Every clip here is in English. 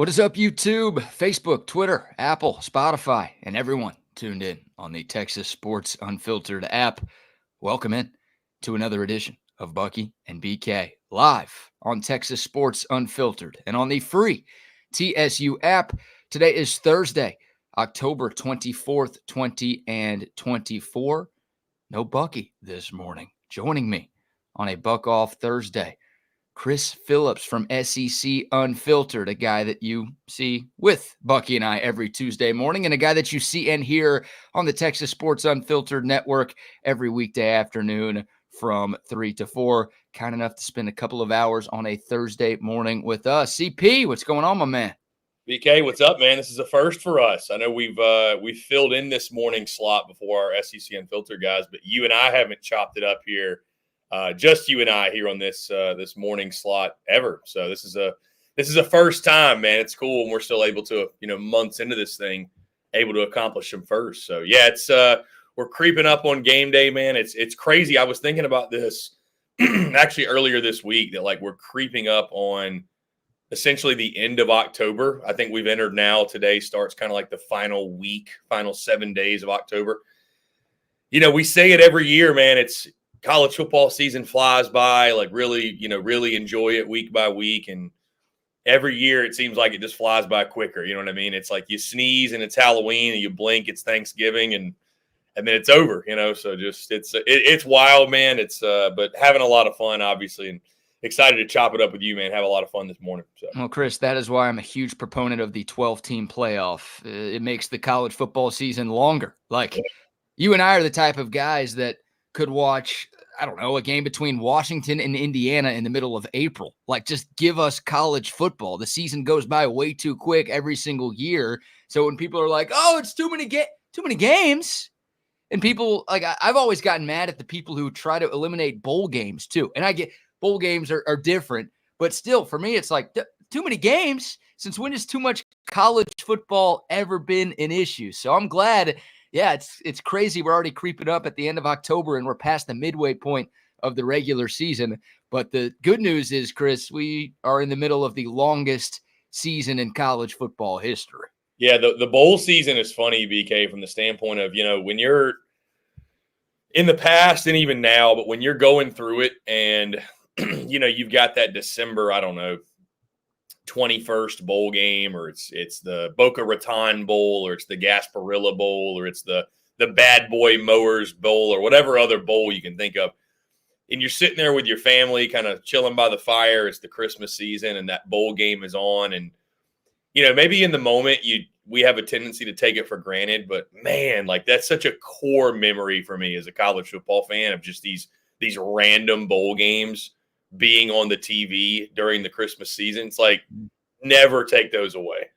What is up, YouTube, Facebook, Twitter, Apple, Spotify, and everyone tuned in on the Texas Sports Unfiltered app? Welcome in to another edition of Bucky and BK live on Texas Sports Unfiltered and on the free TSU app. Today is Thursday, October 24th, 2024. No Bucky this morning. Joining me on a Buck Off Thursday, Chris Phillips from SEC Unfiltered, a guy that you see with Bucky and I every Tuesday morning, and a guy that you see and hear on the Texas Sports Unfiltered network every weekday afternoon from 3 to 4. Kind enough to spend a couple of hours on a Thursday morning with us. CP, what's going on, my man? BK, what's up, man? This is a first for us. I know we've filled in this morning slot before our SEC Unfiltered guys, but you and I haven't chopped it up here. Just you and I here on this morning slot ever. So this is a first time, man. It's cool, and we're still able to, months into this thing, able to accomplish them first. So yeah, it's we're creeping up on game day, man. It's crazy. I was thinking about this actually earlier this week that we're creeping up on essentially the end of October. I think we've entered now. Today starts kind of like the final 7 days of October. We say it every year, man. It's college football season flies by, really enjoy it week by week. And every year it seems like it just flies by quicker. You know what I mean? It's like you sneeze and it's Halloween, and you blink, it's Thanksgiving, and then it's over, So just it's wild, man. It's but having a lot of fun, obviously, and excited to chop it up with you, man. Have a lot of fun this morning. So. Well, Chris, that is why I'm a huge proponent of the 12-team playoff. It makes the college football season longer. You and I are the type of guys that could watch, I don't know, a game between Washington and Indiana in the middle of April. Just give us college football. The season goes by way too quick every single year. So when people are like, oh, it's too many games. And people, I've always gotten mad at the people who try to eliminate bowl games too. And I get bowl games are different, but still for me, it's too many games. Since when has too much college football ever been an issue? So I'm glad. Yeah, it's crazy. We're already creeping up at the end of October, and we're past the midway point of the regular season. But the good news is, Chris, we are in the middle of the longest season in college football history. Yeah, the bowl season is funny, BK, from the standpoint of, when you're in the past and even now, but when you're going through it and, you've got that December, I don't know, 21st bowl game, or it's the Boca Raton Bowl, or it's the Gasparilla Bowl, or it's the Bad Boy Mowers Bowl, or whatever other bowl you can think of. And you're sitting there with your family kind of chilling by the fire. It's the Christmas season, and that bowl game is on. And, maybe in the moment we have a tendency to take it for granted. But, man, that's such a core memory for me as a college football fan of just these random bowl games being on the TV during the Christmas season. It's never take those away.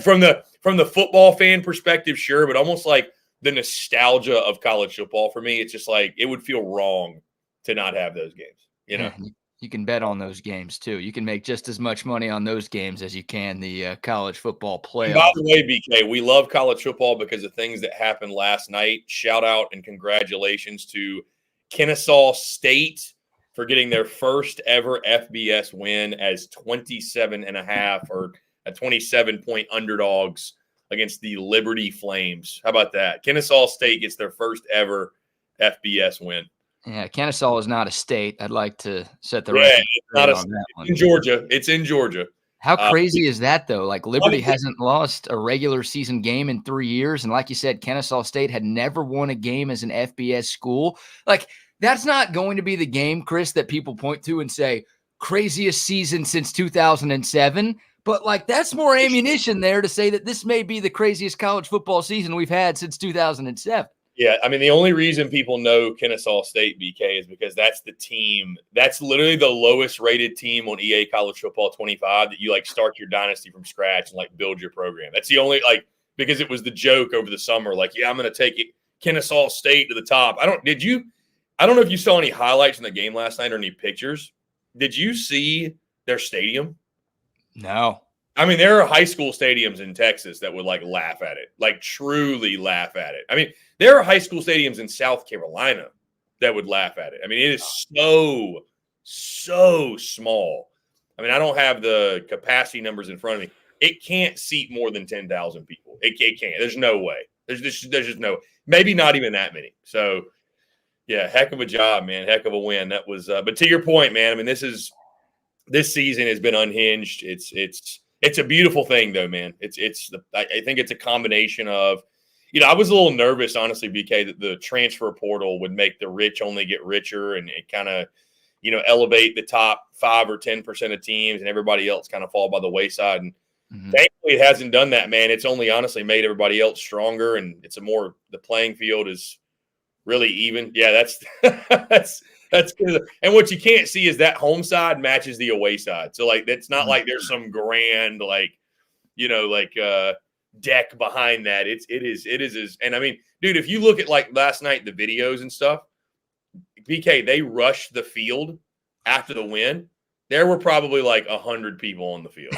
From the football fan perspective, sure, but almost the nostalgia of college football for me, it's just it would feel wrong to not have those games. Yeah, you can bet on those games too. You can make just as much money on those games as you can the college football playoff. By the way, BK, we love college football because of things that happened last night. Shout out and congratulations to Kennesaw State for getting their first ever FBS win as 27.5 or a 27-point underdogs against the Liberty Flames. How about that? Kennesaw State gets their first ever FBS win. Yeah, Kennesaw is not a state. I'd like to set the record straight on that one. In Georgia. It's in Georgia. How crazy is that, though? Liberty hasn't lost a regular season game in 3 years. And like you said, Kennesaw State had never won a game as an FBS school. That's not going to be the game, Chris, that people point to and say, craziest season since 2007. But, that's more ammunition there to say that this may be the craziest college football season we've had since 2007. Yeah, I mean, the only reason people know Kennesaw State, BK, is because that's the team. That's literally the lowest rated team on EA College Football 25 that you, start your dynasty from scratch and, build your program. That's the only, because it was the joke over the summer. I'm going to take it Kennesaw State to the top. I don't know if you saw any highlights in the game last night or any pictures. Did you see their stadium? No. I mean, there are high school stadiums in Texas that would laugh at it, truly laugh at it. I mean, there are high school stadiums in South Carolina that would laugh at it. I mean, it is so small. I mean, I don't have the capacity numbers in front of me. It can't seat more than 10,000 people. It can't. There's no way. There's just no, maybe not even that many. So, yeah, heck of a job, man. Heck of a win. That was, but to your point, man, I mean, this season has been unhinged. It's a beautiful thing, though, man. I think it's a combination of, I was a little nervous, honestly, BK, that the transfer portal would make the rich only get richer and it kind of, elevate the top 5 or 10% of teams and everybody else kind of fall by the wayside. And thankfully, it hasn't done that, man. It's only honestly made everybody else stronger, and the playing field is really even. Yeah, that's good. And what you can't see is that home side matches the away side. So, like, it's not like there's some grand, deck behind that. It is. And I mean, dude, if you look at like last night, the videos and stuff, BK, they rushed the field after the win. There were probably like 100 people on the field.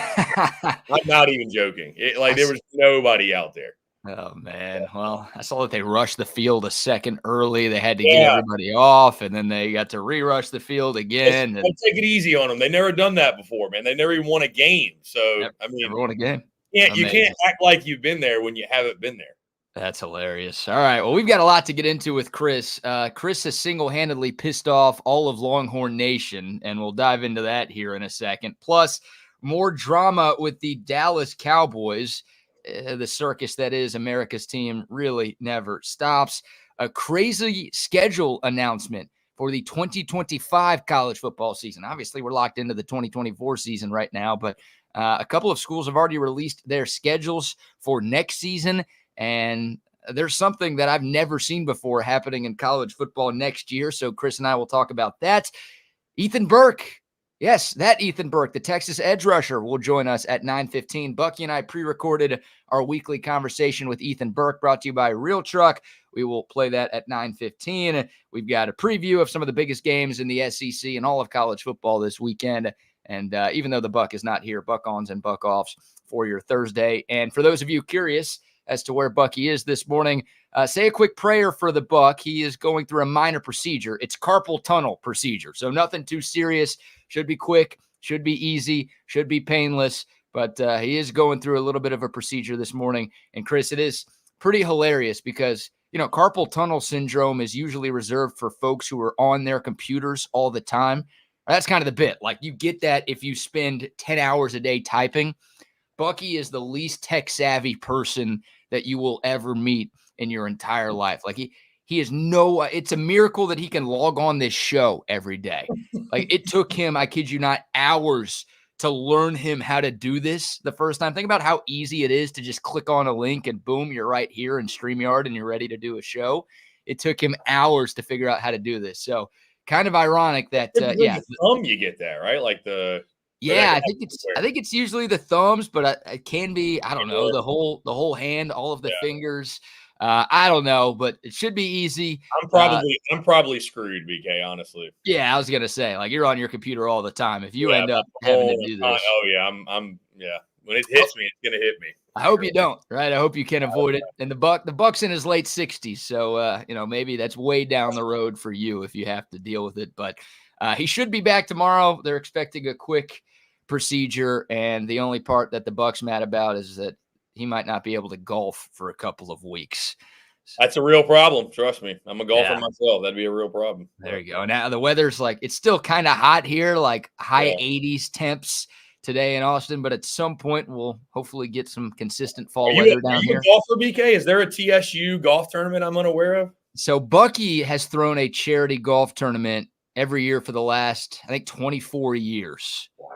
I'm not even joking. There was nobody out there. Oh, man. Well, I saw that they rushed the field a second early. They had to get everybody off, and then they got to re-rush the field again. Let's take it easy on them. They never done that before, man. They never even won a game. So, never won a game. You can't act like you've been there when you haven't been there. That's hilarious. All right. Well, we've got a lot to get into with Chris. Chris has single-handedly pissed off all of Longhorn Nation, and we'll dive into that here in a second. Plus, more drama with the Dallas Cowboys. The circus that is America's team really never stops. A crazy schedule announcement for the 2025 college football season. Obviously, we're locked into the 2024 season right now, but a couple of schools have already released their schedules for next season. And there's something that I've never seen before happening in college football next year. So Chris and I will talk about that. Ethan Burke. Yes, that Ethan Burke, the Texas edge rusher, will join us at 9:15. Bucky and I pre-recorded our weekly conversation with Ethan Burke, brought to you by Real Truck. We will play that at 9:15. We've got a preview of some of the biggest games in the SEC and all of college football this weekend. And even though the Buck is not here, Buck-ons and Buck-offs for your Thursday. And for those of you curious as to where Bucky is this morning, say a quick prayer for the Buck. He is going through a minor procedure. It's carpal tunnel procedure, so nothing too serious. Should be quick, should be easy, should be painless, but he is going through a little bit of a procedure this morning. And Chris, it is pretty hilarious because, carpal tunnel syndrome is usually reserved for folks who are on their computers all the time. That's kind of the bit. Like, you get that if you spend 10 hours a day typing. Bucky is the least tech-savvy person that you will ever meet in your entire life. Like, he is it's a miracle that he can log on this show every day. Like, it took him, I kid you not, hours to learn him how to do this the first time. Think about how easy it is to just click on a link and boom, you're right here in StreamYard and you're ready to do a show. It took him hours to figure out how to do this. So kind of ironic that, the thumb you get that, right? Like I think it's usually the thumbs, but it can be, I don't know, the whole hand, all of the fingers. I don't know, but it should be easy. I'm probably screwed, BK, honestly. Yeah, I was gonna say, like, you're on your computer all the time. If you end up having to do this, when it hits me, it's gonna hit me. I hope you don't, right? I hope you can avoid it. And the Buck's in his late 60s, so maybe that's way down the road for you if you have to deal with it. But he should be back tomorrow. They're expecting a quick procedure, and the only part that the Buck's mad about is that he might not be able to golf for a couple of weeks. That's a real problem. Trust me. I'm a golfer myself. That'd be a real problem. There you go. Now the weather's it's still kind of hot here, like high 80s temps today in Austin, but at some point we'll hopefully get some consistent fall weather down here. Are you a golfer, BK? Is there a TSU golf tournament I'm unaware of? So Bucky has thrown a charity golf tournament every year for the last, I think, 24 years. Wow.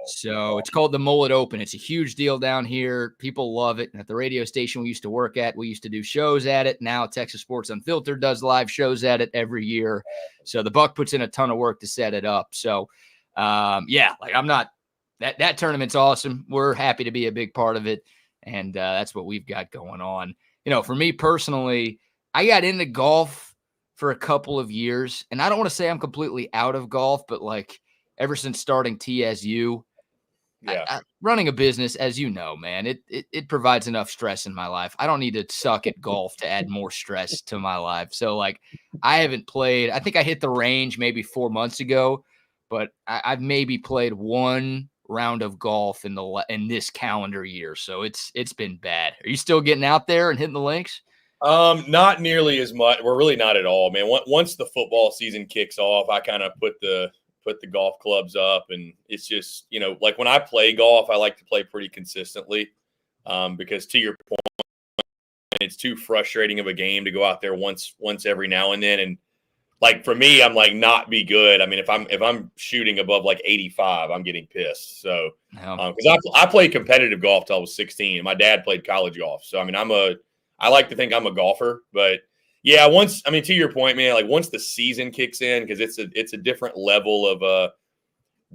So it's called the Mullet Open. It's a huge deal down here. People love it. And at the radio station we used to work at, we used to do shows at it. Now Texas Sports Unfiltered does live shows at it every year. So the Buck puts in a ton of work to set it up. So, I'm not – that tournament's awesome. We're happy to be a big part of it, and that's what we've got going on. For me personally, I got into golf for a couple of years, and I don't want to say I'm completely out of golf, but ever since starting TSU, running a business, as you know, man, it provides enough stress in my life. I don't need to suck at golf to add more stress to my life. So I haven't played. I think I hit the range maybe 4 months ago, but I've maybe played one round of golf in this calendar year. So it's been bad. Are you still getting out there and hitting the links? Not nearly as much. We're really not at all, man. Once the football season kicks off, I kind of put the golf clubs up, and it's just, like when I play golf, I like to play pretty consistently, because to your point, it's too frustrating of a game to go out there once every now and then. And like for me, I'm like not be good. I mean, if I'm shooting above like 85, I'm getting pissed. So because I played competitive golf till I was 16. My dad played college golf, so I mean, I like to think I'm a golfer. But yeah, to your point, man, like once the season kicks in, because it's a different level of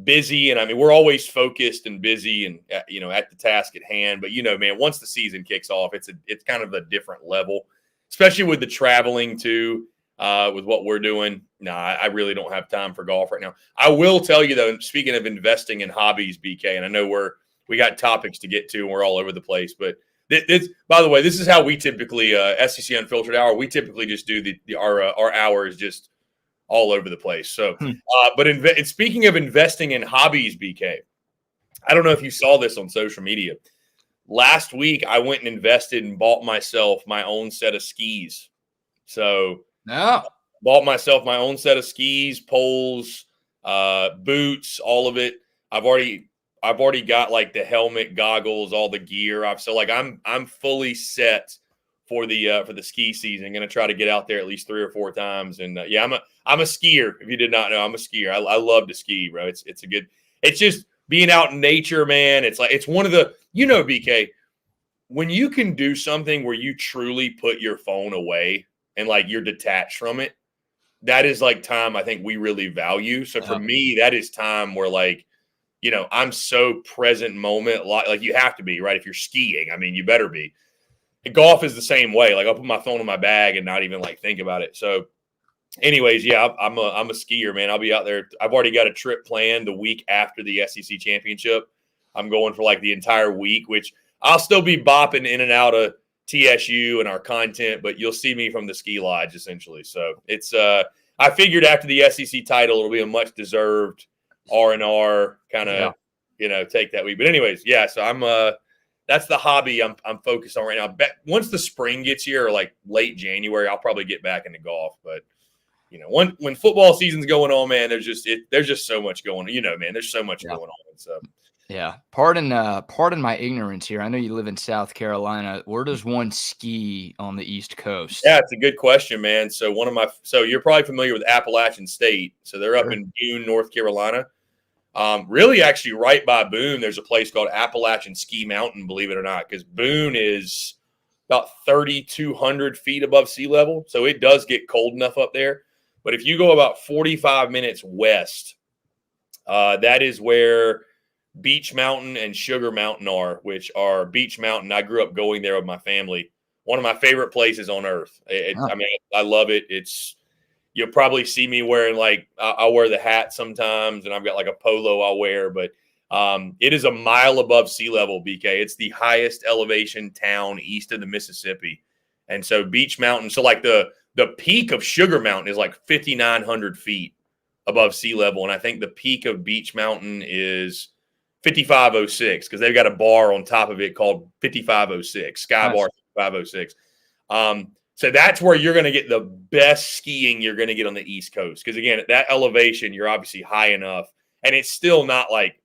busy, and I mean we're always focused and busy and at the task at hand. But man, once the season kicks off, it's kind of a different level, especially with the traveling too. With what we're doing, I really don't have time for golf right now. I will tell you though, speaking of investing in hobbies, BK, and I know we got topics to get to and we're all over the place, but by the way, this is how we typically SEC Unfiltered Hour. We typically just do our hour is just all over the place. So, but speaking of investing in hobbies, BK, I don't know if you saw this on social media. Last week, I went and invested and bought myself my own set of skis. So, bought myself my own set of skis, poles, boots, all of it. I've already got like the helmet, goggles, all the gear. I'm fully set for the ski season. I'm gonna try to get out there at least 3 or 4 times. And I'm a skier. If you did not know, I'm a skier. I love to ski, bro. It's just being out in nature, man. It's like it's one of the BK, when you can do something where you truly put your phone away and like you're detached from it, that is like time I think we really value. So for me, that is time where like, I'm so present moment, like you have to be, right? If you're skiing, I mean, you better be. And golf is the same way. Like I'll put my phone in my bag and not even like think about it. So anyways, yeah, I'm a skier, man. I'll be out there. I've already got a trip planned the week after the SEC championship. I'm going for like the entire week, which I'll still be bopping in and out of TSU and our content, but you'll see me from the ski lodge essentially. So it's I figured after the SEC title, it'll be a much deserved R&R kind of take that week. But anyways, yeah. So I'm that's the hobby I'm focused on right now. Once the spring gets here, or like late January, I'll probably get back into golf. But when football season's going on, man, there's just so much going on. Man, there's so much going on. So. Yeah. Pardon my ignorance here. I know you live in South Carolina. Where does one ski on the East Coast? Yeah, it's a good question, man. So you're probably familiar with Appalachian State. So they're up in Boone, North Carolina. Really actually right by Boone, there's a place called Appalachian Ski Mountain, believe it or not, because Boone is about 3,200 feet above sea level. So it does get cold enough up there. But if you go about 45 minutes west, that is where Beach Mountain and Sugar Mountain are, which are Beach Mountain. I grew up going there with my family. One of my favorite places on earth. I mean, I love it. You'll probably see me wearing I'll wear the hat sometimes, and I've got like a polo I'll wear, but it is a mile above sea level, BK. It's the highest elevation town east of the Mississippi. And so Beach Mountain, so like the peak of Sugar Mountain is like 5,900 feet above sea level. And I think the peak of Beach Mountain is 5506 because they've got a bar on top of it called 5506, Sky Bar 5506. So that's where you're going to get the best skiing you're going to get on the East Coast. Because again, at that elevation, you're obviously high enough, and it's still not like,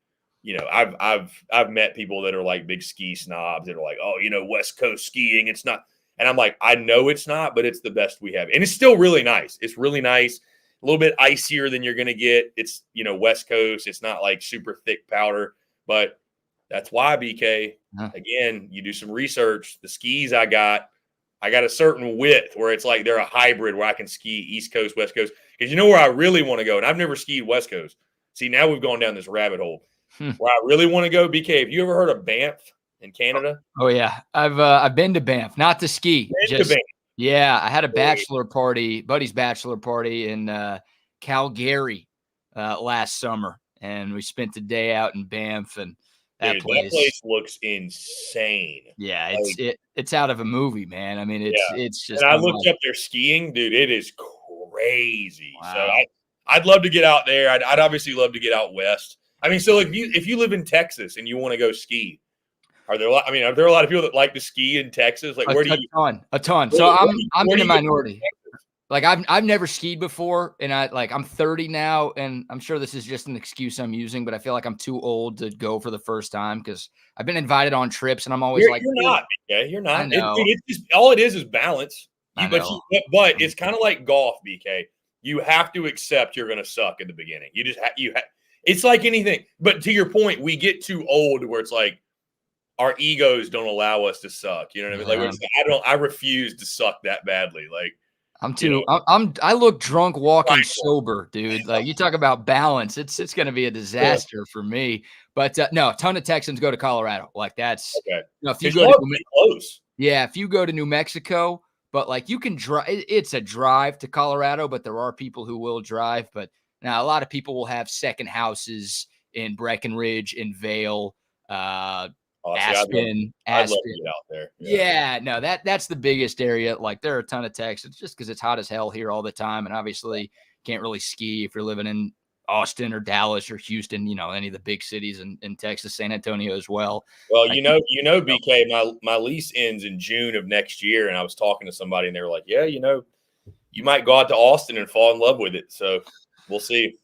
I've met people that are like big ski snobs that are like, oh, West Coast skiing, it's not. And I'm like, I know it's not, but it's the best we have, and it's still really nice. It's really nice. A little bit icier than you're going to get. It's West Coast. It's not like super thick powder. But that's why, BK, again, you do some research. The skis I got a certain width where it's like they're a hybrid where I can ski East Coast, West Coast. Because where I really want to go, and I've never skied West Coast. See, now we've gone down this rabbit hole. Where I really want to go, BK, have you ever heard of Banff in Canada? Oh, yeah. I've been to Banff, not to ski. Yeah, I had a buddy's bachelor party in Calgary last summer. And we spent the day out in Banff, and that place looks insane. Yeah, it's out of a movie, man. I mean, it's just. And I looked up their skiing, dude. It is crazy. Wow. So I'd love to get out there. I'd obviously love to get out west. I mean, so if you live in Texas and you want to go ski, are there a lot of people that like to ski in Texas? Like, where do you? A ton. So I'm in the minority. Like I've never skied before, and I'm 30 now, and I'm sure this is just an excuse I'm using, but I feel like I'm too old to go for the first time because I've been invited on trips, and I'm always You're not. Okay, you're not. I know. It's just all it is balance. But it's kind of like golf, BK. You have to accept you're going to suck in the beginning. You just it's like anything. But to your point, we get too old where it's like our egos don't allow us to suck. You know what I mean? Like I refuse to suck that badly. Like. I look drunk walking sober, dude. Like you talk about balance, it's going to be a disaster for me. But no, a ton of Texans go to Colorado. Like that's okay. If you go to close. Yeah, if you go to New Mexico, but like you can drive, it's a drive to Colorado, but there are people who will drive. But now a lot of people will have second houses in Breckenridge, in Vail, Aspen. I'd love to get out there. Yeah, no, that's the biggest area. Like there are a ton of Texans just because it's hot as hell here all the time, and obviously can't really ski if you're living in Austin or Dallas or Houston. Any of the big cities in Texas, San Antonio as well. Well, BK, my lease ends in June of next year, and I was talking to somebody, and they were like, "Yeah, you might go out to Austin and fall in love with it." So we'll see.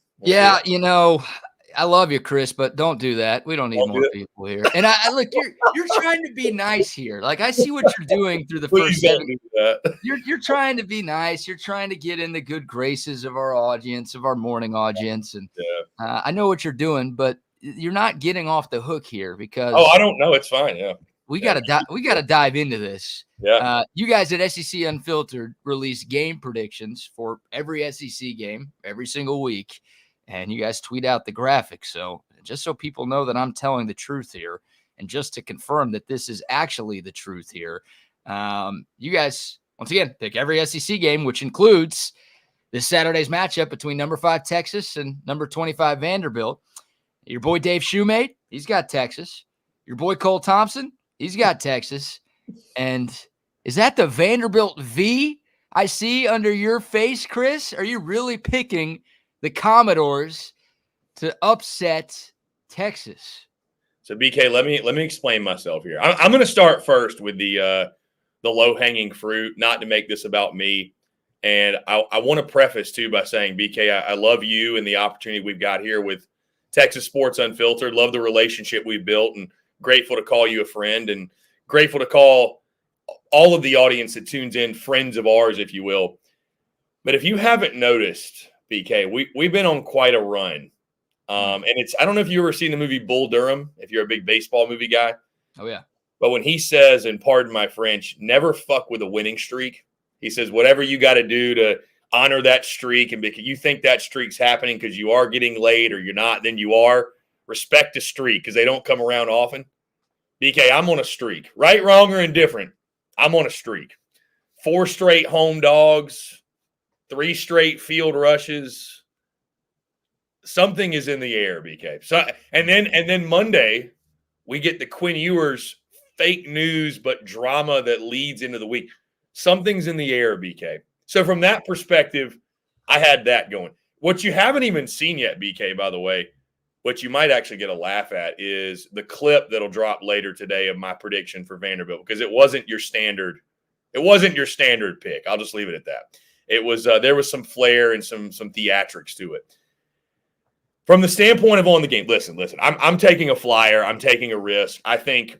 I love you, Chris, but don't do that. We don't need more people here. And I look, you're trying to be nice here. Like I see what you're doing through the first 7. You're trying to be nice. You're trying to get in the good graces of our audience, of our morning audience, and I know what you're doing, but you're not getting off the hook here because I don't know. It's fine. Yeah, we gotta dive into this. Yeah, you guys at SEC Unfiltered release game predictions for every SEC game every single week. And you guys tweet out the graphics. So just so people know that I'm telling the truth here, and just to confirm that this is actually the truth here, you guys, once again, pick every SEC game, which includes this Saturday's matchup between number 5 Texas and number 25 Vanderbilt. Your boy Dave Shoemate, he's got Texas. Your boy Cole Thompson, he's got Texas. And is that the Vanderbilt V I see under your face, Chris? Are you really picking the Commodores to upset Texas? So BK, let me explain myself here. I'm going to start first with the low hanging fruit, not to make this about me. And I want to preface too by saying, BK, I love you and the opportunity we've got here with Texas Sports Unfiltered. Love the relationship we've built, and grateful to call you a friend, and grateful to call all of the audience that tunes in friends of ours, if you will. But if you haven't noticed, BK, we've been on quite a run. And I don't know if you ever seen the movie Bull Durham, if you're a big baseball movie guy. Oh, yeah. But when he says, and pardon my French, never fuck with a winning streak, he says, whatever you got to do to honor that streak, and because you think that streak's happening because you are getting laid or you're not, then you are. Respect the streak because they don't come around often. BK, I'm on a streak. Right, wrong, or indifferent, I'm on a streak. 4 straight home dogs. 3 straight field rushes. Something is in the air, BK. So and then Monday, we get the Quinn Ewers fake news but drama that leads into the week. Something's in the air, BK. So from that perspective, I had that going. What you haven't even seen yet, BK, by the way, what you might actually get a laugh at is the clip that'll drop later today of my prediction for Vanderbilt, because it wasn't your standard pick. I'll just leave it at that. It was there was some flair and some theatrics to it. From the standpoint of on the game, listen. I'm taking a flyer. I'm taking a risk. I think.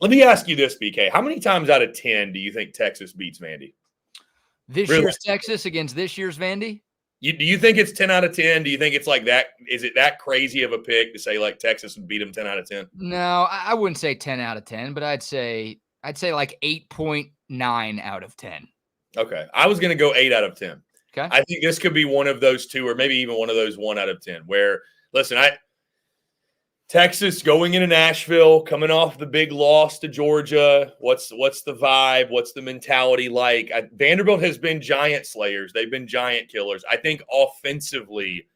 Let me ask you this, BK. How many times out of 10 do you think Texas beats Vandy? This year's Texas against this year's Vandy? Do you think it's 10 out of 10? Do you think it's like that? Is it that crazy of a pick to say like Texas would beat them 10 out of 10? No, I wouldn't say 10 out of 10, but I'd say like 8.9 out of 10. Okay. I was going to go 8 out of 10. Okay. I think this could be one of those 2, or maybe even one of those 1 out of 10 where, listen, Texas going into Nashville, coming off the big loss to Georgia. What's the vibe? What's the mentality like? Vanderbilt has been giant slayers. They've been giant killers. I think offensively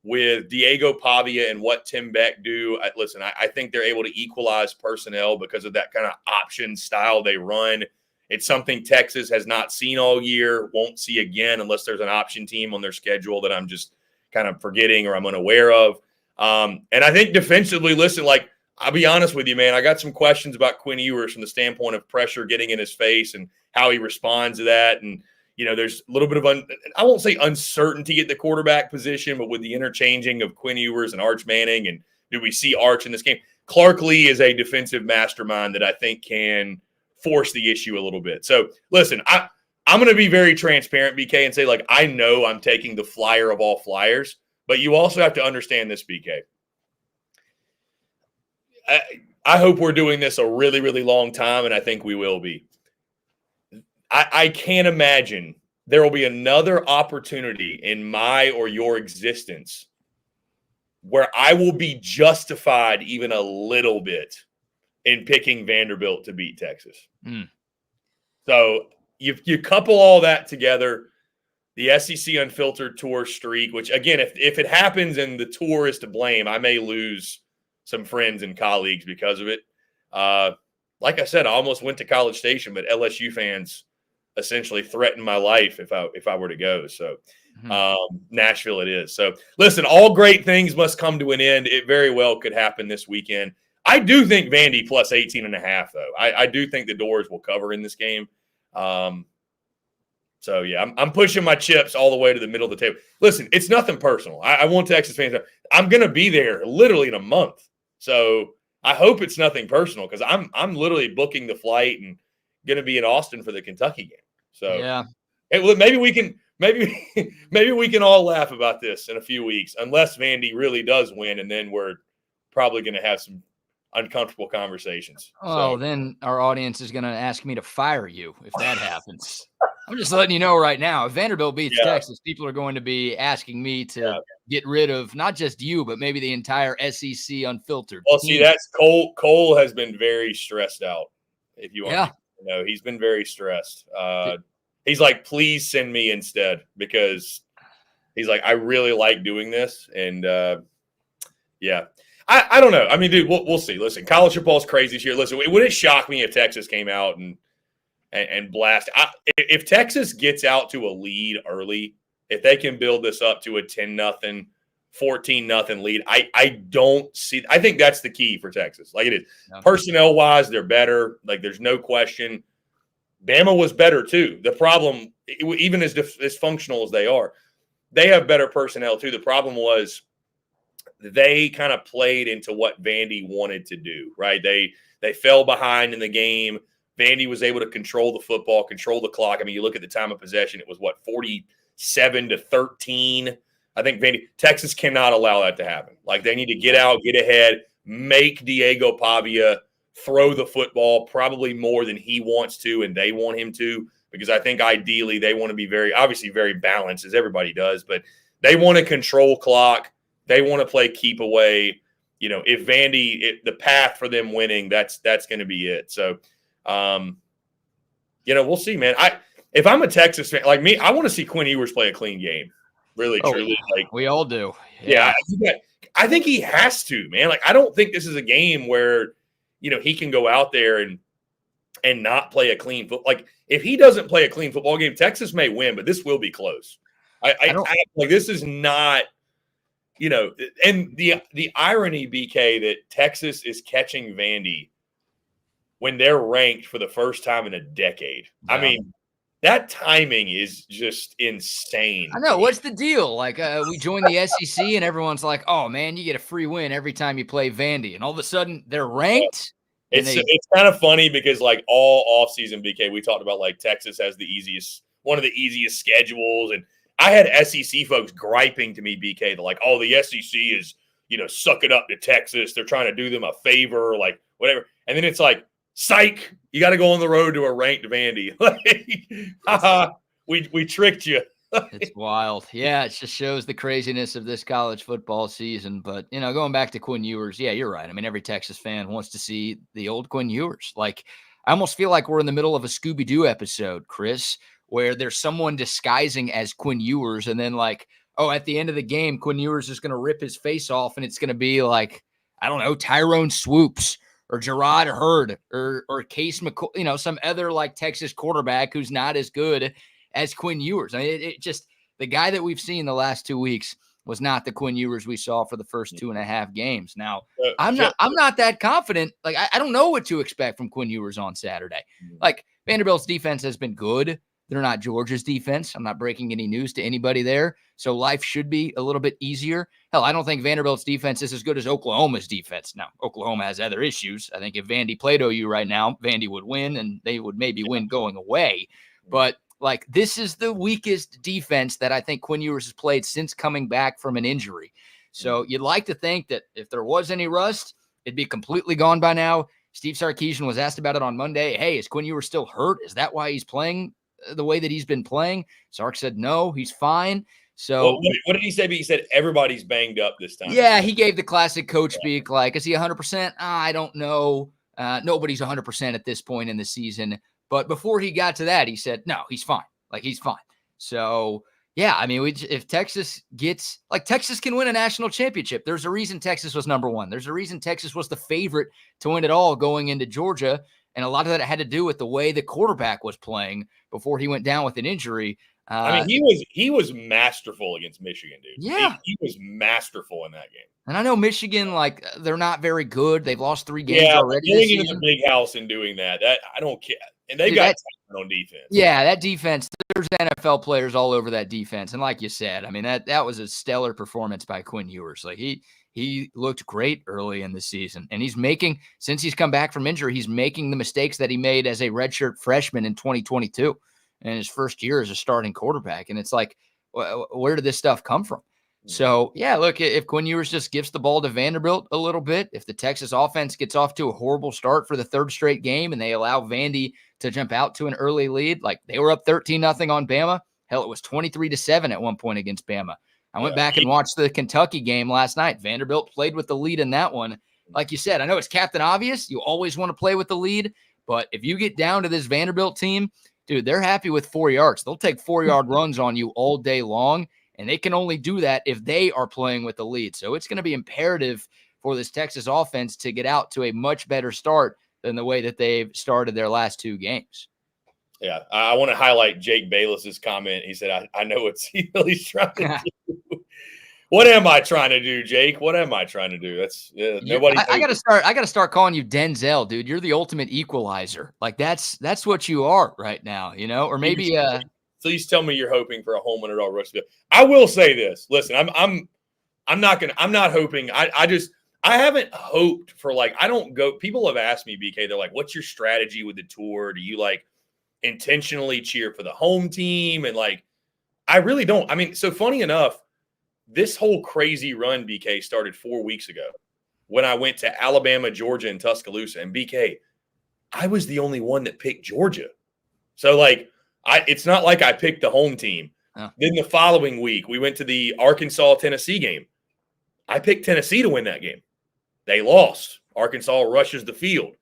with Diego Pavia and what Tim Beck do, I think they're able to equalize personnel because of that kind of option style they run. It's something Texas has not seen all year, won't see again unless there's an option team on their schedule that I'm just kind of forgetting or I'm unaware of. And I think defensively, listen, like, I'll be honest with you, man, I got some questions about Quinn Ewers from the standpoint of pressure getting in his face and how he responds to that. And, there's a little bit of, I won't say uncertainty at the quarterback position, but with the interchanging of Quinn Ewers and Arch Manning, and do we see Arch in this game? Clark Lee is a defensive mastermind that I think can force the issue a little bit. So, listen, I'm going to be very transparent, BK, and say, like, I know I'm taking the flyer of all flyers, but you also have to understand this, BK. I hope we're doing this a really, really long time, and I think we will be. I can't imagine there will be another opportunity in my or your existence where I will be justified even a little bit in picking Vanderbilt to beat Texas. So you couple all that together, the SEC Unfiltered Tour streak, which, again, if it happens and the tour is to blame, I may lose some friends and colleagues because of it. Like I said, I almost went to College Station, but LSU fans essentially threatened my life if I were to go. So Nashville it is. So listen, all great things must come to an end. It very well could happen this weekend. I do think Vandy plus 18.5, though. I do think the Doors will cover in this game. So yeah, I'm pushing my chips all the way to the middle of the table. Listen, it's nothing personal. I want Texas fans. I'm going to be there literally in a month. So I hope it's nothing personal, because I'm literally booking the flight and going to be in Austin for the Kentucky game. So yeah, maybe we can all laugh about this in a few weeks, unless Vandy really does win, and then we're probably going to have some uncomfortable conversations. Oh, then our audience is going to ask me to fire you if that happens. I'm just letting you know right now, if Vanderbilt beats Texas, people are going to be asking me to get rid of not just you, but maybe the entire SEC Unfiltered. Well, see, that's Cole. Cole has been very stressed out. If you want to know, he's been very stressed. He's like, please send me instead, because he's like, I really like doing this. And I don't know. I mean, dude, we'll see. Listen, college football is crazy this year. Listen, would it shock me if Texas came out and blast? If Texas gets out to a lead early, if they can build this up to a 10-0, 14-0 lead, I don't see. I think that's the key for Texas. Like, it is. Yeah. Personnel-wise, they're better. Like, there's no question. Bama was better too. The problem, even as dysfunctional as they are, they have better personnel too. The problem was they kind of played into what Vandy wanted to do, right? They fell behind in the game. Vandy was able to control the football, control the clock. I mean, you look at the time of possession, it was 47-13. I think Texas cannot allow that to happen. Like, they need to get out, get ahead, make Diego Pavia throw the football probably more than he wants to and they want him to, because I think ideally they want to be very balanced, as everybody does, but they want to control clock. They want to play keep away. If Vandy, the path for them winning, that's going to be it. So, we'll see, man. If I'm a Texas fan like me, I want to see Quinn Ewers play a clean game. Really, truly. Like, we all do. Yeah. I think he has to, man. Like, I don't think this is a game where, he can go out there and not play a clean football. Like, if he doesn't play a clean football game, Texas may win, but this will be close. This is not, and the irony, BK, that Texas is catching Vandy when they're ranked for the first time in a decade. Yeah. I mean, that timing is just insane. I know. What's the deal? Like, we joined the SEC and everyone's like, oh, man, you get a free win every time you play Vandy. And all of a sudden they're ranked. It's kind of funny because, like, all offseason, BK, we talked about, like, Texas has one of the easiest schedules. And I had SEC folks griping to me, BK, like, oh, the SEC is, suck it up to Texas. They're trying to do them a favor, like, whatever. And then it's like, psych, you got to go on the road to a ranked Vandy. We tricked you. It's wild. Yeah, it just shows the craziness of this college football season. But, going back to Quinn Ewers, yeah, you're right. I mean, every Texas fan wants to see the old Quinn Ewers. Like, I almost feel like we're in the middle of a Scooby-Doo episode, Chris, where there's someone disguising as Quinn Ewers, and then, like, oh, at the end of the game, Quinn Ewers is going to rip his face off, and it's going to be like, I don't know, Tyrone Swoops Gerard Hurd or Case McCoy, some other like Texas quarterback who's not as good as Quinn Ewers. I mean, it just the guy that we've seen the last 2 weeks was not the Quinn Ewers we saw for the first 2.5 games. Now, I'm not that confident. Like, I don't know what to expect from Quinn Ewers on Saturday. Like, Vanderbilt's defense has been good. They're not Georgia's defense. I'm not breaking any news to anybody there. So life should be a little bit easier. Hell, I don't think Vanderbilt's defense is as good as Oklahoma's defense. Now, Oklahoma has other issues. I think if Vandy played OU right now, Vandy would win, and they would maybe win going away. But like, this is the weakest defense that I think Quinn Ewers has played since coming back from an injury. So you'd like to think that if there was any rust, it'd be completely gone by now. Steve Sarkisian was asked about it on Monday. Hey, is Quinn Ewers still hurt? Is that why he's playing the way that he's been playing? Sark said, no, he's fine. So what did he say? He said everybody's banged up this time. Yeah, he gave the classic coach speak, like, is he 100%? I don't know. Nobody's 100% at this point in the season. But before he got to that, he said, no, he's fine. Like, he's fine. So, yeah, I mean, if Texas gets – like, Texas can win a national championship. There's a reason Texas was number one. There's a reason Texas was the favorite to win it all going into Georgia. And a lot of that had to do with the way the quarterback was playing before he went down with an injury. I mean, he was masterful against Michigan, dude. Yeah. He was masterful in that game. And I know Michigan, like, they're not very good. They've lost 3 games already. Going into the big house and doing that I don't care. And they've got talent on defense. Yeah, that defense, there's NFL players all over that defense. And like you said, I mean, that was a stellar performance by Quinn Ewers. Like, he looked great early in the season. And he's making, since he's come back from injury, he's making the mistakes that he made as a redshirt freshman in 2022 in his first year as a starting quarterback. And it's like, where did this stuff come from? So, yeah, look, if Quinn Ewers just gives the ball to Vanderbilt a little bit, if the Texas offense gets off to a horrible start for the 3rd straight game and they allow Vandy to jump out to an early lead, like they were up 13-0 on Bama. Hell, it was 23-7 at one point against Bama. I went back and watched the Kentucky game last night. Vanderbilt played with the lead in that one. Like you said, I know it's Captain Obvious. You always want to play with the lead. But if you get down to this Vanderbilt team, dude, they're happy with 4 yards. They'll take 4-yard runs on you all day long. And they can only do that if they are playing with the lead. So it's going to be imperative for this Texas offense to get out to a much better start than the way that they've started their last 2 games. Yeah, I want to highlight Jake Bayless's comment. He said, I know what he's trying to do. What am I trying to do, Jake? What am I trying to do? That's nobody. I gotta start calling you Denzel, dude. You're the ultimate equalizer. Like that's what you are right now, or maybe Please tell me you're hoping for a home underdog rush. I will say this. Listen, I'm not hoping. I haven't hoped for, like, I don't go. People have asked me, BK, they're like, what's your strategy with the tour? Do you like intentionally cheer for the home team? And like, I really don't. I mean, so funny enough, this whole crazy run, BK, started 4 weeks ago when I went to Alabama, Georgia, and Tuscaloosa. And BK, I was the only one that picked Georgia. So like, it's not like I picked the home team. Oh. Then the following week, we went to the Arkansas-Tennessee game. I picked Tennessee to win that game. They lost. Arkansas rushes the field.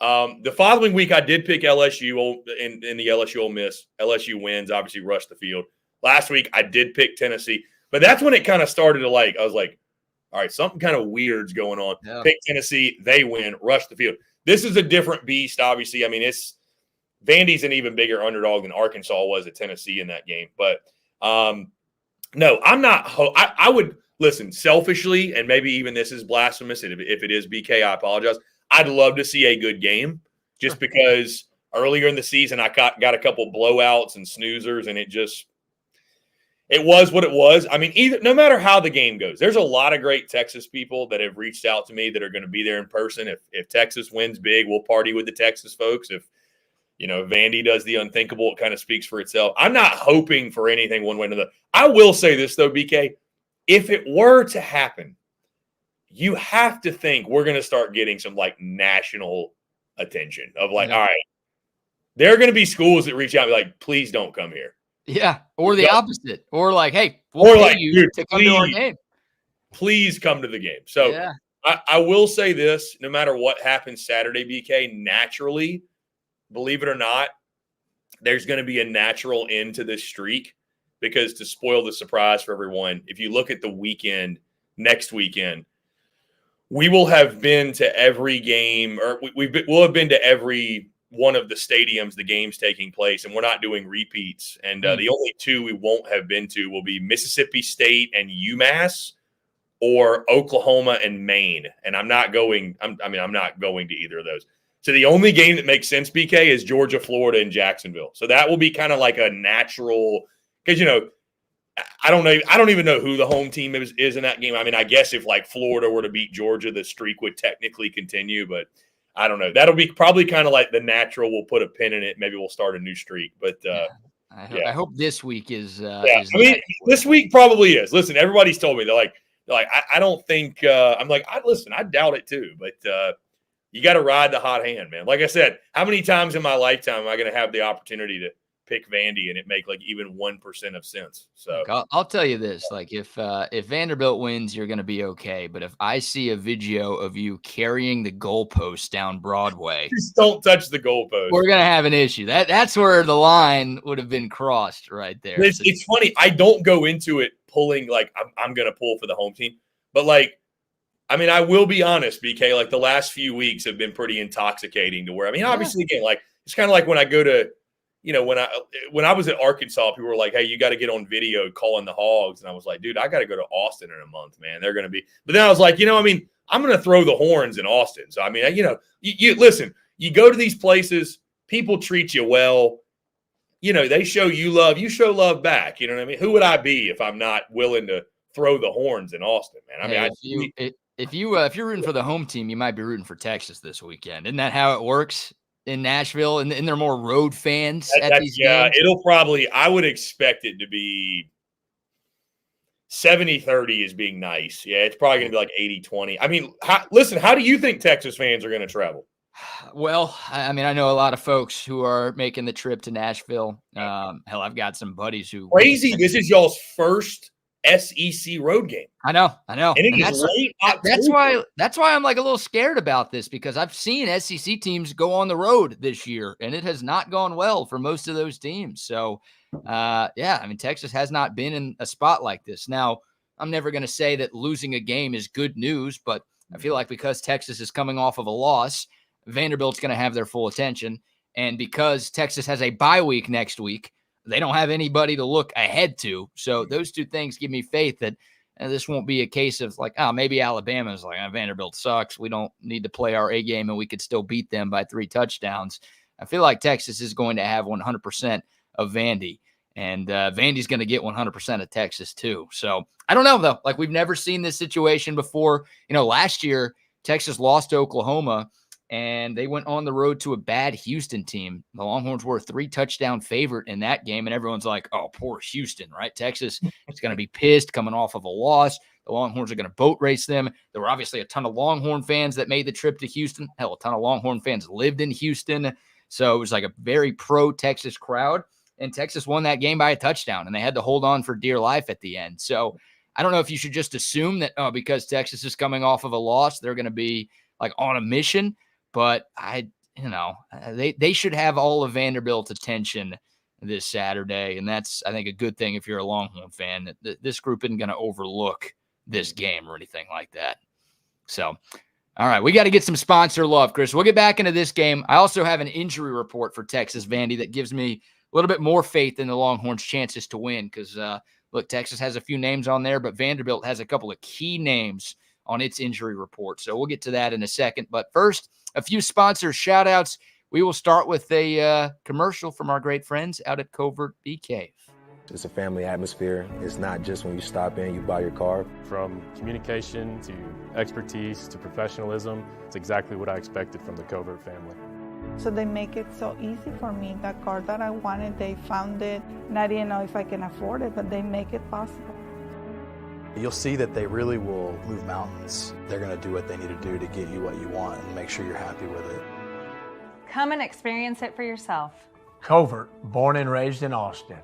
The following week, I did pick LSU in the LSU Ole Miss. LSU wins, obviously rushed the field. Last week, I did pick Tennessee. But that's when it kind of started to, like, I was like, all right, something kind of weird's going on. Yeah. Pick Tennessee, they win, rush the field. This is a different beast, obviously. I mean, Vandy's an even bigger underdog than Arkansas was at Tennessee in that game. But, no, I'm not I would – listen, selfishly, and maybe even this is blasphemous. If it is, BK, I apologize. I'd love to see a good game just because earlier in the season I got a couple blowouts and snoozers, and it was what it was. I mean, no matter how the game goes, there's a lot of great Texas people that have reached out to me that are going to be there in person. If Texas wins big, we'll party with the Texas folks. If Vandy does the unthinkable, it kind of speaks for itself. I'm not hoping for anything one way or another. I will say this, though, BK. If it were to happen, you have to think we're going to start getting some, like, national attention of, like, all right, there are going to be schools that reach out and be like, please don't come here. Yeah, or the opposite. Or like, hey, we'll pay you to come to our game. Please come to the game. So yeah. I will say this, no matter what happens Saturday, BK, naturally, believe it or not, there's going to be a natural end to this streak because to spoil the surprise for everyone, if you look at the weekend, next weekend, we will have been to every game, or we'll have been to every one of the stadiums the game's taking place, and we're not doing repeats. And the only two we won't have been to will be Mississippi State and UMass, or Oklahoma and Maine. And I'm not going to either of those. So the only game that makes sense, BK, is Georgia, Florida, and Jacksonville. So that will be kind of like a natural, because, I don't even know who the home team is in that game. I mean, I guess if like Florida were to beat Georgia, the streak would technically continue, but I don't know. That'll be probably kind of like the natural. We'll put a pin in it. Maybe we'll start a new streak. But I hope this week is. This week probably is. Listen, everybody's told me they're like I don't think. I'm like, I doubt it too. But you got to ride the hot hand, man. Like I said, how many times in my lifetime am I going to have the opportunity to pick Vandy and it make like even 1% of sense? So I'll tell you this: like if Vanderbilt wins, you're going to be okay. But if I see a video of you carrying the goalpost down Broadway, just don't touch the goalpost. We're going to have an issue. That's where the line would have been crossed right there. It's funny. I don't go into it pulling like I'm going to pull for the home team, but like. I mean, I will be honest, BK, like the last few weeks have been pretty intoxicating to where, I mean, obviously, again, like it's kind of like when I go to, when I was at Arkansas, people were like, hey, you got to get on video calling the Hogs. And I was like, dude, I got to go to Austin in a month, man. They're going to be, but then I was like, I mean, I'm going to throw the horns in Austin. So, I mean, you listen, you go to these places, people treat you well. They show you love, you show love back. You know what I mean? Who would I be if I'm not willing to throw the horns in Austin, man? I mean, if you're rooting for the home team, you might be rooting for Texas this weekend. Isn't that how it works in Nashville? And they're more road fans at these games? It'll probably – I would expect it to be 70-30 is being nice. Yeah, it's probably going to be like 80-20. I mean, how do you think Texas fans are going to travel? Well, I mean, I know a lot of folks who are making the trip to Nashville. Hell, I've got some buddies who – Crazy. This is y'all's first – SEC road game. I know. And that's why I'm like a little scared about this, because I've seen SEC teams go on the road this year and it has not gone well for most of those teams. So, I mean, Texas has not been in a spot like this. Now, I'm never going to say that losing a game is good news, but I feel like because Texas is coming off of a loss, Vanderbilt's going to have their full attention. And because Texas has a bye week next week, they don't have anybody to look ahead to. So those two things give me faith that this won't be a case of like, maybe Alabama's like, Vanderbilt sucks. We don't need to play our A game and we could still beat them by 3 touchdowns. I feel like Texas is going to have 100% of Vandy, and Vandy's going to get 100% of Texas too. So I don't know though. Like, we've never seen this situation before. Last year Texas lost to Oklahoma, and they went on the road to a bad Houston team. The Longhorns were a 3-touchdown favorite in that game, and everyone's like, oh, poor Houston, right? Texas is going to be pissed coming off of a loss. The Longhorns are going to boat race them. There were obviously a ton of Longhorn fans that made the trip to Houston. Hell, a ton of Longhorn fans lived in Houston. So it was like a very pro-Texas crowd, and Texas won that game by a touchdown, and they had to hold on for dear life at the end. So I don't know if you should just assume that, because Texas is coming off of a loss, they're going to be like on a mission. But they should have all of Vanderbilt's attention this Saturday, and that's, I think, a good thing if you're a Longhorn fan. This group isn't going to overlook this game or anything like that. So, all right, we got to get some sponsor love, Chris. We'll get back into this game. I also have an injury report for Texas, Vandy, that gives me a little bit more faith in the Longhorns' chances to win because, look, Texas has a few names on there, but Vanderbilt has a couple of key names on its injury report. So we'll get to that in a second. But first, a few sponsor shout outs. We will start with a commercial from our great friends out at Covert Bee Cave. It's a family atmosphere. It's not just when you stop in, you buy your car. From communication to expertise to professionalism, it's exactly what I expected from the Covert family. So they make it so easy for me. That car that I wanted, they found it. And I didn't know if I can afford it, but they make it possible. You'll see that they really will move mountains. They're going to do what they need to do to get you what you want and make sure you're happy with it. Come and experience it for yourself. Covert, born and raised in Austin.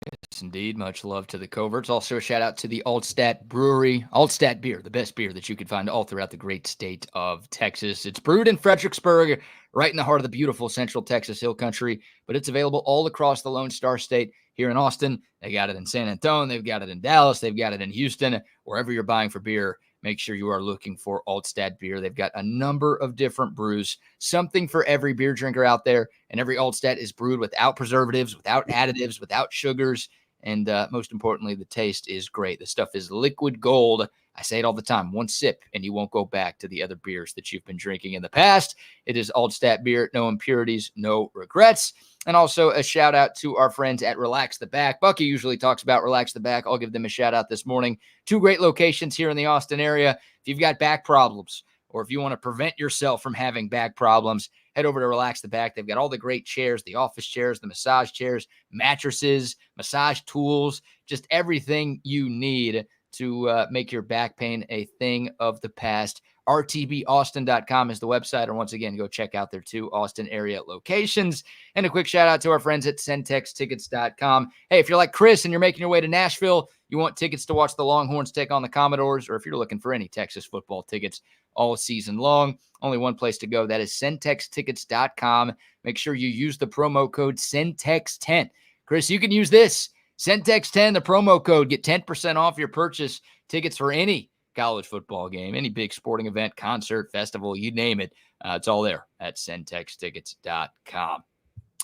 Yes, indeed. Much love to the Coverts. Also a shout out to the Altstadt Brewery. Altstadt beer, the best beer that you can find all throughout the great state of Texas. It's brewed in Fredericksburg, right in the heart of the beautiful Central Texas Hill Country, but it's available all across the Lone Star State. Here in Austin, they got it in San Antonio, they've got it in Dallas, they've got it in Houston. Wherever you're buying for beer, make sure you are looking for Altstadt beer. They've got a number of different brews, something for every beer drinker out there. And every Altstadt is brewed without preservatives, without additives, without sugars. And most importantly, the taste is great. The stuff is liquid gold. I say it all the time. One sip and you won't go back to the other beers that you've been drinking in the past. It is Altstadt beer, no impurities, no regrets. And also a shout out to our friends at Relax the Back. Bucky usually talks about Relax the Back. I'll give them a shout out this morning. 2 great locations here in the Austin area. If you've got back problems or if you want to prevent yourself from having back problems, head over to Relax the Back. They've got all the great chairs, the office chairs, the massage chairs, mattresses, massage tools, just everything you need to make your back pain a thing of the past. rtbaustin.com is the website. And once again, go check out their 2 Austin area locations. And a quick shout out to our friends at centextickets.com. Hey, if you're like Chris and you're making your way to Nashville, you want tickets to watch the Longhorns take on the Commodores, or if you're looking for any Texas football tickets all season long, only one place to go. That is centextickets.com. Make sure you use the promo code CENTEX10. Chris, you can use this. CENTEX10, the promo code. Get 10% off your purchase. Tickets for any college football game, any big sporting event, concert, festival, you name it. It's all there at centextickets.com.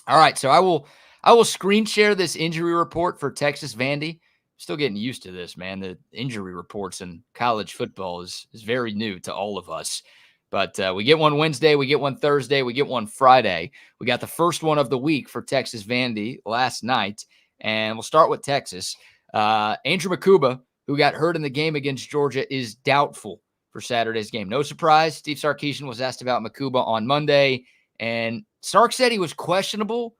All right, so I will screen share this injury report for Texas Vandy. Still getting used to this, man. The injury reports in college football is very new to all of us. But we get one Wednesday, we get one Thursday, we get one Friday. We got the first one of the week for Texas Vandy last night. And we'll start with Texas. Andrew Makuba, who got hurt in the game against Georgia, is doubtful for Saturday's game. No surprise. Steve Sarkisian was asked about Makuba on Monday, and Sark said he was questionable,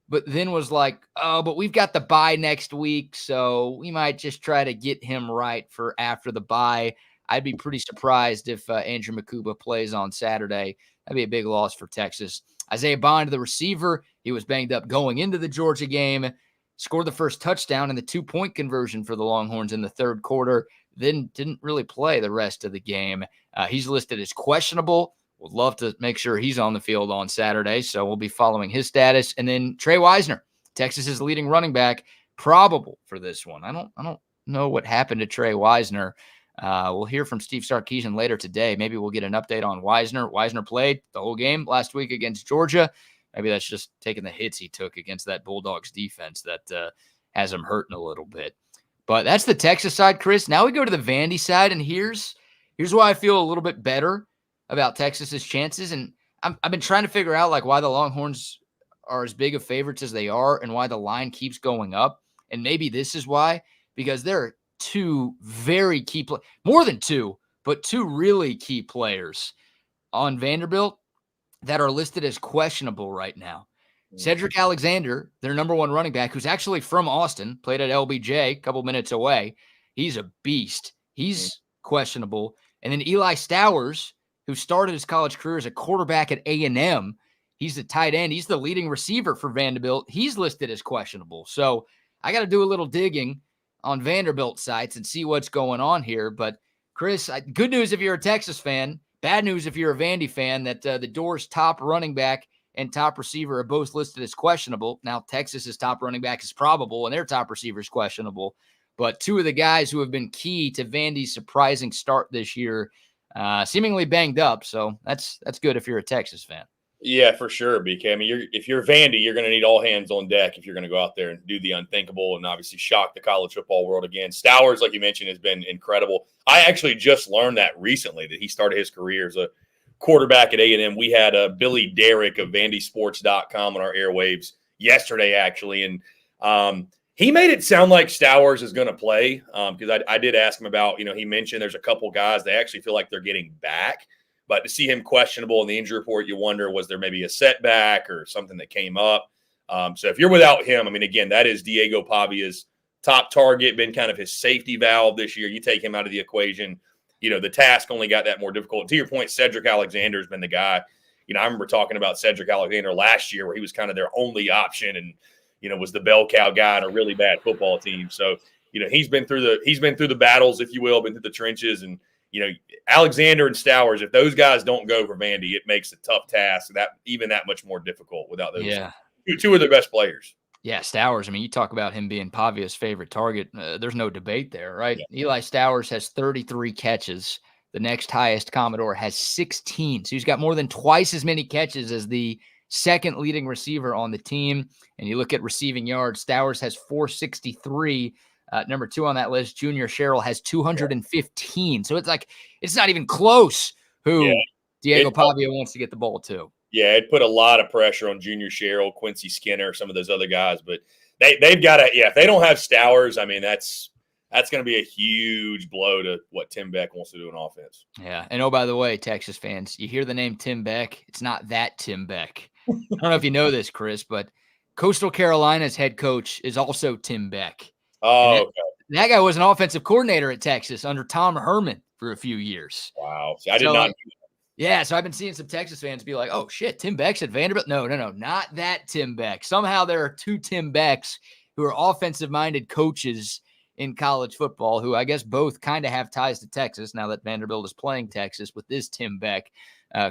but then was like, oh, but we've got the bye next week, so we might just try to get him right for after the bye. I'd be pretty surprised if Andrew Makuba plays on Saturday. That'd be a big loss for Texas. Isaiah Bond, the receiver, he was banged up going into the Georgia game. Scored the first touchdown and the 2-point conversion for the Longhorns in the third quarter, then didn't really play the rest of the game. He's listed as questionable. Would love to make sure he's on the field on Saturday, so we'll be following his status. And then Trey Wisner, Texas's leading running back, probable for this one. I don't know what happened to Trey Wisner. We'll hear from Steve Sarkisian later today. Maybe we'll get an update on Wisner. Wisner played the whole game last week against Georgia. Maybe that's just taking the hits he took against that Bulldogs defense that has him hurting a little bit. But that's the Texas side, Chris. Now we go to the Vandy side, and here's why I feel a little bit better about Texas's chances. And I've been trying to figure out like why the Longhorns are as big of favorites as they are and why the line keeps going up. And maybe this is why, because there are 2 very key more than 2, but 2 really key players on Vanderbilt that are listed as questionable right now. Cedric Alexander, their number 1 running back, who's actually from Austin, played at LBJ a couple minutes away. He's a beast. He's questionable. And then Eli Stowers, who started his college career as a quarterback at A&M. He's the tight end. He's the leading receiver for Vanderbilt. He's listed as questionable. So I got to do a little digging on Vanderbilt sites and see what's going on here. But, Chris, good news if you're a Texas fan. Bad news if you're a Vandy fan that the Doors' top running back and top receiver are both listed as questionable. Now, Texas's top running back is probable, and their top receiver is questionable. But 2 of the guys who have been key to Vandy's surprising start this year seemingly banged up. So that's good if you're a Texas fan. Yeah, for sure, BK. I mean, if you're Vandy, you're going to need all hands on deck if you're going to go out there and do the unthinkable and obviously shock the college football world again. Stowers, like you mentioned, has been incredible. I actually just learned that recently, that he started his career as a quarterback at A&M. We had Billy Derrick of VandySports.com on our airwaves yesterday, actually, and he made it sound like Stowers is going to play because I did ask him about, he mentioned there's a couple guys they actually feel like they're getting back. But to see him questionable in the injury report, you wonder, was there maybe a setback or something that came up? So if you're without him, I mean, again, that is Diego Pavia's top target, been kind of his safety valve this year. You take him out of the equation, the task only got that more difficult. To your point, Cedric Alexander has been the guy. I remember talking about Cedric Alexander last year where he was kind of their only option and, was the bell cow guy in a really bad football team. So, he's been through the battles, if you will, been through the trenches. And, Alexander and Stowers, if those guys don't go for Vandy, it makes a tough task that much more difficult without those 2 of their best players. Yeah, Stowers. I mean, you talk about him being Pavia's favorite target. There's no debate there, right? Yeah. Eli Stowers has 33 catches. The next highest Commodore has 16. So he's got more than twice as many catches as the second leading receiver on the team. And you look at receiving yards, Stowers has 463. Number 2 on that list, Junior Sherrill, has 215. So it's like, it's not even close who Diego Pavia wants to get the ball to. Yeah, it put a lot of pressure on Junior Sherrill, Quincy Skinner, some of those other guys. But they've got to, if they don't have Stowers, I mean, that's going to be a huge blow to what Tim Beck wants to do in offense. Yeah. And, oh, by the way, Texas fans, you hear the name Tim Beck. It's not that Tim Beck. I don't know if you know this, Chris, but Coastal Carolina's head coach is also Tim Beck. Oh, okay. That guy was an offensive coordinator at Texas under Tom Herman for a few years. Wow. See, I did not know that. Yeah, so I've been seeing some Texas fans be like, oh, shit, Tim Beck's at Vanderbilt? No, not that Tim Beck. Somehow there are 2 Tim Becks who are offensive-minded coaches in college football who I guess both kind of have ties to Texas now that Vanderbilt is playing Texas with this Tim Beck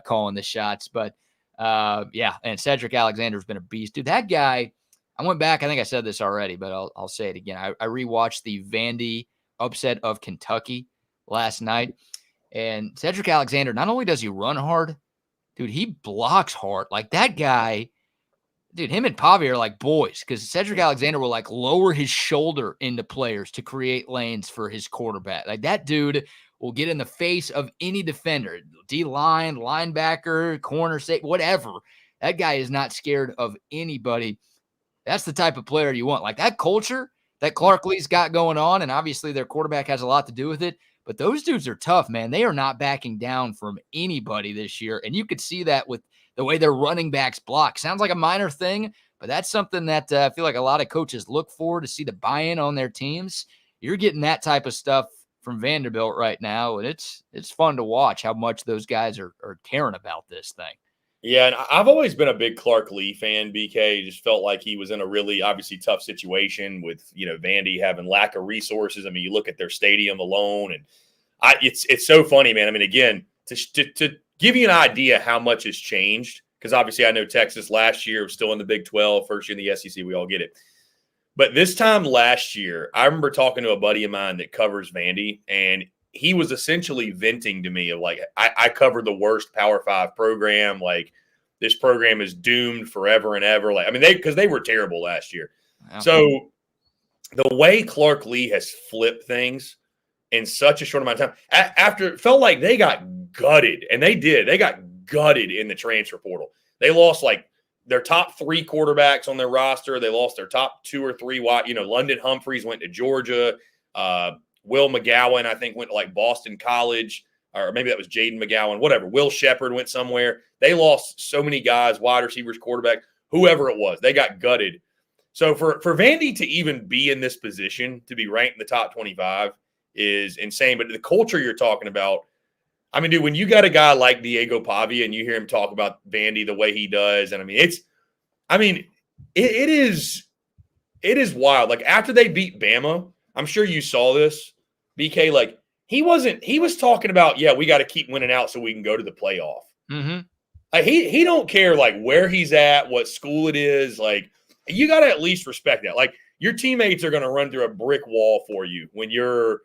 calling the shots. But, yeah, and Cedric Alexander's been a beast. Dude, that guy, I went back. I think I said this already, but I'll say it again. I rewatched the Vandy upset of Kentucky last night. And Cedric Alexander, not only does he run hard, dude, he blocks hard. Like that guy, dude, him and Pavia are like boys because Cedric Alexander will like lower his shoulder into players to create lanes for his quarterback. Like that dude will get in the face of any defender, D-line, linebacker, corner, safety, whatever. That guy is not scared of anybody. That's the type of player you want. Like that culture that Clark Lee's got going on, and obviously their quarterback has a lot to do with it. But those dudes are tough, man. They are not backing down from anybody this year. And you could see that with the way their running backs block. Sounds like a minor thing, but that's something that I feel like a lot of coaches look for to see the buy-in on their teams. You're getting that type of stuff from Vanderbilt right now, and it's fun to watch how much those guys are caring about this thing. Yeah, and I've always been a big Clark Lee fan, BK. Just felt like he was in a really obviously tough situation with, Vandy having lack of resources. I mean, you look at their stadium alone, and it's so funny, man. I mean, again, to give you an idea how much has changed, because obviously I know Texas last year was still in the Big 12, first year in the SEC, we all get it. But this time last year, I remember talking to a buddy of mine that covers Vandy, and he was essentially venting to me of like, I covered the worst Power 5 program. Like, this program is doomed forever and ever. Like, I mean, because they were terrible last year. Wow. So the way Clark Lee has flipped things in such a short amount of time, after it felt like they got gutted, and they did. They got gutted in the transfer portal. They lost like their top 3 quarterbacks on their roster. They lost their top 2 or 3. London Humphreys went to Georgia. Will McGowan, I think, went to like Boston College, or maybe that was Jaden McGowan, whatever. Will Shepard went somewhere. They lost so many guys, wide receivers, quarterback, whoever it was. They got gutted. So for Vandy to even be in this position, to be ranked in the top 25 is insane. But the culture you're talking about, I mean, dude, when you got a guy like Diego Pavia and you hear him talk about Vandy the way he does, and it is wild. Like after they beat Bama, I'm sure you saw this, BK, like he was talking about, we got to keep winning out so we can go to the playoff. Mm-hmm. Like he don't care like where he's at, what school it is. Like you got to at least respect that. Like your teammates are going to run through a brick wall for you when you're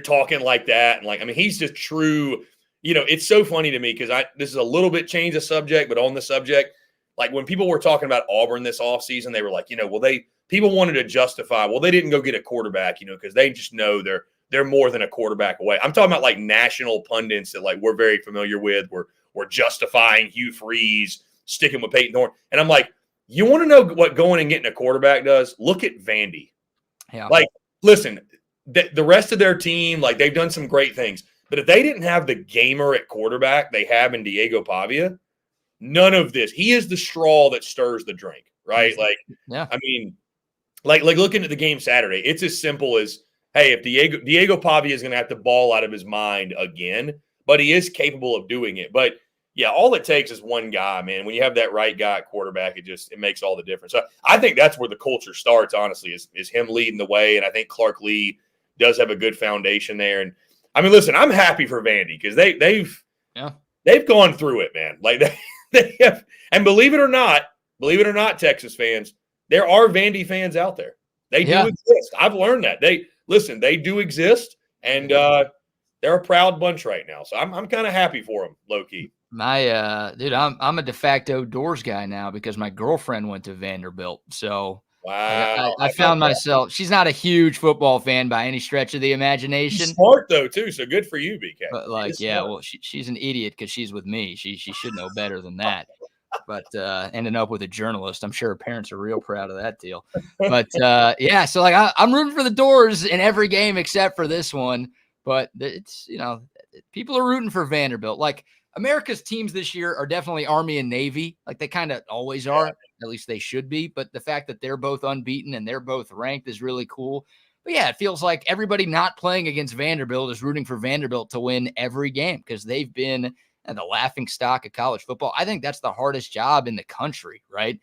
talking like that. And like, I mean, he's just true. It's so funny to me because this is a little bit change of subject, but on the subject, like when people were talking about Auburn this offseason, they were like, people wanted to justify, they didn't go get a quarterback, because they just know they're more than a quarterback away. I'm talking about like national pundits that like we're very familiar with. We're justifying Hugh Freeze sticking with Peyton Thorne. And I'm like, you want to know what going and getting a quarterback does? Look at Vandy. Yeah. Like, listen, the rest of their team, like they've done some great things. But if they didn't have the gamer at quarterback they have in Diego Pavia, none of this. He is the straw that stirs the drink, right? Like, yeah. I mean, like looking at the game Saturday, it's as simple as, hey, if Diego Pavia is going to have to ball out of his mind again, but he is capable of doing it. But yeah, all it takes is one guy, man. When you have that right guy at quarterback, it makes all the difference. So I think that's where the culture starts, honestly, is him leading the way. And I think Clark Lee does have a good foundation there. And I mean, listen, I'm happy for Vandy because they've gone through it, man. Like they have, and believe it or not, believe it or not, Texas fans, there are Vandy fans out there. They do exist. I've learned that. They do exist, and they're a proud bunch right now. So I'm kind of happy for them, low key. Dude, I'm a de facto Doors guy now because my girlfriend went to Vanderbilt. So wow, I found myself. She's not a huge football fan by any stretch of the imagination. She's smart though too, so good for you, BK. But well, she's an idiot because she's with me. She should know better than that. But ending up with a journalist, I'm sure her parents are real proud of that deal. But so I'm rooting for the Doors in every game except for this one. But it's people are rooting for Vanderbilt. Like America's teams this year are definitely Army and Navy. Like they kind of always are. At least they should be. But the fact that they're both unbeaten and they're both ranked is really cool. But yeah, it feels like everybody not playing against Vanderbilt is rooting for Vanderbilt to win every game because they've been the laughing stock of college football. I think that's the hardest job in the country, right?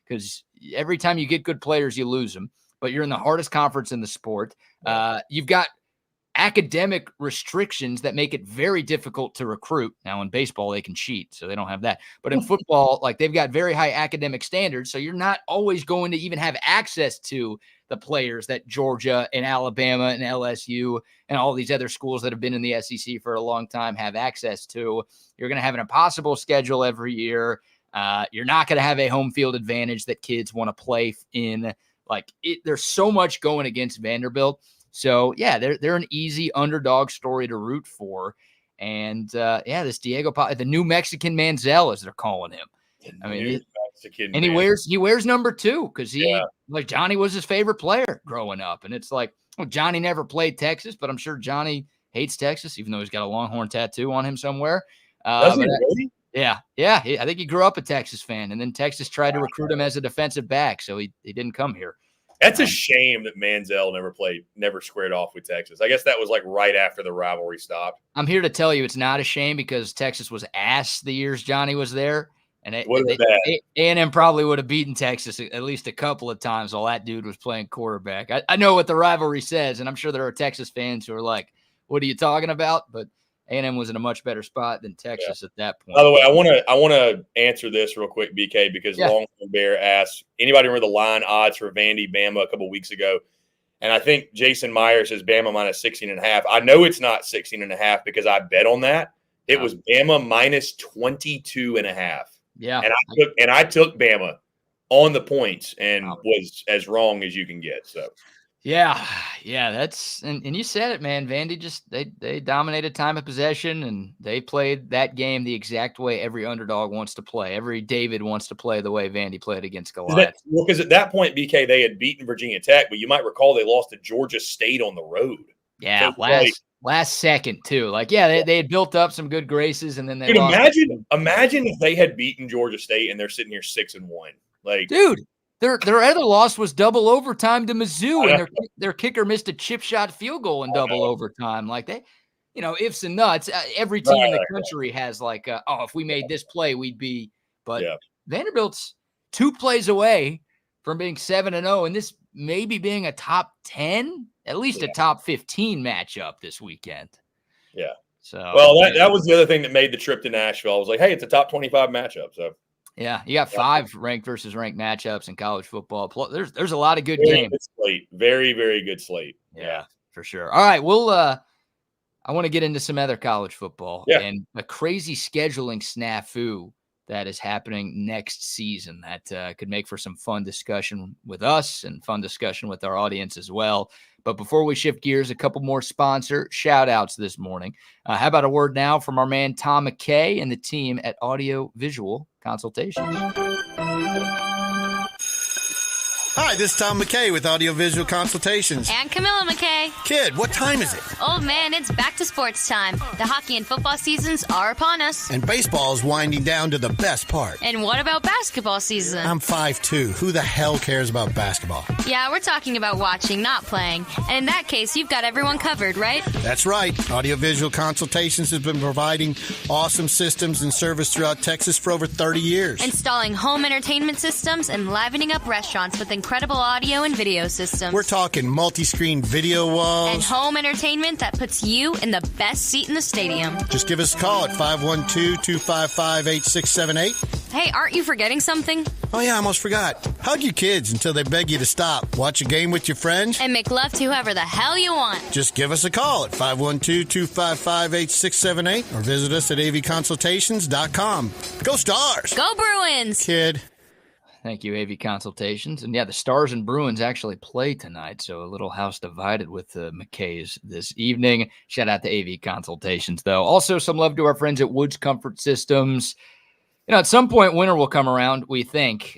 Because every time you get good players, you lose them. But you're in the hardest conference in the sport. You've got academic restrictions that make it very difficult to recruit. Now in baseball, they can cheat, so they don't have that. But in football, like they've got very high academic standards. So you're not always going to even have access to the players that Georgia and Alabama and LSU and all these other schools that have been in the SEC for a long time have access to. You're going to have an impossible schedule every year. You're not going to have a home field advantage that kids want to play in. There's so much going against Vanderbilt. So, yeah, they're an easy underdog story to root for. And, this Diego, the new Mexican Manziel, as they're calling him. He wears number 2 because Johnny was his favorite player growing up. And it's like, Johnny never played Texas, but I'm sure Johnny hates Texas, even though he's got a Longhorn tattoo on him somewhere. Does he really? Yeah. I think he grew up a Texas fan, and then Texas tried to recruit him as a defensive back, so he didn't come here. That's a shame that Manziel never squared off with Texas. I guess that was like right after the rivalry stopped. I'm here to tell you it's not a shame because Texas was ass the years Johnny was there. And A&M probably would have beaten Texas at least a couple of times while that dude was playing quarterback. I know what the rivalry says, and I'm sure there are Texas fans who are like, what are you talking about? But A&M was in a much better spot than Texas at that point. By the way, I want to answer this real quick, BK, because Longhorn Bear asked, anybody remember the line odds for Vandy Bama a couple weeks ago? And I think Jason Meyer says Bama minus 16.5. I know it's not 16.5 because I bet on that. It was Bama minus 22.5. Yeah. And I took Bama on the points and was as wrong as you can get. So Yeah, that's and you said it, man. Vandy just they dominated time of possession, and they played that game the exact way every underdog wants to play. Every David wants to play the way Vandy played against Goliath. Because at that point, BK, they had beaten Virginia Tech, but you might recall they lost to Georgia State on the road. Yeah, so last second too. They had built up some good graces, and then they lost. Imagine if they had beaten Georgia State and they're sitting here 6-1. Dude. Their other loss was double overtime to Mizzou, and their kicker missed a chip shot field goal in double overtime. Ifs and nuts. Every team in the country has if we made this play, we'd be. But Vanderbilt's 2 plays away from being 7-0, and this maybe being a top 10, at least a top 15 matchup this weekend. Yeah. So that was the other thing that made the trip to Nashville. I was like, hey, it's a top 25 matchup. So. Yeah, you got 5 ranked versus ranked matchups in college football. There's a lot of good games. Good slate. Very, very good slate. Yeah, for sure. All right, I want to get into some other college football and a crazy scheduling snafu that is happening next season that could make for some fun discussion with us and fun discussion with our audience as well. But before we shift gears, a couple more sponsor shout-outs this morning. How about a word now from our man Tom McKay and the team at Audio Visual Consultation. Hi, this is Tom McKay with Audiovisual Consultations. And Camilla McKay. Kid, what time is it? Old man, it's back to sports time. The hockey and football seasons are upon us. And baseball is winding down to the best part. And what about basketball season? I'm 5'2". Who the hell cares about basketball? Yeah, we're talking about watching, not playing. And in that case, you've got everyone covered, right? That's right. Audiovisual Consultations has been providing awesome systems and service throughout Texas for over 30 years. Installing home entertainment systems and livening up restaurants with incredible incredible audio and video systems. We're talking multi-screen video walls. And home entertainment that puts you in the best seat in the stadium. Just give us a call at 512-255-8678. Hey, aren't you forgetting something? Oh, yeah, I almost forgot. Hug your kids until they beg you to stop. Watch a game with your friends. And make love to whoever the hell you want. Just give us a call at 512-255-8678 or visit us at avconsultations.com. Go Stars! Go Bruins! Kid. Thank you, AV Consultations. And yeah, the Stars and Bruins actually play tonight, so a little house divided with the McKays this evening. Shout out to AV Consultations, though. Also, some love to our friends at Woods Comfort Systems. You know, at some point, winter will come around, we think.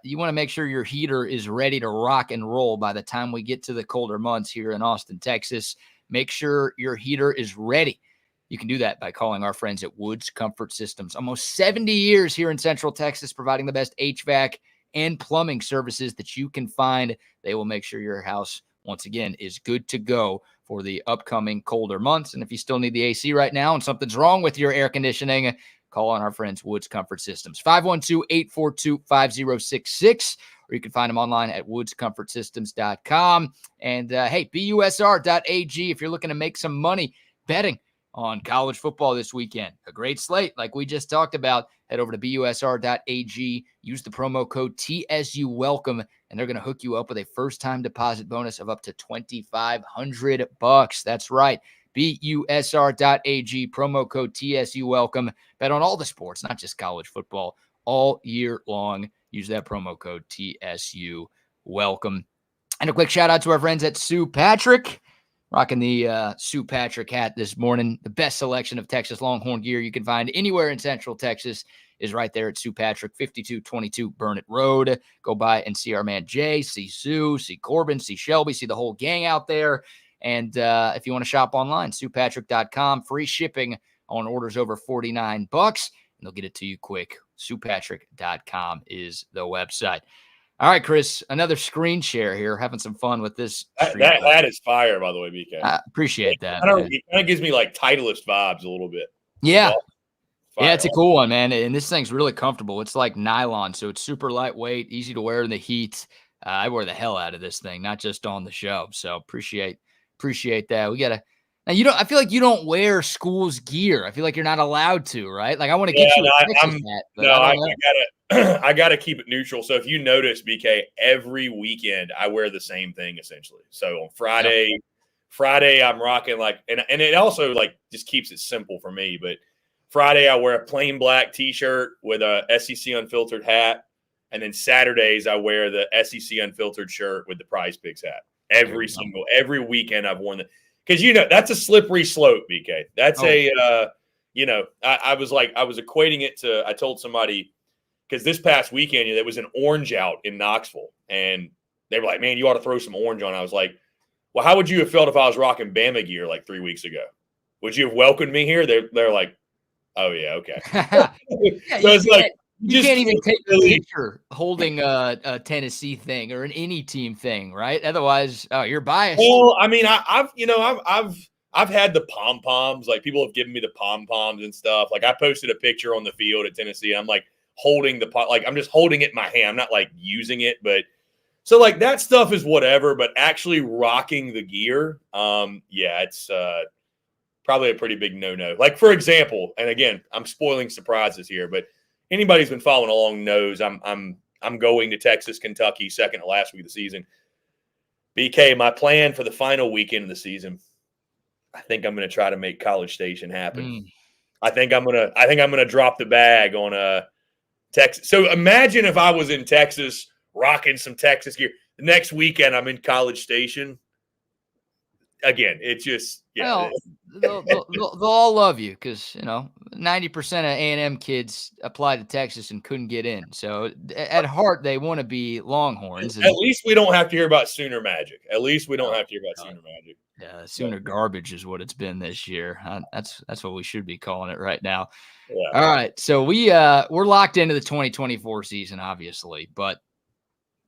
You want to make sure your heater is ready to rock and roll by the time we get to the colder months here in Austin, Texas. Make sure your heater is ready. You can do that by calling our friends at Woods Comfort Systems. Almost 70 years here in Central Texas, providing the best HVAC and plumbing services that you can find. They will make sure your house, once again, is good to go for the upcoming colder months. And if you still need the AC right now and something's wrong with your air conditioning, call on our friends Woods Comfort Systems, 512-842-5066, or you can find them online at woodscomfortsystems.com. And hey, busr.ag if you're looking to make some money betting on college football this weekend. A great slate, like we just talked about. Head over to busr.ag, use the promo code TSUWELCOME, and they're going to hook you up with a first-time deposit bonus of up to $2,500. That's right. busr.ag, promo code TSUWELCOME. Bet on all the sports, not just college football, all year long. Use that promo code TSUWELCOME. And a quick shout-out to our friends at Sue Patrick. Rocking the Sue Patrick hat this morning. The best selection of Texas Longhorn gear you can find anywhere in Central Texas is right there at Sue Patrick, 5222 Burnett Road. Go by and see our man Jay, see Sue, see Corbin, see Shelby, see the whole gang out there. And if you want to shop online, SuePatrick.com, free shipping on orders over $49, and they'll get it to you quick. SuePatrick.com is the website. All right, Chris, another screen share here. Having some fun with this. That is fire, by the way, BK. I appreciate that. It kind of gives me like Titleist vibes a little bit. Yeah. Yeah, it's a cool one, man. And this thing's really comfortable. It's like nylon, so it's super lightweight, easy to wear in the heat. I wear the hell out of this thing, not just on the show. So appreciate that. We got to. Now, I feel like you don't wear school's gear. I feel like you're not allowed to, right? Like, I want to get you a Texas hat. I gotta keep it neutral. So if you notice, BK, every weekend I wear the same thing essentially. So on Friday I'm rocking and it also just keeps it simple for me. But Friday I wear a plain black T-shirt with a SEC Unfiltered hat, and then Saturdays I wear the SEC Unfiltered shirt with the Prize Picks hat. Every weekend I've worn that. Because, that's a slippery slope, BK. That's I was equating it to, I told somebody, because this past weekend, there was an orange out in Knoxville. And they were like, man, you ought to throw some orange on. I was like, well, how would you have felt if I was rocking Bama gear like 3 weeks ago? Would you have welcomed me here? They're like, oh, yeah, okay. Yeah, so it's like, you can't even take a picture holding a Tennessee thing or an any team thing, right? Otherwise, you're biased. Well, I mean, I've had the pom poms. Like, people have given me the pom poms and stuff. Like, I posted a picture on the field at Tennessee. And I'm like holding I'm just holding it in my hand. I'm not like using it, but so like that stuff is whatever. But actually rocking the gear, it's probably a pretty big no. Like, for example, and again, I'm spoiling surprises here, but anybody who's been following along knows I'm going to Texas, Kentucky, second to last week of the season. BK, my plan for the final weekend of the season, I think I'm going to try to make College Station happen. I think I'm gonna drop the bag on Texas. So imagine if I was in Texas rocking some Texas gear. The next weekend I'm in College Station. Again, it's just Well, they'll all love you because 90% of A&M kids applied to Texas and couldn't get in. So at heart, they want to be Longhorns. At least we don't have to hear about Sooner Magic. Yeah, Sooner garbage is what it's been this year. That's what we should be calling it right now. Yeah. All right, so we're locked into the 2024 season, obviously, but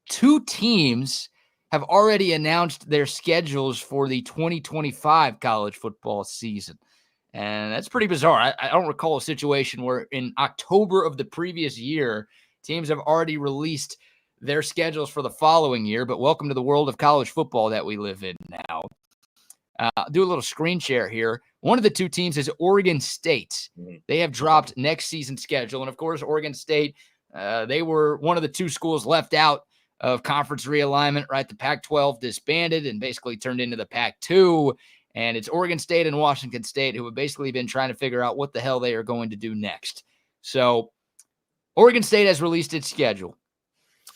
two teams have already announced their schedules for the 2025 college football season. And that's pretty bizarre. I don't recall a situation where in October of the previous year, teams have already released their schedules for the following year, but welcome to the world of college football that we live in now. Do a little screen share here. One of the two teams is Oregon State. They have dropped next season's schedule. And, of course, Oregon State, they were one of the two schools left out of conference realignment, right? The Pac-12 disbanded and basically turned into the Pac-2. And it's Oregon State and Washington State who have basically been trying to figure out what the hell they are going to do next. So Oregon State has released its schedule.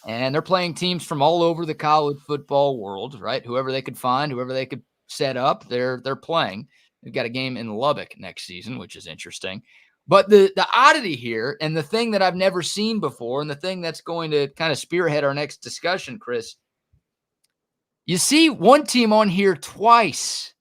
And they're playing teams from all over the college football world, right? Whoever they could find, whoever they could set up, they're playing. They've got a game in Lubbock next season, which is interesting. But the oddity here, and the thing that I've never seen before, and the thing that's going to kind of spearhead our next discussion, Chris, you see one team on here twice.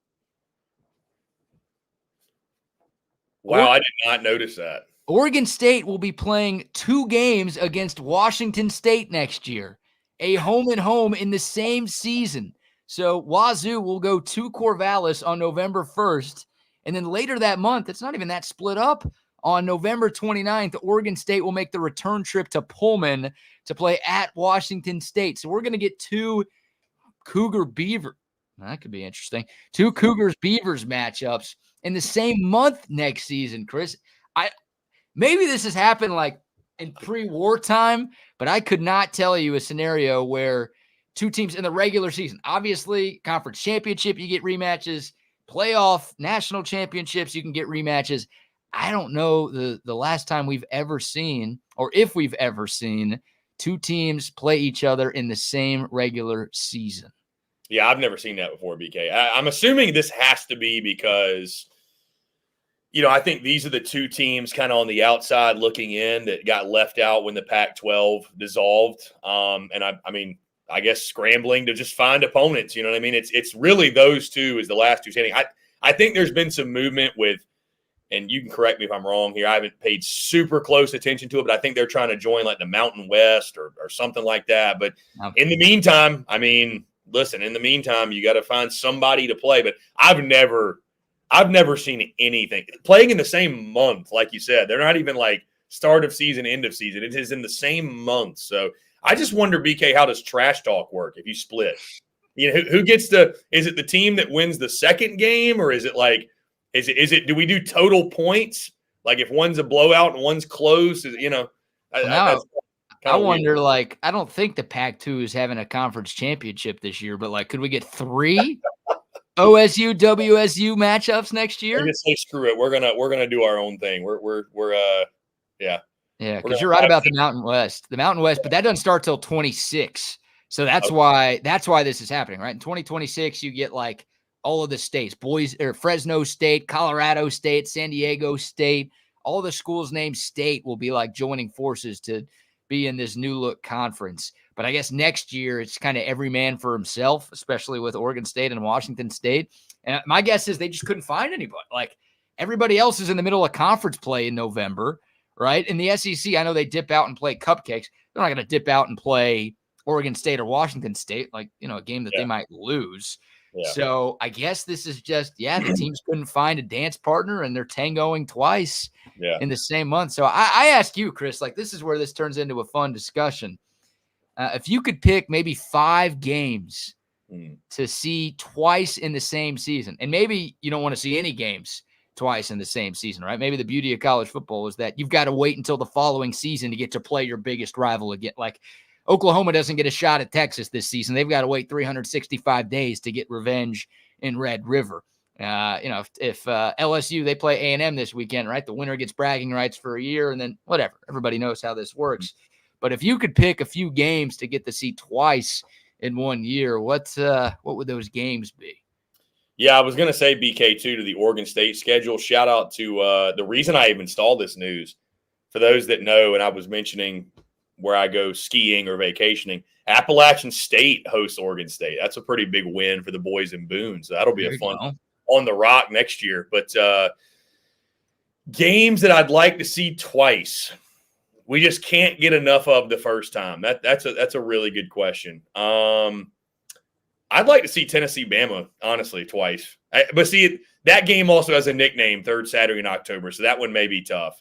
Wow, I did not notice that. Oregon State will be playing 2 games against Washington State next year, a home and home in the same season. So Wazoo will go to Corvallis on November 1st. And then later that month, it's not even that split up. On November 29th, Oregon State will make the return trip to Pullman to play at Washington State. So we're going to get 2 Cougar Beaver. That could be interesting. 2 Cougars Beavers matchups in the same month next season, Chris. Maybe this has happened like in pre-war time, but I could not tell you a scenario where 2 teams in the regular season, obviously conference championship, you get rematches, playoff national championships, you can get rematches. I don't know the last time we've ever seen, or if we've ever seen, 2 teams play each other in the same regular season. Yeah, I've never seen that before, BK. I'm assuming this has to be because, I think these are the 2 teams kind of on the outside looking in that got left out when the Pac-12 dissolved. And I guess scrambling to just find opponents. You know what I mean? It's really those 2 is the last 2 standing. I think there's been some movement with, and you can correct me if I'm wrong here, I haven't paid super close attention to it, but I think they're trying to join like the Mountain West or something like that. But in the meantime, in the meantime, you got to find somebody to play. But I've never seen anything playing in the same month, like you said. They're not even like start of season, end of season. It is in the same month. So I just wonder, BK, how does trash talk work if you split? Who gets is it the team that wins the second game, or is it like, is it do we do total points? Like if one's a blowout and one's close, I wonder, like, I don't think the Pac-2 is having a conference championship this year, but like, could we get 3 OSU WSU matchups next year? I just say screw it. We're gonna do our own thing. Yeah, because you're right about the Mountain West, but that doesn't start till 26. So that's why this is happening, right? In 2026, you get like all of the states, Fresno State, Colorado State, San Diego State, all the schools named State will be like joining forces to be in this new look conference. But I guess next year it's kind of every man for himself, especially with Oregon State and Washington State. And my guess is they just couldn't find anybody. Like everybody else is in the middle of conference play in November, right? In the SEC, I know they dip out and play cupcakes. They're not going to dip out and play Oregon State or Washington State, like, a game that they might lose. Yeah. So I guess this is just, the teams couldn't find a dance partner and they're tangoing twice in the same month. So I ask you, Chris, like this is where this turns into a fun discussion. If you could pick maybe 5 games to see twice in the same season, and maybe you don't want to see any games twice in the same season, right? Maybe the beauty of college football is that you've got to wait until the following season to get to play your biggest rival again. Like Oklahoma doesn't get a shot at Texas this season. They've got to wait 365 days to get revenge in Red River. If LSU, they play A&M this weekend, right? The winner gets bragging rights for a year and then whatever. Everybody knows how this works. But if you could pick a few games to get to see twice in 1 year, what would those games be? Yeah, I was going to say BK too to the Oregon State schedule. Shout out to the reason I even installed this news. For those that know, and I was mentioning where I go skiing or vacationing, Appalachian State hosts Oregon State. That's a pretty big win for the boys in Boone. So that'll be a fun on the rock next year. But games that I'd like to see twice, we just can't get enough of the first time. That's a really good question. I'd like to see Tennessee-Bama, honestly, twice. But that game also has a nickname, third Saturday in October, so that one may be tough.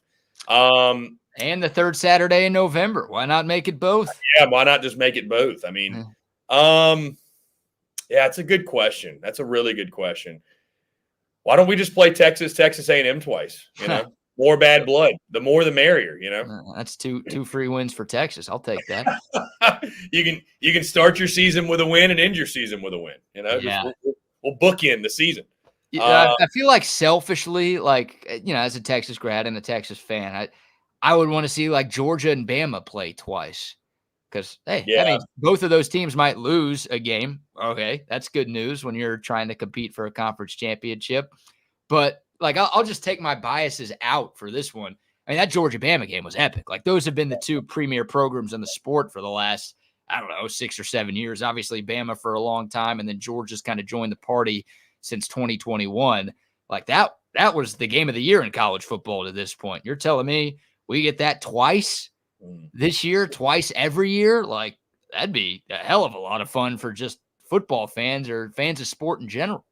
And the third Saturday in November. Why not make it both? Yeah, why not just make it both? I mean, yeah, it's a good question. That's a really good question. Why don't we just play Texas A&M twice? You know, more bad blood. The more, the merrier. You know, that's two free wins for Texas. I'll take that. you can start your season with a win and end your season with a win. You know, we'll bookend the season. I feel like selfishly, like, you know, as a Texas grad and a Texas fan, I would want to see like Georgia and Bama play twice. Because, hey, I mean, both of those teams might lose a game. Okay, that's good news when you're trying to compete for a conference championship. But, like, I'll just take my biases out for this one. I mean, that Georgia-Bama game was epic. Like, those have been the two premier programs in the sport for the last, I don't know, 6 or 7 years. Obviously, Bama for a long time, and then Georgia's kind of joined the party since 2021. Like, that was the game of the year in college football to this point. You're telling me we get that twice this year, twice every year? Like, that'd be a hell of a lot of fun for just football fans or fans of sport in general.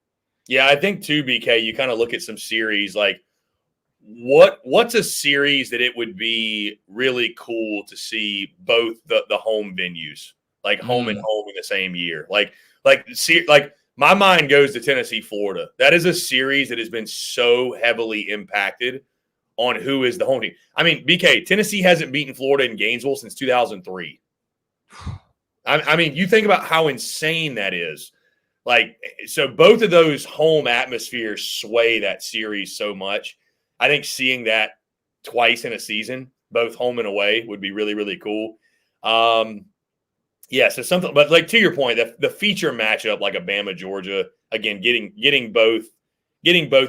Yeah, I think too, BK, you kind of look at some series like what's a series that it would be really cool to see both the home venues, like home and home in the same year. Like my mind goes to Tennessee, Florida. That is a series that has been so heavily impacted on who is the home team. I mean, BK, Tennessee hasn't beaten Florida in Gainesville since 2003. I mean, you think about how insane that is. Like, so both of those home atmospheres sway that series so much. I think seeing that twice in a season, both home and away, would be really, really cool. Yeah, so something, but like to your point, the feature matchup like a Bama Georgia, again, getting both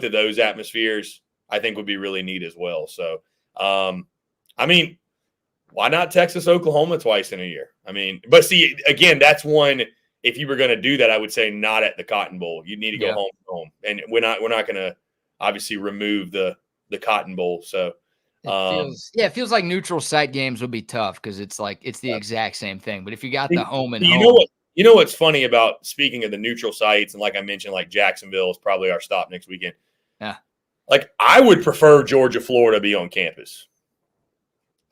of those atmospheres, I think would be really neat as well. So, I mean, why not Texas, Oklahoma twice in a year? I mean, but see, again, that's one. If you were going to do that, I would say not at the Cotton Bowl. You need to go home, and we're not going to obviously remove the Cotton Bowl. So, it feels like neutral site games would be tough because it's the exact same thing. But if you got the home and home, you know what's funny about, speaking of the neutral sites, and like I mentioned, like Jacksonville is probably our stop next weekend. Yeah. Like, I would prefer Georgia, Florida be on campus.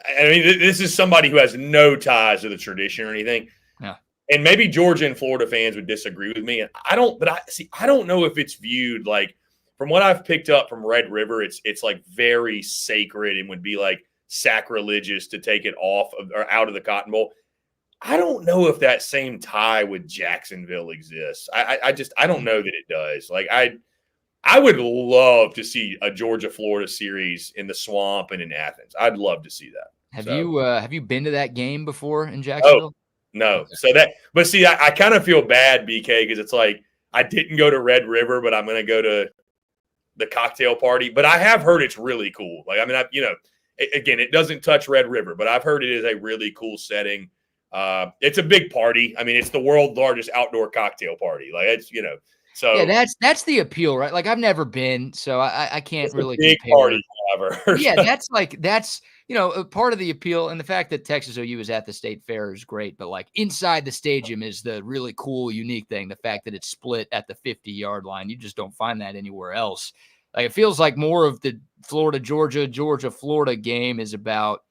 I mean, this is somebody who has no ties to the tradition or anything. Yeah. And maybe Georgia and Florida fans would disagree with me. And I don't know if it's viewed like, from what I've picked up from Red River, it's like very sacred and would be like sacrilegious to take it off or out of the Cotton Bowl. I don't know if that same tie with Jacksonville exists. I don't know that it does. Like, I would love to see a Georgia-Florida series in the Swamp and in Athens. I'd love to see that. Have you been to that game before in Jacksonville? No. So but see, I kind of feel bad, BK, because it's like I didn't go to Red River, but I'm going to go to the cocktail party. But I have heard it's really cool. Like, I mean, again, it doesn't touch Red River, but I've heard it is a really cool setting. It's a big party. I mean, it's the world's largest outdoor cocktail party. Like, it's, so yeah, that's the appeal, right? Like, I've never been, so I can't really big compare. Party ever. Yeah, that's a part of the appeal, and the fact that Texas OU is at the State Fair is great. But like inside the stadium is the really cool, unique thing. The fact that it's split at the 50-yard line, you just don't find that anywhere else. Like, it feels like more of the Florida, Georgia, Florida game is about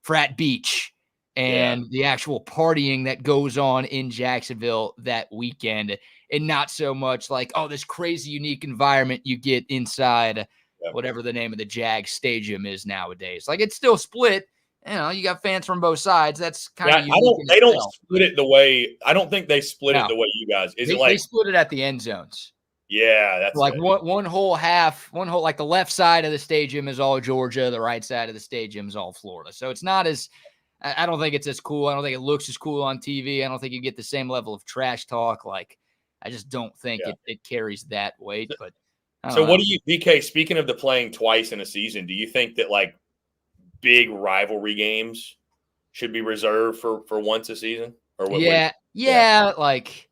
Frat Beach and the actual partying that goes on in Jacksonville that weekend. And not so much like, oh, this crazy, unique environment you get inside whatever the name of the Jag Stadium is nowadays. Like, it's still split. You got fans from both sides. That's kind of unique. They don't split it the way – I don't think they split it the way you guys – They split it at the end zones. Yeah, that's like one whole, like the left side of the stadium is all Georgia. The right side of the stadium is all Florida. So it's not as – I don't think it's as cool. I don't think it looks as cool on TV. I don't think you get the same level of trash talk. Like, I just don't think it carries that weight. But so what do you, BK, speaking of the playing twice in a season, do you think that like big rivalry games should be reserved for once a season? Or what? Yeah. Like,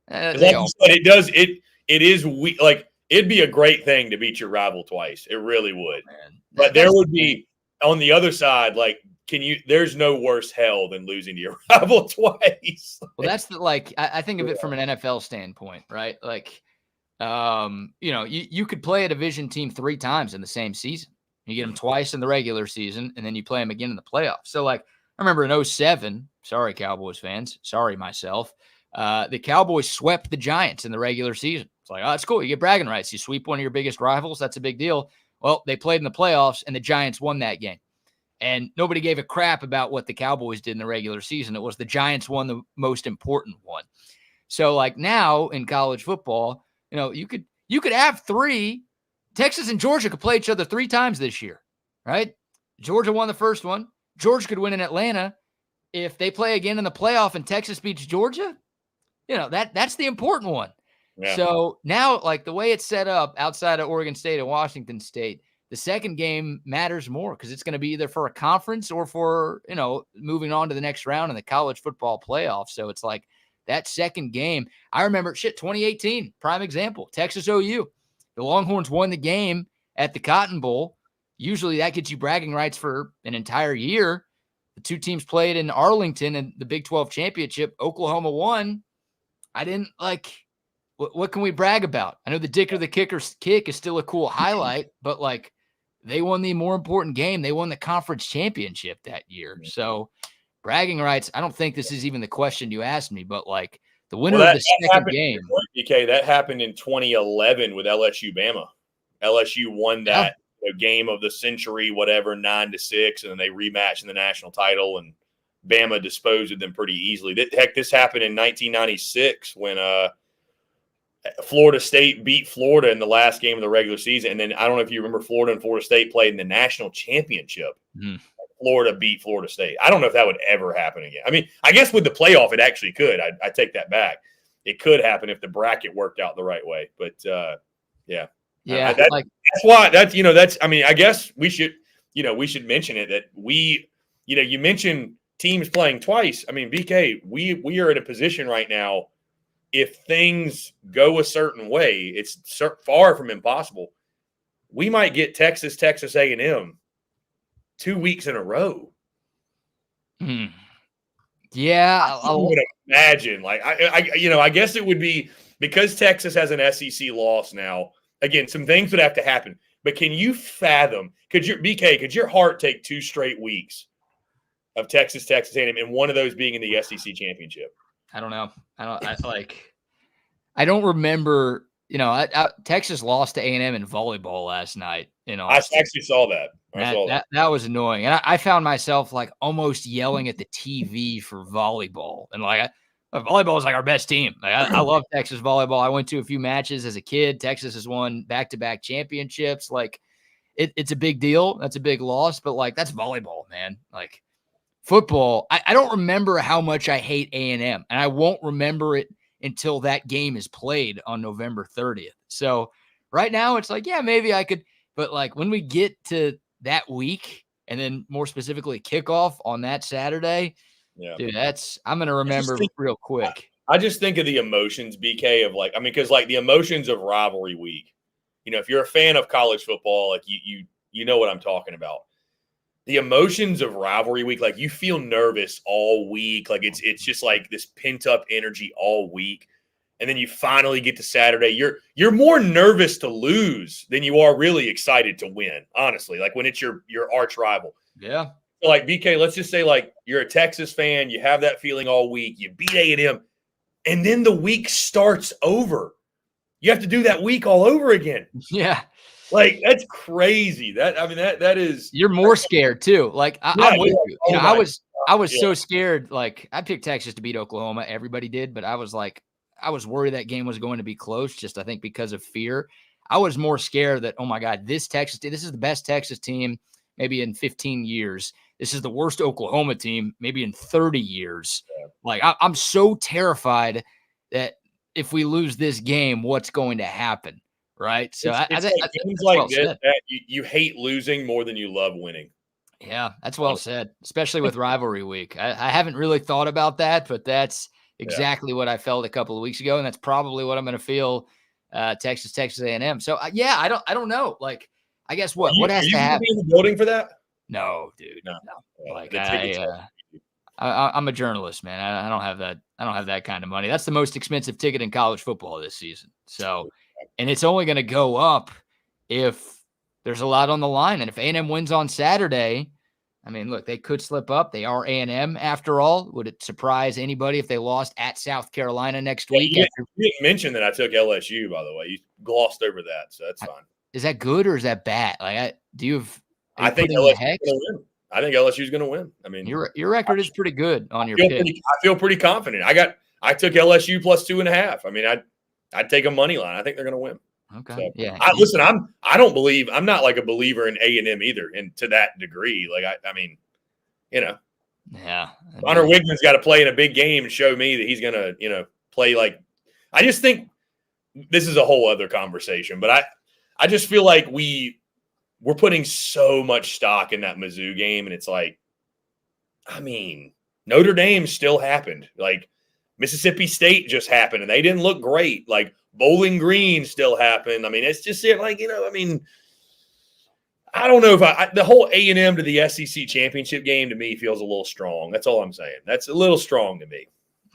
like you said, it is like, it'd be a great thing to beat your rival twice. It really would. Man. But there would be on the other side, like, there's no worse hell than losing to your rival twice. Well, that's I think of it from an NFL standpoint, right? Like, you could play a division team 3 times in the same season. You get them twice in the regular season, and then you play them again in the playoffs. So, like, I remember in 07, sorry, Cowboys fans, sorry myself, the Cowboys swept the Giants in the regular season. It's like, oh, that's cool. You get bragging rights. You sweep one of your biggest rivals. That's a big deal. Well, they played in the playoffs, and the Giants won that game. And nobody gave a crap about what the Cowboys did in the regular season. It was the Giants won the most important one. So, like, now in college football, you know, you could have three. Texas and Georgia could play each other 3 times this year, right? Georgia won the first one. Georgia could win in Atlanta. If they play again in the playoff and Texas beats Georgia, you know, that's the important one. Yeah. So now, like, the way it's set up outside of Oregon State and Washington State, the second game matters more because it's going to be either for a conference or for, you know, moving on to the next round in the college football playoff. So it's like that second game. I remember 2018, prime example, Texas OU. The Longhorns won the game at the Cotton Bowl. Usually that gets you bragging rights for an entire year. The 2 teams played in Arlington in the Big 12 championship. Oklahoma won. I didn't like, what can we brag about? I know the Dicker the Kicker's kick is still a cool highlight, but like they won the more important game. They won the conference championship that year. So bragging rights, I don't think this is even the question you asked me, but like the winner of the second game. BK, that happened in 2011 with LSU Bama. LSU won that game of the century, whatever, 9-6, and then they rematched in the national title, and Bama disposed of them pretty easily. Heck, this happened in 1996 when Florida State beat Florida in the last game of the regular season. And then I don't know if you remember, Florida and Florida State played in the national championship. Florida beat Florida State. I don't know if that would ever happen again. I mean, I guess with the playoff, it actually could. I take that back. It could happen if the bracket worked out the right way. But yeah. Yeah. That's why I mean, I guess we should mention it that you mentioned teams playing twice. I mean, BK, we are in a position right now. If things go a certain way, it's far from impossible. We might get Texas A&M 2 weeks in a row. Yeah, I would imagine. Like I guess it would be because Texas has an SEC loss now. Again, some things would have to happen. But can you fathom? Could your heart take 2 straight weeks of Texas A&M, and one of those being in the SEC championship? I don't know. I don't remember. You know, Texas lost to A&M in volleyball last night. You know, I actually saw that. That was annoying, and I found myself like almost yelling at the TV for volleyball, and like volleyball is like our best team. Like I love Texas volleyball. I went to a few matches as a kid. Texas has won back-to-back championships. Like it's a big deal. That's a big loss, but like that's volleyball, man. Like football, I don't remember how much I hate A&M, and I won't remember it until that game is played on November 30th. So right now it's like, yeah, maybe I could, but like when we get to that week and then more specifically kickoff on that Saturday, dude, I'm going to remember real quick. I just think of the emotions, BK, of like, I mean, because like the emotions of rivalry week, you know, if you're a fan of college football, like you know what I'm talking about. The emotions of rivalry week, like you feel nervous all week. Like it's just like this pent up energy all week. And then you finally get to Saturday. You're more nervous to lose than you are really excited to win, honestly. Like when it's your arch rival. Yeah. So like BK, let's just say like you're a Texas fan, you have that feeling all week, you beat A&M, and then the week starts over. You have to do that week all over again. Yeah. Like that's crazy. That is. You're more scared too. Like I'm with you. You know, I was so scared. Like I picked Texas to beat Oklahoma. Everybody did, but I was worried that game was going to be close. Just I think because of fear. I was more scared that, oh my God, this is the best Texas team maybe in 15 years. This is the worst Oklahoma team maybe in 30 years. Yeah. Like I'm so terrified that if we lose this game, what's going to happen? Right. So games like this, you hate losing more than you love winning. Yeah, that's well said, especially with rivalry week. I haven't really thought about that, but that's exactly what I felt a couple of weeks ago. And that's probably what I'm going to feel Texas A&M. So I don't know. Like, I guess what has to happen? Are you in the building for that? No, dude. No. Like I'm a journalist, man. I don't have that. I don't have that kind of money. That's the most expensive ticket in college football this season. So, and it's only going to go up if there's a lot on the line. And if A&M wins on Saturday, I mean, look, they could slip up. They are A&M after all. Would it surprise anybody if they lost at South Carolina next week? You didn't mention that I took LSU, by the way. You glossed over that, so that's fine. Is that good or is that bad? Like, I think LSU's going to win. I think LSU's going to win. I mean, your record is pretty good on your pick. I feel pretty confident. I took LSU plus 2.5. I mean, I'd take a money line. I think they're going to win. Okay. So, yeah. Listen, I'm not like a believer in A&M either, and to that degree. Like I mean, you know. Yeah. Connor Wigman's got to play in a big game and show me that he's going to, you know, play like – I just think this is a whole other conversation, but I just feel like we're putting so much stock in that Mizzou game, and it's like, I mean, Notre Dame still happened. Like, Mississippi State just happened, and they didn't look great. Like, Bowling Green still happened. I mean, it's just like, you know, I mean, I don't know if the whole A&M to the SEC championship game to me feels a little strong. That's all I'm saying. That's a little strong to me.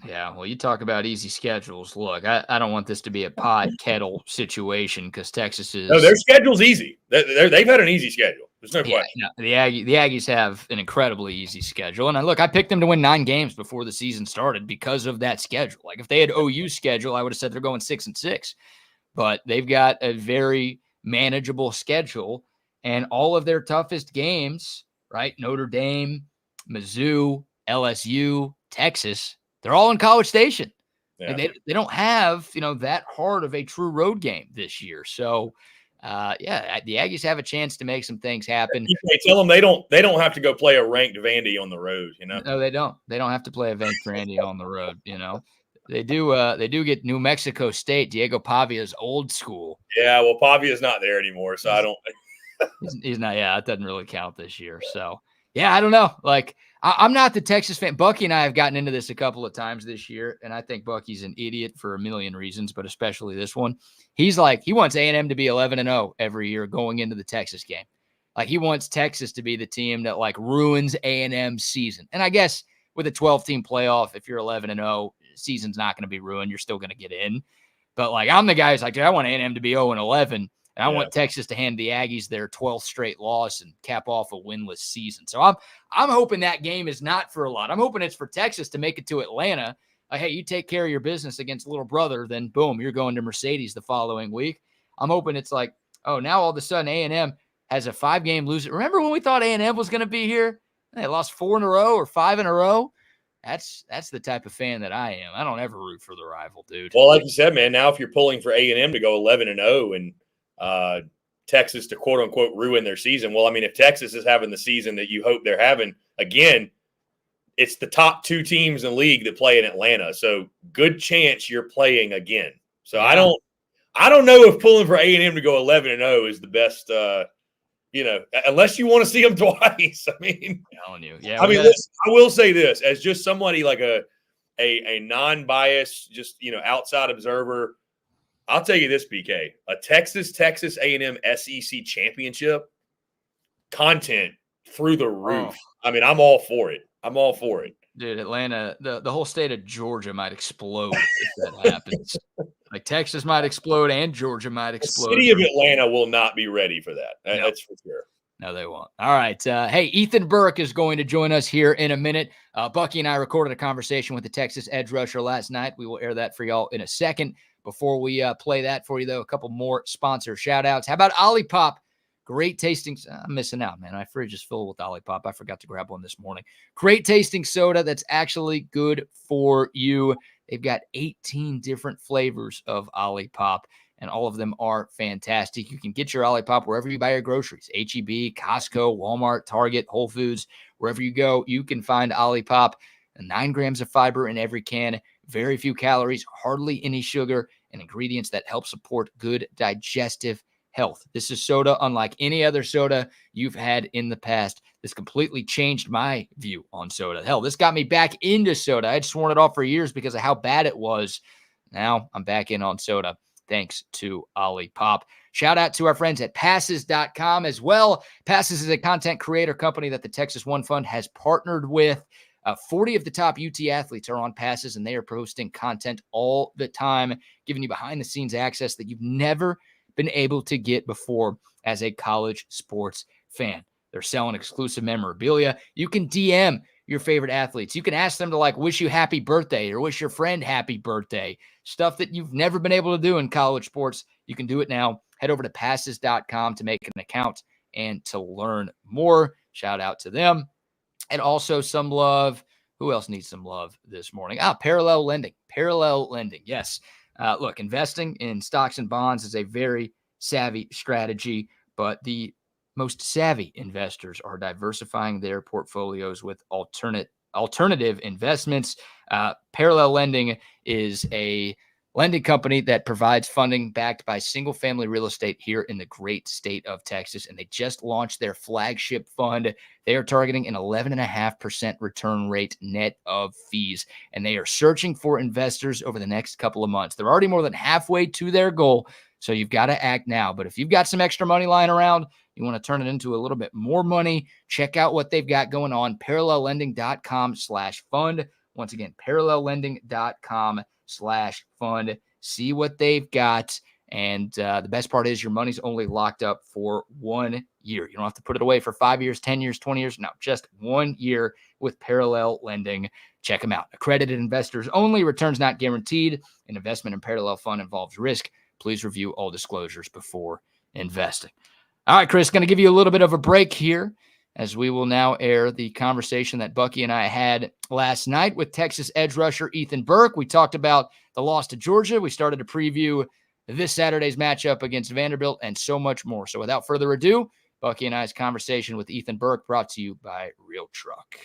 Yeah, well, you talk about easy schedules. Look, I don't want this to be a pod kettle situation because Texas is – No, their schedule's easy. They've had an easy schedule. There's no question. No, the Aggies have an incredibly easy schedule. And I picked them to win 9 games before the season started because of that schedule. Like, if they had OU's schedule, I would have said they're going 6-6. But they've got a very manageable schedule. And all of their toughest games, right, Notre Dame, Mizzou, LSU, Texas – they're all in College Station. Yeah. They don't have, you know, that hard of a true road game this year. So, the Aggies have a chance to make some things happen. You tell them they don't have to go play a ranked Vandy on the road, you know? No, they don't. They don't have to play a ranked Vandy on the road, you know? They do get New Mexico State, Diego Pavia's old school. Yeah, well, Pavia's not there anymore, so I don't – he's not – yeah, it doesn't really count this year. So, yeah, I don't know. Like – I'm not the Texas fan. Bucky and I have gotten into this a couple of times this year, and I think Bucky's an idiot for a million reasons, but especially this one. He's like, he wants A&M to be 11-0 every year going into the Texas game. Like, he wants Texas to be the team that, like, ruins A&M's season. And I guess with a 12-team playoff, if you're 11-0, season's not going to be ruined. You're still going to get in. But, like, I'm the guy who's like, dude, I want A&M to be 0-11. And I want Texas to hand the Aggies their 12th straight loss and cap off a winless season. So I'm hoping that game is not for a lot. I'm hoping it's for Texas to make it to Atlanta. Hey, you take care of your business against little brother, then boom, you're going to Mercedes the following week. I'm hoping it's like, oh, now all of a sudden A&M has a 5-game losing. Remember when we thought A&M was going to be here? They lost 4 in a row or 5 in a row. That's the type of fan that I am. I don't ever root for the rival, dude. Well, like you said, man, now if you're pulling for A&M to go 11-0 and Texas to quote unquote ruin their season. Well, I mean, if Texas is having the season that you hope they're having, again, it's the top 2 teams in the league that play in Atlanta. So good chance you're playing again. So I don't know if pulling for A&M to go 11-0 is the best, you know, unless you want to see them twice. I mean, I'm telling you. Yeah. I mean, listen, I will say this as just somebody like a non-biased, just, you know, outside observer. I'll tell you this, BK, a Texas A&M SEC championship content through the roof. Oh. I mean, I'm all for it. Dude, Atlanta, the whole state of Georgia might explode if that happens. Like Texas might explode and Georgia might explode. The city of Atlanta will not be ready for that. No. That's for sure. No, they won't. All right. Hey, Ethan Burke is going to join us here in a minute. Bucky and I recorded a conversation with the Texas edge rusher last night. We will air that for y'all in a second. Before we play that for you, though, a couple more sponsor shout-outs. How about Olipop? Great tasting. I'm missing out, man. My fridge is filled with Olipop. I forgot to grab one this morning. Great tasting soda that's actually good for you. They've got 18 different flavors of Olipop, and all of them are fantastic. You can get your Olipop wherever you buy your groceries. H-E-B, Costco, Walmart, Target, Whole Foods. Wherever you go, you can find Olipop. 9 grams of fiber in every can. Very few calories, hardly any sugar, and ingredients that help support good digestive health. This is soda unlike any other soda you've had in the past. This completely changed my view on soda. Hell, this got me back into soda. I had sworn it off for years because of how bad it was. Now I'm back in on soda thanks to Olipop. Shout out to our friends at passes.com as well. Passes is a content creator company that the Texas One Fund has partnered with. 40 of the top UT athletes are on Passes, and they are posting content all the time, giving you behind-the-scenes access that you've never been able to get before as a college sports fan. They're selling exclusive memorabilia. You can DM your favorite athletes. You can ask them to wish you happy birthday or wish your friend happy birthday. Stuff that you've never been able to do in college sports. You can do it now. Head over to passes.com to make an account and to learn more. Shout out to them. And also some love. Who else needs some love this morning? Parallel lending. Parallel lending. Yes. Look, investing in stocks and bonds is a very savvy strategy, but the most savvy investors are diversifying their portfolios with alternative investments. Parallel lending is a lending company that provides funding backed by single-family real estate here in the great state of Texas, and they just launched their flagship fund. They are targeting an 11.5% return rate net of fees, and they are searching for investors over the next couple of months. They're already more than halfway to their goal, so you've got to act now. But if you've got some extra money lying around, you want to turn it into a little bit more money, check out what they've got going on, parallellending.com/fund. Once again, parallellending.com/fund. See what they've got. And the best part is your money's only locked up for 1 year. You don't have to put it away for 5 years, 10 years, 20 years. No, just 1 year with parallel lending. Check them out. Accredited investors only. Returns not guaranteed. An investment in parallel fund involves risk. Please review all disclosures before investing. All right, Chris, going to give you a little bit of a break here as we will now air the conversation that Bucky and I had last night with Texas edge rusher Ethan Burke. We talked about the loss to Georgia. We started to preview this Saturday's matchup against Vanderbilt and so much more. So without further ado, Bucky and I's conversation with Ethan Burke, brought to you by Real Truck.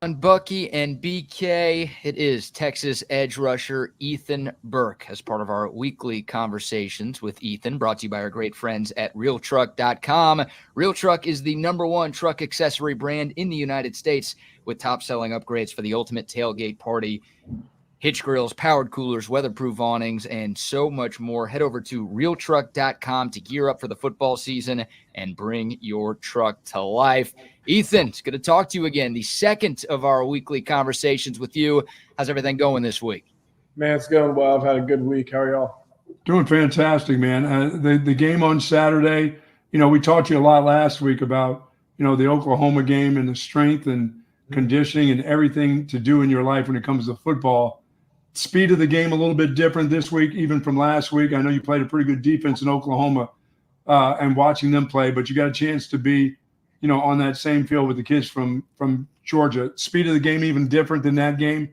On Bucky and BK, it is Texas edge rusher Ethan Burke as part of our weekly conversations with Ethan, brought to you by our great friends at realtruck.com. Real Truck is the #1 truck accessory brand in the United States with top-selling upgrades for the ultimate tailgate party. Hitch grills, powered coolers, weatherproof awnings, and so much more. Head over to realtruck.com to gear up for the football season and bring your truck to life. Ethan, it's good to talk to you again. The second of our weekly conversations with you. How's everything going this week? Man, it's going well. I've had a good week. How are y'all? Doing fantastic, man. The game on Saturday, we talked to you a lot last week about, the Oklahoma game and the strength and conditioning and everything to do in your life when it comes to football. Speed of the game a little bit different this week, even from last week. I know you played a pretty good defense in Oklahoma and watching them play, but you got a chance to be, on that same field with the kids from Georgia. Speed of the game even different than that game?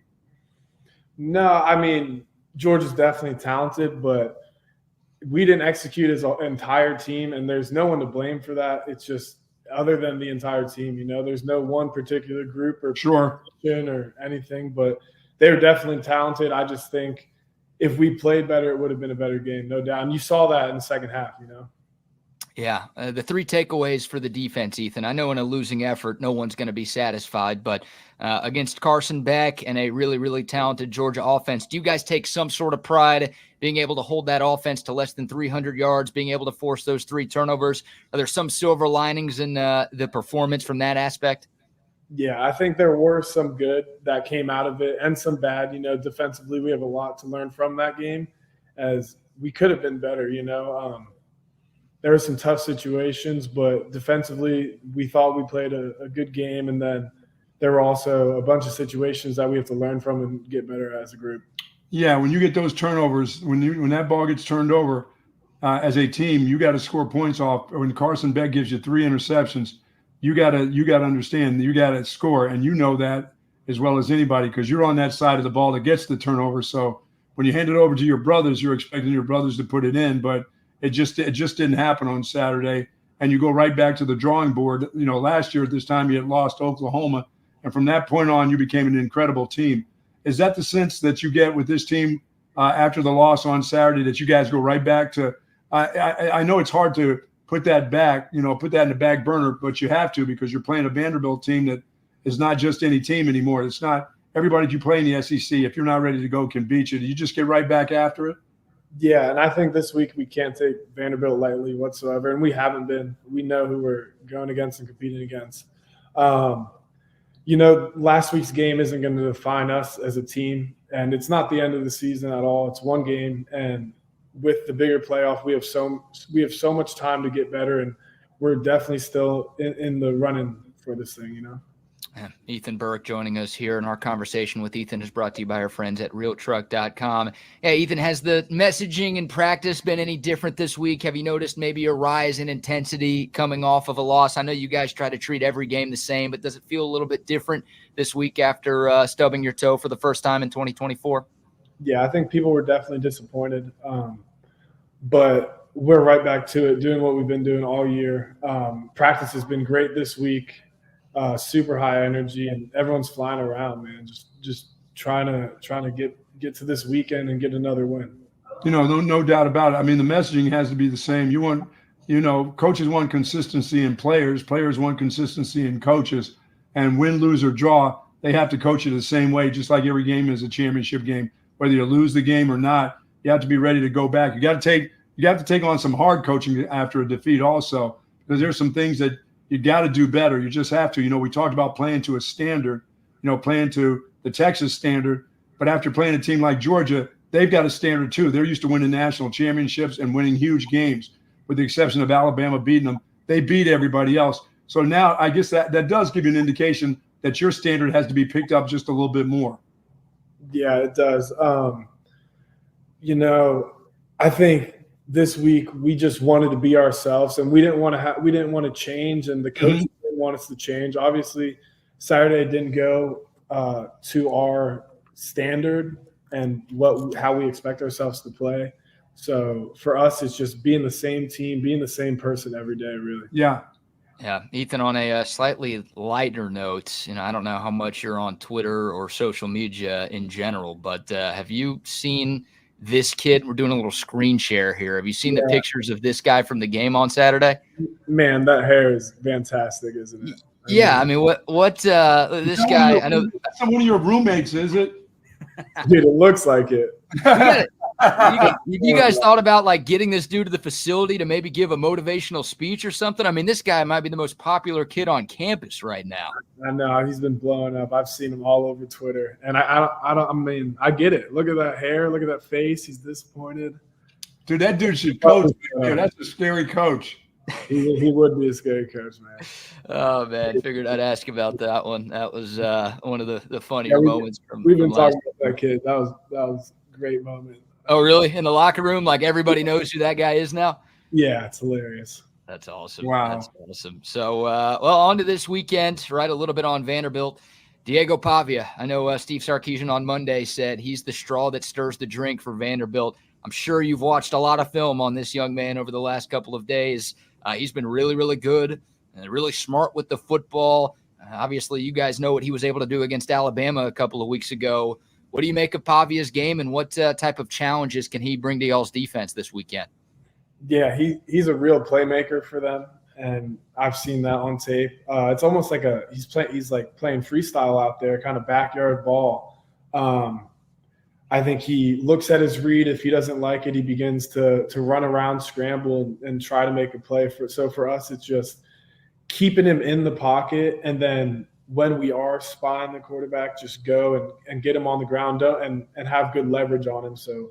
No, I mean, Georgia's definitely talented, but we didn't execute as an entire team, and there's no one to blame for that. It's just other than the entire team, there's no one particular group or position or anything, but they were definitely talented. I just think if we played better, it would have been a better game, no doubt. And you saw that in the second half, Yeah, the 3 takeaways for the defense, Ethan. I know in a losing effort, no one's going to be satisfied, but against Carson Beck and a really, really talented Georgia offense, do you guys take some sort of pride being able to hold that offense to less than 300 yards, being able to force those 3 turnovers? Are there some silver linings in the performance from that aspect? Yeah, I think there were some good that came out of it and some bad. Defensively, we have a lot to learn from that game, as we could have been better. There were some tough situations, but defensively, we thought we played a good game. And then there were also a bunch of situations that we have to learn from and get better as a group. Yeah, when you get those turnovers, when that ball gets turned over as a team, you got to score points off. When Carson Beck gives you 3 interceptions, you got to understand, you got to score, and you know that as well as anybody because you're on that side of the ball that gets the turnover. So when you hand it over to your brothers, you're expecting your brothers to put it in, but it just didn't happen on Saturday. And you go right back to the drawing board. Last year at this time you had lost to Oklahoma, and from that point on you became an incredible team. Is that the sense that you get with this team after the loss on Saturday, that you guys go right back to? I know it's hard to put that back, put that in the back burner, but you have to because you're playing a Vanderbilt team that is not just any team anymore. It's not everybody you play in the SEC. If you're not ready to go, can beat you. Do you just get right back after it? Yeah, and I think this week we can't take Vanderbilt lightly whatsoever, and we haven't been. We know who we're going against and competing against. Last week's game isn't going to define us as a team, and it's not the end of the season at all. It's one game, and with the bigger playoff, we have so much time to get better, and we're definitely still in the running for this thing, you know. Ethan Burke joining us here, and our conversation with Ethan is brought to you by our friends at realtruck.com. Yeah, Ethan, has the messaging in practice been any different this week? Have you noticed maybe a rise in intensity coming off of a loss? I know you guys try to treat every game the same, but does it feel a little bit different this week after stubbing your toe for the first time in 2024? Yeah, I think people were definitely disappointed, but we're right back to it, doing what we've been doing all year. Practice has been great this week. Super high energy, and everyone's flying around, man. Just trying to get to this weekend and get another win. You know, no doubt about it. I mean, the messaging has to be the same. Coaches want consistency in players want consistency in coaches, and win, lose, or draw, they have to coach it the same way, just like every game is a championship game. Whether you lose the game or not, you have to be ready to go back. You have to take on some hard coaching after a defeat also, because there's some things that you got to do better. You just have to. We talked about playing to a standard, playing to the Texas standard. But after playing a team like Georgia, they've got a standard too. They're used to winning national championships and winning huge games, with the exception of Alabama beating them. They beat everybody else. So now I guess that does give you an indication that your standard has to be picked up just a little bit more. Yeah, it does. I think this week we just wanted to be ourselves, and we didn't want to change, and the coach didn't want us to change. Obviously, Saturday didn't go to our standard and how we expect ourselves to play. So for us, it's just being the same team, being the same person every day, really. Yeah. Yeah, Ethan, on a slightly lighter note, I don't know how much you're on Twitter or social media in general, but have you seen this kid? We're doing a little screen share here. Have you seen the pictures of this guy from the game on Saturday? Man, that hair is fantastic, isn't it? I mean, what this guy? I know that's not one of your roommates, is it? Dude, it looks like it. You guys thought about like getting this dude to the facility to maybe give a motivational speech or something? I mean, this guy might be the most popular kid on campus right now. I know, he's been blowing up. I've seen him all over Twitter, and I get it. Look at that hair. Look at that face. He's disappointed. Dude, that dude should coach. That's a scary coach. He would be a scary coach, man. Oh man, figured I'd ask about that one. That was one of the funnier moments from. We've been talking about that kid. That was a great moment. Oh really? In the locker room, like everybody knows who that guy is now. Yeah, it's hilarious. That's awesome. Wow, that's awesome. So, on to this weekend. Right, a little bit on Vanderbilt. Diego Pavia. I know Steve Sarkisian on Monday said he's the straw that stirs the drink for Vanderbilt. I'm sure you've watched a lot of film on this young man over the last couple of days. He's been really, really good and really smart with the football. Obviously, you guys know what he was able to do against Alabama a couple of weeks ago. What do you make of Pavia's game, and what type of challenges can he bring to y'all's defense this weekend? Yeah, he's a real playmaker for them, and I've seen that on tape. It's almost like he's like playing freestyle out there, kind of backyard ball. I think he looks at his read. If he doesn't like it, he begins to run around, scramble, and try to make a play. So for us, it's just keeping him in the pocket, and then when we are spying the quarterback, just go and get him on the ground and have good leverage on him. So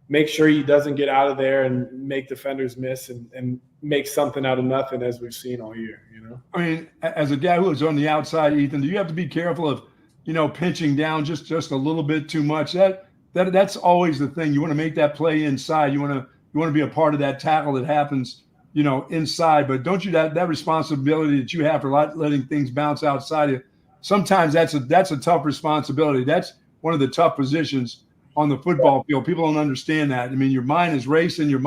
make sure he doesn't get out of there and make defenders miss and make something out of nothing, as we've seen all year. I mean, as a guy who is on the outside, Ethan, do you have to be careful of pinching down just a little bit too much? That's always the thing. You want to make that play inside. You want to be a part of that tackle that happens, inside. But don't you that responsibility that you have for letting things bounce outside of you? Sometimes that's a tough responsibility. That's one of the tough positions on the football field. People don't understand that. I mean, your mind is racing. You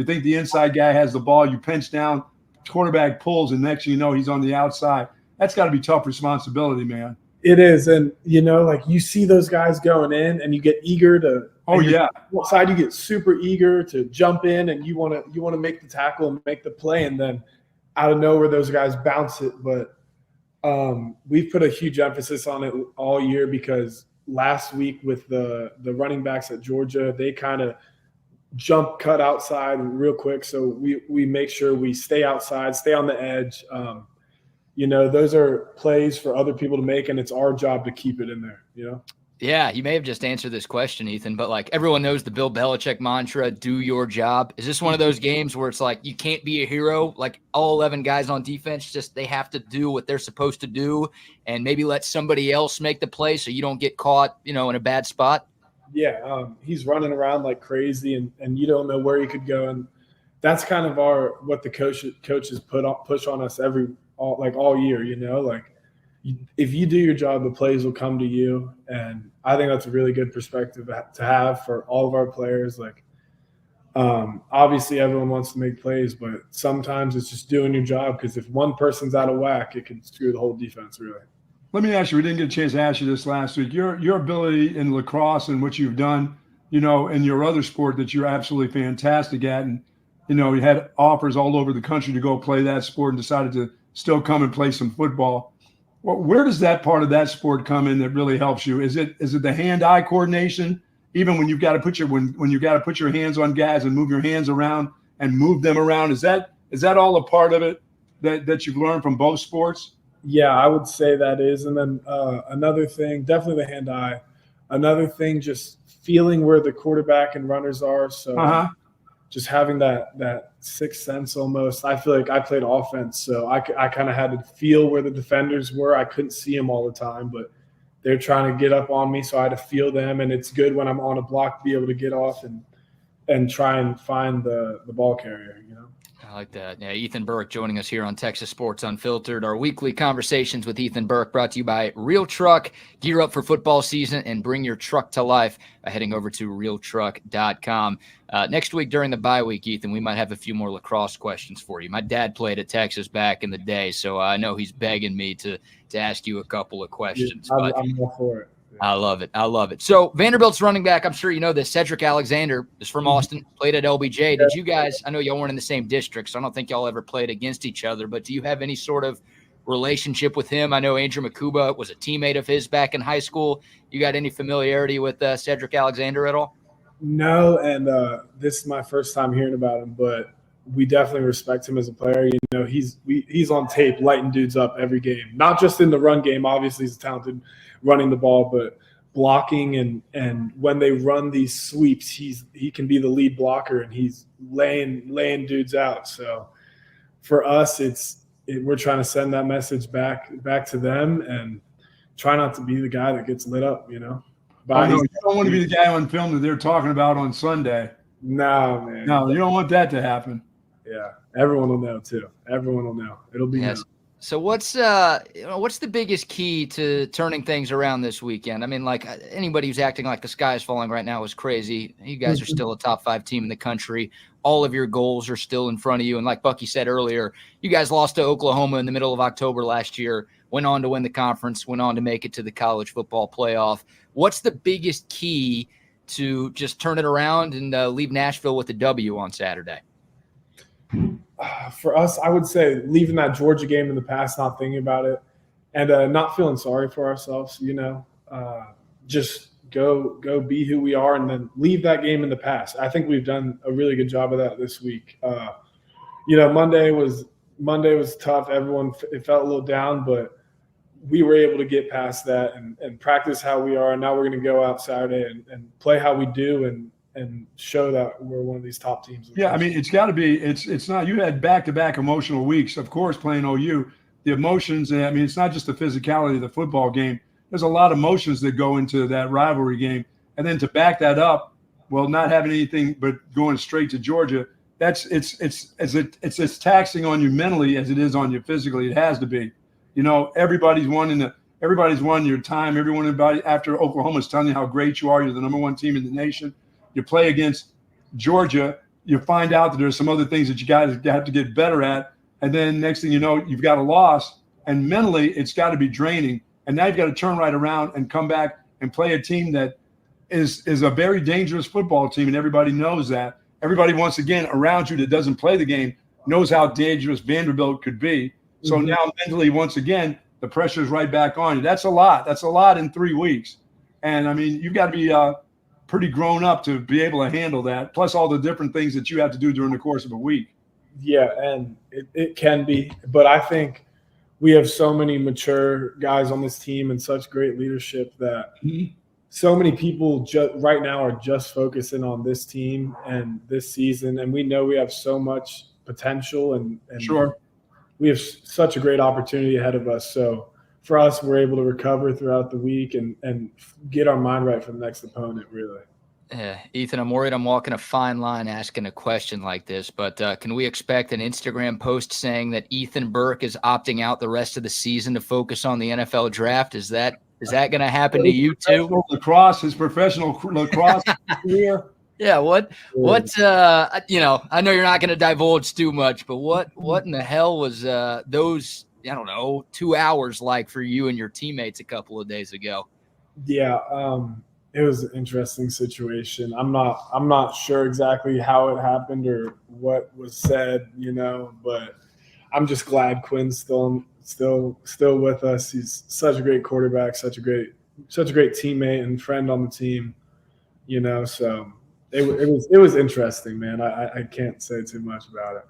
think the inside guy has the ball. You pinch down, quarterback pulls, and next thing you know, he's on the outside. That's got to be tough responsibility, man. It is, and like you see those guys going in, and you get eager to. Oh yeah. Outside, you get super eager to jump in, and you want to make the tackle and make the play, and then out of nowhere, those guys bounce it. But we've put a huge emphasis on it all year, because last week with the running backs at Georgia, they kind of cut outside real quick. So we make sure we stay outside, stay on the edge. Those are plays for other people to make, and it's our job to keep it in there, Yeah, you may have just answered this question, Ethan, but like everyone knows the Bill Belichick mantra, do your job. Is this one of those games where it's like you can't be a hero? Like all 11 guys on defense, just they have to do what they're supposed to do and maybe let somebody else make the play so you don't get caught, in a bad spot? Yeah, he's running around like crazy and you don't know where he could go. And that's kind of what the coaches push on us all year, like if you do your job, the plays will come to you. And I think that's a really good perspective to have for all of our players. Like, obviously everyone wants to make plays, but sometimes it's just doing your job, because if one person's out of whack, it can screw the whole defense, really. Let me ask you, we didn't get a chance to ask you this last week. Your ability in lacrosse and what you've done, in your other sport that you're absolutely fantastic at, and, you had offers all over the country to go play that sport and decided to still come and play some football. Well, where does that part of that sport come in that really helps you? Is it the hand-eye coordination, even when you've got to put when you got to put your hands on guys and move your hands around and move them around? Is that all a part of it that you've learned from both sports? Yeah, I would say that is. And then another thing, definitely the hand-eye. Another thing, just feeling where the quarterback and runners are. So just having that sixth sense almost. I feel like I played offense, so I kind of had to feel where the defenders were. I couldn't see them all the time, but they're trying to get up on me, so I had to feel them. And it's good when I'm on a block to be able to get off and try and find the ball carrier, I like that. Yeah, Ethan Burke joining us here on Texas Sports Unfiltered. Our weekly conversations with Ethan Burke brought to you by Real Truck. Gear up for football season and bring your truck to life by heading over to realtruck.com. Next week during the bye week, Ethan, we might have a few more lacrosse questions for you. My dad played at Texas back in the day, so I know he's begging me to ask you a couple of questions. Yeah, I'm all for it. I love it. So Vanderbilt's running back, I'm sure you know this, Cedric Alexander is from Austin, played at LBJ. Did you guys, I know y'all weren't in the same district, so I don't think y'all ever played against each other, but do you have any sort of relationship with him? I know Andrew Makuba was a teammate of his back in high school. You got any familiarity with Cedric Alexander at all? No, and this is my first time hearing about him, but we definitely respect him as a player. He's on tape lighting dudes up every game, not just in the run game. Obviously, he's talented running the ball, but blocking and when they run these sweeps, he can be the lead blocker and he's laying dudes out. So for us, we're trying to send that message back to them and try not to be the guy that gets lit up. You don't want to be the guy on film that they're talking about on Sunday. No, man. No, you don't want that to happen. Yeah, everyone will know too. Everyone will know. It'll be known. So what's the biggest key to turning things around this weekend? I mean, like anybody who's acting like the sky is falling right now is crazy. You guys are still a top 5 team in the country. All of your goals are still in front of you. And like Bucky said earlier, you guys lost to Oklahoma in the middle of October last year, went on to win the conference, went on to make it to the college football playoff. What's the biggest key to just turn it around and leave Nashville with a W on Saturday? For us, I would say leaving that Georgia game in the past, not thinking about it, and not feeling sorry for ourselves. Just go be who we are, and then leave that game in the past. I think we've done a really good job of that this week. Monday was tough. It felt a little down, but we were able to get past that and practice how we are. And now we're going to go out Saturday and play how we do and show that we're one of these top teams. Yeah, I mean, it's got to be. It's not. You had back-to-back emotional weeks, of course, playing OU. The emotions. I mean, it's not just the physicality of the football game. There's a lot of emotions that go into that rivalry game, and then to back that up, well, not having anything but going straight to Georgia. It's as taxing on you mentally as it is on you physically. It has to be. Everybody's won your time. Everybody after Oklahoma's telling you how great you are. You're the number 1 team in the nation. You play against Georgia, you find out that there's some other things that you guys have to get better at. And then next thing you know, you've got a loss. And mentally, it's got to be draining. And now you've got to turn right around and come back and play a team that is a very dangerous football team. And everybody knows that. Everybody, once again, around you that doesn't play the game knows how dangerous Vanderbilt could be. So now mentally, once again, the pressure is right back on you. That's a lot. That's a lot in 3 weeks. And, I mean, you've got to be pretty grown up to be able to handle that, plus all the different things that you have to do during the course of a week. Yeah, and it can be. But I think we have so many mature guys on this team and such great leadership that so many people right now are just focusing on this team and this season, and we know we have so much potential and sure, we have such a great opportunity ahead of us. So for us, we're able to recover throughout the week and get our mind right for the next opponent, really. Yeah, Ethan, I'm worried I'm walking a fine line asking a question like this, but can we expect an Instagram post saying that Ethan Burke is opting out the rest of the season to focus on the NFL draft? Is that going to happen to you too? His professional lacrosse career. Yeah. What, I know you're not going to divulge too much, but what in the hell was those, 2 hours like for you and your teammates a couple of days ago? Yeah. It was an interesting situation. I'm not sure exactly how it happened or what was said, but I'm just glad Quinn's still with us. He's such a great quarterback, such a great teammate and friend on the team, so it was interesting, man. I can't say too much about it.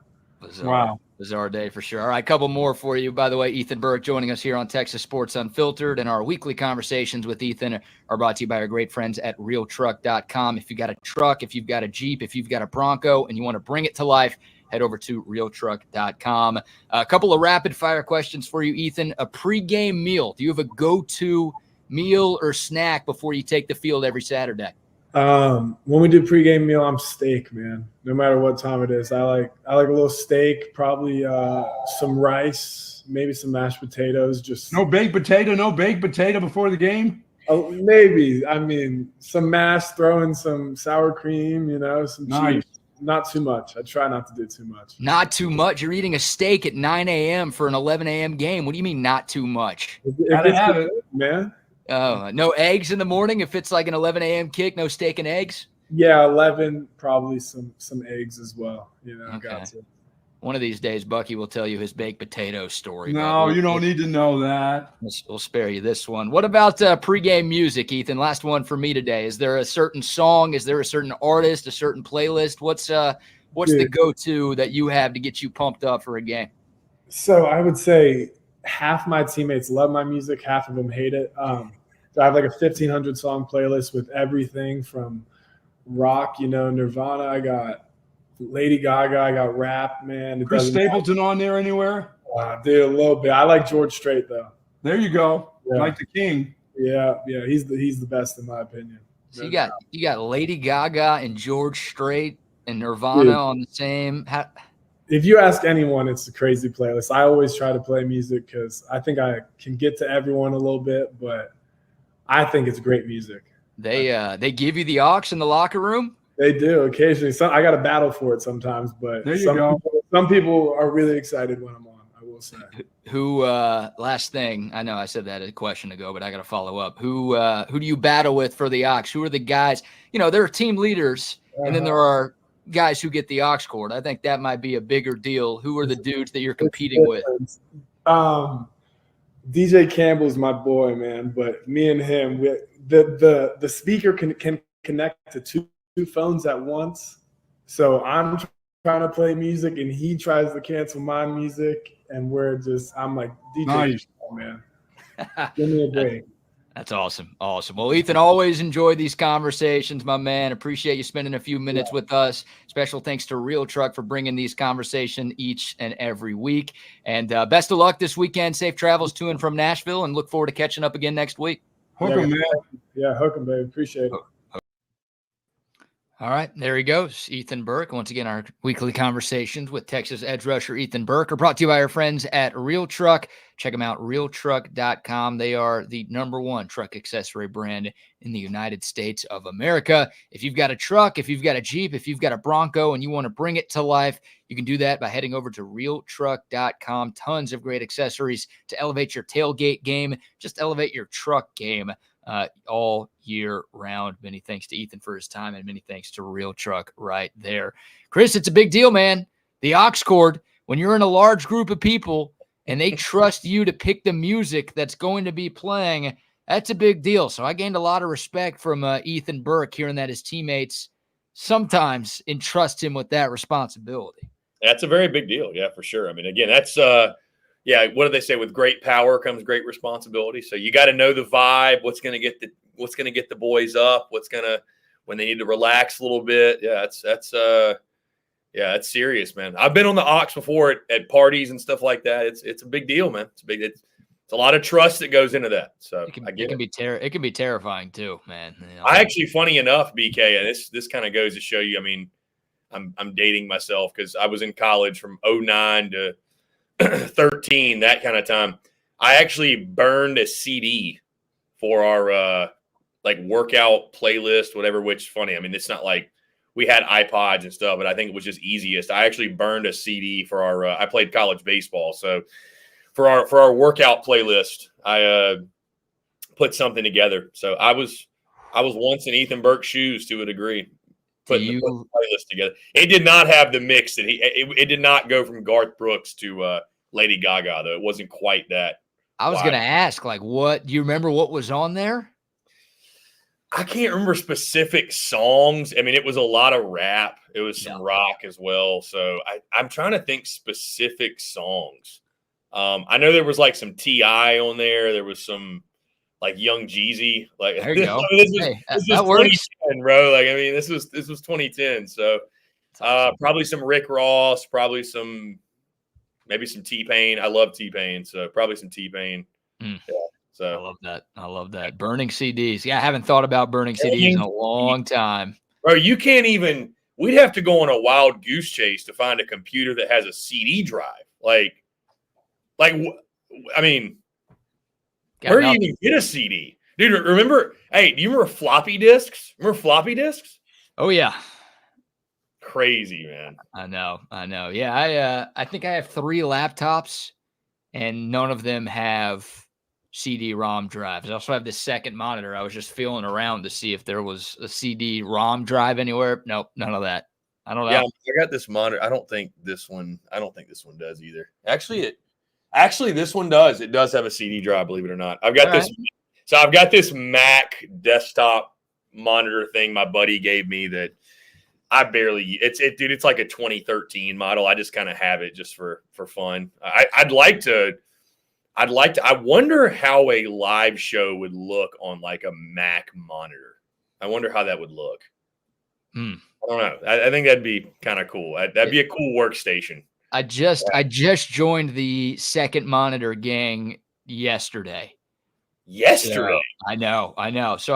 Bizarre day for sure. All right, a couple more for you. By the way, Ethan Burke joining us here on Texas Sports Unfiltered, and our weekly conversations with Ethan are brought to you by our great friends at realtruck.com. If you got a truck, if you've got a Jeep, if you've got a Bronco, and you want to bring it to life, head over to realtruck.com. A couple of rapid fire questions for you, Ethan. A pregame meal. Do you have a go-to meal or snack before you take the field every Saturday? When we do pregame meal, I'm steak, man. No matter what time it is, I like a little steak, probably some rice, maybe some mashed potatoes. Just no baked potato before the game. Oh, maybe. I mean, some mash, throw in some sour cream, some cheese. Not too much. I try not to do too much. Not too much. You're eating a steak at 9 a.m. for an 11 a.m. game. What do you mean not too much? Gotta have it, man. Oh, no eggs in the morning if it's like an 11 a.m. kick, no steak and eggs? Yeah, 11, probably some eggs as well. Okay. Got to. One of these days, Bucky will tell you his baked potato story. No, you don't need to know that. We'll spare you this one. What about pregame music, Ethan? Last one for me today. Is there a certain song? Is there a certain artist, a certain playlist? What's the go-to that you have to get you pumped up for a game? So I would say half my teammates love my music, half of them hate it. So I have like a 1,500 song playlist with everything from rock, Nirvana. I got Lady Gaga. I got rap, man. Chris Stapleton on there anywhere? Dude, a little bit. I like George Strait though. There you go. Yeah. Like the king. Yeah. He's the best in my opinion. So you got Lady Gaga and George Strait and Nirvana on the same. If you ask anyone, it's a crazy playlist. I always try to play music because I think I can get to everyone a little bit, but I think it's great music. They give you the aux in the locker room? They do occasionally. I got to battle for it sometimes, but some people are really excited when I'm on, I will say. Who last thing, I know I said that a question ago, but I got to follow up. Who do you battle with for the aux? Who are the guys? There are team leaders, and then there are guys who get the aux cord. I think that might be a bigger deal. Who are the dudes that you're competing with? DJ Campbell's my boy, man. But me and him, the speaker can connect to two phones at once. So I'm trying to play music, and he tries to cancel my music, and I'm like, DJ, nice. Man, give me a break. That's awesome. Awesome. Well, Ethan, always enjoy these conversations, my man. Appreciate you spending a few minutes with us. Special thanks to Real Truck for bringing these conversations each and every week. And best of luck this weekend. Safe travels to and from Nashville, and look forward to catching up again next week. Hook 'em, man. Yeah, hook 'em, babe. Appreciate it. All right, there he goes, Ethan Burke. Once again, our weekly conversations with Texas edge rusher Ethan Burke are brought to you by our friends at Real Truck. Check them out, realtruck.com. They are the #1 truck accessory brand in the United States of America. If you've got a truck, if you've got a Jeep, if you've got a Bronco, and you want to bring it to life, you can do that by heading over to realtruck.com. Tons of great accessories to elevate your tailgate game, just elevate your truck game. All year round. Many thanks to Ethan for his time, and many thanks to Real Truck right there. Chris, it's a big deal, man. The aux cord, when you're in a large group of people and they trust you to pick the music that's going to be playing, that's a big deal. So I gained a lot of respect from Ethan Burke, hearing that his teammates sometimes entrust him with that responsibility. That's a very big deal. Yeah, for sure. I mean, again, that's yeah, what do they say? With great power comes great responsibility. So you got to know the vibe. What's going to get the boys up? When they need to relax a little bit. Yeah, that's serious, man. I've been on the aux before at parties and stuff like that. It's a big deal, man. It's a lot of trust that goes into that. So it can be terrifying too, man. You know? I actually, funny enough, BK, and this kind of goes to show you. I mean, I'm dating myself because I was in college from 09 to 13, that kind of time. I actually burned a CD for our like workout playlist, whatever. Which funny. I mean, it's not like we had iPods and stuff, but I think it was just easiest. I actually burned a CD for our. I played college baseball, so for our workout playlist, I put something together. So I was once in Ethan Burke's shoes to a degree. Putting the playlist together. It did not have the mix that it did not go from Garth Brooks to Lady Gaga, though. It wasn't quite that. I was going to ask, like, do you remember what was on there? I can't remember specific songs. I mean, it was a lot of rap. It was some rock as well. So I'm trying to think specific songs. I know there was like some T.I. on there. There was some like Young Jeezy. Like, there you go. This was 2010, bro. Like, I mean, this was 2010. So probably some Rick Ross, probably maybe some T-Pain. I love T-Pain, so probably some T-Pain. Yeah, so I love that. Burning CDs. Yeah, I haven't thought about burning CDs in a long time. Bro, you can't even – we'd have to go on a wild goose chase to find a computer that has a CD drive. I mean – where do you even get a CD? Dude, remember – hey, do you remember floppy disks? Remember floppy disks? Oh, yeah. Crazy, man. I know. Yeah, I think I have 3 laptops, and none of them have CD-ROM drives. I also have this second monitor. I was just feeling around to see if there was a CD-ROM drive anywhere. Nope, none of that. I don't know. Yeah, I got this monitor. I don't think this one does either. Actually, this one does. It does have a CD drive, believe it or not. I've got this. Right. So I've got this Mac desktop monitor thing my buddy gave me that I barely. It's like a 2013 model. I just kind of have it just for fun. I'd like to. I wonder how a live show would look on like a Mac monitor. I wonder how that would look. I don't know. I think that'd be kind of cool. That'd be a cool workstation. I just joined the second monitor gang yesterday. Yesterday? So, I know. So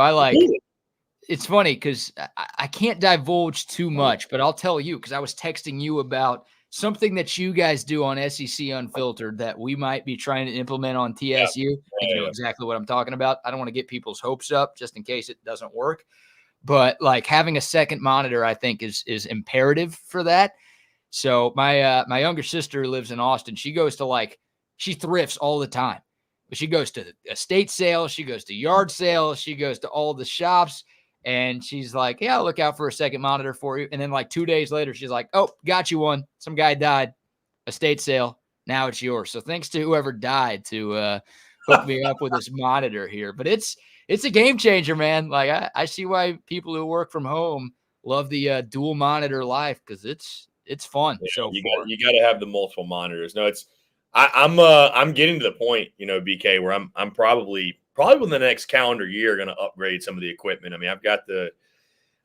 it's funny because I can't divulge too much, but I'll tell you because I was texting you about something that you guys do on SEC Unfiltered that we might be trying to implement on TSU. You know exactly what I'm talking about. I don't want to get people's hopes up just in case it doesn't work. But like having a second monitor, I think is imperative for that. So my younger sister lives in Austin. She goes to she thrifts all the time. But she goes to estate sales. She goes to yard sales. She goes to all the shops. And she's like, yeah, I'll look out for a second monitor for you. And then 2 days later, she's like, oh, got you one. Some guy died. Estate sale. Now it's yours. So thanks to whoever died to hook me up with this monitor here. But it's a game changer, man. Like I see why people who work from home love the dual monitor life because it's fun. Yeah, you got to have the multiple monitors. No, I'm getting to the point, BK, where I'm probably within the next calendar year going to upgrade some of the equipment. I mean, I've got the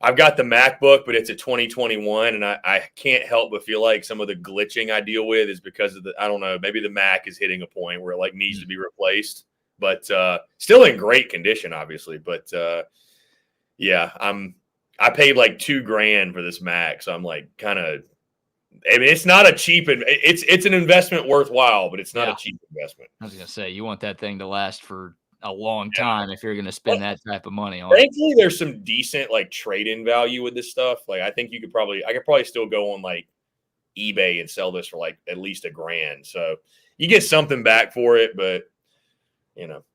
MacBook, but it's a 2021, and I can't help but feel like some of the glitching I deal with is because of I don't know, maybe the Mac is hitting a point where it needs to be replaced, but still in great condition, obviously. But yeah, I paid $2,000 for this Mac, so I'm kind of. I mean, it's not a cheap. It's an investment worthwhile, but it's not a cheap investment. I was gonna say you want that thing to last for a long time if you're gonna spend that type of money on it. Thankfully, there's some decent trade-in value with this stuff. I think I could probably still go on eBay and sell this for at least $1,000. So you get something back for it, but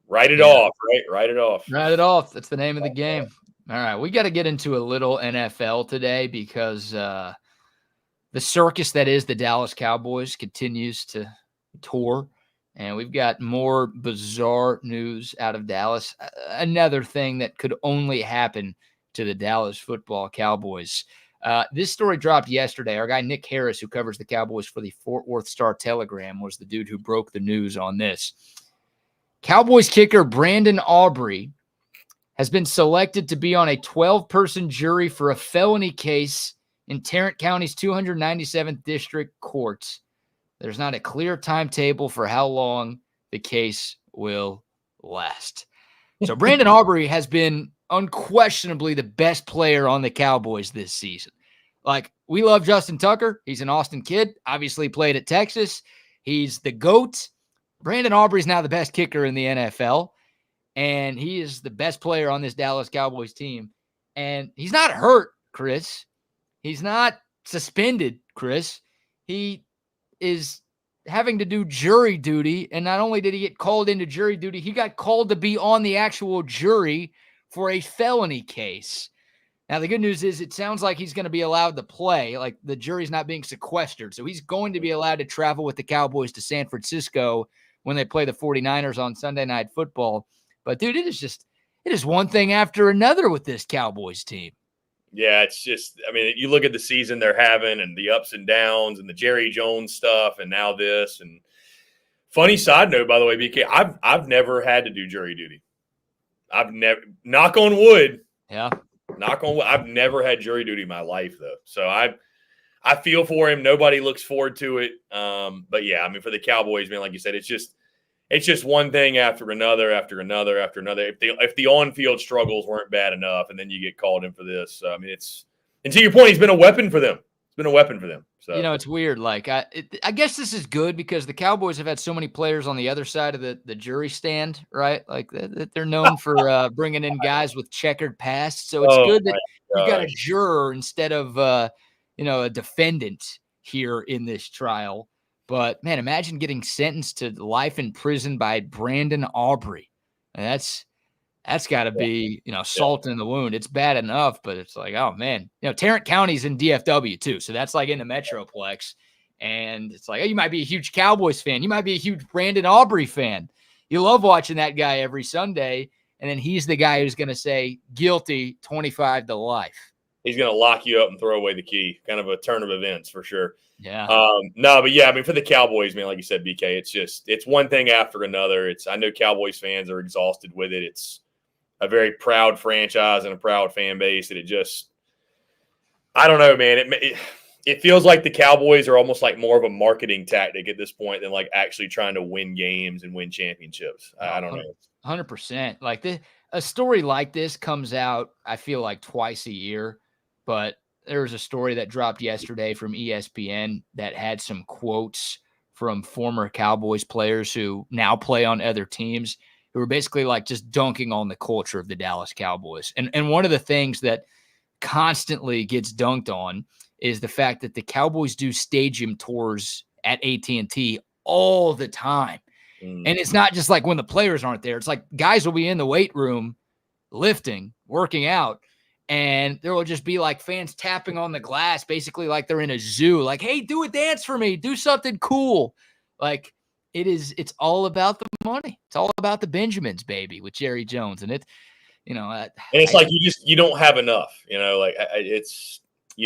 write it off, right? Write it off. Write it off. That's the name of the game. All right, we got to get into a little NFL today because. The circus that is the Dallas Cowboys continues to tour, and we've got more bizarre news out of Dallas. Another thing that could only happen to the Dallas football Cowboys. This story dropped yesterday. Our guy Nick Harris, who covers the Cowboys for the Fort Worth Star-Telegram, was the dude who broke the news on this. Cowboys kicker Brandon Aubrey has been selected to be on a 12-person jury for a felony case in Tarrant County's 297th District Court. There's not a clear timetable for how long the case will last. So Brandon Aubrey has been unquestionably the best player on the Cowboys this season. Like, we love Justin Tucker. He's an Austin kid, obviously played at Texas. He's the GOAT. Brandon Aubrey's now the best kicker in the NFL, and he is the best player on this Dallas Cowboys team. And he's not hurt, Chris. He's not suspended, Chris. He is having to do jury duty, and not only did he get called into jury duty, he got called to be on the actual jury for a felony case. Now, the good news is it sounds like he's going to be allowed to play. Like, the jury's not being sequestered, so he's going to be allowed to travel with the Cowboys to San Francisco when they play the 49ers on Sunday Night Football. But, dude, it is one thing after another with this Cowboys team. Yeah, it's just, I mean, you look at the season they're having and the ups and downs and the Jerry Jones stuff and now this. And funny side note, by the way, BK, I've never had to do jury duty. I've never, knock on wood. Yeah. Knock on wood. I've never had jury duty in my life, though. So I feel for him. Nobody looks forward to it. But yeah, I mean, for the Cowboys, man, like you said, it's just one thing after another, after another, after another. If the on-field struggles weren't bad enough, and then you get called in for this, I mean, and to your point, he's been a weapon for them. It's been a weapon for them. So it's weird. Like, I guess this is good because the Cowboys have had so many players on the other side of the jury stand, right? Like, they're known for bringing in guys with checkered pasts. So it's good that you got a juror instead of a defendant here in this trial. But, man, imagine getting sentenced to life in prison by Brandon Aubrey. And that's got to be, salt in the wound. It's bad enough, but it's like, oh, man. Tarrant County's in DFW, too. So that's like in the Metroplex. And it's like, oh, you might be a huge Cowboys fan. You might be a huge Brandon Aubrey fan. You love watching that guy every Sunday. And then he's the guy who's going to say guilty 25 to life. He's going to lock you up and throw away the key. Kind of a turn of events for sure. Yeah. No, but yeah, I mean, for the Cowboys, man, like you said, BK, it's one thing after another. I know Cowboys fans are exhausted with it. It's a very proud franchise and a proud fan base. And I don't know, man. It feels like the Cowboys are almost like more of a marketing tactic at this point than like actually trying to win games and win championships. I don't know. 100%. Like a story like this comes out, I feel like twice a year, but there was a story that dropped yesterday from ESPN that had some quotes from former Cowboys players who now play on other teams who were basically like just dunking on the culture of the Dallas Cowboys. And one of the things that constantly gets dunked on is the fact that the Cowboys do stadium tours at AT&T all the time. And it's not just like when the players aren't there. It's like guys will be in the weight room lifting, working out, and there will just be like fans tapping on the glass, basically like they're in a zoo. Like, hey, do a dance for me. Do something cool. Like, it's all about the money. It's all about the Benjamins, baby, with Jerry Jones. And and it's like you don't have enough, you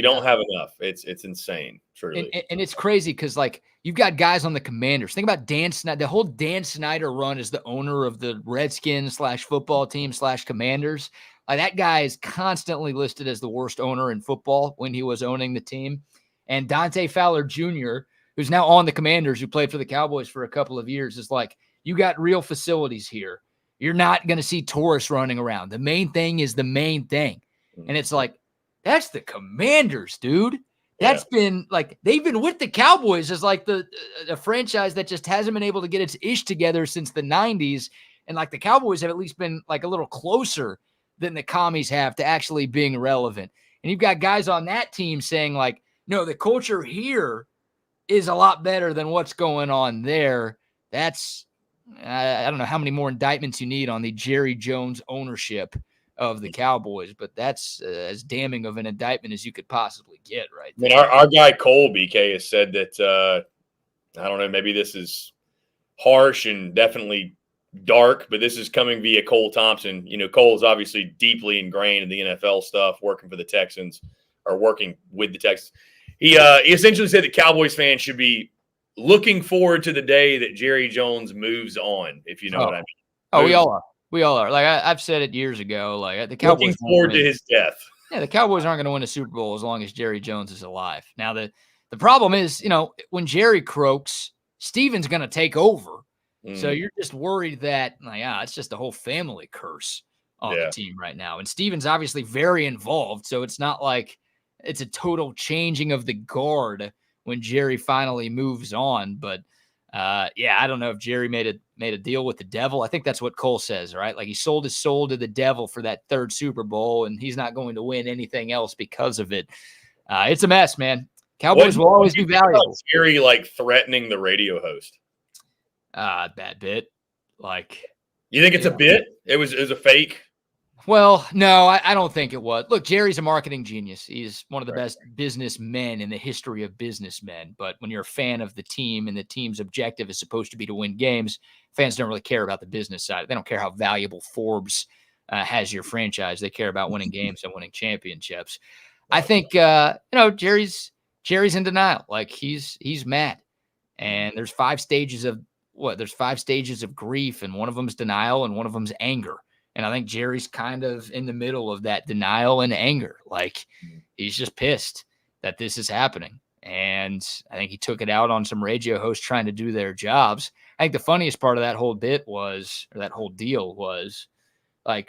don't have enough. It's insane, truly. And it's crazy because, like, you've got guys on the Commanders. Think about Dan Snyder. The whole Dan Snyder run as the owner of the Redskins /football team /Commanders. Like, that guy is constantly listed as the worst owner in football when he was owning the team. And Dante Fowler Jr., who's now on the Commanders, who played for the Cowboys for a couple of years, is like, you got real facilities here. You're not going to see tourists running around. The main thing is the main thing. And it's like, that's the Commanders, dude. That's been like, they've been with the Cowboys as like a franchise that just hasn't been able to get its ish together since the 90s. And like the Cowboys have at least been like a little closer than the commies have to actually being relevant. And you've got guys on that team saying like, no, the culture here is a lot better than what's going on there. That's, I don't know how many more indictments you need on the Jerry Jones ownership of the Cowboys, but that's as damning of an indictment as you could possibly get, right there. I mean, our guy Cole, BK, has said that, I don't know, maybe this is harsh and definitely dark, but this is coming via Cole Thompson. Cole is obviously deeply ingrained in the NFL stuff, working for the Texans. or working with the Texans. He essentially said that Cowboys fans should be looking forward to the day that Jerry Jones moves on, if you know what I mean. Oh, we all are. We all are. Like I've said it years ago. Like the Cowboys looking forward to his death. Yeah, the Cowboys aren't going to win a Super Bowl as long as Jerry Jones is alive. Now the problem is, when Jerry croaks, Steven's going to take over. So you're just worried that it's just a whole family curse on the team right now. And Steven's obviously very involved, so it's not like it's a total changing of the guard when Jerry finally moves on. But I don't know if Jerry made a deal with the devil. I think that's what Cole says, right? Like he sold his soul to the devil for that third Super Bowl, and he's not going to win anything else because of it. It's a mess, man. Cowboys will always be valuable. Jerry threatening the radio host. Bad bit. You think it's a bit? It was a fake. Well, no, I don't think it was. Look, Jerry's a marketing genius. He's one of the best businessmen in the history of businessmen. But when you're a fan of the team and the team's objective is supposed to be to win games, fans don't really care about the business side. They don't care how valuable Forbes has your franchise. They care about winning games and winning championships. I think Jerry's in denial. He's mad, and there's 5 stages of grief, and one of them's denial, and one of them's anger. And I think Jerry's kind of in the middle of that denial and anger. He's just pissed that this is happening. And I think he took it out on some radio hosts trying to do their jobs. I think the funniest part of that whole deal was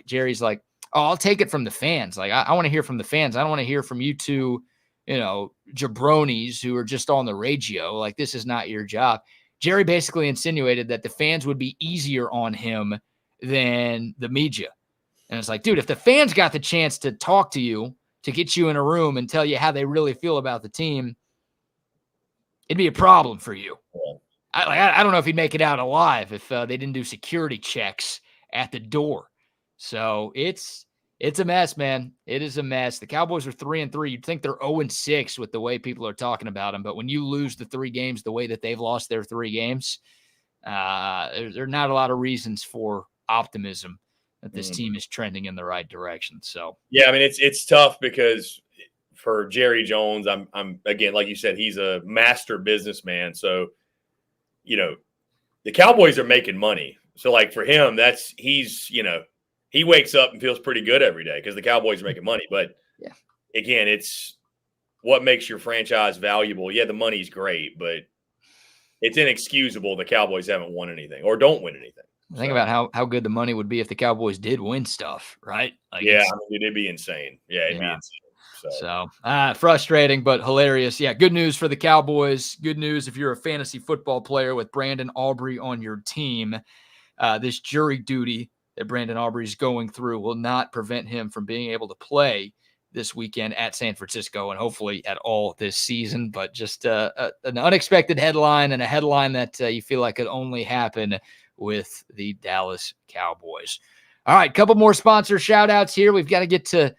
Jerry's like, oh, I'll take it from the fans. I want to hear from the fans. I don't want to hear from you two, jabronis who are just on the radio. This is not your job. Jerry basically insinuated that the fans would be easier on him than the media. And it's like, dude, if the fans got the chance to talk to you, to get you in a room and tell you how they really feel about the team, it'd be a problem for you. I don't know if he'd make it out alive if they didn't do security checks at the door. So it's a mess, man. It is a mess. The Cowboys are 3-3. You'd think they're 0-6 with the way people are talking about them. But when you lose the 3 games the way that they've lost their 3 games, there are not a lot of reasons for optimism that this team is trending in the right direction. So it's tough because for Jerry Jones, I'm again, like you said, he's a master businessman. So, the Cowboys are making money. So for him, he wakes up and feels pretty good every day because the Cowboys are making money. But again, it's what makes your franchise valuable. Yeah, the money's great, but it's inexcusable the Cowboys haven't won anything or don't win anything. Think about how good the money would be if the Cowboys did win stuff, right? It'd be insane. Yeah, it'd be insane. So frustrating, but hilarious. Yeah, good news for the Cowboys. Good news if you're a fantasy football player with Brandon Aubrey on your team. This jury duty that Brandon Aubrey is going through will not prevent him from being able to play this weekend at San Francisco and hopefully at all this season. But just an unexpected headline, and a headline that you feel like could only happen with the Dallas Cowboys. All right, couple more sponsor shout outs here. We've got to get to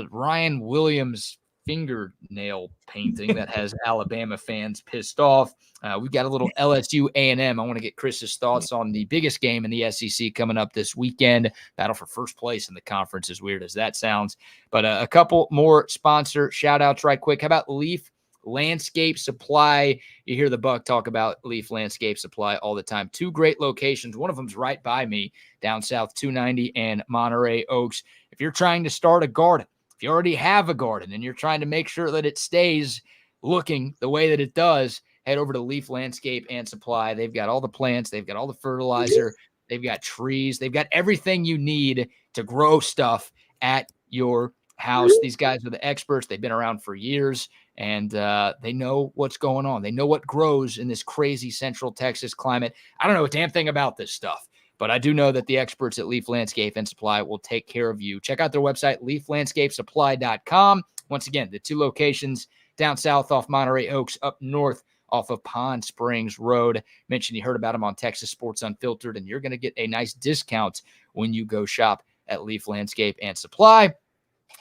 Ryan Williams fingernail painting that has Alabama fans pissed off. We've got a little LSU A&M. I want to get Chris's thoughts on the biggest game in the SEC coming up this weekend. Battle for first place in the conference, as weird as that sounds. But a couple more sponsor shout outs right quick. How about Leaf Landscape Supply? You hear the Buck talk about Leaf Landscape Supply all the time. 2 great locations. One of them's right by me, down south 290 and Monterey Oaks. If you're trying to start a garden, if you already have a garden and you're trying to make sure that it stays looking the way that it does, head over to Leaf Landscape and Supply. They've got all the plants. They've got all the fertilizer. They've got trees. They've got everything you need to grow stuff at your house. These guys are the experts. They've been around for years, and they know what's going on. They know what grows in this crazy Central Texas climate. I don't know a damn thing about this stuff, but I do know that the experts at Leaf Landscape and Supply will take care of you. Check out their website, leaflandscapesupply.com. Once again, the 2 locations down south off Monterey Oaks, up north off of Pond Springs Road. Mentioned you heard about them on Texas Sports Unfiltered, and you're going to get a nice discount when you go shop at Leaf Landscape and Supply.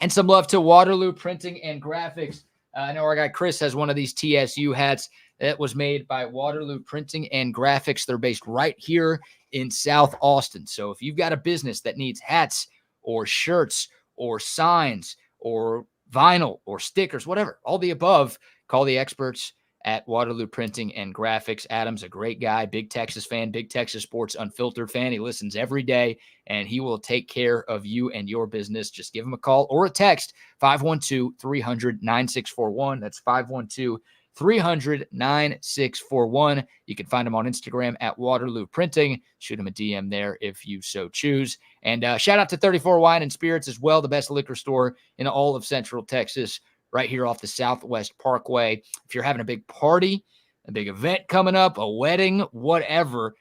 And some love to Waterloo Printing and Graphics. I know our guy Chris has one of these TSU hats that was made by Waterloo Printing and Graphics. They're based right here in South Austin. So if you've got a business that needs hats or shirts or signs or vinyl or stickers, whatever, all the above, call the experts at Waterloo Printing and Graphics. Adam's a great guy, big Texas fan, big Texas Sports Unfiltered fan. He listens every day, and he will take care of you and your business. Just give him a call or a text, 512-300-9641. That's 512-300-9641. You can find him on Instagram at Waterloo Printing. Shoot him a DM there if you so choose. And shout out to 34 Wine and Spirits as well, the best liquor store in all of Central Texas, right here off the Southwest Parkway. If you're having a big party, a big event coming up, a wedding, whatever,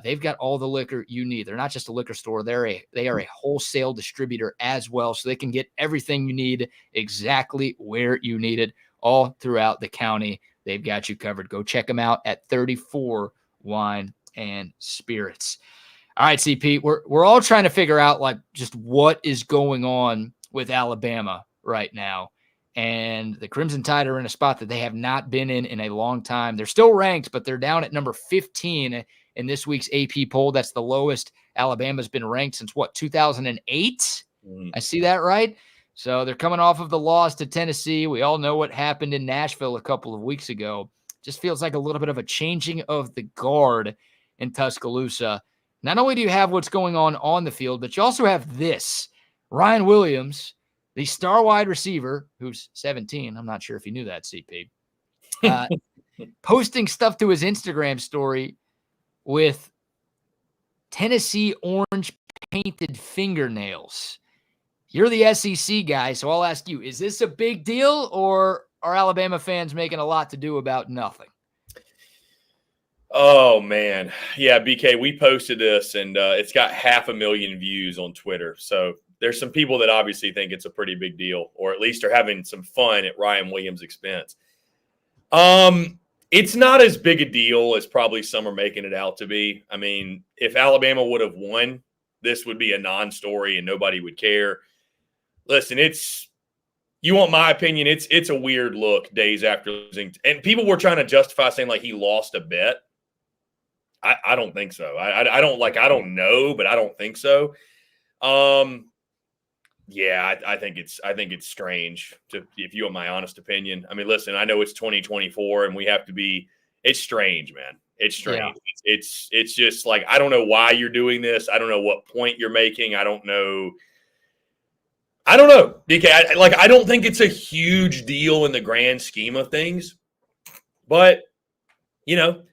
they've got all the liquor you need. They're not just a liquor store. They are a wholesale distributor as well, so they can get everything you need exactly where you need it all throughout the county. They've got you covered. Go check them out at 34 Wine and Spirits. All right, CP, we're all trying to figure out like just what is going on with Alabama right now. And the Crimson Tide are in a spot that they have not been in a long time. They're still ranked, but they're down at number 15 in this week's AP poll. That's the lowest Alabama's been ranked since, 2008? I see that right? So they're coming off of the loss to Tennessee. We all know what happened in Nashville a couple of weeks ago. Just feels like a little bit of a changing of the guard in Tuscaloosa. Not only do you have what's going on the field, but you also have this. Ryan Williams, the star wide receiver, who's 17, I'm not sure if you knew that, CP, posting stuff to his Instagram story with Tennessee orange painted fingernails. You're the SEC guy, so I'll ask you, is this a big deal, or are Alabama fans making a lot to do about nothing? Oh, man. Yeah, BK, we posted this, and it's got 500,000 views on Twitter. So there's some people that obviously think it's a pretty big deal, or at least are having some fun at Ryan Williams' expense. It's not as big a deal as probably some are making it out to be. I mean, if Alabama would have won, this would be a non-story and nobody would care. Listen, you want my opinion, it's a weird look days after losing. And people were trying to justify saying like he lost a bet. I don't think so. I don't know, but I don't think so. Yeah, I think it's strange if you want my honest opinion. I mean, listen, I know it's 2024 and we have to be, it's strange, man. It's strange. Yeah. It's just like, I don't know why you're doing this. I don't know what point you're making. I don't know. BK, I don't think it's a huge deal in the grand scheme of things, but can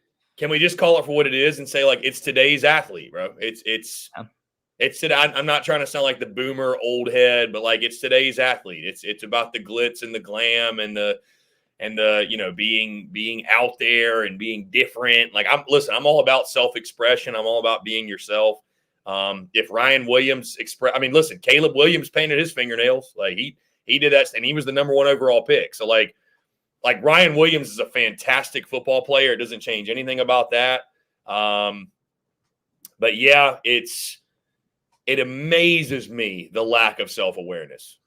we just call it for what it is and say like, it's today's athlete, bro. I'm not trying to sound like the boomer old head, but like it's today's athlete. It's about the glitz and the glam and the being out there and being different. Like I'm all about self-expression. I'm all about being yourself. If Ryan Williams Caleb Williams painted his fingernails. Like he did that, and he was the number 1 overall pick. So like Ryan Williams is a fantastic football player. It doesn't change anything about that. But yeah, it amazes me, the lack of self-awareness.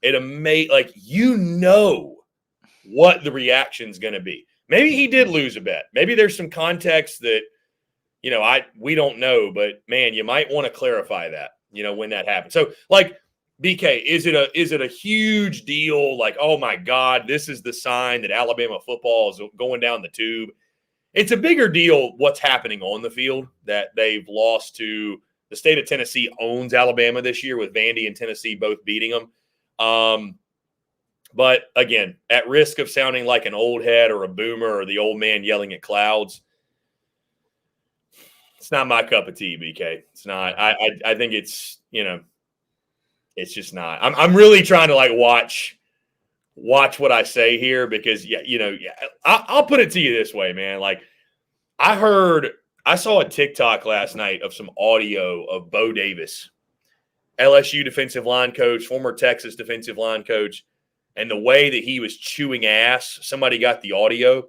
What the reaction's going to be. Maybe he did lose a bet. Maybe there's some context that, we don't know, but man, you might want to clarify that, when that happens. So like, BK, is it a huge deal? Like, oh my God, this is the sign that Alabama football is going down the tube. It's a bigger deal what's happening on the field, that they've lost to the state of Tennessee owns Alabama this year with Vandy and Tennessee both beating them. But again, at risk of sounding like an old head or a boomer or the old man yelling at clouds, it's not my cup of tea, BK. It's not. I think it's, it's just not. I'm really trying to like watch what I say here because, I'll put it to you this way, man. Like I saw a TikTok last night of some audio of Bo Davis, LSU defensive line coach, former Texas defensive line coach, and the way that he was chewing ass. Somebody got the audio,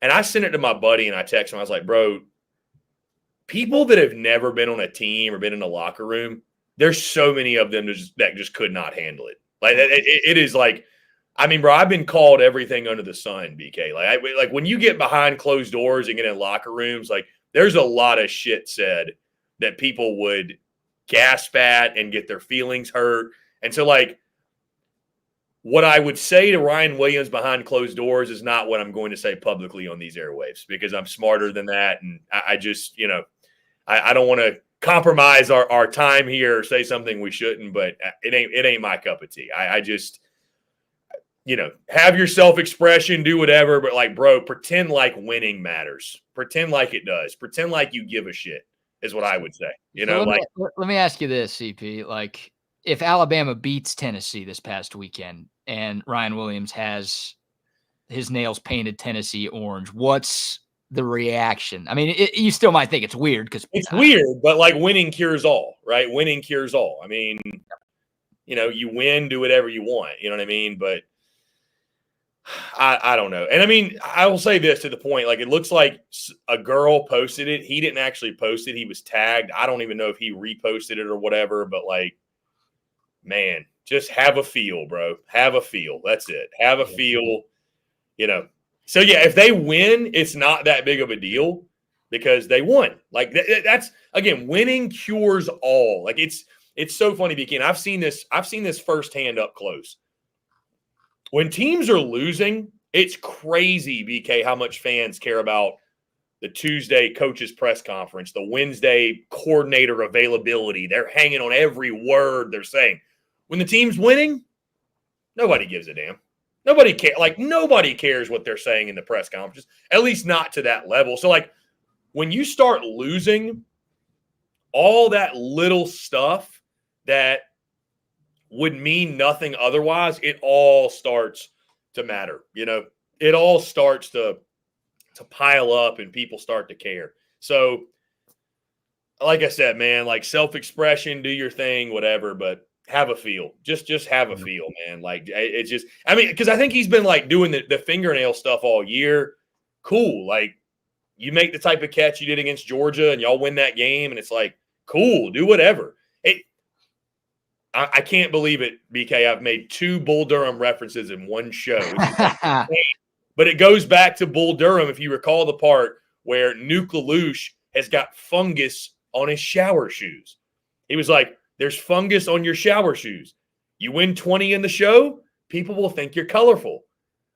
and I sent it to my buddy, and I texted him. I was like, bro, people that have never been on a team or been in a locker room, there's so many of them that just could not handle it. Like it is like, I mean, bro, I've been called everything under the sun, BK. Like when you get behind closed doors and get in locker rooms, like there's a lot of shit said that people would gasp at and get their feelings hurt. And so like what I would say to Ryan Williams behind closed doors is not what I'm going to say publicly on these airwaves, because I'm smarter than that. And I just, I don't want to compromise our time here or say something we shouldn't, but it ain't my cup of tea. I just, have your self-expression, do whatever, but like, bro, pretend like winning matters. Pretend like it does. Pretend like you give a shit is what I would say. Let me ask you this, CP. Like, if Alabama beats Tennessee this past weekend and Ryan Williams has his nails painted Tennessee orange, what's the reaction? I mean, you still might think it's weird because it's weird, but like winning cures all, right? Winning cures all. I mean, you win, do whatever you want. You know what I mean? But I don't know. And I mean, I will say this to the point, like, it looks like a girl posted it. He didn't actually post it. He was tagged. I don't even know if he reposted it or whatever, but like, man, just have a feel, bro. Have a feel. That's it. Have a feel, So, yeah, if they win, it's not that big of a deal because they won. Like, that's, again, winning cures all. Like, it's so funny, BK. I've seen this firsthand up close. When teams are losing, it's crazy, BK, how much fans care about the Tuesday coaches press conference, the Wednesday coordinator availability. They're hanging on every word they're saying. When the team's winning, nobody gives a damn. Nobody cares. Like, nobody cares what they're saying in the press conferences, at least not to that level. So, like, when you start losing, all that little stuff that would mean nothing otherwise, it all starts to matter. It all starts to pile up and people start to care. So, like I said, man, like, self-expression, do your thing, whatever, but have a feel. Just have a feel, man. Like, it's just, I mean, because I think he's been like doing the fingernail stuff all year. Cool. Like, you make the type of catch you did against Georgia and y'all win that game, and it's like, cool, do whatever. I can't believe it, BK. I've made 2 Bull Durham references in one show. But it goes back to Bull Durham, if you recall the part where Nuke LaLoosh has got fungus on his shower shoes. He was like, there's fungus on your shower shoes. You win 20 in the show, people will think you're colorful.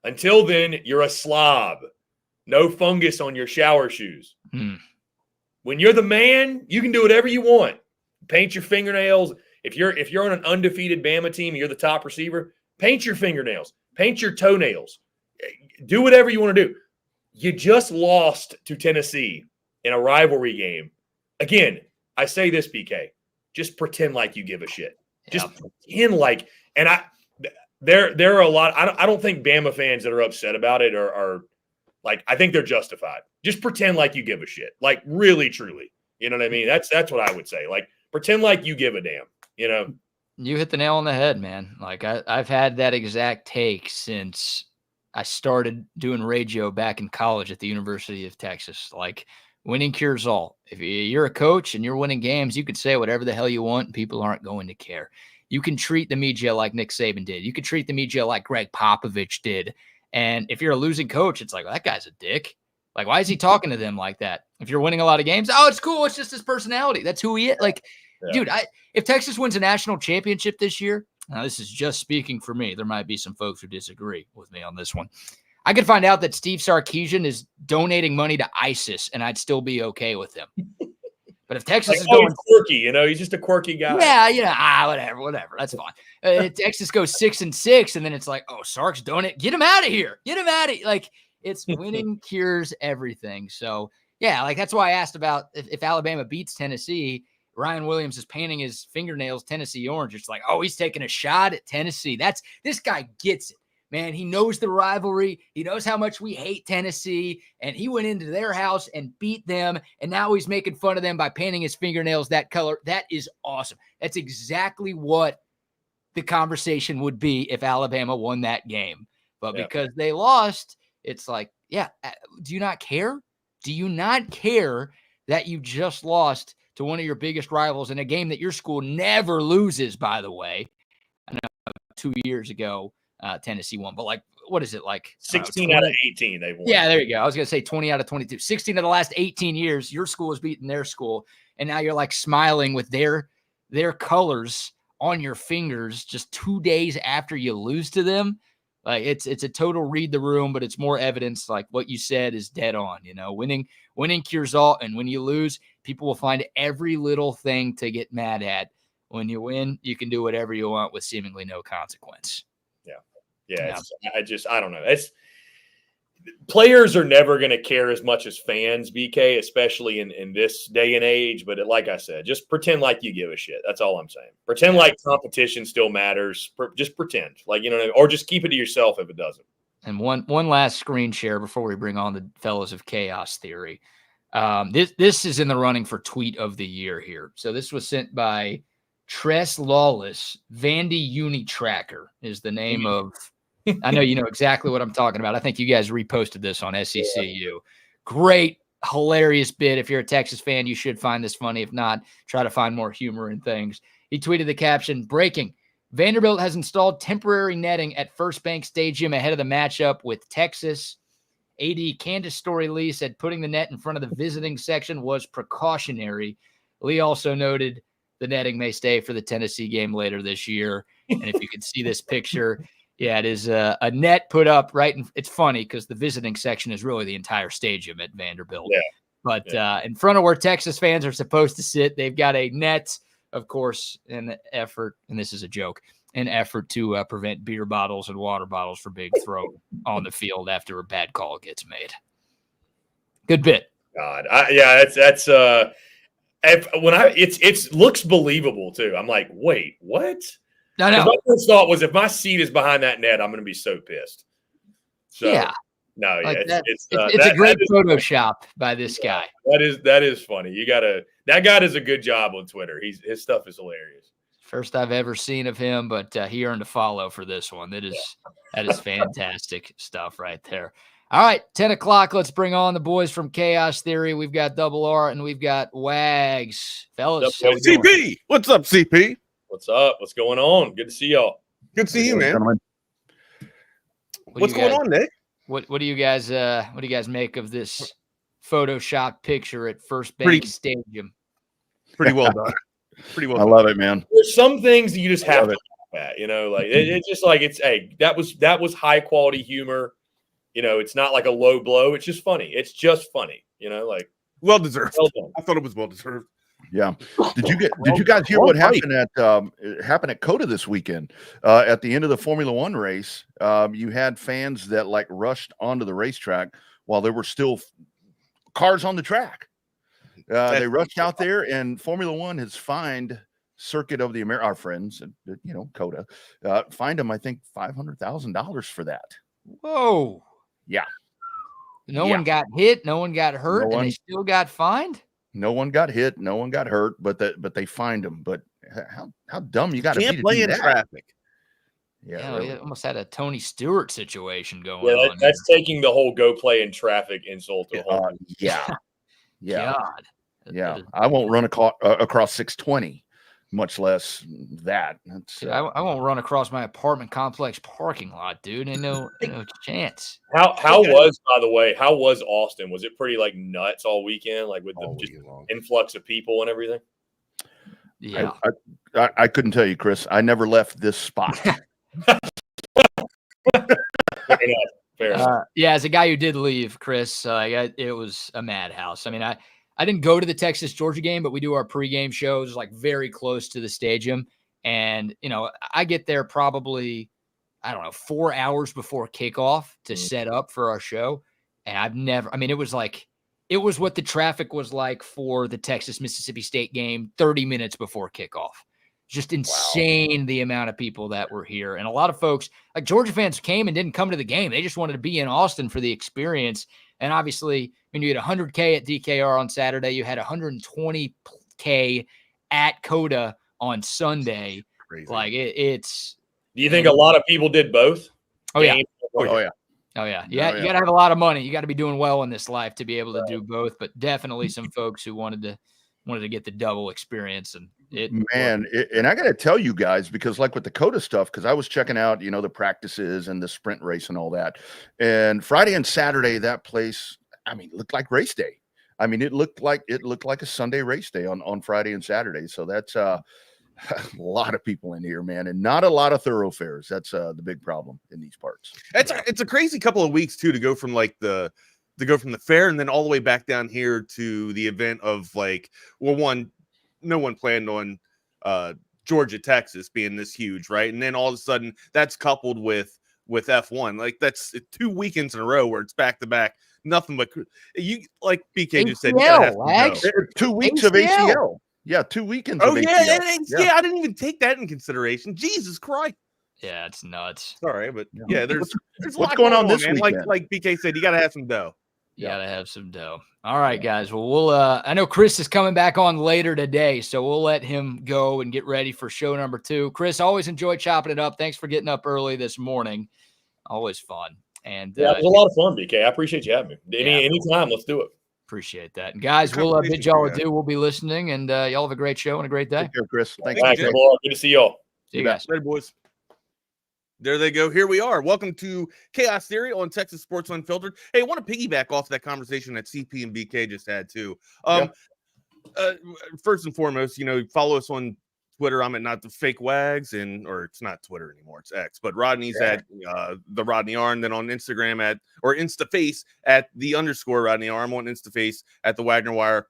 Until then, you're a slob. No fungus on your shower shoes. When you're the man, you can do whatever you want. Paint your fingernails. If you're on an undefeated Bama team and you're the top receiver, paint your fingernails, paint your toenails, do whatever you want to do. You just lost to Tennessee in a rivalry game. Again, I say this, BK, just pretend like you give a shit. Just pretend like, and there are a lot. I don't think Bama fans that are upset about it are like, I think they're justified. Just pretend like you give a shit, like really, truly. You know what I mean? That's what I would say. Like, pretend like you give a damn. You hit the nail on the head, man. Like, I've had that exact take since I started doing radio back in college at the University of Texas. Like, winning cures all. If you're a coach and you're winning games, you can say whatever the hell you want and people aren't going to care. You can treat the media like Nick Saban did. You can treat the media like Greg Popovich did. And if you're a losing coach, it's like, well, that guy's a dick. Like, why is he talking to them like that? If you're winning a lot of games, oh, it's cool. It's just his personality. That's who he is. Like, dude, if Texas wins a national championship this year, now this is just speaking for me. There might be some folks who disagree with me on this one. I could find out that Steve Sarkisian is donating money to ISIS, and I'd still be okay with him. But if Texas is going quirky, he's just a quirky guy. Yeah, whatever. That's fine. Texas goes 6-6, and then it's like, oh, Sark's donate. Get him out of here. Get him out of here. Like, it's winning cures everything. So, yeah, like, that's why I asked about if Alabama beats Tennessee, Ryan Williams is painting his fingernails Tennessee orange. It's like, oh, he's taking a shot at Tennessee. This guy gets it, man. He knows the rivalry. He knows how much we hate Tennessee, and he went into their house and beat them, and now he's making fun of them by painting his fingernails that color. That is awesome. That's exactly what the conversation would be if Alabama won that game. But because they lost, it's like, do you not care? Do you not care that you just lost to one of your biggest rivals in a game that your school never loses, by the way? I know 2 years ago, Tennessee won, but like, what is it, like 16 out of 18 they've won? Yeah, there you go. I was going to say 20 out of 22. 16 of the last 18 years, your school has beaten their school, and now you're like smiling with their colors on your fingers just 2 days after you lose to them. Like it's a total read the room, but it's more evidence like what you said is dead on. Winning cures all. And when you lose, people will find every little thing to get mad at. When you win, you can do whatever you want with seemingly no consequence. Yeah. I don't know. Players are never going to care as much as fans, BK, especially in this day and age. But like I said, just pretend like you give a shit. That's all I'm saying. Pretend like competition still matters. Just pretend like, or just keep it to yourself if it doesn't. And one last screen share before we bring on the fellows of Chaos Theory. This is in the running for tweet of the year here. So this was sent by Tress Lawless. Vandy Unitracker is the name of. I know you know exactly what I'm talking about. I think you guys reposted this on SECU. Great, hilarious bit. If you're a Texas fan, you should find this funny. If not, try to find more humor in things. He tweeted the caption, breaking, Vanderbilt has installed temporary netting at First Bank Stadium ahead of the matchup with Texas. AD Candace Story Lee said putting the net in front of the visiting section was precautionary. Lee also noted the netting may stay for the Tennessee game later this year. And if you can see this picture, yeah, it is a net put up right. It's funny because the visiting section is really the entire stadium at Vanderbilt. Yeah. But in front of where Texas fans are supposed to sit, they've got a net, of course, in effort, and this is a joke, an effort to prevent beer bottles and water bottles from being thrown on the field after a bad call gets made. Good bit. God, it looks believable too. I'm like, wait, what? No. My first thought was if my seat is behind that net, I'm going to be so pissed. So, yeah. No, like yeah, it's a great Photoshop by this guy. That is funny. That guy does a good job on Twitter. His stuff is hilarious. First I've ever seen of him, but he earned a follow for this one. That is fantastic stuff right there. All right, 10 o'clock. Let's bring on the boys from Chaos Theory. We've got Double R and we've got Wags. Fellas. CP. What's up, CP? What's up? What's going on? Good to see y'all. Good to see you, man. What's going on, Nick? What do you guys make of this Photoshop picture at First Bank Stadium? Pretty well done. Pretty well. I love it, man. There's some things that you just have to laugh at, like it's just like that was high quality humor. It's not like a low blow. It's just funny. It's just funny. Like well deserved. I thought it was well deserved. Yeah. Did you guys hear what happened at COTA this weekend? At the end of the Formula One race, you had fans that rushed onto the racetrack while there were still cars on the track. They rushed out there, and Formula One has fined Circuit of the our friends, COTA, fined them, I think, $500,000 for that. Whoa. Yeah. No one got hit. No one got hurt, and they still got fined. No one got hit. No one got hurt, but they fined them. But how dumb you got to be to play do in that. Traffic. Yeah, really. It almost had a Tony Stewart situation going on. That's taking the whole go play in traffic insult to the whole. Yeah. God. Yeah. I won't run across 620, much less that. I won't run across my apartment complex parking lot, dude. Ain't no chance. How was Austin? Was it pretty nuts all weekend, with the influx of people and everything? Yeah, I couldn't tell you, Chris. I never left this spot. Fair enough. Yeah, as a guy who did leave, Chris, it was a madhouse. I mean, I didn't go to the Texas-Georgia game, but we do our pregame shows very close to the stadium. And, I get there probably, 4 hours before kickoff to set up for our show. And it was what the traffic was like for the Texas-Mississippi State game 30 minutes before kickoff. Just insane the amount of people that were here. And a lot of folks, Georgia fans, came and didn't come to the game. They just wanted to be in Austin for the experience. And obviously, when you had 100K at DKR on Saturday, you had 120K at COTA on Sunday. Crazy. It's. Do you think a lot of people did both? Oh, yeah. Oh, yeah. You got to have a lot of money. You got to be doing well in this life to be able to do both. But definitely some folks who wanted to get the double experience. And and I got to tell you guys, because with the COTA stuff, because I was checking out, the practices and the sprint race and all that. And Friday and Saturday, that place, looked like race day. It looked like a Sunday race day on Friday and Saturday. So that's a lot of people in here, man, and not a lot of thoroughfares. That's the big problem in these parts. It's a crazy couple of weeks too to go from the fair and then all the way back down here to the event of no one planned on Georgia, Texas being this huge, right? And then all of a sudden that's coupled with F1. Like that's 2 weekends in a row where it's back to back. Nothing but you, like BK just said. ACL, 2 weeks of ACL. Yeah, 2 weekends. Oh of yeah, ACL. I didn't even take that in consideration. Jesus Christ. Yeah, it's nuts. Sorry, but yeah, there's what's going on this man. weekend? Like BK said, you got to have some dough. You gotta have some dough. All right, guys. Well, we'll I know Chris is coming back on later today, so we'll let him go and get ready for show number 2. Chris, always enjoy chopping it up. Thanks for getting up early this morning. Always fun. And it was a lot of fun, BK. I appreciate you having me. Anytime, let's do it. Appreciate that. And guys, we'll bid y'all adieu. We'll be listening, and y'all have a great show and a great day. Take care, Chris. Thanks, good to see y'all. See you guys. Later, boys. There they go. Here we are. Welcome to Chaos Theory on Texas Sports Unfiltered. Hey, I want to piggyback off that conversation that CP and BK just had too. First and foremost, follow us on Twitter. I'm at Not the Fake Wags, or it's not Twitter anymore. It's X. But Rodney's at the Rodney R, and then on Instagram Instaface at the _ Rodney R. I'm on Instaface at the Wagner Wire.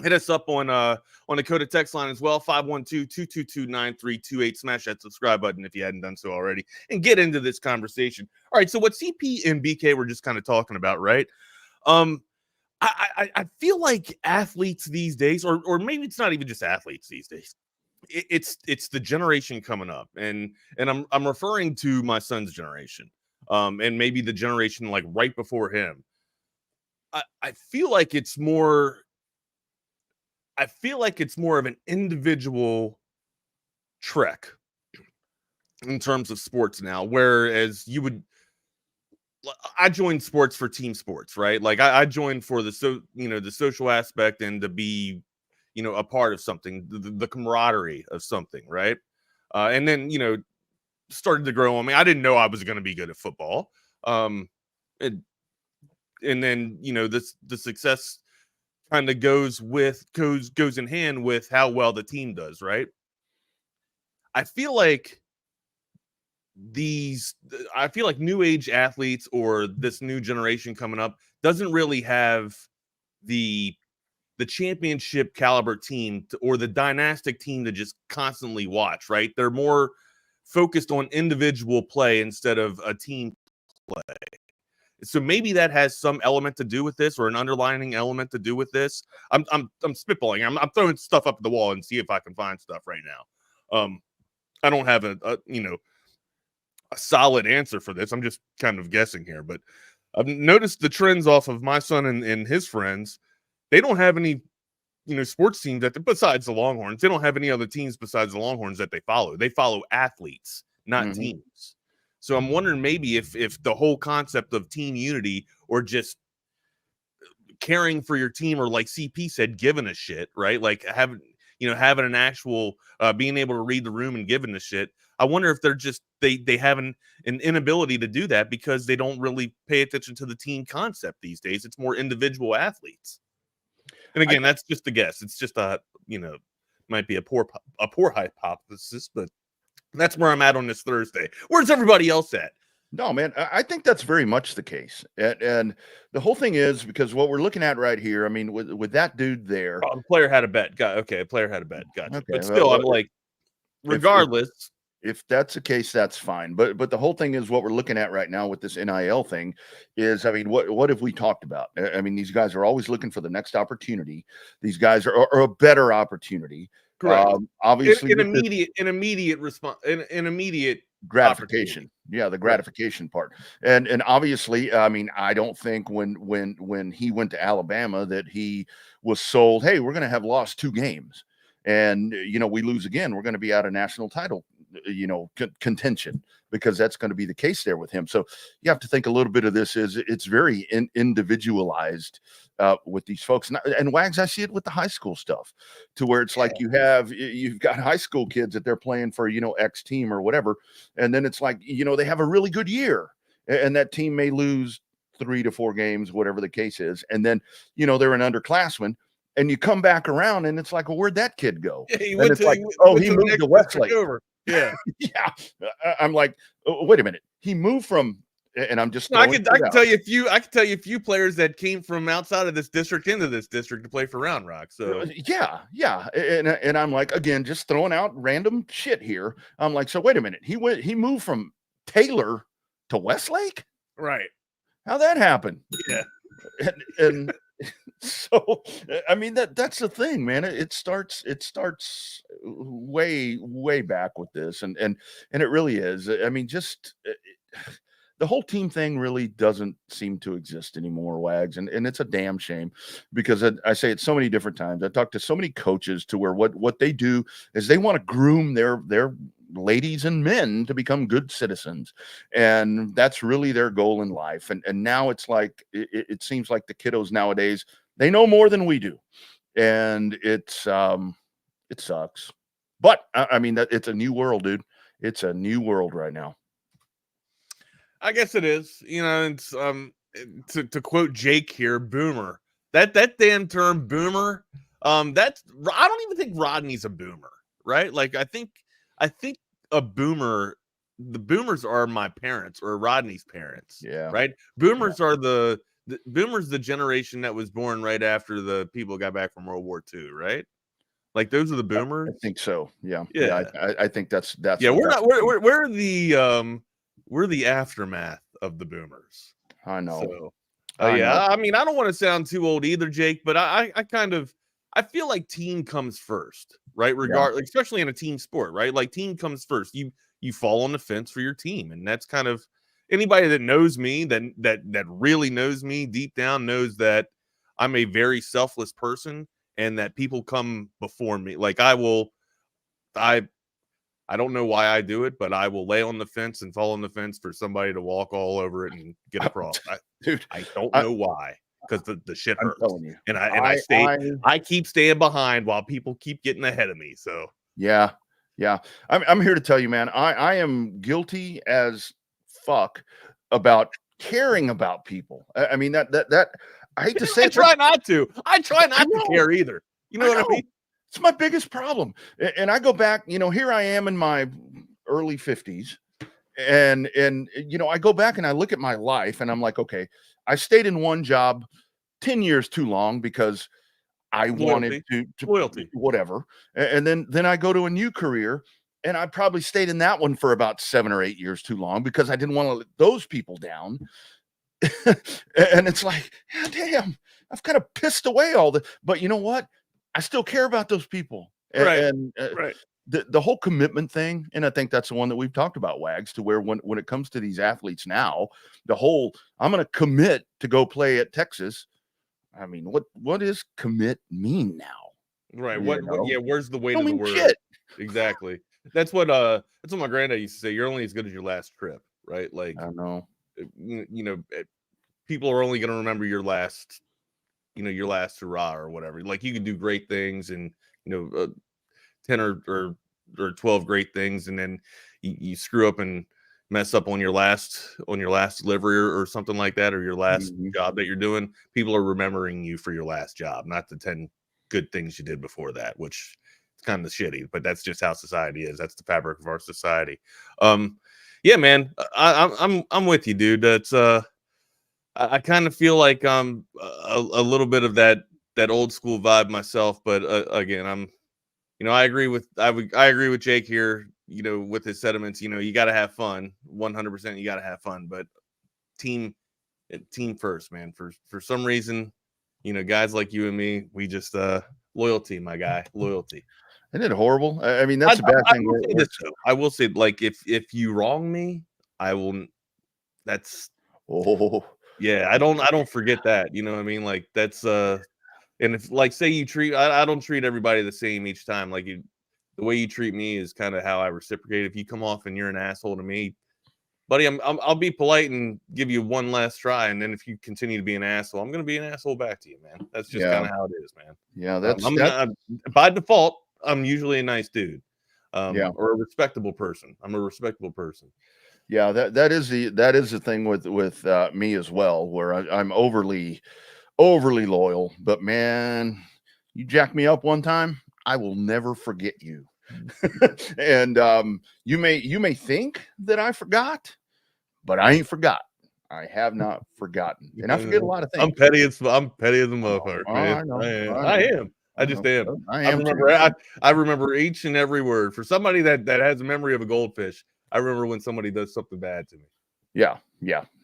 Hit us up on the Coda text line as well, 512-222-9328. Smash that subscribe button if you hadn't done so already, and get into this conversation. All right, so what CP and BK were just kind of talking about, right? I feel like athletes these days, or maybe it's not even just athletes these days. It's the generation coming up, and I'm referring to my son's generation, and maybe the generation like right before him. I feel like it's more of an individual trek in terms of sports now, whereas I joined sports for team sports, right? Like I joined for the social aspect and to be, a part of something, the camaraderie of something, right? And then, started to grow on me. I didn't know I was going to be good at football. And then, the success kind of goes in hand with how well the team does, right? I feel like new age athletes or this new generation coming up doesn't really have the championship caliber team or the dynastic team to just constantly watch, right? They're more focused on individual play instead of a team play. So maybe that has some element to do with this, or an underlining element to do with this. I'm spitballing. I'm throwing stuff up at the wall and see if I can find stuff right now. I don't have a solid answer for this. I'm just kind of guessing here, but I've noticed the trends off of my son and his friends. They don't have any, sports teams besides the Longhorns. They don't have any other teams besides the Longhorns that they follow. They follow athletes, not teams. So I'm wondering maybe if the whole concept of team unity, or just caring for your team, or like CP said, giving a shit, right? Like having an actual being able to read the room and giving a shit. I wonder if they're just they have an inability to do that because they don't really pay attention to the team concept these days. It's more individual athletes. And again, that's just a guess. It's just might be a poor hypothesis, but that's where I'm at on this Thursday. Where's everybody else at? No, man, I think that's very much the case. And the whole thing is, because what we're looking at right here, I mean, with that dude there. Oh, the player had a bet. Okay, a player had a bet. Gotcha. Okay, but still, I'm like, regardless. If that's the case, that's fine. But the whole thing is, what we're looking at right now with this NIL thing is, I mean, what have we talked about? I mean, these guys are always looking for the next opportunity. These guys are a better opportunity. Correct. Obviously, an immediate response, an immediate gratification. Yeah, the gratification part. And obviously, I mean, I don't think when he went to Alabama that he was sold, hey, we're going to have lost 2 games. And, we lose again, we're going to be out of national title, contention, because that's going to be the case there with him. So you have to think a little bit of this is it's very individualized with these folks. And Wags, I see it with the high school stuff, to where it's like you've got high school kids that they're playing for, X team or whatever. And then it's like, they have a really good year, and that team may lose 3 to 4 games, whatever the case is. And then, they're an underclassman. and you come back around and it's like, well, where'd that kid go? Yeah, he And went it's to, like, he oh, went he to the moved next to Westlake. district over. Yeah. Yeah. I'm like, oh, wait a minute. He moved from, and I'm just, I can tell you a few players that came from outside of this district into this district to play for Round Rock. So yeah. And I'm like, again, just throwing out random shit here. I'm like, so wait a minute. He moved from Taylor to Westlake? right. How'd that happen? Yeah. And so I mean that's the thing, man. It starts way back with this, and it really is. I mean, just the whole team thing really doesn't seem to exist anymore, Wags, and it's a damn shame, because I say it so many different times. I talk to so many coaches to where what they do is they want to groom their ladies and men to become good citizens, and that's really their goal in life. And now it's like it seems like the kiddos nowadays, they know more than we do, and it sucks. But I mean, that it's a new world, dude. It's a new world right now. I guess it is. You know, it's to quote Jake here, boomer. That damn term boomer. That's, I don't even think Rodney's a boomer, right? Like I think a boomer, the boomers are my parents or Rodney's parents. Yeah. Right. Boomers are the boomers, the generation that was born right after the people got back from World War II, right? Like those are the boomers. I think so. Yeah. Yeah. I think that's yeah. We're the aftermath of the boomers. I know. So, I mean, I don't want to sound too old either, Jake, but I feel like team comes first, right? Especially in a team sport, right? Like team comes first. You fall on the fence for your team, and that's kind of anybody that knows me, that really knows me deep down, knows that I'm a very selfless person, and that people come before me. Like I don't know why I do it, but I will lay on the fence and fall on the fence for somebody to walk all over it and get across. I don't know why, because the shit hurts. I'm telling you. And I keep staying behind while people keep getting ahead of me. So yeah. I'm here to tell you, man, I am guilty as fuck about caring about people. I mean that I hate to say I try not to care either. You know what I mean? It's my biggest problem. And I go back, here I am in my early 50s, and I go back and I look at my life and I'm like, okay, I stayed in one job 10 years too long because I wanted to loyalty, whatever. And then I go to a new career, and I probably stayed in that one for about 7 or 8 years too long because I didn't want to let those people down. And it's like, yeah, damn, I've kind of pissed away all the, but you know what? I still care about those people. And the whole commitment thing. And I think that's the one that we've talked about, Wags, to where when it comes to these athletes now, the whole, I'm going to commit to go play at Texas. I mean, what does commit mean now? Right. Where's the weight of the word? Shit. Exactly. That's what my granddad used to say. You're only as good as your last trip, right? Like, I know, people are only going to remember your last hurrah or whatever. Like you can do great things and 10 or 12 great things, and then you screw up and mess up on your last delivery or something like that, or your last job that you're doing. People are remembering you for your last job, not the 10 good things you did before that, which is kind of shitty, but that's just how society is. That's the fabric of our society. Yeah, man, I'm with you, dude. That's I kind of feel like I'm a little bit of that old school vibe myself, but again, I agree with Jake here. With his sentiments, you got to have fun. 100%, you got to have fun, but team first, man. For some reason, guys like you and me, we just loyalty, my guy, loyalty. Isn't it horrible? I mean, that's a bad thing. I will say, like, if you wrong me, I will. That's yeah. I don't forget that. You know what I mean? Like that's and if like say you treat, I don't treat everybody the same each time. Like the way you treat me is kind of how I reciprocate. If you come off and you're an asshole to me, buddy, I'll be polite and give you one last try. And then if you continue to be an asshole, I'm going to be an asshole back to you, man. That's just kind of how it is, man. Yeah, that's by default. I'm usually a nice dude, or a respectable person. I'm a respectable person. Yeah, that is the thing with me as well, where I'm overly loyal. But man, You jack me up one time, I will never forget you. And you may think that I forgot, but I ain't forgot. I have not forgotten, and I forget a lot of things. I'm petty as a motherfucker. I know. I am. I just am. I remember. I remember each and every word. For somebody that has a memory of a goldfish, I remember when somebody does something bad to me. Yeah,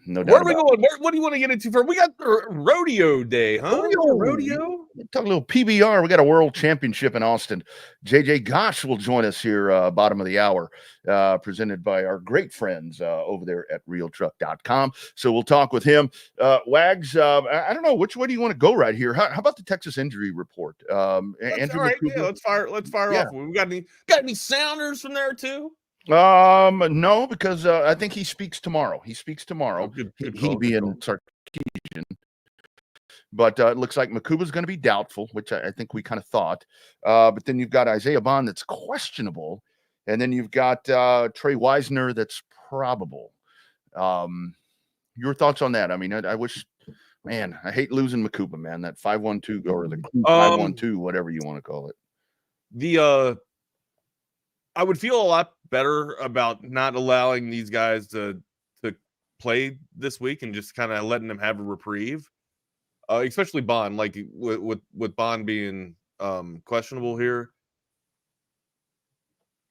no doubt. Where are we going? What do you want to get into first? We got Rodeo Day, huh? Rodeo. Talk a little PBR. We got a world championship in Austin. JJ Gosh will join us here, bottom of the hour, presented by our great friends over there at realtruck.com. So we'll talk with him. Wags, I don't know, which way do you want to go right here? How about the Texas injury report? Andrew, all right, yeah, let's fire off. We got any sounders from there too? No, because I think he speaks tomorrow. He being Sarkeesian. But it looks like Makuba's going to be doubtful, which I think we kind of thought. But then you've got Isaiah Bond that's questionable. And then you've got Trey Wisner that's probable. Your thoughts on that? I mean, I wish, man, I hate losing Makuba, man. That 5-1-2 or the 5-1-2, whatever you want to call it. I would feel a lot better about not allowing these guys to play this week and just kind of letting them have a reprieve. Especially Bond, like with Bond being questionable here.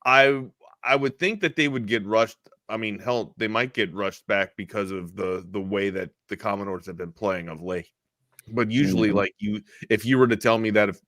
I would think that they would get rushed. I mean, hell, they might get rushed back because of the way that the Commodores have been playing of late. But usually, like if you were to tell me that if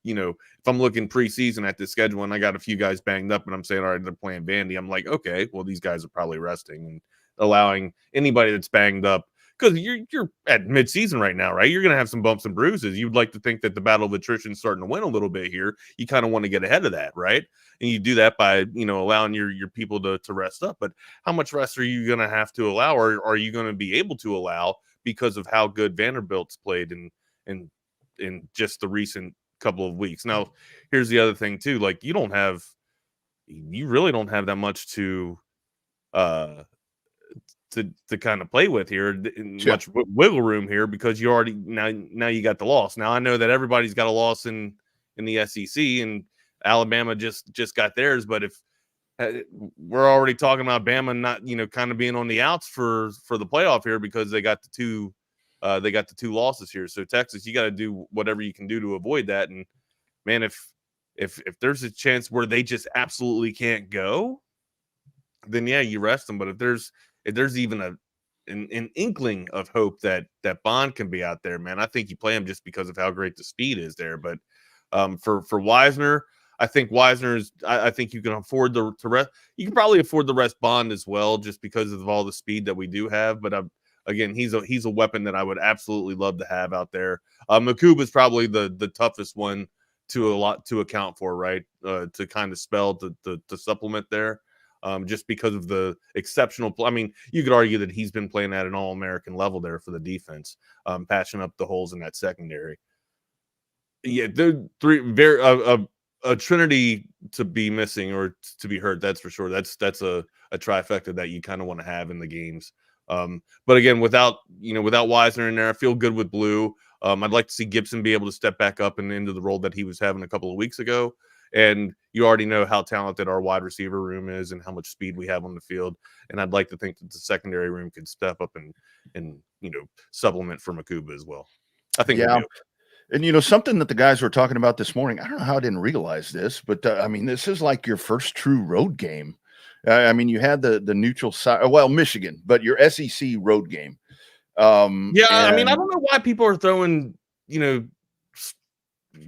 I'm looking preseason at the schedule and I got a few guys banged up and I'm saying, all right, they're playing Vandy, I'm like, okay, well, these guys are probably resting and allowing anybody that's banged up. Because you're at midseason right now, right? You're going to have some bumps and bruises. You'd like to think that the battle of attrition is starting to win a little bit here. You kind of want to get ahead of that, right? And you do that by, allowing your people to rest up. But how much rest are you going to have to allow, or are you going to be able to allow because of how good Vanderbilt's played in just the recent couple of weeks? Now, here's the other thing too. Like you really don't have that much to kind of play with here, much wiggle room here, because you already now you got the loss. Now I know that everybody's got a loss in the SEC, and Alabama just got theirs. But if we're already talking about Bama not kind of being on the outs for the playoff here because they got the two losses here. So Texas, you got to do whatever you can do to avoid that. And man, if there's a chance where they just absolutely can't go, then yeah, you rest them. But if there's even an inkling of hope that Bond can be out there, man, I think you play him just because of how great the speed is there. But for Wisner, I think I think you can afford to rest. You can probably afford the rest Bond as well, just because of all the speed that we do have. But again, he's a weapon that I would absolutely love to have out there. Makuba is probably the toughest one to account for, right? To kind of spell to supplement there. Just because of the exceptional I mean, you could argue that he's been playing at an all-American level there for the defense, patching up the holes in that secondary. Yeah, the a trinity to be missing or to be hurt, that's for sure. That's a trifecta that you kind of want to have in the games. But again, without Wisner in there, I feel good with Blue. I'd like to see Gibson be able to step back up and into the role that he was having a couple of weeks ago. And you already know how talented our wide receiver room is and how much speed we have on the field. And I'd like to think that the secondary room could step up and supplement for Makuba as well. I think. Yeah. And something that the guys were talking about this morning, I don't know how I didn't realize this, but I mean, this is like your first true road game. I mean, you had the neutral side, Michigan, but your SEC road game. I mean, I don't know why people are throwing,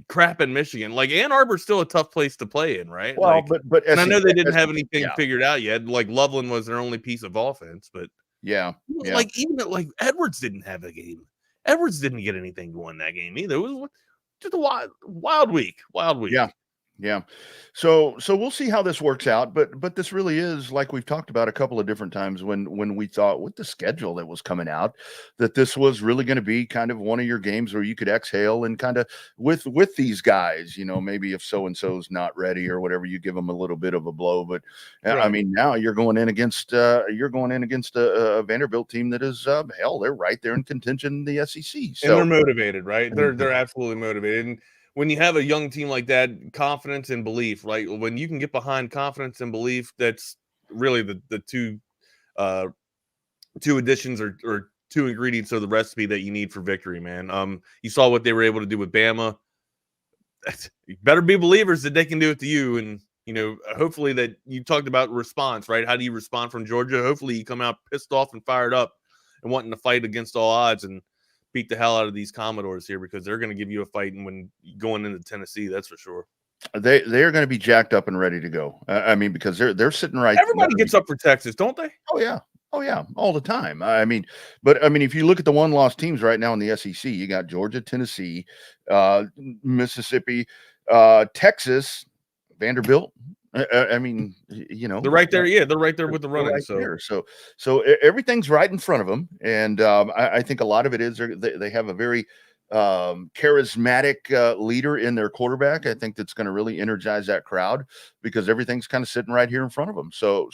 crap in Michigan. Like Ann Arbor's still a tough place to play in, right? Well, but and I know they didn't have anything figured out yet. Like Loveland was their only piece of offense, but like even like Edwards didn't have a game. Edwards didn't get anything going that game either. It was just a wild week. Yeah. So we'll see how this works out. But this really is, like we've talked about a couple of different times when we thought with the schedule that was coming out, that this was really going to be kind of one of your games where you could exhale and kind of with these guys, maybe if so-and-so's not ready or whatever, you give them a little bit of a blow. But right. I mean, now you're going in against a Vanderbilt team that is they're right there in contention in the SEC. So and they're motivated, right? They're absolutely motivated. And when you have a young team like that, confidence and belief, right? When you can get behind confidence and belief, that's really the two additions or two ingredients of the recipe that you need for victory, man. You saw what they were able to do with Bama. You better be believers that they can do it to you. And, hopefully that you talked about response, right? How do you respond from Georgia? Hopefully you come out pissed off and fired up and wanting to fight against all odds and beat the hell out of these Commodores here, because they're going to give you a fight. And when going into Tennessee, that's for sure. They're going to be jacked up and ready to go. Because they're sitting right. Everybody gets up for Texas, don't they? Oh yeah, all the time. But if you look at the one-loss teams right now in the SEC, you got Georgia, Tennessee, Mississippi, Texas, Vanderbilt. They're right there. Yeah, they're right there with the running. Right so everything's right in front of them, and I think a lot of it is they have a very charismatic leader in their quarterback. I think that's going to really energize that crowd, because everything's kind of sitting right here in front of them. So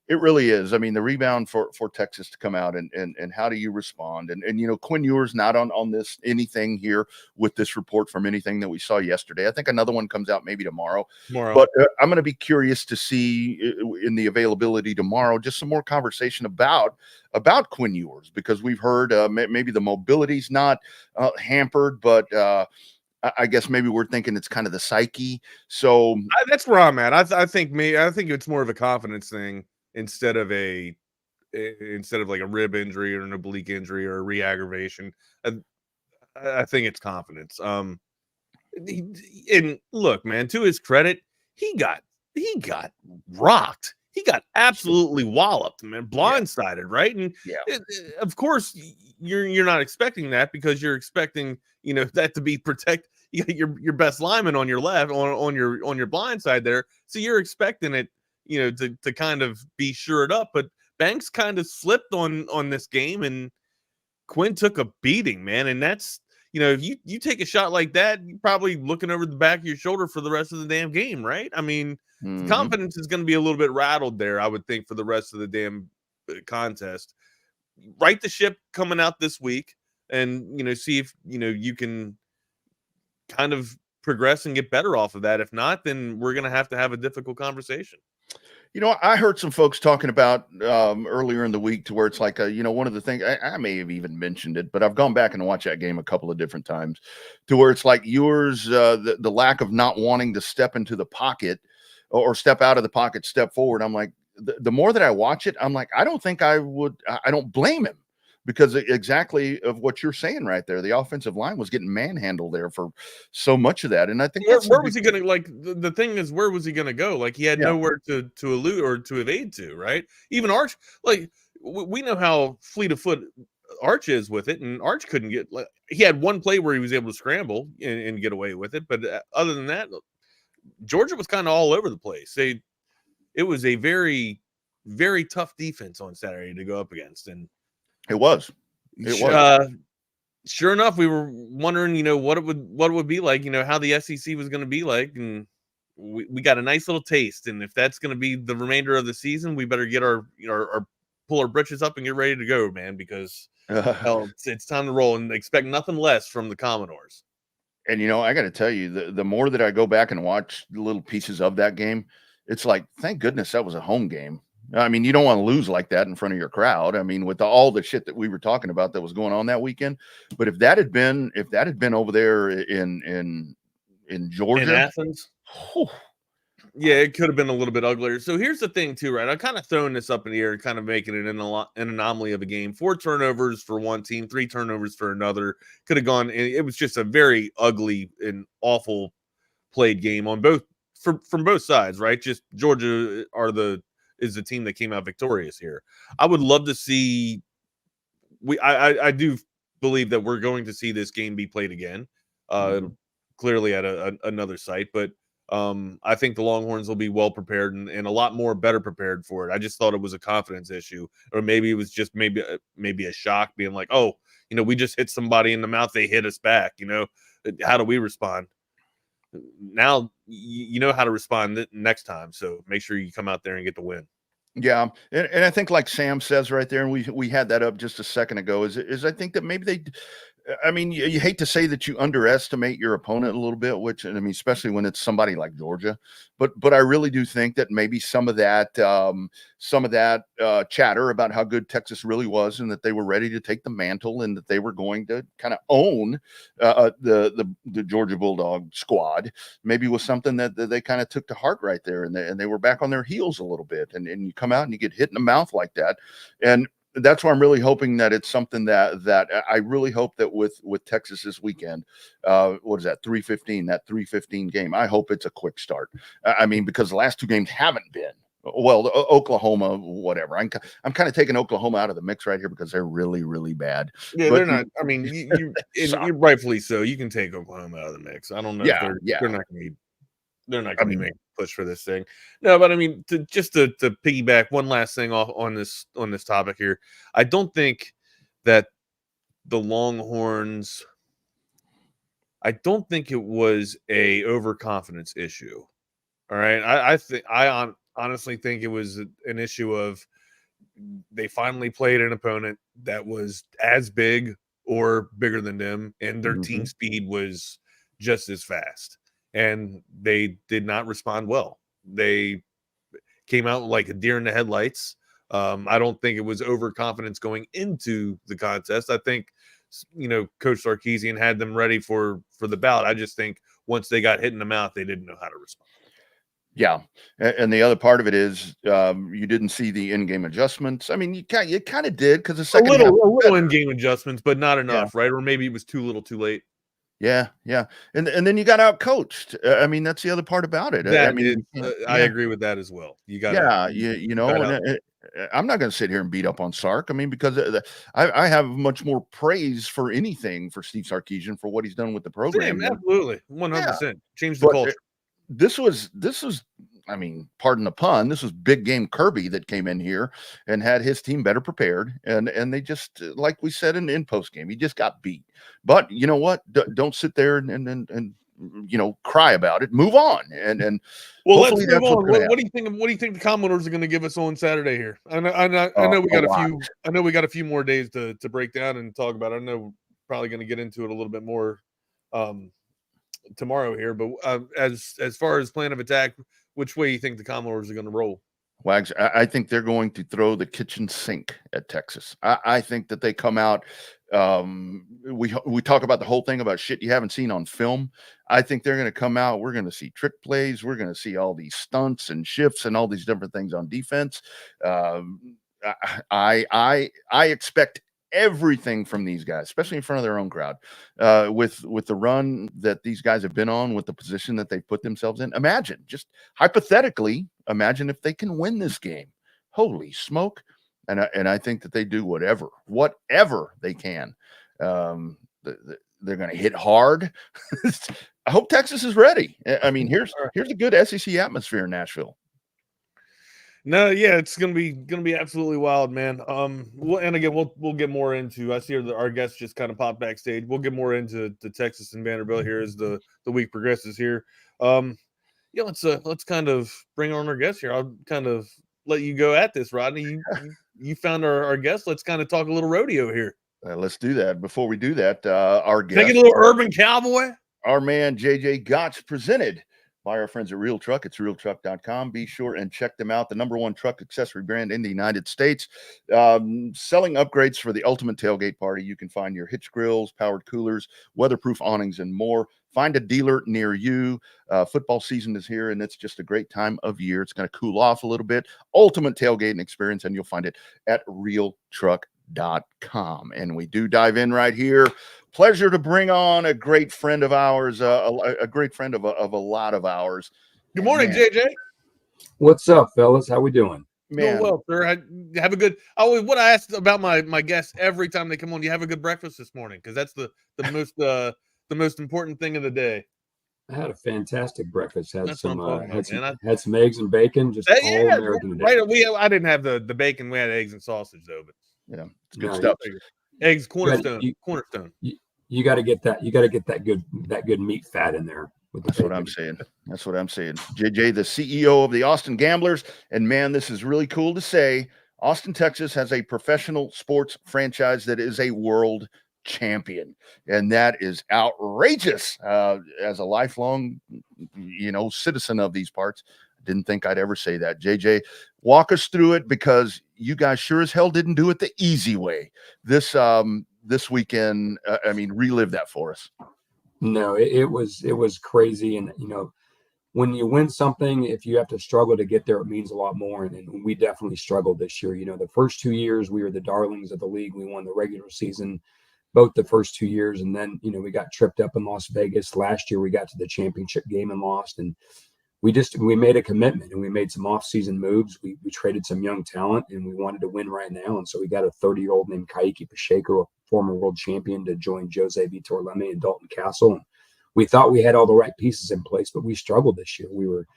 it really is. The rebound for Texas to come out and how do you respond? And Quinn Ewers not on this anything here with this report from anything that we saw yesterday. I think another one comes out maybe tomorrow. But I'm going to be curious to see in the availability tomorrow just some more conversation about Quinn Ewers, because we've heard maybe the mobility's not hampered, but I guess maybe we're thinking it's kind of the psyche. So that's where I'm at. I think it's more of a confidence thing instead of like a rib injury or an oblique injury or a re-aggravation. I think it's confidence. And look, man, to his credit, he got rocked. He got absolutely walloped, man, blindsided, right? And of course, you're not expecting that, because you're expecting that to be protect. You got your best lineman on your left, on your blind side there, so you're expecting it, to kind of be shored up. But Banks kind of slipped on this game, and Quinn took a beating, man. And that's if you take a shot like that, you're probably looking over the back of your shoulder for the rest of the damn game, right? The confidence is going to be a little bit rattled there, I would think, for the rest of the damn contest. Right the ship coming out this week, and see if you can kind of progress and get better off of that. If not, then we're going to have a difficult conversation. I heard some folks talking about earlier in the week to where it's like, one of the things I may have even mentioned it, but I've gone back and watched that game a couple of different times, to where it's like yours, the lack of not wanting to step into the pocket or step out of the pocket, step forward. I'm like, the more that I watch it, I'm like, I don't think I don't blame him, because exactly of what you're saying right there. The offensive line was getting manhandled there for so much of that. And I think where was he going to, like, the thing is, where was he going to go? Like, he had nowhere to elude or to evade to, right? Even Arch, like, we know how fleet of foot Arch is with it, and Arch couldn't get, like, he had one play where he was able to scramble and get away with it. But other than that, Georgia was kind of all over the place. It was a very, very tough defense on Saturday to go up against. And it was. Sure enough, we were wondering, what it would be like, how the SEC was going to be like, and we got a nice little taste. And if that's going to be the remainder of the season, we better get our pull our britches up and get ready to go, man, because hell, it's time to roll, and expect nothing less from the Commodores. And I got to tell you, the more that I go back and watch little pieces of that game, it's like, thank goodness that was a home game. I mean, you don't want to lose like that in front of your crowd. I mean, with all the shit that we were talking about that was going on that weekend. But if that had been over there in Georgia, in Athens, yeah, it could have been a little bit uglier. So here's the thing, too, right? I'm kind of throwing this up in the air and kind of making it an anomaly of a game. 4 turnovers for one team, 3 turnovers for another. Could have gone. It was just a very ugly and awful played game on from both sides, right? Just Georgia is the team that came out victorious here. I would love to see. I do believe that we're going to see this game be played again, clearly at another site. But I think the Longhorns will be well prepared and a lot more better prepared for it. I just thought it was a confidence issue, or maybe it was just maybe a shock, being like, oh, we just hit somebody in the mouth, they hit us back. How do we respond? Now you know how to respond next time, so make sure you come out there and get the win. Yeah, and I think, like Sam says right there, and we had that up just a second ago, is I think that maybe I mean, you hate to say that you underestimate your opponent a little bit, which, I mean, especially when it's somebody like Georgia, but I really do think that maybe some of that chatter about how good Texas really was and that they were ready to take the mantle and that they were going to kind of own the Georgia Bulldog squad, maybe was something that they kind of took to heart right there, and they were back on their heels a little bit, and you come out and you get hit in the mouth like that, and that's why I'm really hoping that it's something that I really hope that with Texas this weekend, what is that, 3:15, that 3:15 game, I hope it's a quick start. I mean, because the last two games haven't been. Well, Oklahoma, whatever. I'm kind of taking Oklahoma out of the mix right here because they're really, really bad. Yeah, but they're not. I mean, you rightfully so. You can take Oklahoma out of the mix. I don't know. Yeah, if they're not going to be. They're not going to be making a push for this thing. No, but I mean, to piggyback one last thing off on this topic here, I don't think that the Longhorns. I don't think it was a overconfidence issue. All right, I honestly think it was an issue of they finally played an opponent that was as big or bigger than them, and their team speed was just as fast. And they did not respond well. They came out like a deer in the headlights. I don't think it was overconfidence going into the contest. I think, Coach Sarkisian had them ready for the bout. I just think once they got hit in the mouth, they didn't know how to respond. Yeah, and the other part of it is you didn't see the in-game adjustments. I mean, you kind of did because the second a little in-game adjustments, but not enough, right? Or maybe it was too little, too late. Yeah, and then you got out coached. I mean, that's the other part about it. I agree with that as well. You got I'm not going to sit here and beat up on Sark. I mean, because I have much more praise for anything for Steve Sarkisian for what he's done with the program. Same, absolutely, 100%. Change the culture. This was. I mean, pardon the pun, this was big game Kirby that came in here and had his team better prepared. And they just, like we said in post game, he just got beat. But you know what? Don't sit there and cry about it. Move on. And well, let's move on. What do you think? What do you think the Commodores are going to give us on Saturday here? I know we got a few. I know we got a few more days to break down and talk about it. I know we're probably going to get into it a little bit more tomorrow here. But as far as plan of attack, which way do you think the Commodores are going to roll? Wags, I think they're going to throw the kitchen sink at Texas. I think that they come out. We talk about the whole thing about shit you haven't seen on film. I think they're going to come out. We're going to see trick plays. We're going to see all these stunts and shifts and all these different things on defense. I expect everything from these guys, especially in front of their own crowd, with the run that these guys have been on, with the position that they've put themselves in. Imagine, just hypothetically, imagine if they can win this game. Holy smoke. And I think that they do whatever they can. They're going to hit hard. I hope Texas is ready. I mean, here's a good SEC atmosphere in Nashville. No, yeah, it's gonna be absolutely wild, man. We'll get more into. I see our guests just kind of pop backstage. We'll get more into the Texas and Vanderbilt here as the week progresses here. Let's kind of bring on our guests here. I'll kind of let you go at this, Rodney. You found our guest. Let's kind of talk a little rodeo here. Let's do that. Before we do that, our guest, take a little urban cowboy. Our man JJ Gotch, presented by our friends at Real Truck. It's realtruck.com. Be sure and check them out. The #1 truck accessory brand in the United States. Selling upgrades for the ultimate tailgate party. You can find your hitch grills, powered coolers, weatherproof awnings, and more. Find a dealer near you. Football season is here, and it's just a great time of year. It's going to cool off a little bit. Ultimate tailgating experience, and you'll find it at realtruck.com. And we do dive in right here. Pleasure to bring on a great friend of ours, a great friend of a lot of ours. Good morning, JJ. What's up, fellas? How we doing? Doing well, sir. Have a good. What I asked about my guests every time they come on. You have a good breakfast this morning, because that's the most important thing of the day. I had a fantastic breakfast. Had some eggs and bacon. Just all American today. Right. I didn't have the bacon. We had eggs and sausage though. But yeah, it's good stuff. Eggs, cornerstone. You got to get that. You got to get that good meat fat in there. That's what I'm saying. JJ, the CEO of the Austin Gamblers, and man, this is really cool to say. Austin, Texas has a professional sports franchise that is a world champion. And that is outrageous. As a lifelong, citizen of these parts, didn't think I'd ever say that. JJ, walk us through it, because you guys sure as hell didn't do it the easy way this weekend. Relive that for us. No, it was crazy. And, when you win something, if you have to struggle to get there, it means a lot more. And we definitely struggled this year. The first 2 years, we were the darlings of the league. We won the regular season both the first 2 years. And then, we got tripped up in Las Vegas. Last year, we got to the championship game and lost. And we made a commitment, and we made some off-season moves. We traded some young talent, and we wanted to win right now. And so we got a 30-year-old named Ka'iki Pacheco, a former world champion, to join Jose Vitor Leme and Dalton Castle. And we thought we had all the right pieces in place, but we struggled this year. We were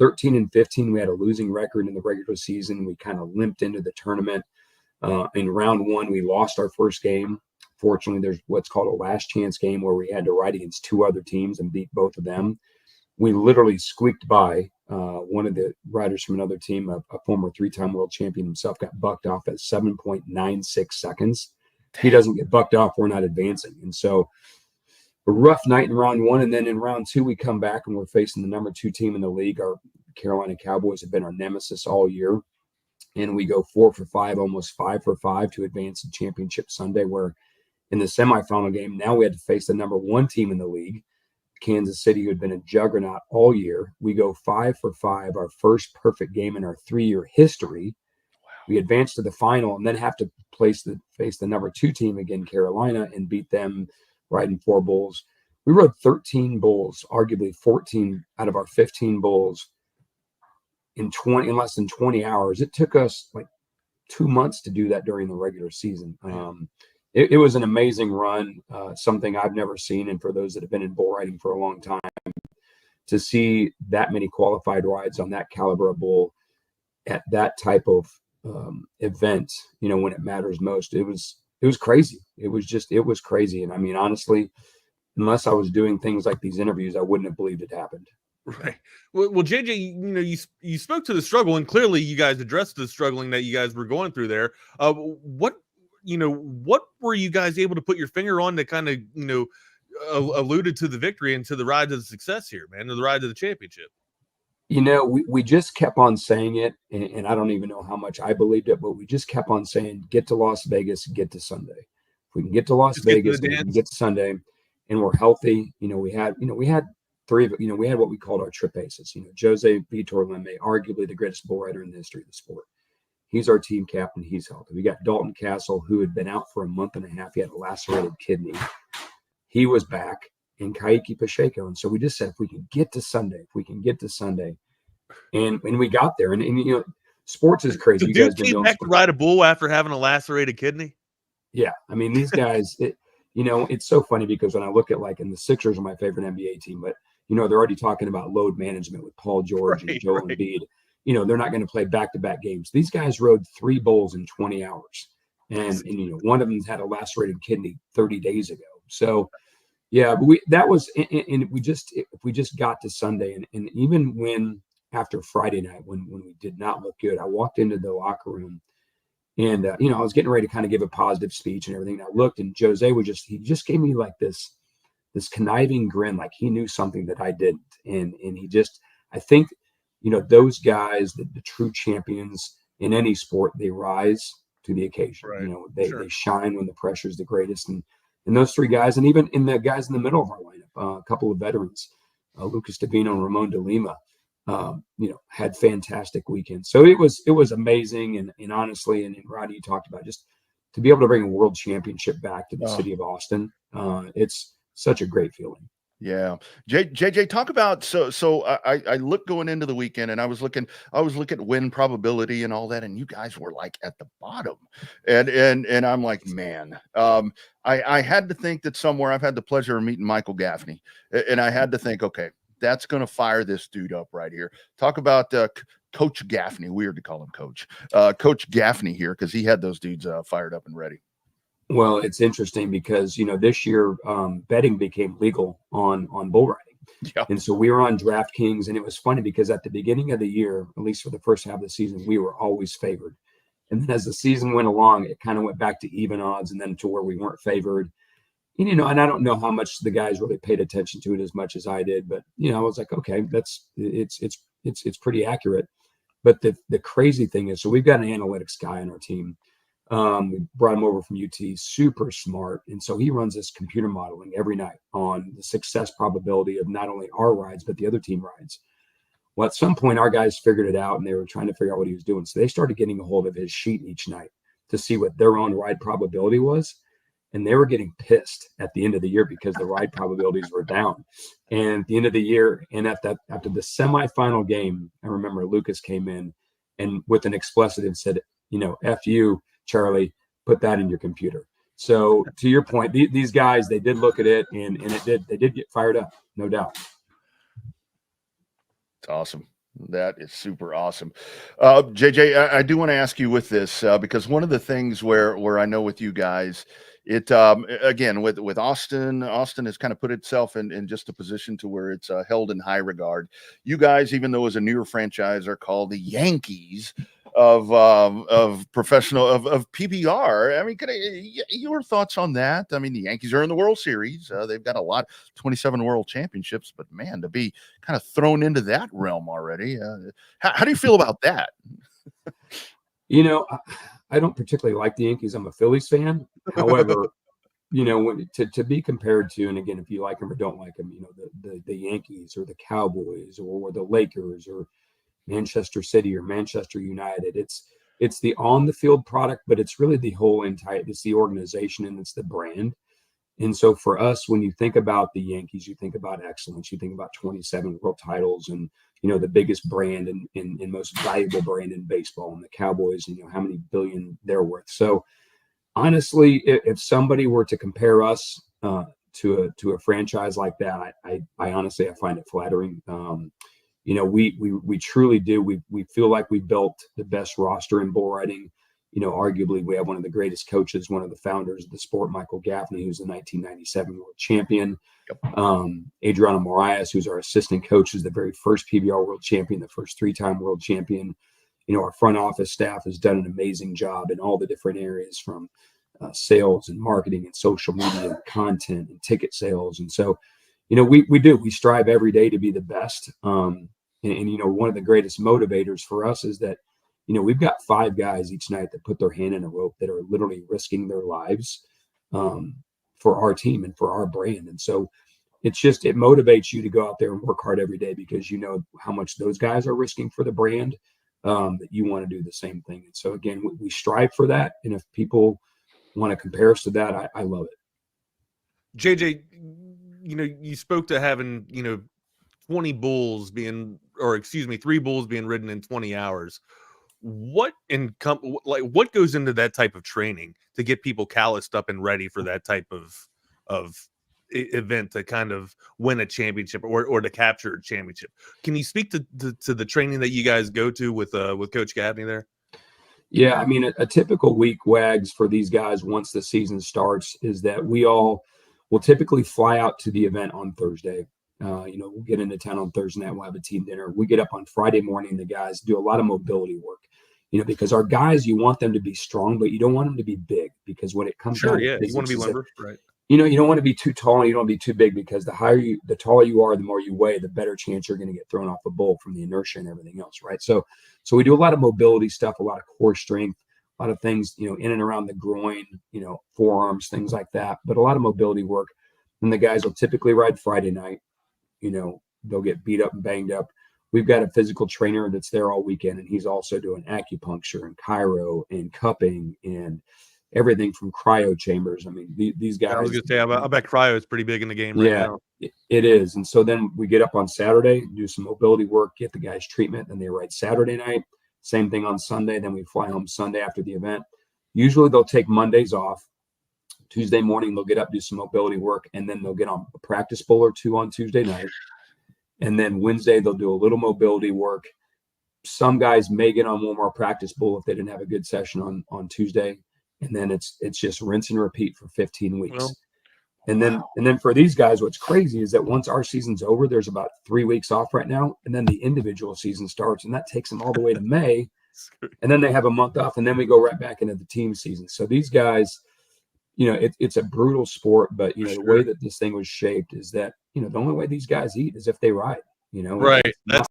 13-15. We had a losing record in the regular season. We kind of limped into the tournament. In round one, we lost our first game. Fortunately, there's what's called a last chance game where we had to ride against 2 other teams and beat both of them. We literally squeaked by. One of the riders from another team, a former 3-time world champion himself, got bucked off at 7.96 seconds. If he doesn't get bucked off, we're not advancing. And so a rough night in round one. And then in round 2, we come back and we're facing the number 2 team in the league. Our Carolina Cowboys have been our nemesis all year. And we go 4 for 5, almost 5 for 5 to advance to championship Sunday, where in the semifinal game, now we had to face the number 1 team in the league, Kansas City, who had been a juggernaut all year. We go 5 for 5, our first perfect game in our 3-year history. Wow. We advance to the final and then have to face the number 2 team again, Carolina, and beat them riding 4 bulls. We rode 13 bulls, arguably 14 out of our 15 bulls in less than 20 hours. It took us like 2 months to do that during the regular season. It was an amazing run, something I've never seen. And for those that have been in bull riding for a long time, to see that many qualified rides on that caliber of bull at that type of event, when it matters most, it was crazy. It was crazy. And honestly, unless I was doing things like these interviews, I wouldn't have believed it happened. Right. Well, JJ, you spoke to the struggle, and clearly you guys addressed the struggling that you guys were going through there. What were you guys able to put your finger on that kind of, alluded to the victory and to the ride to the success here, man, to the ride to the championship? We just kept on saying it, and I don't even know how much I believed it, but we just kept on saying, get to Las Vegas, get to Sunday. If we can get to Las Vegas, we can get to Sunday, and we're healthy. We had 3 of it. We had what we called our trip aces. Jose Vitor Leme, arguably the greatest bull rider in the history of the sport. He's our team captain. He's healthy. We got Dalton Castle, who had been out for a month and a half. He had a lacerated kidney. He was back, and Ka'iki Pacheco. And so we just said, if we can get to Sunday, and we got there. And sports is crazy. The dude came back to ride a bull after having a lacerated kidney. Yeah, these guys. It's so funny because when I look at, and the Sixers are my favorite NBA team, but they're already talking about load management with Paul George and Joel Embiid. They're not going to play back-to-back games. These guys rode 3 bulls in 20 hours. And one of them had a lacerated kidney 30 days ago. So, yeah, but we just got to Sunday. And even when, after Friday night, when we did not look good, I walked into the locker room and, I was getting ready to kind of give a positive speech and everything. And I looked, and Jose he just gave me like this conniving grin, like he knew something that I didn't. And I think, those guys, the true champions in any sport, they rise to the occasion. Right. They shine when the pressure is the greatest. And those 3 guys, and even in the guys in the middle of our lineup, a couple of veterans, Lucas Davino and Ramon de Lima, had fantastic weekends. So it was amazing. And honestly, and Rodney, you talked about just to be able to bring a world championship back to the city of Austin. It's such a great feeling. Yeah. JJ, talk about, so I looked going into the weekend, and I was looking win probability and all that, and you guys were like at the bottom. And I'm like, man, I had to think that somewhere, I've had the pleasure of meeting Michael Gaffney, and I had to think, okay, that's going to fire this dude up right here. Talk about Coach Gaffney. Weird to call him Coach. Coach Gaffney here, because he had those dudes fired up and ready. Well, it's interesting because, this year betting became legal on bull riding. Yep. And so we were on DraftKings, and it was funny because at the beginning of the year, at least for the first half of the season, we were always favored. And then as the season went along, it kind of went back to even odds and then to where we weren't favored. And I don't know how much the guys really paid attention to it as much as I did, but I was like, okay, it's pretty accurate. But the crazy thing is, so we've got an analytics guy on our team. We brought him over from UT, super smart. And so he runs this computer modeling every night on the success probability of not only our rides, but the other team rides. Well, at some point, our guys figured it out and they were trying to figure out what he was doing. So they started getting a hold of his sheet each night to see what their own ride probability was. And they were getting pissed at the end of the year because the ride probabilities were down. And at the end of the year, and after the semifinal game, I remember Lucas came in and with an expletive said, F you, Charlie, put that in your computer. So to your point, these guys, they did look at it and they did get fired up, no doubt. It's awesome. That is super awesome. JJ, I do want to ask you with this because one of the things where I know with you guys, it again with Austin has kind of put itself in just a position to where it's held in high regard. You guys, even though as a newer franchise, are called the Yankees of professional of PBR. I mean, your thoughts on that? I mean, the Yankees are in the World Series. They've got 27 World Championships, but man, to be kind of thrown into that realm already. How do you feel about that? I don't particularly like the Yankees. I'm a Phillies fan. However, to be compared to, and again, if you like them or don't like them, the Yankees or the Cowboys or the Lakers or Manchester City or Manchester United, it's the on the field product, but it's really the whole it's the organization and it's the brand. And so for us, when you think about the Yankees, you think about excellence, you think about 27 world titles and, the biggest brand and most valuable brand in baseball, and the Cowboys, how many billion they're worth. So honestly, if somebody were to compare us to a franchise like that, I honestly, I find it flattering. We truly do. We feel like we built the best roster in bull riding. Arguably we have one of the greatest coaches, one of the founders of the sport, Michael Gaffney, who's the 1997 world champion. Adriano Moraes, who's our assistant coach, is the very first PBR world champion, the first 3-time world champion. Our front office staff has done an amazing job in all the different areas from sales and marketing and social media and content and ticket sales. And so, we strive every day to be the best. And one of the greatest motivators for us is that, we've got 5 guys each night that put their hand in a rope that are literally risking their lives for our team and for our brand. And so it motivates you to go out there and work hard every day because you know how much those guys are risking for the brand, that you want to do the same thing. And so again, we strive for that. And if people want to compare us to that, I love it. JJ, you spoke to having, 3 bulls being ridden in 20 hours. What goes into that type of training to get people calloused up and ready for that type of event to kind of win a championship or to capture a championship? Can you speak to the training that you guys go to with Coach Gaffney there? Yeah, I mean, a typical week, Wags, for these guys once the season starts is that we all will typically fly out to the event on Thursday. We'll get into town on Thursday night. We'll have a team dinner. We get up on Friday morning. The guys do a lot of mobility work, because our guys, you want them to be strong, but you don't want them to be big because when it comes down to you want to be limber, right? You don't want to be too tall and you don't want to be too big because the taller you are, the more you weigh, the better chance you're going to get thrown off the bull from the inertia and everything else, right? So we do a lot of mobility stuff, a lot of core strength, a lot of things, in and around the groin, forearms, things like that, but a lot of mobility work. And the guys will typically ride Friday night. They'll get beat up and banged up. We've got a physical trainer that's there all weekend, and he's also doing acupuncture and chiro and cupping and everything from cryo chambers. I mean, these guys. I was going to say, I bet cryo is pretty big in the game right now. It is. And so then we get up on Saturday, do some mobility work, get the guys treatment, then they ride Saturday night. Same thing on Sunday. Then we fly home Sunday after the event. Usually they'll take Mondays off. Tuesday morning, they'll get up, do some mobility work, and then they'll get on a practice bowl or 2 on Tuesday night. And then Wednesday, they'll do a little mobility work. Some guys may get on one more practice bowl if they didn't have a good session on Tuesday. And then it's just rinse and repeat for 15 weeks. Well, and then for these guys, what's crazy is that once our season's over, there's about 3 weeks off right now. And then the individual season starts, and that takes them all the way to May. And then they have a month off, and then we go right back into the team season. So these guys, it's a brutal sport, but the way that this thing was shaped is that the only way these guys eat is if they ride. Right. That's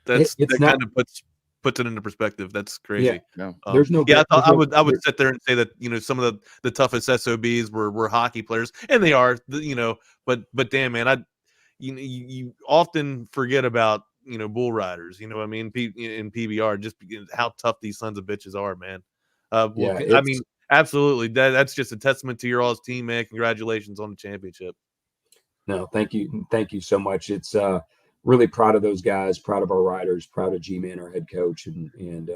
it's that not, kind of puts it into perspective. That's crazy. Yeah, there's no. Yeah, I would sit there and say that some of the toughest SOBs were hockey players, and they are. But damn, man, you often forget about bull riders. You know what I mean? In PBR, just how tough these sons of bitches are, man. I mean, absolutely. That's just a testament to your all's team, man. Congratulations on the championship. No, thank you so much. It's really proud of those guys, proud of our riders, proud of G-Man, our head coach, and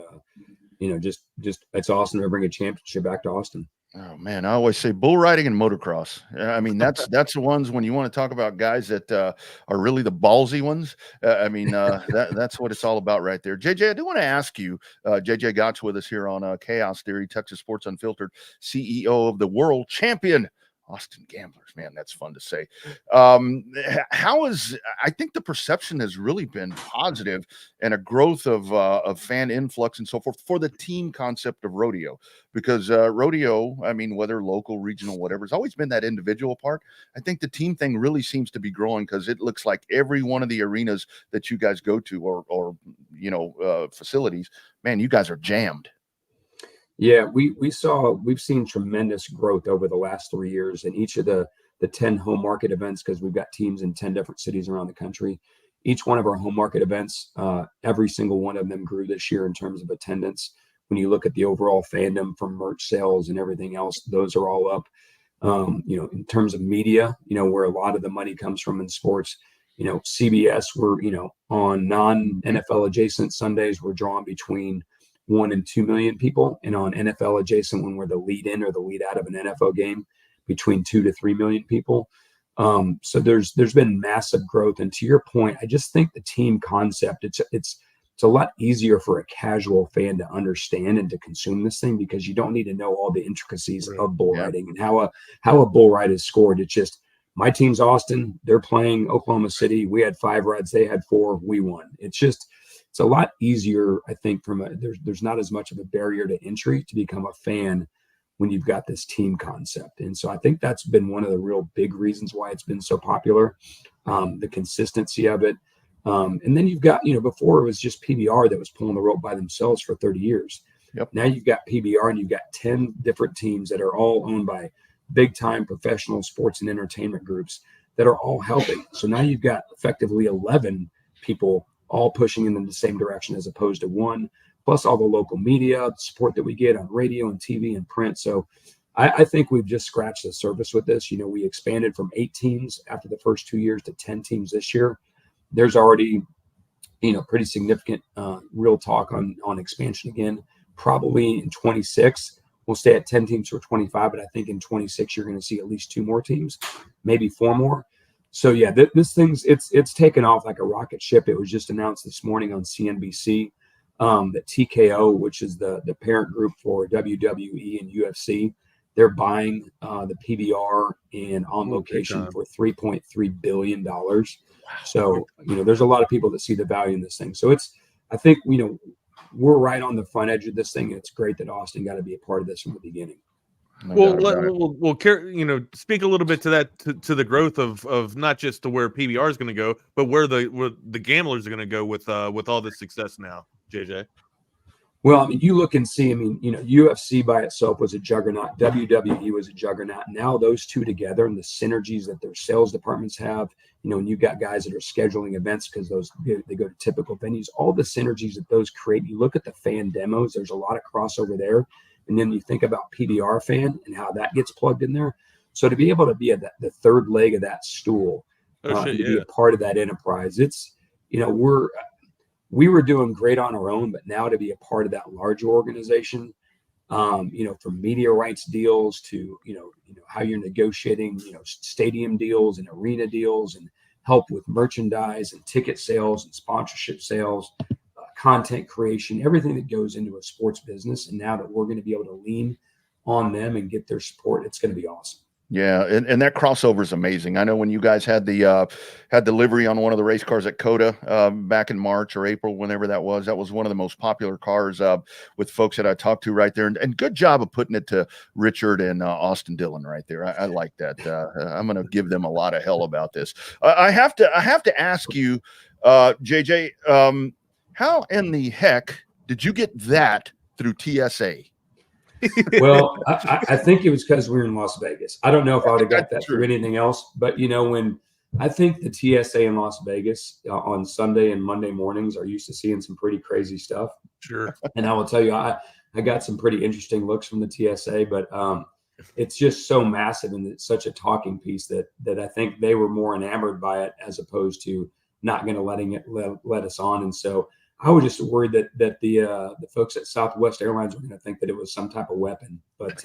just it's awesome to bring a championship back to Austin. Oh man, I always say bull riding and motocross. I mean, that's the ones when you want to talk about guys that are really the ballsy ones. That's what it's all about right there. JJ, I do want to ask you. JJ Gott's with us here on Chaos Theory, Texas Sports Unfiltered, CEO of the world champion Austin Gamblers. Man, that's fun to say. I think the perception has really been positive and a growth of fan influx and so forth for the team concept of rodeo, because rodeo, I mean, whether local, regional, whatever, it's always been that individual part. I think the team thing really seems to be growing because it looks like every one of the arenas that you guys go to or facilities, man, you guys are jammed. Yeah, we've seen tremendous growth over the last 3 years in each of the 10 home market events, because we've got teams in 10 different cities around the country. Each one of our home market events, every single one of them grew this year in terms of attendance. When you look at the overall fandom from merch sales and everything else, those are all up. In terms of media, where a lot of the money comes from in sports, CBS, we're, on non-NFL adjacent Sundays, we're drawing between 1 and 2 million people, and on NFL adjacent, when we're the lead in or the lead out of an NFL game, between 2 to 3 million people. So there's been massive growth. And to your point, I just think the team concept, it's a lot easier for a casual fan to understand and to consume this thing, because you don't need to know all the intricacies of bull riding and how a bull ride is scored. It's just, my team's Austin, they're playing Oklahoma City. We had 5 rides, they had 4, we won. It's a lot easier, I think, there's not as much of a barrier to entry to become a fan when you've got this team concept. And so I think that's been one of the real big reasons why it's been so popular, the consistency of it. And then you've got, before it was just PBR that was pulling the rope by themselves for 30 years. Yep. Now you've got PBR and you've got 10 different teams that are all owned by big time professional sports and entertainment groups that are all helping. So now you've got effectively 11 people all pushing in the same direction as opposed to one, plus all the local media support that we get on radio and TV and print. So I think we've just scratched the surface with this. We expanded from 8 teams after the first 2 years to 10 teams this year. There's already, pretty significant real talk on expansion again. Probably in 26, we'll stay at 10 teams for 25, but I think in 26, you're going to see at least 2 more teams, maybe 4 more. So yeah, this thing's it's taken off like a rocket ship. It was just announced this morning on CNBC that TKO, which is the parent group for WWE and UFC, they're buying the PBR and On Location for $3.3 billion. Wow. So there's a lot of people that see the value in this thing. So I think we're right on the front edge of this thing. And it's great that Austin got to be a part of this from the beginning. We'll speak a little bit to that, to the growth of not just to where PBR is going to go, but where the gamblers are going to go with all this success now, JJ. Well, you look and see, UFC by itself was a juggernaut. WWE was a juggernaut. Now those two together and the synergies that their sales departments have, and you've got guys that are scheduling events because they go to typical venues, all the synergies that those create. You look at the fan demos, there's a lot of crossover there. And then you think about PBR fan and how that gets plugged in there. So to be able to be at the third leg of that stool, be a part of that enterprise, it's, we were doing great on our own, but now to be a part of that larger organization, from media rights deals to, how you're negotiating, stadium deals and arena deals and help with merchandise and ticket sales and sponsorship sales, content creation, everything that goes into a sports business. And now that we're going to be able to lean on them and get their support, it's going to be awesome. Yeah, and that crossover is amazing. I know when you guys had the livery on one of the race cars at COTA back in March or April, whenever that was one of the most popular cars with folks that I talked to right there. And good job of putting it to Richard and Austin Dillon right there. I like that. I'm going to give them a lot of hell about this. I have to ask you, JJ, how in the heck did you get that through TSA? Well, I think it was because we were in Las Vegas. I don't know if I would have got that through anything else, but when I think the TSA in Las Vegas on Sunday and Monday mornings are used to seeing some pretty crazy stuff. Sure. And I will tell you, I got some pretty interesting looks from the TSA, but it's just so massive and it's such a talking piece that I think they were more enamored by it as opposed to not going to let us on. And so I was just worried that the folks at Southwest Airlines were going to think that it was some type of weapon, but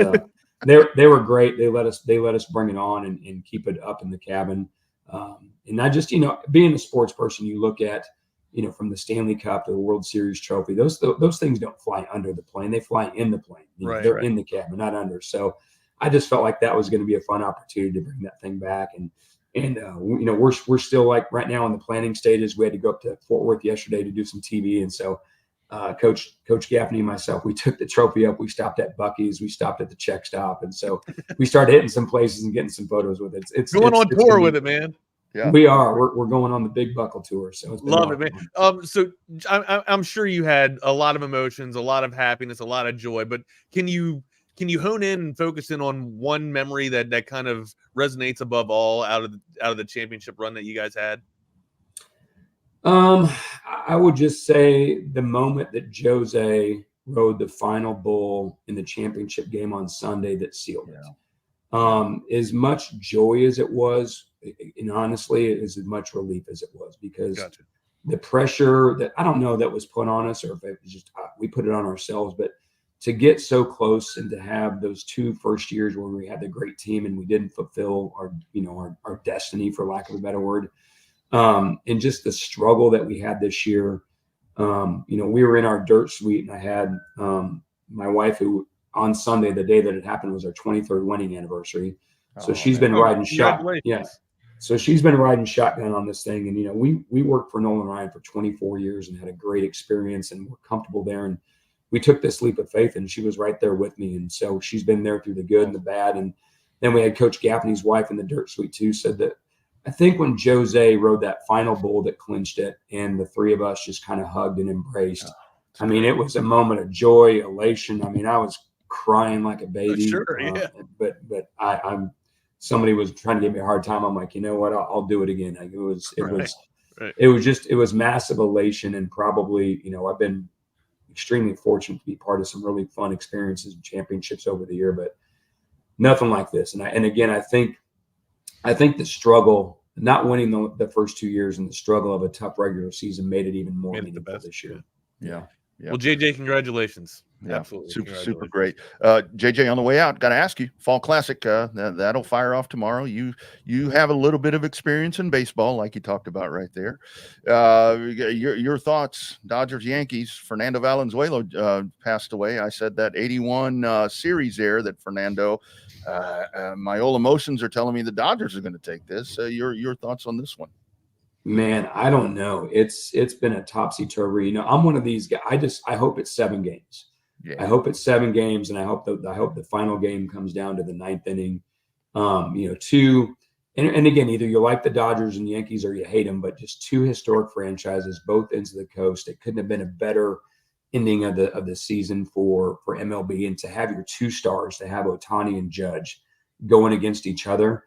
they were great. They let us bring it on and keep it up in the cabin. And I just, being a sports person, you look at, from the Stanley Cup to the World Series trophy, those things don't fly under the plane. They fly in the plane. They're in the cabin, not under. So I just felt like that was going to be a fun opportunity to bring that thing back. And we're still like right now in the planning stages. We had to go up to Fort Worth yesterday to do some TV. And so Coach Gaffney and myself, we took the trophy up. We stopped at Bucky's. We stopped at the Check Stop. And so we started hitting some places and getting some photos with it. It's going on tour with it, man. Yeah, we are. We're going on the Big Buckle tour. So it's love it, man. So I'm sure you had a lot of emotions, a lot of happiness, a lot of joy, but can you hone in and focus in on one memory that kind of resonates above all out of the championship run that you guys had? I would just say the moment that Jose rode the final bull in the championship game on Sunday that sealed it. As much joy as it was, and honestly, it is as much relief as it was because the pressure that I don't know that was put on us or if it was just we put it on ourselves, but to get so close and to have those 2 first years where we had the great team and we didn't fulfill our destiny, for lack of a better word, and just the struggle that we had this year. We were in our dirt suite and I had my wife, who on Sunday, the day that it happened, was our 23rd wedding anniversary. So she's been riding shotgun. Yes. So she's been riding shotgun on this thing. And, we worked for Nolan Ryan for 24 years and had a great experience and we're comfortable there. And we took this leap of faith and she was right there with me. And so she's been there through the good and the bad. And then we had Coach Gaffney's wife in the dirt suite too, said that I think when Jose rode that final bull that clinched it and the three of us just kind of hugged and embraced, it was a moment of joy, elation. I was crying like a baby. Sure, yeah. But I'm somebody was trying to give me a hard time. I'm like, you know what? I'll do it again. It was massive elation. And probably, I've been extremely fortunate to be part of some really fun experiences and championships over the year, but nothing like this. And again, I think the struggle, not winning the first 2 years and the struggle of a tough regular season made it even more meaningful this year. Yeah. Well, JJ, congratulations. Yeah, absolutely. Super great. JJ, on the way out, got to ask you, Fall Classic, that'll fire off tomorrow. You have a little bit of experience in baseball, like you talked about right there. Your thoughts, Dodgers, Yankees. Fernando Valenzuela passed away. I said that 81 series there that Fernando, my old emotions are telling me the Dodgers are going to take this. Your thoughts on this one? Man, I don't know. It's been a topsy-turvy. I'm one of these guys. I hope it's 7 games. Yeah. I hope it's 7 games, and I hope the final game comes down to the 9th inning. And again, either you like the Dodgers and Yankees or you hate them, but just 2 historic franchises, both ends of the coast. It couldn't have been a better ending of the season for MLB, and to have your 2 stars, to have Ohtani and Judge going against each other.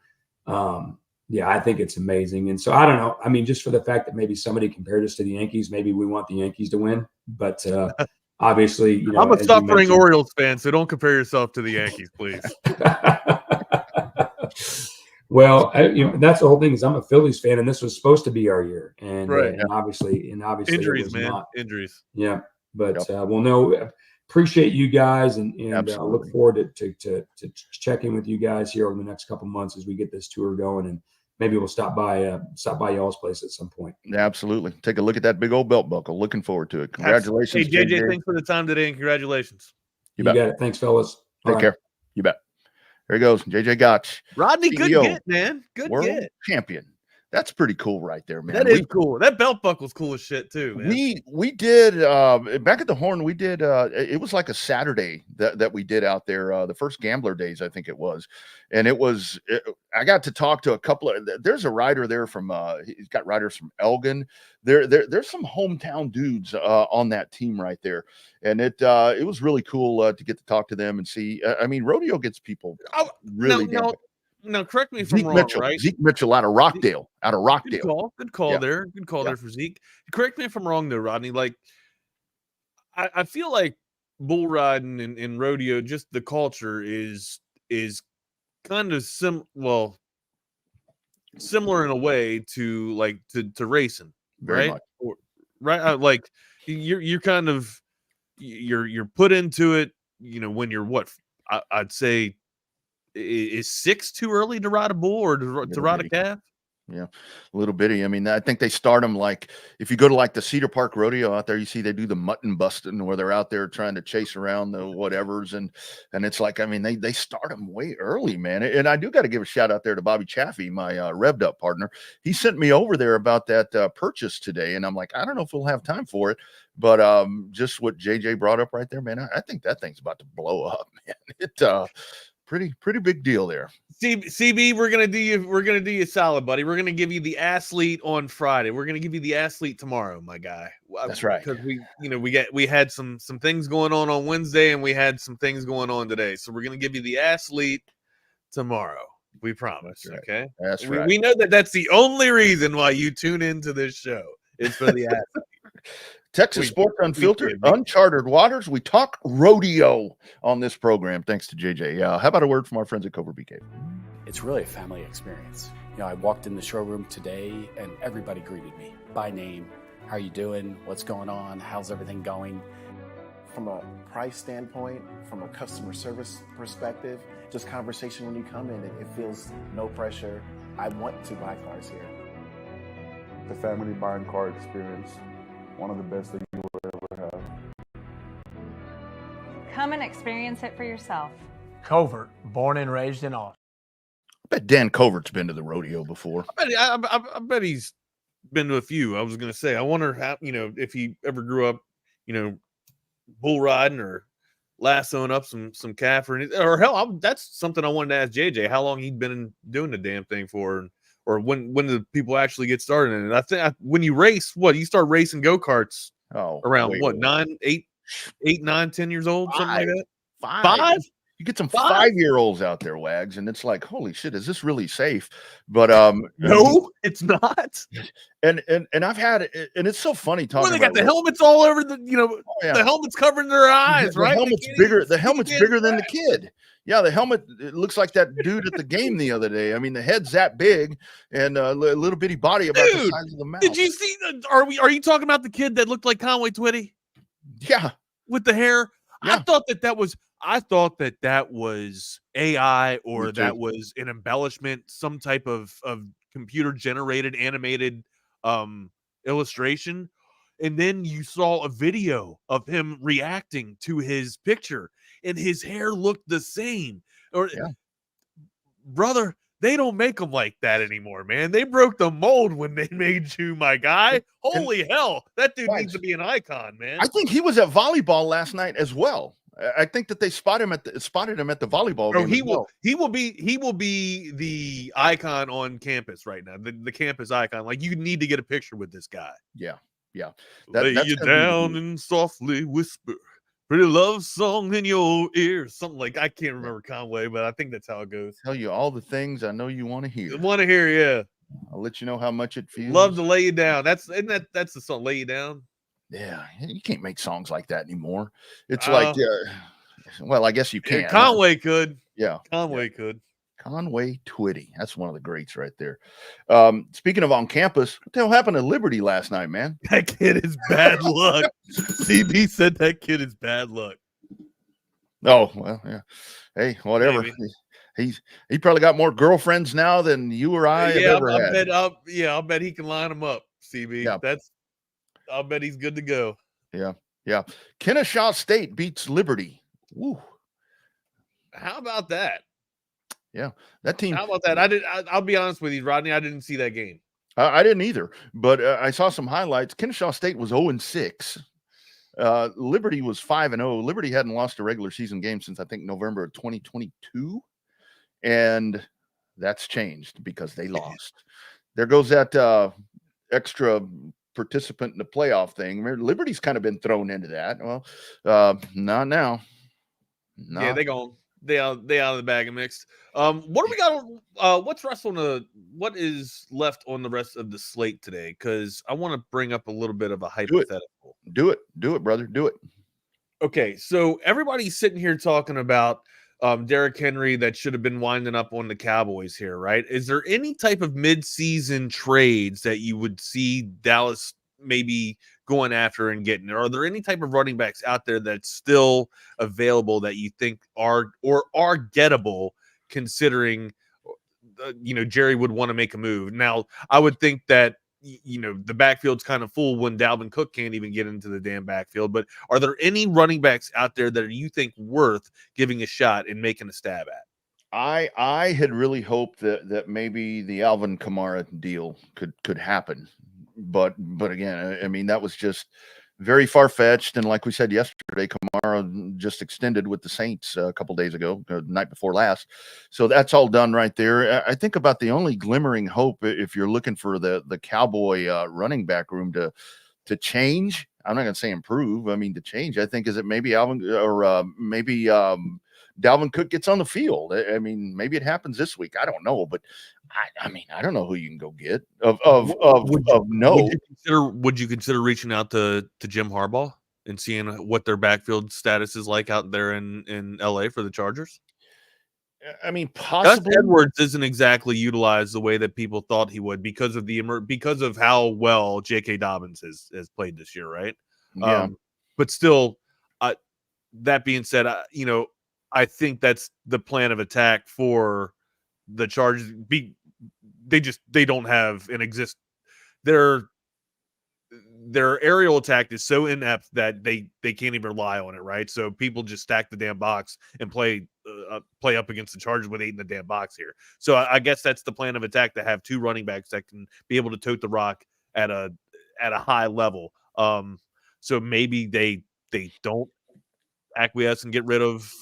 Yeah, I think it's amazing. And so I don't know. Just for the fact that maybe somebody compared us to the Yankees, maybe we want the Yankees to win. But obviously, I'm a suffering Orioles fan, so don't compare yourself to the Yankees, please. Well, that's the whole thing. Is I'm a Phillies fan, and this was supposed to be our year, and obviously, injuries, man, injuries. Yeah, but we'll know. Appreciate you guys, and look forward to checking with you guys here over the next couple months as we get this tour going, and maybe we'll stop by y'all's place at some point. Absolutely. Take a look at that big old belt buckle. Looking forward to it. Congratulations. Hey, JJ, thanks for the time today and congratulations. You got it. Thanks, fellas. Take care. You bet. There he goes, JJ Gotch. Rodney, good CEO, get, man. Good world get. champion. That's pretty cool right there, man. That is cool. That belt buckle's cool as shit too, man. We did back at the Horn. We did it was like a Saturday that we did out there. The first Gambler Days, I think it was, and I got to talk to a couple of. There's a rider there from. He's got riders from Elgin. There's some hometown dudes on that team right there, and it was really cool to get to talk to them and see. I mean, Rodeo gets people really. Now, correct me if I'm wrong, right? Zeke Mitchell out of Rockdale. Good call there. Good call there for Zeke. Correct me if I'm wrong, though, Rodney. Like, I feel like bull riding and rodeo, just the culture is kind of similar in a way to like to racing, Very right? Like you're kind of you're put into it. You know, when you're I'd say. Is 6 too early to ride a bull or to ride a calf? Yeah, a little bitty. I mean, I think they start them like if you go to like the Cedar Park Rodeo out there, you see they do the mutton busting where they're out there trying to chase around the whatevers, and it's like I mean they start them way early, man. And I do got to give a shout out there to Bobby Chaffee, my revved up partner. He sent me over there about that purchase today, and I'm like, I don't know if we'll have time for it, but just what JJ brought up right there, man. I think that thing's about to blow up, man. It pretty big deal there. CB, we're gonna do you a solid, buddy. We're gonna give you the athlete on Friday. We're gonna give you the athlete tomorrow, my guy. That's right. Because we had some things going on Wednesday, and we had some things going on today. So we're gonna give you the athlete tomorrow. We promise. That's right. Okay. That's right. We know that's the only reason why you tune into this show. It's for the athlete. Texas Sports Unfiltered, Uncharted Waters. We talk rodeo on this program, thanks to JJ. How about a word from our friends at Covert BK? It's really a family experience. You know, I walked in the showroom today and everybody greeted me by name. How are you doing? What's going on? How's everything going? From a price standpoint, from a customer service perspective, just conversation when you come in, it feels no pressure. I want to buy cars here. The family buying car experience. One of the best that you will ever have. Come and experience it for yourself. Covert, born and raised in Austin. I bet Dan Covert's been to the rodeo before. I bet he's been to a few. I was going to say, I wonder how, if he ever grew up, bull riding or lassoing up some calf or anything. Or hell, that's something I wanted to ask JJ, how long he'd been doing the damn thing for. Or when the people actually get started in it. I think when you race, you start racing go-karts around 8, 9, 10 years old, something like that? Five? You get some 5-year-olds out there, Wags, and it's like, holy shit, is this really safe? But no, it's not. And I've had, and it's so funny talking. Well, they got the helmets all over the helmets covering their eyes, right? Helmet's bigger. The helmet's bigger than the kid. Yeah, the helmet, it looks like that dude at the game the other day. I mean, the head's that big and a little bitty body about the size of the mouth. Did you see? Are you talking about the kid that looked like Conway Twitty? Yeah, with the hair. Yeah. I thought that was AI or that was an embellishment, some type of computer generated animated illustration. And then you saw a video of him reacting to his picture, and his hair looked the same. Brother, they don't make them like that anymore, man. They broke the mold when they made you, my guy. Holy hell, that dude needs to be an icon, man. I think he was at volleyball last night as well. I think that they spotted him at the volleyball game. He will be the icon on campus right now. The campus icon. Like, you need to get a picture with this guy. Yeah. Lay you down and softly whisper, pretty love song in your ear. Something like, I can't remember Conway, but I think that's how it goes. Tell you all the things I know you want to hear. Yeah. I'll let you know how much it feels. Love to lay you down. That's the song, Lay You Down. Yeah, you can't make songs like that anymore. It's like, well, I guess you can. Conway could. Yeah, Conway could. Conway Twitty. That's one of the greats right there. Speaking of on campus, what the hell happened to Liberty last night, man? That kid is bad luck. CB said that kid is bad luck. Oh, well, yeah. Hey, whatever. Maybe. He probably got more girlfriends now than you or I have ever had. I'll bet he can line them up, CB. Yeah. I'll bet he's good to go. Yeah. Kennesaw State beats Liberty. Woo. How about that? Yeah, that team. How about that? I'll be honest with you, Rodney. I didn't see that game. I didn't either, but I saw some highlights. Kennesaw State was 0-6. Liberty was 5-0. Liberty hadn't lost a regular season game since I think November of 2022, and that's changed because they lost. There goes that extra participant in the playoff thing. Liberty's kind of been thrown into that. Well, not now. Nah. Yeah, they gone. They out of the bag and mixed. What do we got? What is left on the rest of the slate today? Because I want to bring up a little bit of a hypothetical. Do it, brother. Do it. Okay, so everybody's sitting here talking about Derrick Henry that should have been winding up on the Cowboys here, right? Is there any type of mid-season trades that you would see Dallas maybe going after and getting? Are there any type of running backs out there that's still available that you think are gettable, considering Jerry would want to make a move? Now, I would think that the backfield's kind of full when Dalvin Cook can't even get into the damn backfield. But are there any running backs out there that you think worth giving a shot and making a stab at? I had really hoped that maybe the Alvin Kamara deal could happen. But again, I mean, that was just very far-fetched. And like we said yesterday, Kamara just extended with the Saints a couple days ago, the night before last. So that's all done right there. I think about the only glimmering hope, if you're looking for the Cowboy running back room to change, I'm not going to say improve, I mean to change, I think, is it maybe Dalvin Cook gets on the field. I mean, maybe it happens this week. I don't know, but I mean, I don't know who you can go get. Would you consider reaching out to Jim Harbaugh and seeing what their backfield status is like out there in LA for the Chargers? I mean, possibly. Gus Edwards isn't exactly utilized the way that people thought he would because of how well J.K. Dobbins has played this year, right? Yeah. But still, that being said, I think that's the plan of attack for the Chargers. They don't have an exist. Their aerial attack is so inept that they can't even rely on it, right? So people just stack the damn box and play up against the Chargers with 8 in the damn box here. So I guess that's the plan of attack, to have 2 running backs that can be able to tote the rock at a high level. So maybe they don't acquiesce and get rid of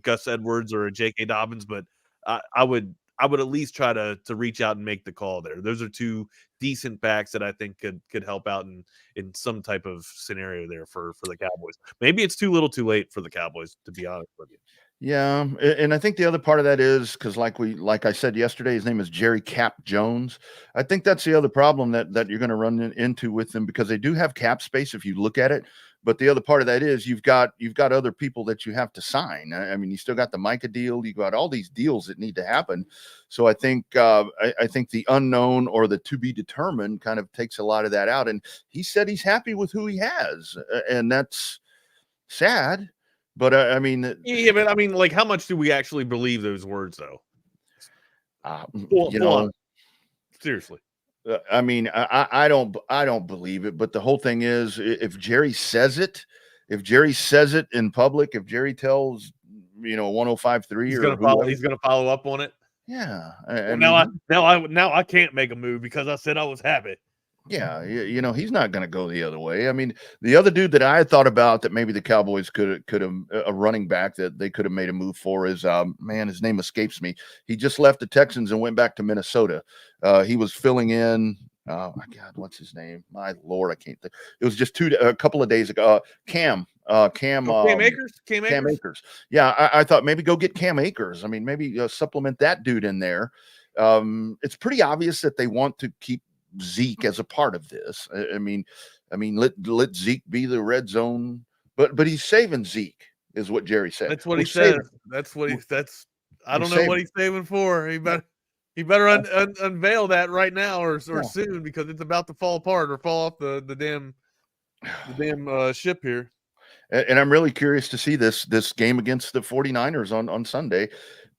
Gus Edwards or J.K. Dobbins, but I would at least try to reach out and make the call there. Those are 2 decent backs that I think could help out in some type of scenario there for the Cowboys. Maybe it's too little too late for the Cowboys, to be honest with you. Yeah, and I think the other part of that is because, like I said yesterday, his name is Jerry Cap Jones. I think that's the other problem that you're going to run into with them, because they do have cap space if you look at it. But the other part of that is you've got other people that you have to sign. I mean, you still got the Micah deal. You got all these deals that need to happen. So I think I think the unknown or the to be determined kind of takes a lot of that out. And he said he's happy with who he has, and that's sad. But I mean, like, how much do we actually believe those words, though? Seriously. I mean, I don't believe it. But the whole thing is, if Jerry says it in public, if Jerry tells 105.3, he's gonna follow up on it. Yeah. Now I can't make a move because I said I was happy. Yeah, he's not going to go the other way. I mean, the other dude that I thought about that maybe the Cowboys could have a running back that they could have made a move for is his name escapes me. He just left the Texans and went back to Minnesota. He was filling in. Oh my God, what's his name? My Lord, I can't think. It was just a couple of days ago. Cam Akers. Cam Akers. Yeah, I thought maybe go get Cam Akers. I mean, maybe supplement that dude in there. It's pretty obvious that they want to keep Zeke as a part of this. I mean, let Zeke be the red zone, but he's saving Zeke, is what Jerry said. That's what he said. I don't know what he's saving for. He better unveil that right now or soon, because it's about to fall apart or fall off the damn ship here. And I'm really curious to see this game against the 49ers on Sunday.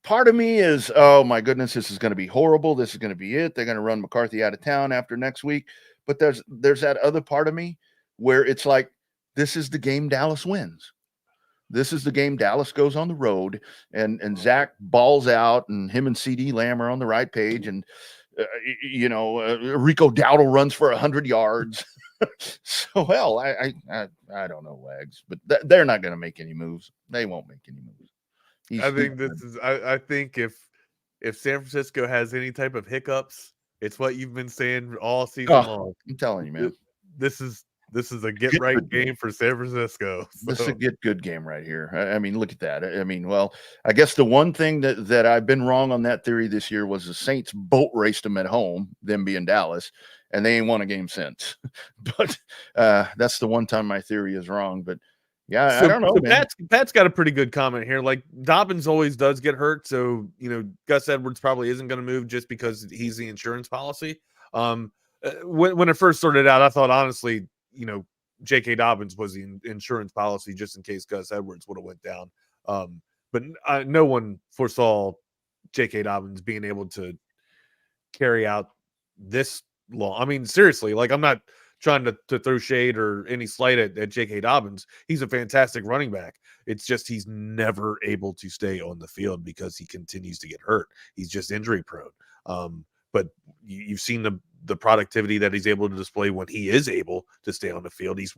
Part of me is, oh my goodness, this is going to be horrible. This is going to be it. They're going to run McCarthy out of town after next week. But there's that other part of me where it's like, this is the game Dallas wins. This is the game Dallas goes on the road, and Zach balls out, and him and CD Lamb are on the right page, and Rico Dowdle runs for 100 yards. So hell, I don't know, Wags, but they're not going to make any moves. They won't make any moves. I think if San Francisco has any type of hiccups, it's what you've been saying all season long. I'm telling you, man. This is a get right game for San Francisco. So. This is a get good game right here. I mean, look at that. I mean, well, I guess the one thing that I've been wrong on that theory this year was the Saints boat raced them at home, them being Dallas, and they ain't won a game since. But that's the one time my theory is wrong. But yeah, I don't know, man. Pat's got a pretty good comment here. Like, Dobbins always does get hurt, so Gus Edwards probably isn't going to move just because he's the insurance policy. When it first started out, I thought honestly, J.K. Dobbins was the insurance policy just in case Gus Edwards would have went down. But no one foresaw J.K. Dobbins being able to carry out this long. I mean, seriously, like, I'm not trying to throw shade or any slight at J.K. Dobbins. He's a fantastic running back. It's just he's never able to stay on the field because he continues to get hurt. He's just injury prone. But you've seen the productivity that he's able to display when he is able to stay on the field. He's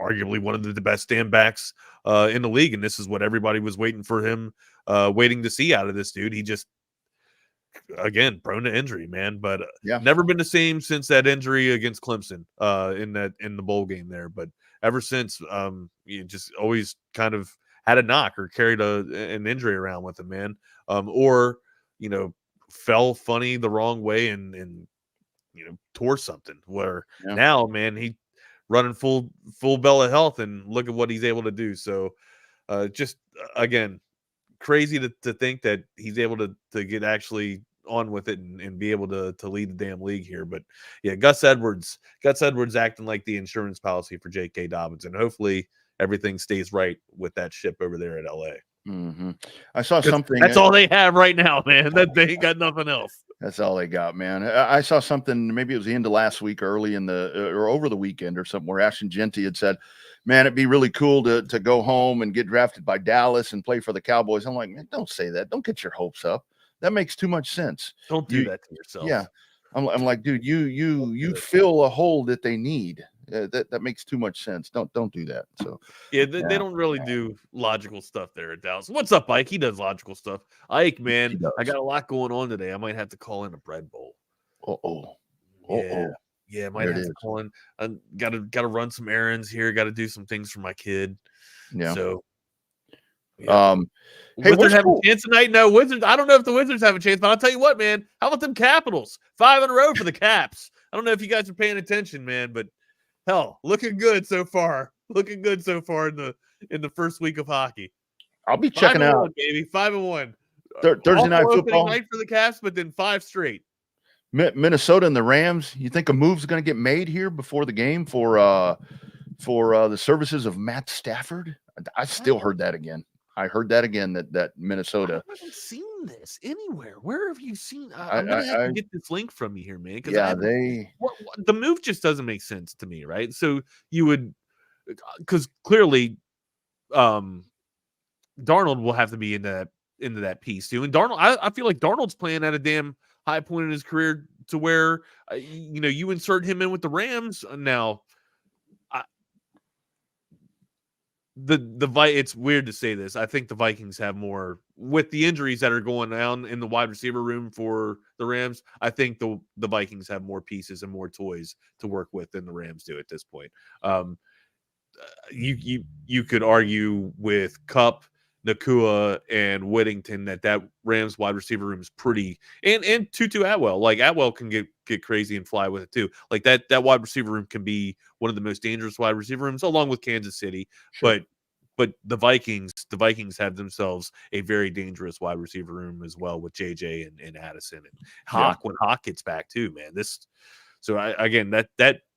arguably one of the best stand backs in the league, and this is what everybody was waiting to see out of this dude. He just, again, prone to injury, man. But never been the same since that injury against Clemson in the bowl game there. But ever since, you just always kind of had a knock or carried an injury around with him, man. Or fell funny the wrong way and tore something. Where now, man, he running full bell of health, and look at what he's able to do. So, just again, crazy to think that he's able to get actually on with it and be able to lead the damn league here. But yeah, Gus Edwards acting like the insurance policy for J.K. Dobbins, and hopefully everything stays right with that ship over there at LA. Mm-hmm. I saw something. That's all they have right now, man. That they ain't got nothing else. That's all they got, man. I saw something, maybe it was the end of last week, early in or over the weekend or something, where Ashton Genty had said, man, it'd be really cool to go home and get drafted by Dallas and play for the Cowboys. I'm like, man, don't say that. Don't get your hopes up. That makes too much sense. Don't do that to yourself. Yeah. I'm like, dude, you fill a hole that they need. That makes too much sense. Don't do that. So they don't really do logical stuff there at Dallas. What's up, Ike? He does logical stuff. Ike, man, I got a lot going on today. I might have to call in a bread bowl. Yeah, might have to call in. I gotta run some errands here. Got to do some things for my kid. Yeah. So. Yeah. Hey, Wizards have a chance tonight? No, Wizards. I don't know if the Wizards have a chance, but I'll tell you what, man. How about them Capitals? 5 in a row for the Caps. I don't know if you guys are paying attention, man, but hell, looking good so far. Looking good so far in the first week of hockey. I'll be checking out, 1, baby. 5-1. Thursday night football night for the Caps, but then 5 straight. Minnesota and the Rams. You think a move's going to get made here before the game for the services of Matt Stafford? I still heard that again. I heard that again, that Minnesota. I haven't seen this anywhere. Where have you seen? I'm going to have to get this link from you here, man. The move just doesn't make sense to me, right? So you would, because clearly Darnold will have to be into that piece too. And Darnold, I feel like Darnold's playing at a damn high point in his career to where, you insert him in with the Rams now. It's weird to say this. I think the Vikings have more with the injuries that are going down in the wide receiver room for the Rams. I think the Vikings have more pieces and more toys to work with than the Rams do at this point. You could argue with Kupp, Nakua, and Whittington that Rams wide receiver room is pretty, and Tutu Atwell. Like, Atwell can get crazy and fly with it too. Like that wide receiver room can be one of the most dangerous wide receiver rooms, along with Kansas City. Sure. But the Vikings have themselves a very dangerous wide receiver room as well, with JJ and Addison and Hawk when Hawk gets back too, man.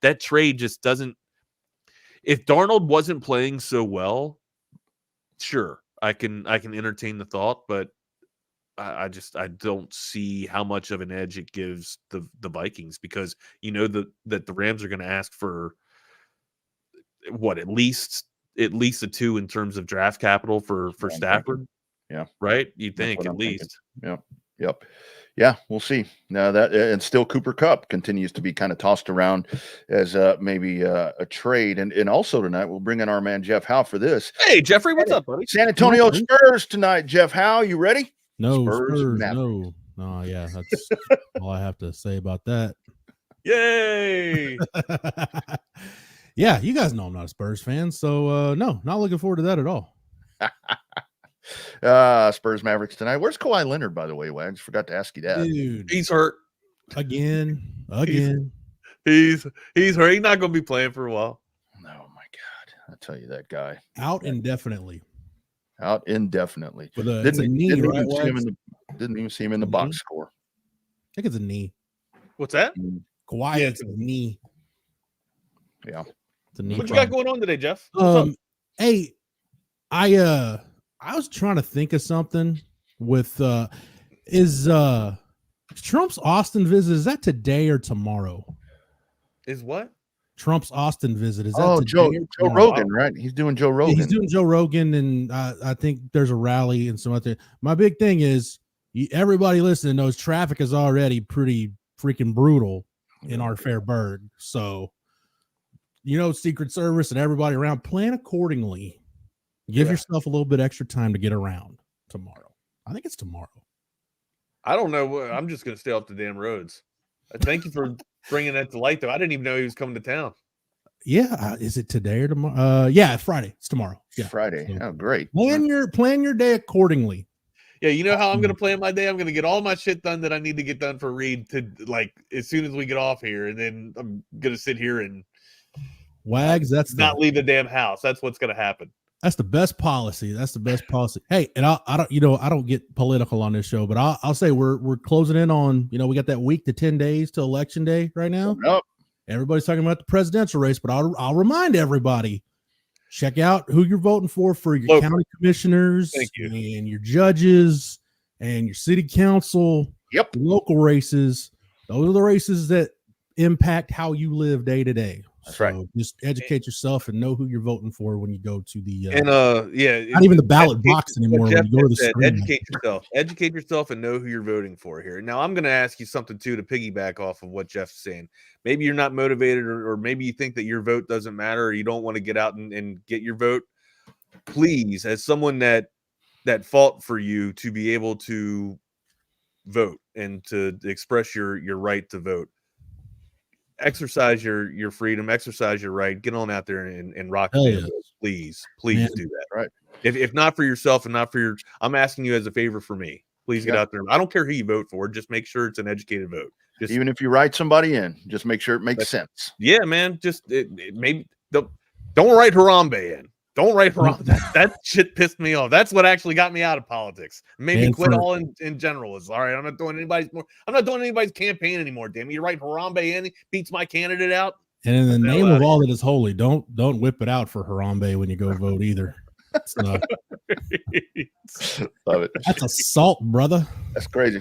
That trade just doesn't. If Darnold wasn't playing so well, sure, I can entertain the thought, but I don't see how much of an edge it gives the Vikings, because that the Rams are going to ask for at least at least a 2 in terms of draft capital for Stafford. Yeah. Right? You'd think at least. Yep. Yeah, we'll see. Now that and still Cooper Kupp continues to be kind of tossed around as maybe a trade. And also tonight we'll bring in our man Jeff Howe for this. Hey, Jeffrey, what's up, buddy? San Antonio Spurs tonight. Jeff Howe, you ready? No, Spurs no. No, yeah, that's all I have to say about that. Yay! Yeah, you guys know I'm not a Spurs fan, so no, not looking forward to that at all. Spurs Mavericks tonight. Where's Kawhi Leonard, by the way, Wags? Forgot to ask you that. Dude, he's hurt again. He's hurt. He's not going to be playing for a while. Oh my God! I tell you, that guy out indefinitely. Out indefinitely. Didn't even see him in the box score. I think it's a knee. What's that? Kawhi, it's a knee. Yeah. It's a knee. What you got going on today, Jeff? Hey, I was trying to think of something with is Trump's Austin visit, is that today or tomorrow? Is what? Trump's Austin visit. Is that Joe Rogan, right? He's doing Joe Rogan. He's doing Joe Rogan, and I think there's a rally and some other. My big thing is everybody listening knows traffic is already pretty freaking brutal in our fair burg. So, Secret Service and everybody around, plan accordingly. Give yourself a little bit extra time to get around tomorrow. I think it's tomorrow. I don't know. I'm just going to stay off the damn roads. Thank you for bringing that to light, though. I didn't even know he was coming to town. Yeah. Is it today or tomorrow? Yeah, Friday. It's tomorrow. Yeah. Friday. So, oh, great. Plan your day accordingly. Yeah, you know how I'm going to plan my day? I'm going to get all my shit done that I need to get done for Reed as soon as we get off here, and then I'm going to sit here and Wags. That's not leave the damn house. That's what's going to happen. That's the best policy. Hey, and I don't get political on this show, but I'll say we're closing in on, we got that week to 10 days to election day right now. Yep. Everybody's talking about the presidential race, but I'll remind everybody, check out who you're voting for your county commissioners and your judges and your city council. Yep. Local races. Those are the races that impact how you live day to day. That's right. Just educate yourself and know who you're voting for when you go to the not even the ballot box anymore. When you go to the screen. Educate yourself and know who you're voting for here. Now I'm going to ask you something too to piggyback off of what Jeff's saying. Maybe you're not motivated, or maybe you think that your vote doesn't matter, or you don't want to get out and get your vote. Please, as someone that fought for you to be able to vote and to express your right to vote, exercise your freedom, exercise your right, get on out there and rock the damn vote. Please do that. Right. If not for yourself and not for I'm asking you as a favor for me, please get out there. I don't care who you vote for, just make sure it's an educated vote. Even if you write somebody in, just make sure it makes sense. Yeah, man. Just maybe don't write Harambe in. Don't write Harambe. That shit pissed me off. That's what actually got me out of politics. Made me quit all in general. Is all right. I'm not doing anybody's campaign anymore. Damn it. You write Harambe in, he beats my candidate out. And in the name of all that is holy, don't whip it out for Harambe when you go vote either. Love it. That's assault, brother. That's crazy.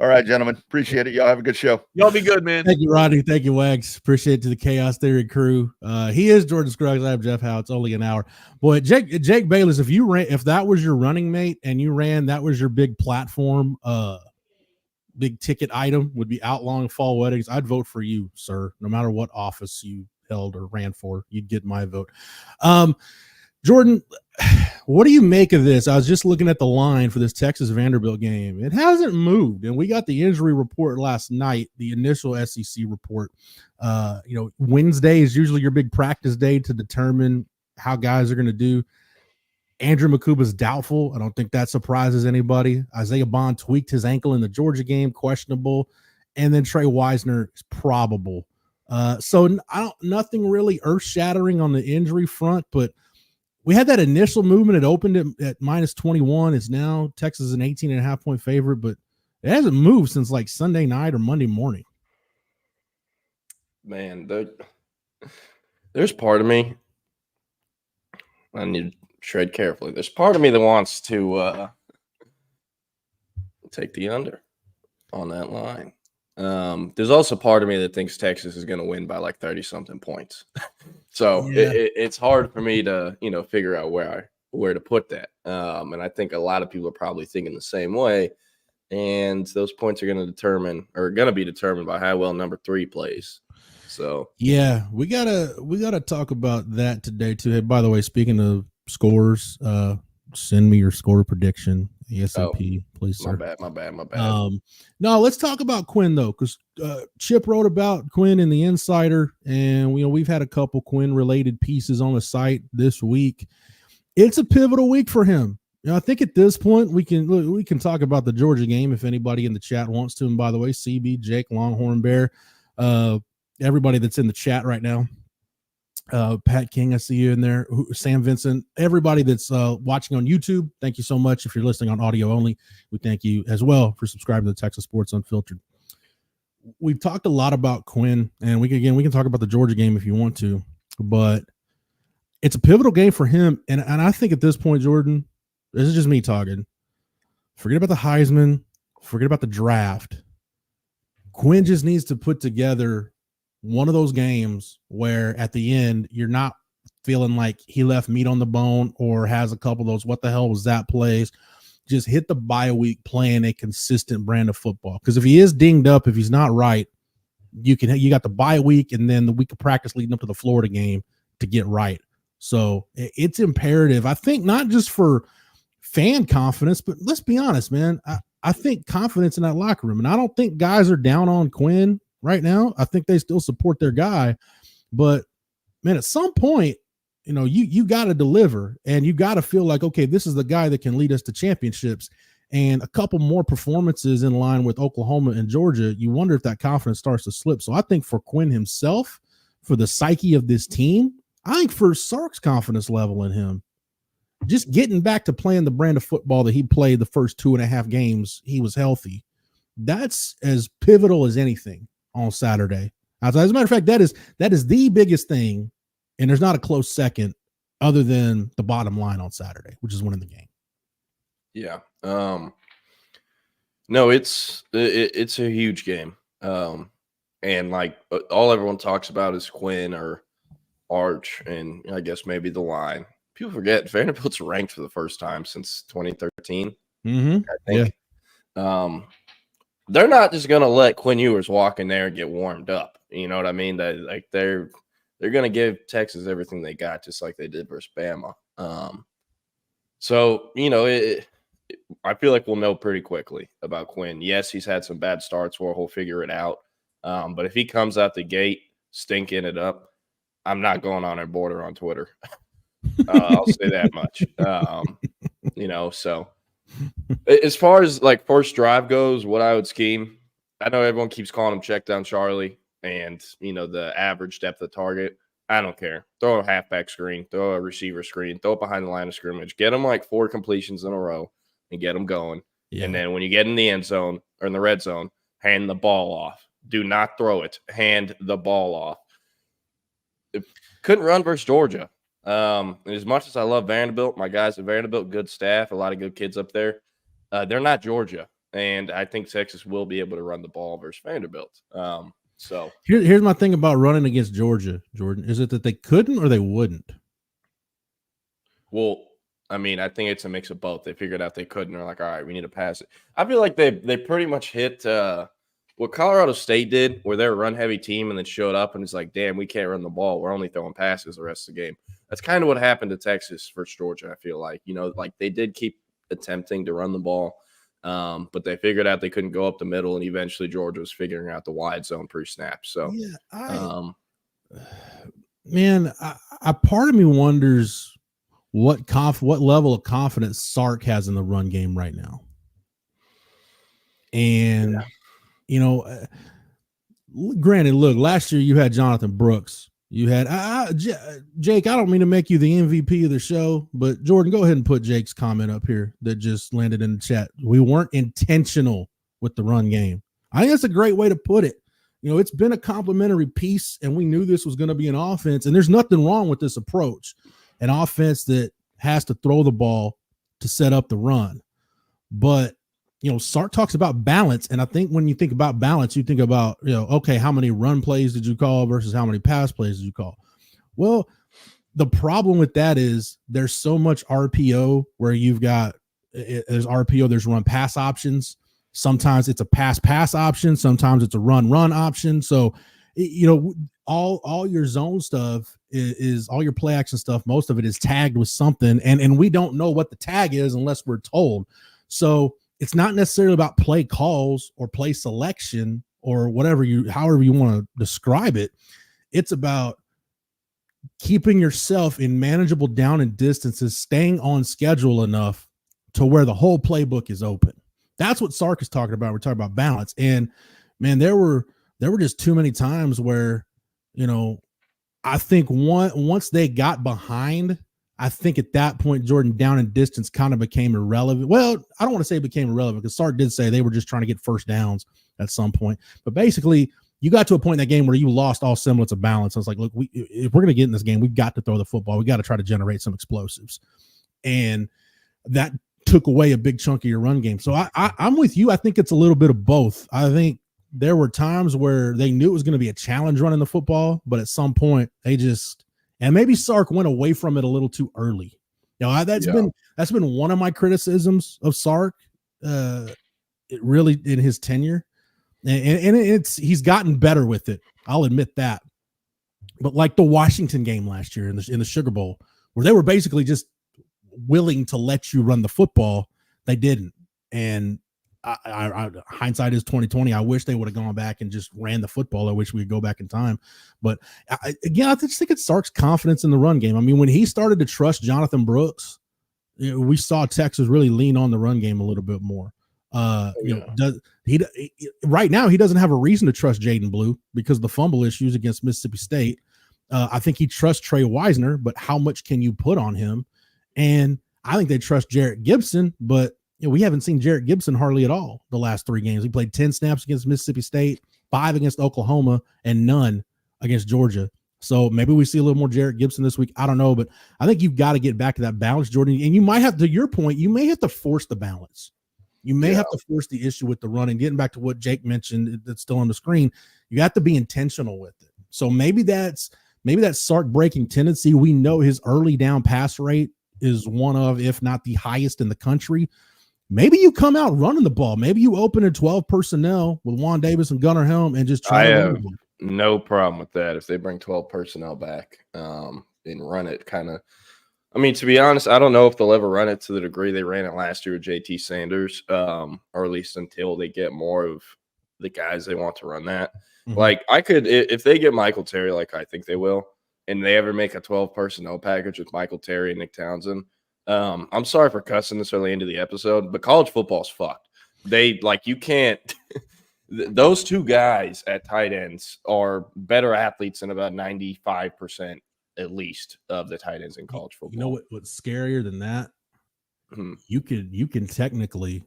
All right, gentlemen. Appreciate it. Y'all have a good show. Y'all be good, man. Thank you, Rodney. Thank you, Wags. Appreciate it to the Chaos Theory crew. He is Jordan Scruggs. I have Jeff Howe. It's only an hour. Boy, Jake Bayless, if that was your running mate and you ran, that was your big platform, big ticket item would be outlawing fall weddings, I'd vote for you, sir. No matter what office you held or ran for, you'd get my vote. Jordan, what do you make of this? I was just looking at the line for this Texas Vanderbilt game. It hasn't moved, and we got the injury report last night, the initial SEC report. Wednesday is usually your big practice day to determine how guys are going to do. Andrew Makuba's doubtful. I don't think that surprises anybody. Isaiah Bond tweaked his ankle in the Georgia game, questionable. And then Trey Wisner is probable. So nothing really earth-shattering on the injury front, but we had that initial movement. It opened at minus 21. It's now Texas an 18.5-point favorite, but it hasn't moved since like Sunday night or Monday morning. Man, there's part of me, I need to tread carefully. There's part of me that wants to take the under on that line. There's also part of me that thinks Texas is going to win by like 30-something points. So it's hard for me to, figure out where to put that. And I think a lot of people are probably thinking the same way. And those points are going to be determined by how well number 3 plays. So yeah, we gotta talk about that today too. Hey, by the way, speaking of scores, send me your score prediction ASAP, please, sir. My bad. No, let's talk about Quinn though, because Chip wrote about Quinn in the Insider, and we've had a couple Quinn related pieces on the site this week. It's a pivotal week for him. I think at this point we can talk about the Georgia game if anybody in the chat wants to. And by the way, CB, Jake, Longhorn Bear, everybody that's in the chat right now, Pat King, I see you in there, Sam Vincent, everybody that's watching on YouTube, thank you so much. If you're listening on audio only, we thank you as well for subscribing to the Texas Sports Unfiltered. We've talked a lot about Quinn, and we can talk about the Georgia game if you want to, but it's a pivotal game for him. And I think at this point, Jordan, this is just me talking, forget about the Heisman, forget about the draft. Quinn just needs to put together one of those games where at the end you're not feeling like he left meat on the bone or has a couple of those what the hell was that plays. Just hit the bye week playing a consistent brand of football. Because if he is dinged up, if he's not right, you got the bye week and then the week of practice leading up to the Florida game to get right. So it's imperative, I think, not just for fan confidence, but let's be honest, man. I think confidence in that locker room, and I don't think guys are down on Quinn right now. I think they still support their guy, but man, at some point, you got to deliver, and you got to feel like, okay, this is the guy that can lead us to championships. And a couple more performances in line with Oklahoma and Georgia, you wonder if that confidence starts to slip. So I think for Quinn himself, for the psyche of this team, I think for Sark's confidence level in him, just getting back to playing the brand of football that he played the first 2.5 games he was healthy, that's as pivotal as anything on Saturday. As a matter of fact, that is the biggest thing, and there's not a close second other than the bottom line on Saturday, which is winning the game. Yeah. No, it's a huge game. And like all everyone talks about is Quinn or Arch, and I guess maybe the line. People forget Vanderbilt's ranked for the first time since 2013. Mm-hmm. I think. Yeah. They're not just gonna let Quinn Ewers walk in there and get warmed up. You know what I mean? They're gonna give Texas everything they got, just like they did versus Bama. So I feel like we'll know pretty quickly about Quinn. Yes, he's had some bad starts where he'll figure it out. But if he comes out the gate stinking it up, I'm not going on a border on Twitter. I'll say that much. So as far as like first drive goes, what I would scheme, I know everyone keeps calling him check down Charlie and, the average depth of target. I don't care. Throw a halfback screen, throw a receiver screen, throw it behind the line of scrimmage, get them like 4 completions in a row and get them going. Yeah. And then when you get in the end zone or in the red zone, hand the ball off. Do not throw it. Hand the ball off. It couldn't run versus Georgia. As much as I love Vanderbilt, my guys at Vanderbilt, good staff, a lot of good kids up there. They're not Georgia, and I think Texas will be able to run the ball versus Vanderbilt. So here's my thing about running against Georgia, Jordan. Is it that they couldn't or they wouldn't? Well, I mean, I think it's a mix of both. They figured out they couldn't. They're like, all right, we need to pass it. I feel like they pretty much hit what Colorado State did, where they're a run-heavy team and then showed up and it's like, damn, we can't run the ball. We're only throwing passes the rest of the game. That's kind of what happened to Texas versus Georgia, I feel like. Like they did keep attempting to run the ball, but they figured out they couldn't go up the middle, and eventually Georgia was figuring out the wide zone pre-snap. So, man, I part of me wonders what level of confidence Sark has in the run game right now. And granted, look, last year you had Jonathan Brooks. You had Jake. I don't mean to make you the MVP of the show, but Jordan, go ahead and put Jake's comment up here that just landed in the chat. We weren't intentional with the run game. I think that's a great way to put it. It's been a complimentary piece, and we knew this was going to be an offense, and there's nothing wrong with this approach. An offense that has to throw the ball to set up the run. But Sark talks about balance. And I think when you think about balance, you think about, okay, how many run plays did you call versus how many pass plays did you call? Well, the problem with that is there's so much RPO where you've got, there's RPO, there's run pass options. Sometimes it's a pass option. Sometimes it's a run option. So, all your zone stuff is all your play action stuff. Most of it is tagged with something. And we don't know what the tag is unless we're told. So it's not necessarily about play calls or play selection or however you want to describe it. It's about keeping yourself in manageable down and distances, staying on schedule enough to where the whole playbook is open. That's what Sark is talking about. We're talking about balance. And man, there were just too many times where, I think once they got behind, I think at that point, Jordan, down and distance kind of became irrelevant. Well, I don't want to say it became irrelevant because Sark did say they were just trying to get first downs at some point. But basically, you got to a point in that game where you lost all semblance of balance. I was like, look, if we're going to get in this game, we've got to throw the football. We got to try to generate some explosives. And that took away a big chunk of your run game. So I'm with you. I think it's a little bit of both. I think there were times where they knew it was going to be a challenge running the football, but at some point and maybe Sark went away from it a little too early. That's been one of my criticisms of Sark, really in his tenure, and he's gotten better with it. I'll admit that. But like the Washington game last year in the Sugar Bowl, where they were basically just willing to let you run the football, they didn't. And I hindsight is 2020. I wish they would have gone back and just ran the football. I wish we could go back in time. But I just think it's Sark's confidence in the run game. I mean, when he started to trust Jonathan Brooks, we saw Texas really lean on the run game a little bit more. Right now he doesn't have a reason to trust Jaden Blue because of the fumble issues against Mississippi State. I think he trusts Trey Wisner, but how much can you put on him? And I think they trust Jarrett Gibson, but we haven't seen Jarrett Gibson hardly at all the last 3 games. He played 10 snaps against Mississippi State, 5 against Oklahoma, and none against Georgia. So maybe we see a little more Jarrett Gibson this week. I don't know, but I think you've got to get back to that balance, Jordan. And you might have, to your point, you may have to force the balance. You may have to force the issue with the running. Getting back to what Jake mentioned, that's still on the screen, you have to be intentional with it. So maybe that's Sark breaking tendency. We know his early down pass rate is one of, if not the highest in the country. Maybe you come out running the ball. Maybe you open in 12 personnel with Juan Davis and Gunnar Helm and just try to run the ball. No problem with that if they bring 12 personnel back and run it kind of. I mean, to be honest, I don't know if they'll ever run it to the degree they ran it last year with JT Sanders, or at least until they get more of the guys they want to run that. Mm-hmm. Like, I could, if they get Michael Terry, like I think they will, and they ever make a 12 personnel package with Michael Terry and Nick Townsend, I'm sorry for cussing this early into the episode, but college football's fucked. You can't – those 2 guys at tight ends are better athletes than about 95% at least of the tight ends in college football. You know what's scarier than that? Mm-hmm. You can technically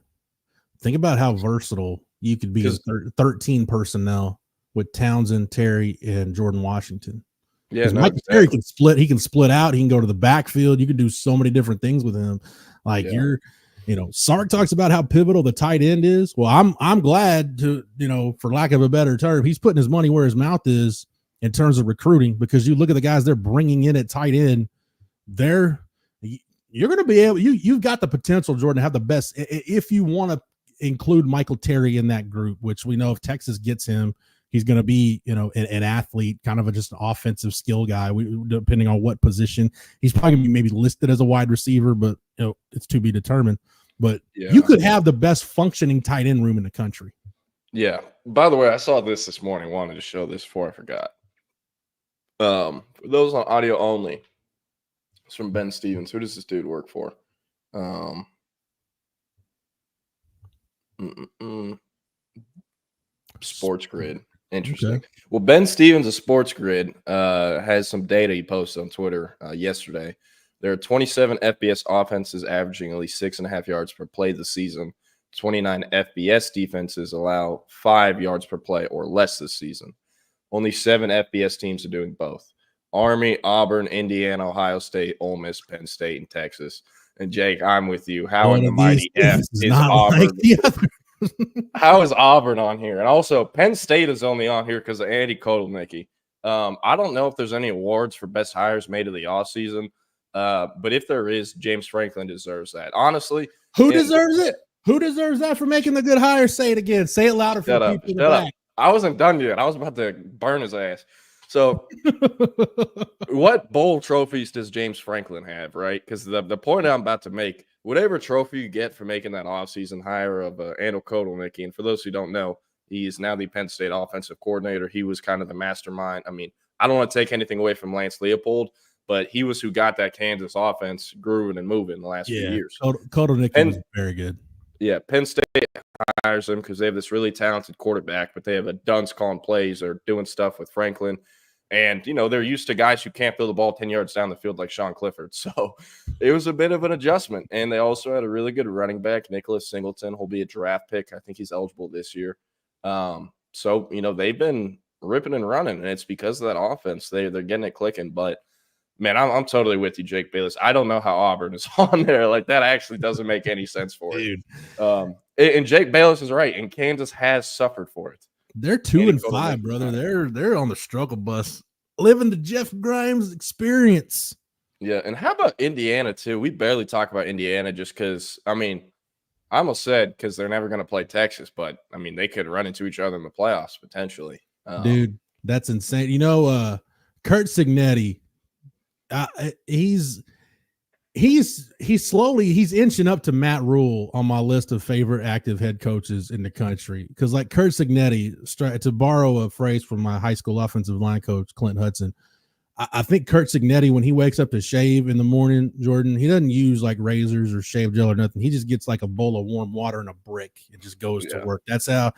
think about how versatile you could be in 13 personnel with Townsend, Terry, and Jordan Washington. Yeah, Michael Terry can split. He can split out. He can go to the backfield. You can do so many different things with him. Like Sark talks about how pivotal the tight end is. Well, I'm glad to, for lack of a better term, he's putting his money where his mouth is in terms of recruiting, because you look at the guys they're bringing in at tight end. You're going to be able. You've got the potential, Jordan, to have the best if you want to include Michael Terry in that group, which we know if Texas gets him, he's going to be, an athlete, kind of just an offensive skill guy. Depending on what position, he's probably going to be maybe listed as a wide receiver, but it's to be determined. But you could have the best functioning tight end room in the country. Yeah. By the way, I saw this morning. Wanted to show this before I forgot. For those on audio only, it's from Ben Stevens. Who does this dude work for? Sports Grid. Interesting. Okay. Well, Ben Stevens of Sports Grid has some data he posted on Twitter yesterday. There are 27 FBS offenses averaging at least 6.5 yards per play this season. 29 FBS defenses allow 5 yards per play or less this season. Only 7 FBS teams are doing both. Army, Auburn, Indiana, Ohio State, Ole Miss, Penn State, and Texas. And Jake, I'm with you. How in the One of mighty these F things is not Auburn? like the other. How is Auburn on here? And also, Penn State is only on here because of Andy Kotelnicki. I don't know if there's any awards for best hires made of the offseason, but if there is, James Franklin deserves that. Honestly, Who deserves it? Who deserves that for making the good hire? Say it again. Say it louder for the people in the back. I wasn't done yet. I was about to burn his ass. So, what bowl trophies does James Franklin have, right? Because the point I'm about to make, whatever trophy you get for making that offseason hire of Andy Kotelnicki, and for those who don't know, he is now the Penn State offensive coordinator. He was kind of the mastermind. I mean, I don't want to take anything away from Lance Leopold, but he was who got that Kansas offense grooving and moving the last few years. Kotelnicki was very good. Yeah, Penn State hires him because they have this really talented quarterback, but they have a dunce calling plays or doing stuff with Franklin. And, you know, they're used to guys who can't throw the ball 10 yards down the field like Sean Clifford. So it was a bit of an adjustment. And they also had a really good running back, Nicholas Singleton. He'll be a draft pick. I think he's eligible this year. So, you know, they've been ripping and running, and it's because of that offense. They're getting it clicking. But, man, I'm totally with you, Jake Bayless. I don't know how Auburn is on there. Like, that actually doesn't make any sense for it. And Jake Bayless is right, and Kansas has suffered for it. They're 2-5, brother. They're on the struggle bus, living the Jeff Grimes experience. Yeah, and how about Indiana too? We barely talk about Indiana just because. I mean, I almost said because they're never going to play Texas, but I mean they could run into each other in the playoffs potentially. Dude, that's insane. You know, Kurt Signetti, he's inching up to Matt Rule on my list of favorite active head coaches in the country. Because like Kurt Signetti, to borrow a phrase from my high school offensive line coach, Clint Hudson, I think Kurt Signetti, when he wakes up to shave in the morning, Jordan, he doesn't use like razors or shave gel or nothing. He just gets like a bowl of warm water and a brick and just goes to work. That's how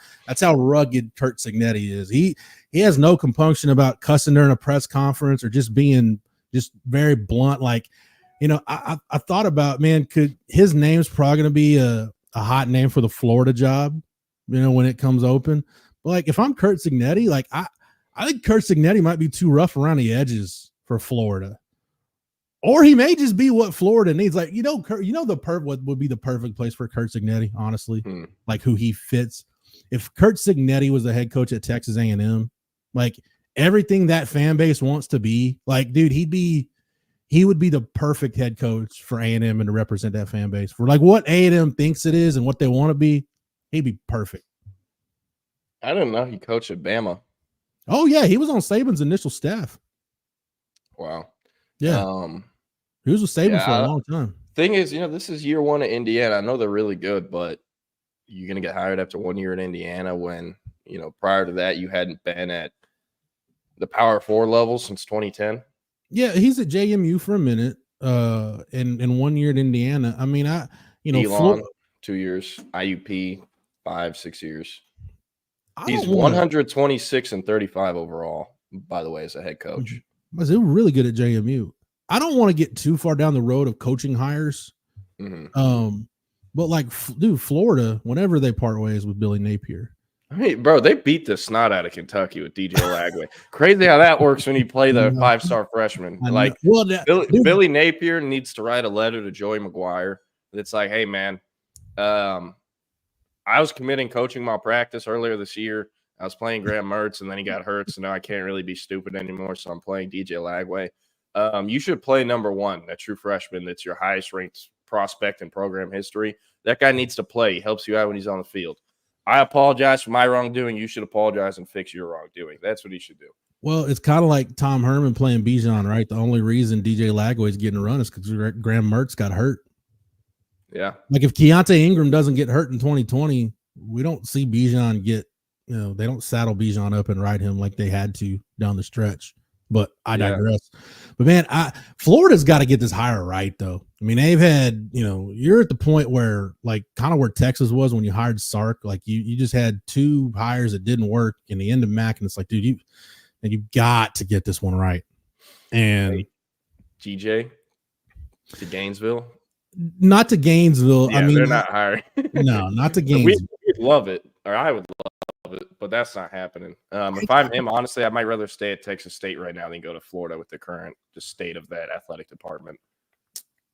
rugged Kurt Signetti is. He has no compunction about cussing during a press conference or just being just very blunt. Like, you know, I thought about, man, could his name's probably going to be a hot name for the Florida job, you know, when it comes open. But like, if I'm Kurt Signetti, like I think Kurt Signetti might be too rough around the edges for Florida, or he may just be what Florida needs. Like, you know, what would be the perfect place for Kurt Signetti, honestly, like who he fits. If Kurt Signetti was the head coach at Texas A&M, like everything that fan base wants to be, like, dude, he would be the perfect head coach for A&M and to represent that fan base for like what A&M thinks it is and what they want to be. He'd be perfect. I didn't know he coached at Bama. Oh yeah, he was on Saban's initial staff. Wow. Yeah. He was with Saban for a long time. Thing is, you know, this is year one at Indiana. I know they're really good, but you're going to get hired after 1 year in Indiana when, you know, prior to that you hadn't been at the Power 4 level since 2010. Yeah, he's at JMU for a minute, and 1 year at Indiana. I mean, Elon, 2 years, IUP, 5-6 years. He's 126 and 35 overall, by the way, as a head coach. They were really good at JMU. I don't want to get too far down the road of coaching hires. But like, dude, Florida, whenever they part ways with Billy Napier. I mean, bro, they beat the snot out of Kentucky with DJ Lagway. Crazy how that works when you play the 5-star freshman. Like, Billy Napier needs to write a letter to Joey McGuire. It's like, hey, man, I was committing coaching malpractice earlier this year. I was playing Graham Mertz, and then he got hurt, so now I can't really be stupid anymore, so I'm playing DJ Lagway. You should play number one, that true freshman that's your highest-ranked prospect in program history. That guy needs to play. He helps you out when he's on the field. I apologize for my wrongdoing. You should apologize and fix your wrongdoing. That's what he should do. Well, it's kind of like Tom Herman playing Bijan, right? The only reason DJ Lagway is getting a run is because Graham Mertz got hurt. Yeah. Like if Keontae Ingram doesn't get hurt in 2020, we don't see Bijan get, you know, they don't saddle Bijan up and ride him like they had to down the stretch. But I digress. But man, Florida's got to get this hire right, though. I mean, they've had, you know, you're at the point where, like, kind of where Texas was when you hired Sark. Like, you just had two hires that didn't work in the end of Mac, and it's like, dude, you've got to get this one right. And GJ to Gainesville. Not to Gainesville. Yeah, I mean, they're not hiring. No, not to Gainesville. We'd love it, or I would love it, but that's not happening. If I'm him, honestly, I might rather stay at Texas State right now than go to Florida with the current just state of that athletic department.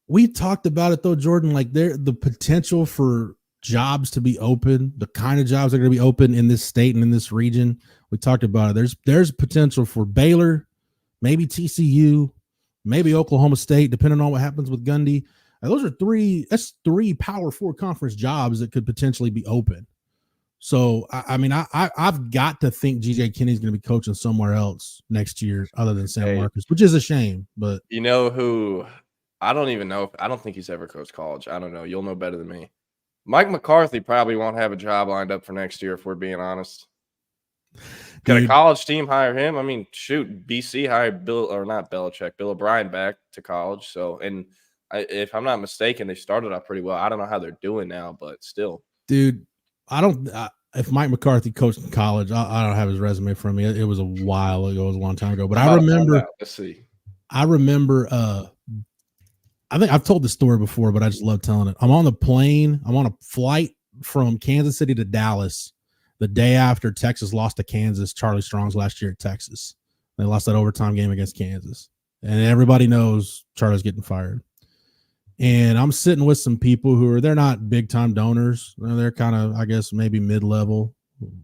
we talked about it though, Jordan, like the potential for jobs to be open, the kind of jobs that are going to be open in this state and in this region. We talked about it. There's potential for Baylor, maybe TCU, maybe Oklahoma State, depending on what happens with Gundy. Those are three Power 4 conference jobs that could potentially be open. So, I've got to think G.J. Kinney's going to be coaching somewhere else next year other than San Marcos, which is a shame. But you know who? I don't even know. I don't think he's ever coached college. I don't know. You'll know better than me. Mike McCarthy probably won't have a job lined up for next year, if we're being honest. Can a college team hire him? I mean, shoot, BC hired Bill O'Brien back to college. So, and if I'm not mistaken, they started out pretty well. I don't know how they're doing now, but still. Dude, if Mike McCarthy coached in college, I don't have his resume from me. It was a while ago. It was a long time ago. But I remember. Let's see. I remember. I think I've told this story before, but I just love telling it. I'm on the plane. I'm on a flight from Kansas City to Dallas the day after Texas lost to Kansas. Charlie Strong's last year at Texas. They lost that overtime game against Kansas, and everybody knows Charlie's getting fired. And I'm sitting with some people they're not big time donors. They're kind of, I guess, maybe mid-level,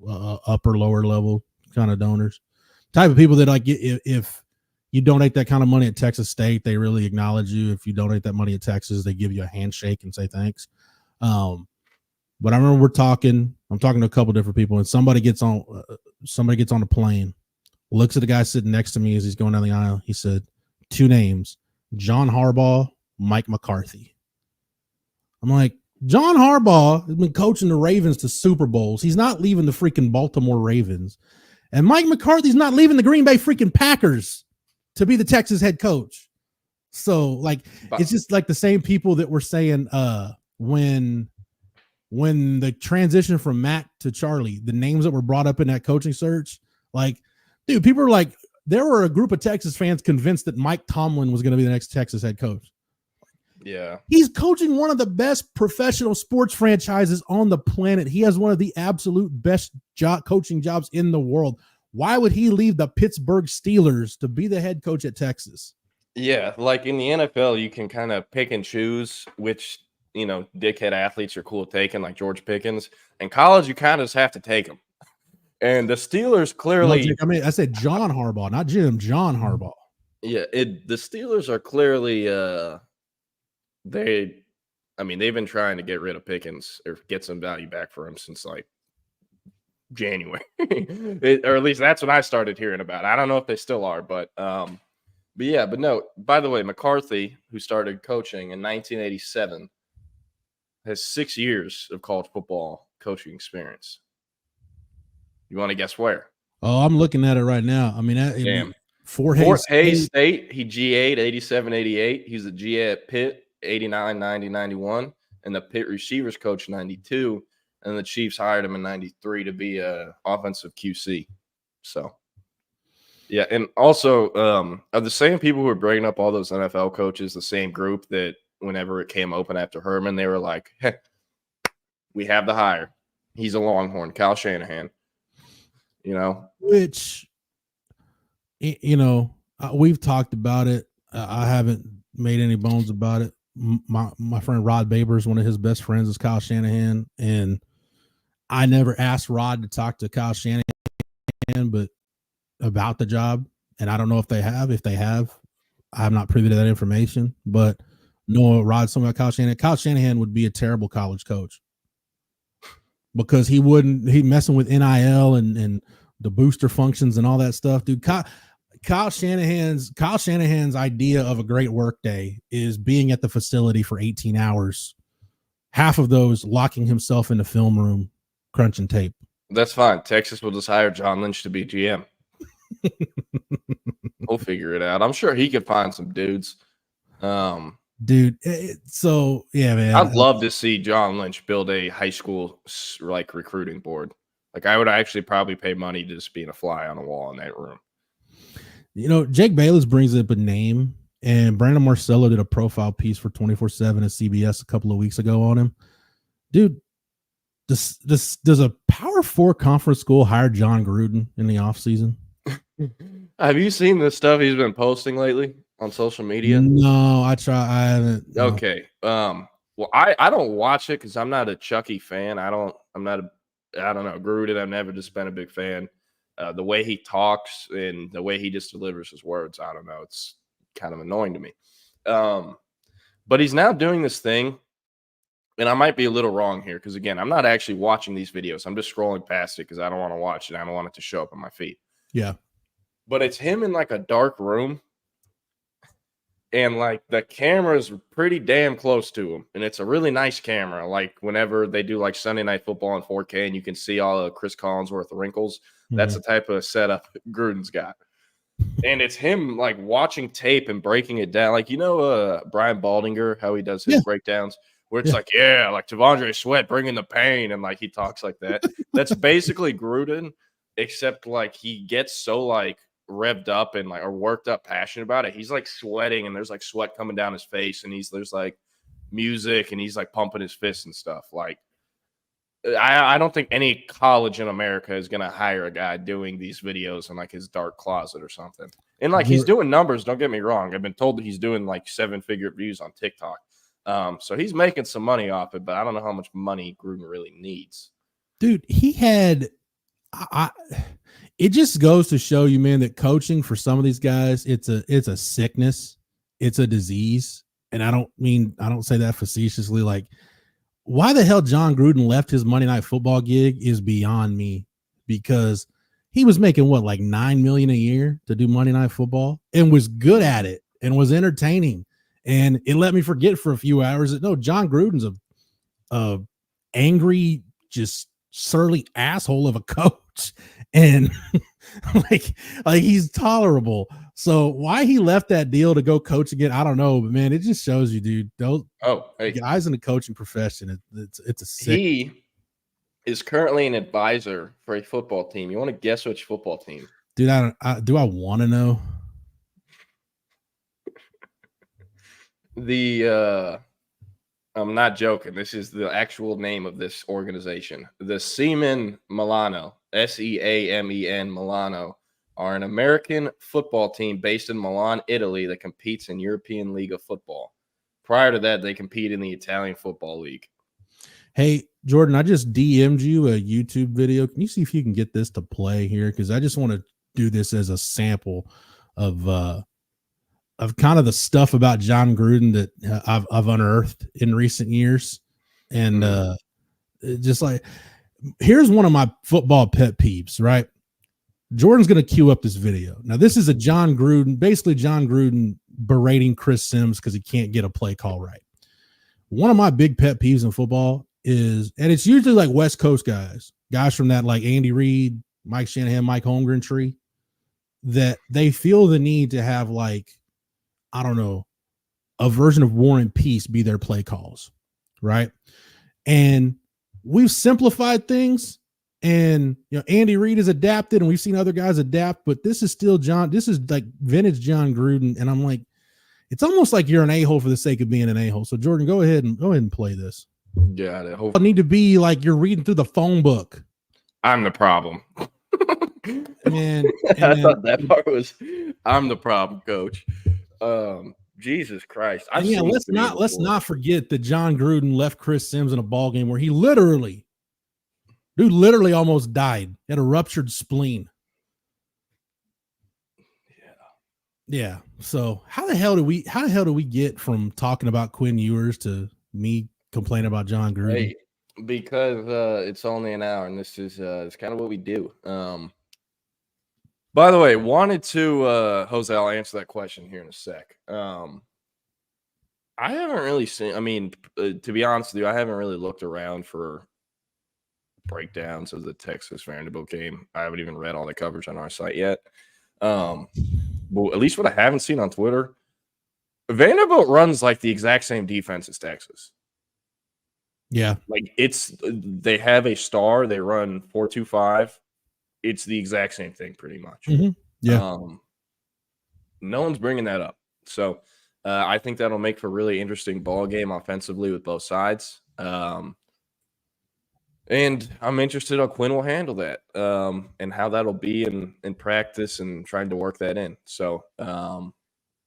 upper, lower level kind of donors. Type of people that like if you donate that kind of money at Texas State, they really acknowledge you. If you donate that money at Texas, they give you a handshake and say thanks. But I remember I'm talking to a couple different people, and somebody gets on the plane, looks at the guy sitting next to me as he's going down the aisle. He said, 2 names, John Harbaugh, Mike McCarthy. I'm like, John Harbaugh has been coaching the Ravens to Super Bowls. He's not leaving the freaking Baltimore Ravens. And Mike McCarthy's not leaving the Green Bay freaking Packers to be the Texas head coach. So, like, it's just like the same people that were saying when the transition from Matt to Charlie, the names that were brought up in that coaching search, like, dude, people are like, there were a group of Texas fans convinced that Mike Tomlin was going to be the next Texas head coach. Yeah. He's coaching one of the best professional sports franchises on the planet. He has one of the absolute best coaching jobs in the world. Why would he leave the Pittsburgh Steelers to be the head coach at Texas? Yeah, like in the NFL, you can kind of pick and choose which, dickhead athletes you're cool taking, like George Pickens. In college, you kind of just have to take them. And the Steelers clearly... I said John Harbaugh, not Jim, John Harbaugh. Yeah, the Steelers are clearly... they've been trying to get rid of Pickens or get some value back for him since like January, or at least that's what I started hearing about. I don't know if they still are, but no. By the way, McCarthy, who started coaching in 1987, has 6 years of college football coaching experience. You want to guess where? Oh, I'm looking at it right now. I mean, Fort Hays State. He GA'd 87-88. He's a GA at Pitt 89, 90, 91, and the Pitt receivers coach 92. And the Chiefs hired him in 93 to be a offensive QC. So, yeah. And also, of the same people who were bringing up all those NFL coaches, the same group that whenever it came open after Herman, they were like, hey, we have the hire. He's a Longhorn, Kyle Shanahan. Which, we've talked about it. I haven't made any bones about it. My friend Rod Babers, one of his best friends is Kyle Shanahan, and I never asked Rod to talk to Kyle Shanahan, but about the job, and I don't know if they have. If they have, I'm not privy to that information. But no, Rod, something about Kyle Shanahan. Kyle Shanahan would be a terrible college coach because he messing with NIL and the booster functions and all that stuff, dude. Kyle Shanahan's idea of a great work day is being at the facility for 18 hours, half of those locking himself in the film room, crunching tape. That's fine. Texas will just hire John Lynch to be GM. We'll figure it out. I'm sure he could find some dudes. Dude, so yeah, man. I'd love to see John Lynch build a high school like recruiting board. Like I would actually probably pay money to just being a fly on a wall in that room. Jake Bayless brings up a name, and Brandon Marcello did a profile piece for 24/7 at CBS a couple of weeks ago on him. Dude, does a Power 4 conference school hire John Gruden in the offseason? Have you seen the stuff he's been posting lately? on social media? No, I haven't. No. Okay. Well, I don't watch it because I'm not a Chucky fan. I don't know, Gruden. I've never just been a big fan. The way he talks and the way he just delivers his words, I don't know. It's kind of annoying to me. But he's now doing this thing, and I might be a little wrong here because, again, I'm not actually watching these videos. I'm just scrolling past it because I don't want to watch it. I don't want it to show up on my feed. Yeah. But it's him in like a dark room, and like the camera is pretty damn close to him, and it's a really nice camera. Like whenever they do like Sunday Night Football on 4K, and you can see all of Chris Collinsworth wrinkles. That's the type of setup Gruden's got. And it's him like watching tape and breaking it down. Like, Brian Baldinger, how he does his breakdowns, where it's like T'Vondre Sweat bringing the pain. And like, he talks like that. That's basically Gruden, except like he gets so like revved up and like, or worked up, passionate about it. He's like sweating and there's like sweat coming down his face. And there's like music and he's like pumping his fists and stuff. Like, I don't think any college in America is going to hire a guy doing these videos in like his dark closet or something. And like he's doing numbers. Don't get me wrong. I've been told that he's doing like 7-figure views on TikTok. So he's making some money off it, but I don't know how much money Gruden really needs. Dude, he had it just goes to show you, man, that coaching for some of these guys, it's a sickness. It's a disease. And I don't say that facetiously. Like, why the hell John Gruden left his Monday Night Football gig is beyond me, because he was making what, like $9 million a year to do Monday Night Football and was good at it and was entertaining. And it let me forget for a few hours that no, John Gruden's a angry, just surly asshole of a coach. And like he's tolerable. So why he left that deal to go coach again, I don't know. But man, it just shows you, dude. Those guys in the coaching profession, it's a sick. He is currently an advisor for a football team. You want to guess which football team? Dude, do I want to know? I'm not joking. This is the actual name of this organization. The Seamen Milano, Seamen Milano, are an American football team based in Milan, Italy, that competes in European League of Football. Prior to that, they compete in the Italian Football League. Hey, Jordan, I just DM'd you a YouTube video. Can you see if you can get this to play here? Because I just want to do this as a sample of kind of the stuff about John Gruden that I've unearthed in recent years. And just like, here's one of my football pet peeves, right? Jordan's going to cue up this video. Now, this is a John Gruden berating Chris Sims because he can't get a play call right. One of my big pet peeves in football is, and it's usually like West Coast guys from that like Andy Reid, Mike Shanahan, Mike Holmgren tree, that they feel the need to have like, I don't know, a version of War and Peace be their play calls, right? And we've simplified things. And Andy Reid is adapted, and we've seen other guys adapt, but this is still this is like vintage John Gruden. And I'm like, it's almost like you're an a-hole for the sake of being an a-hole. So Jordan, go ahead and play this. Got it. I need to be like you're reading through the phone book. I'm the problem. Man, I thought that part was I'm the problem, coach. Jesus Christ. Let's not forget that John Gruden left Chris Sims in a ball game where he literally almost died. He had a ruptured spleen. Yeah. So how the hell do we get from talking about Quinn Ewers to me complaining about John Gruden? Hey, because it's only an hour, and this is it's kind of what we do. By the way, wanted to Jose, I'll answer that question here in a sec. I haven't really seen. To be honest with you, I haven't really looked around for breakdowns of the Texas Vanderbilt game. I haven't even read all the coverage on our site yet. But at least what I haven't seen on Twitter, Vanderbilt runs like the exact same defense as Texas. Yeah. Like they have a star, they run 4-2-5. It's the exact same thing pretty much. Mm-hmm. Yeah. No one's bringing that up. So I think that'll make for a really interesting ball game offensively with both sides. And I'm interested how Quinn will handle that and how that'll be in practice and trying to work that in. So,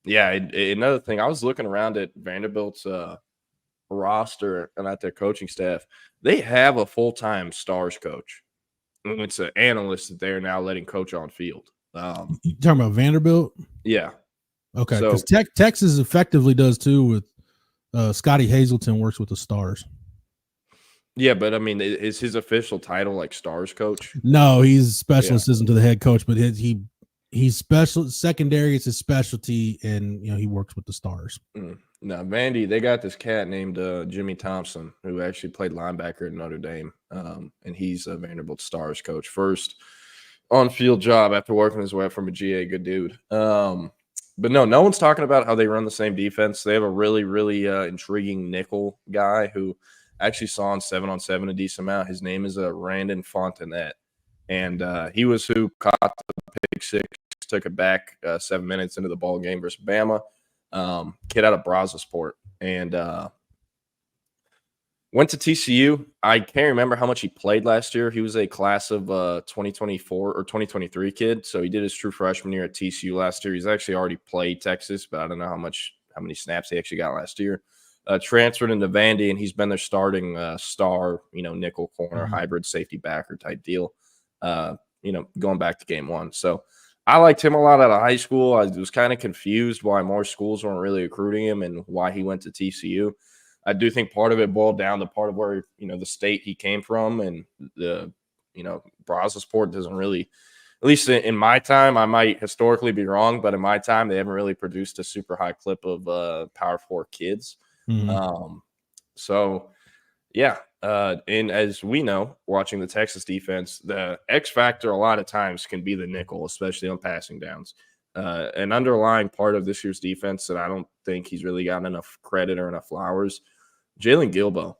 Yeah, another thing, I was looking around at Vanderbilt's roster and at their coaching staff. They have a full-time stars coach. It's an analyst that they're now letting coach on field. You talking about Vanderbilt? Yeah. Okay, So- because Texas effectively does too with Scotty Hazelton works with the Stars. Yeah, but I mean, is his official title like stars coach? No, he's special assistant to the head coach, but he's special secondary. It's his specialty, and he works with the Stars. Now, Vandy, they got this cat named Jimmy Thompson, who actually played linebacker at Notre Dame, and he's a Vanderbilt Stars coach. First on-field job after working his way up from a GA. Good dude. But no one's talking about how they run the same defense. They have a really, really intriguing nickel guy who actually saw on 7-on-7 a decent amount. His name is Randon Fontenette, and he was who caught the pick six, took it back 7 minutes into the ball game versus Bama. Kid out of Brazosport, and went to TCU. I can't remember how much he played last year. He was a class of 2024 or 2023 kid, so he did his true freshman year at TCU last year. He's actually already played Texas, but I don't know how many snaps he actually got last year. Transferred into Vandy, and he's been their starting star, nickel corner, hybrid safety backer type deal, going back to game one. So I liked him a lot out of high school. I was kind of confused why more schools weren't really recruiting him and why he went to TCU. I do think part of it boiled down to part of where, the state he came from, and the, Brazosport doesn't really, at least in my time, I might historically be wrong, but in my time, they haven't really produced a super high clip of Power 4 kids. So yeah. And as we know, watching the Texas defense, the X factor a lot of times can be the nickel, especially on passing downs. An underlying part of this year's defense that I don't think he's really gotten enough credit or enough flowers, Jalen Gilbo.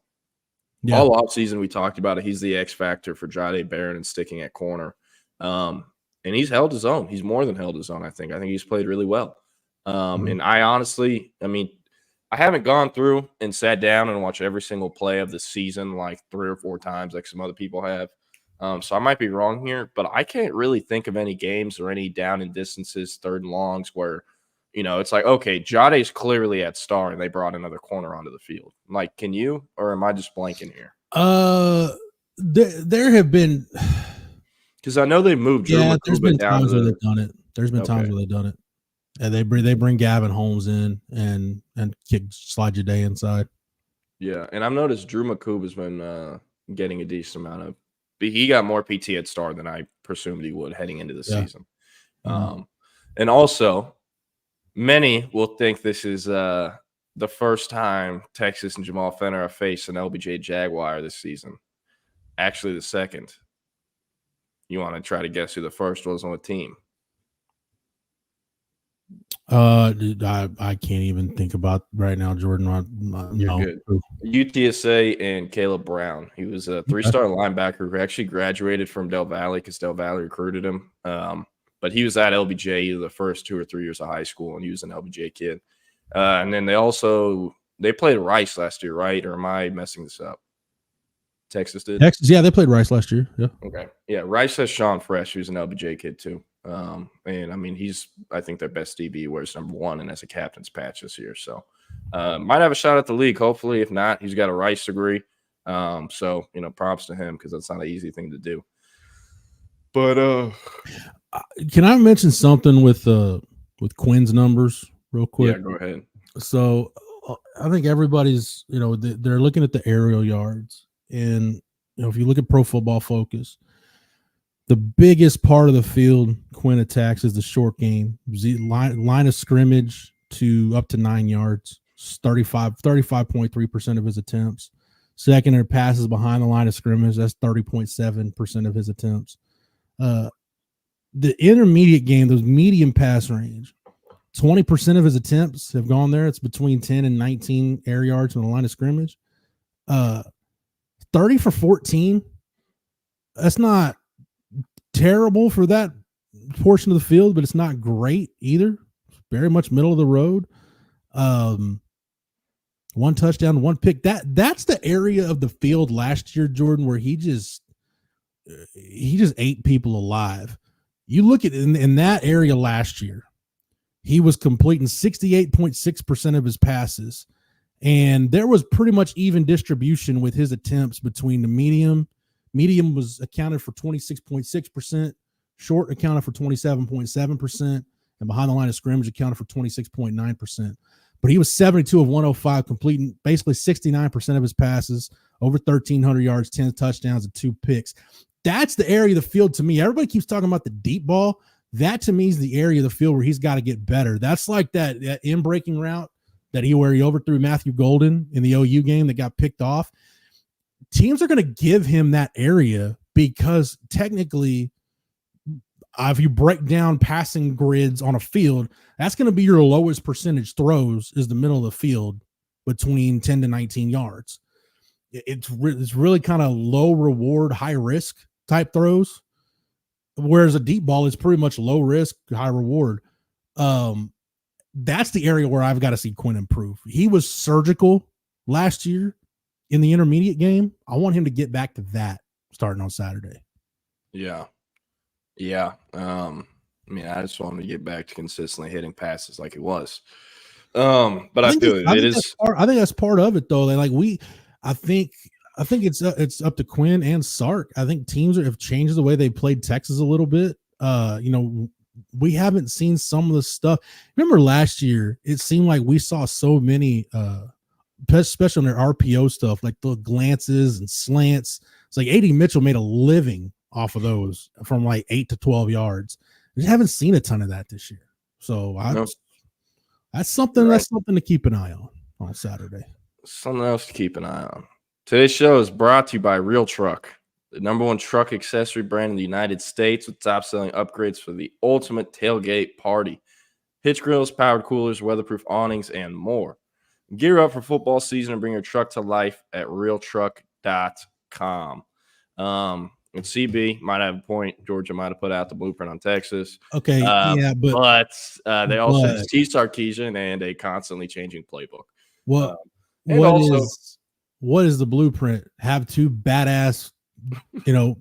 Yeah. All offseason we talked about it. He's the X factor for Jade Barron and sticking at corner. And he's held his own. He's more than held his own, I think. I think he's played really well. And I honestly, I haven't gone through and sat down and watched every single play of the season like 3 or 4 times like some other people have. So I might be wrong here, but I can't really think of any games or any down and distances, 3rd and longs where, it's like, okay, Jade's clearly at star and they brought another corner onto the field. Like, can you, or am I just blanking here? There have been, because I know they moved. There's been times where they've done it. There's been times where they've done it. And they bring Gavin Holmes in and slide your day inside. Yeah, and I've noticed Drew McCoob has been getting a decent amount of. But he got more PT at star than I presumed he would heading into the season. And also, many will think this is the first time Texas and Jamal Fenner have faced an LBJ Jaguar this season. Actually, the second. You want to try to guess who the first was on the team? I can't even think about right now, Jordan. You're good. UTSA and Caleb Brown. He was a 3-star linebacker who actually graduated from Del Valle because Del Valle recruited him. But he was at LBJ either the first 2 or 3 years of high school, and he was an LBJ kid. And then they played Rice last year, right? Or am I messing this up? Texas did? Texas, yeah, they played Rice last year. Yeah. Okay. Yeah, Rice has Sean Fresh, who's an LBJ kid too. And he's, I think, their best DB, wears number 1 and has a captain's patch this year. So might have a shot at the league. Hopefully, if not, he's got a Rice degree. So props to him because that's not an easy thing to do. But can I mention something with Quinn's numbers real quick? Yeah, go ahead. So I think everybody's, they're looking at the aerial yards, and if you look at Pro Football Focus, the biggest part of the field Quinn attacks is the short game, line of scrimmage to up to 9 yards, 35.3% of his attempts. Second are passes behind the line of scrimmage, that's 30.7% of his attempts. The intermediate game, those medium pass range, 20% of his attempts have gone there. It's between 10 and 19 air yards from the line of scrimmage. 30 for 14. That's not terrible for that portion of the field, but it's not great either. Very much middle of the road. 1 touchdown, 1 pick. That's the area of the field last year, Jordan, where he just ate people alive. You look at in that area last year, he was completing 68.6% of his passes. And there was pretty much even distribution with his attempts between the medium. Medium was accounted for 26.6%. Short accounted for 27.7%. And behind the line of scrimmage accounted for 26.9%. But he was 72 of 105, completing basically 69% of his passes, over 1,300 yards, 10 touchdowns, and 2 picks. That's the area of the field to me. Everybody keeps talking about the deep ball. That to me is the area of the field where he's got to get better. That's like that in-breaking route where he overthrew Matthew Golden in the OU game that got picked off. Teams are going to give him that area because technically, if you break down passing grids on a field, that's going to be your lowest percentage throws is the middle of the field between 10 to 19 yards. It's really kind of low reward, high risk type throws, whereas a deep ball is pretty much low risk, high reward. That's the area where I've got to see Quinn improve. He was surgical last year in the intermediate game. I want him to get back to that starting on Saturday. Yeah. Yeah. I just want him to get back to consistently hitting passes like it was. But I feel it is. I think that's part of it, though. I think it's up to Quinn and Sark. I think teams have changed the way they played Texas a little bit. We haven't seen some of the stuff. Remember last year, it seemed like we saw so many, especially on their RPO stuff, like the glances and slants. It's like A.D. Mitchell made a living off of those from like 8 to 12 yards. We haven't seen a ton of that this year. So that's something to keep an eye on Saturday. Something else to keep an eye on. Today's show is brought to you by Real Truck, the #1 truck accessory brand in the United States with top-selling upgrades for the ultimate tailgate party. Hitch grills, powered coolers, weatherproof awnings, and more. Gear up for football season and bring your truck to life at realtruck.com. And CB might have a point. Georgia might have put out the blueprint on Texas. Okay, but they also have Steve Sarkisian and a constantly changing playbook. What is the blueprint? Have 2 badass,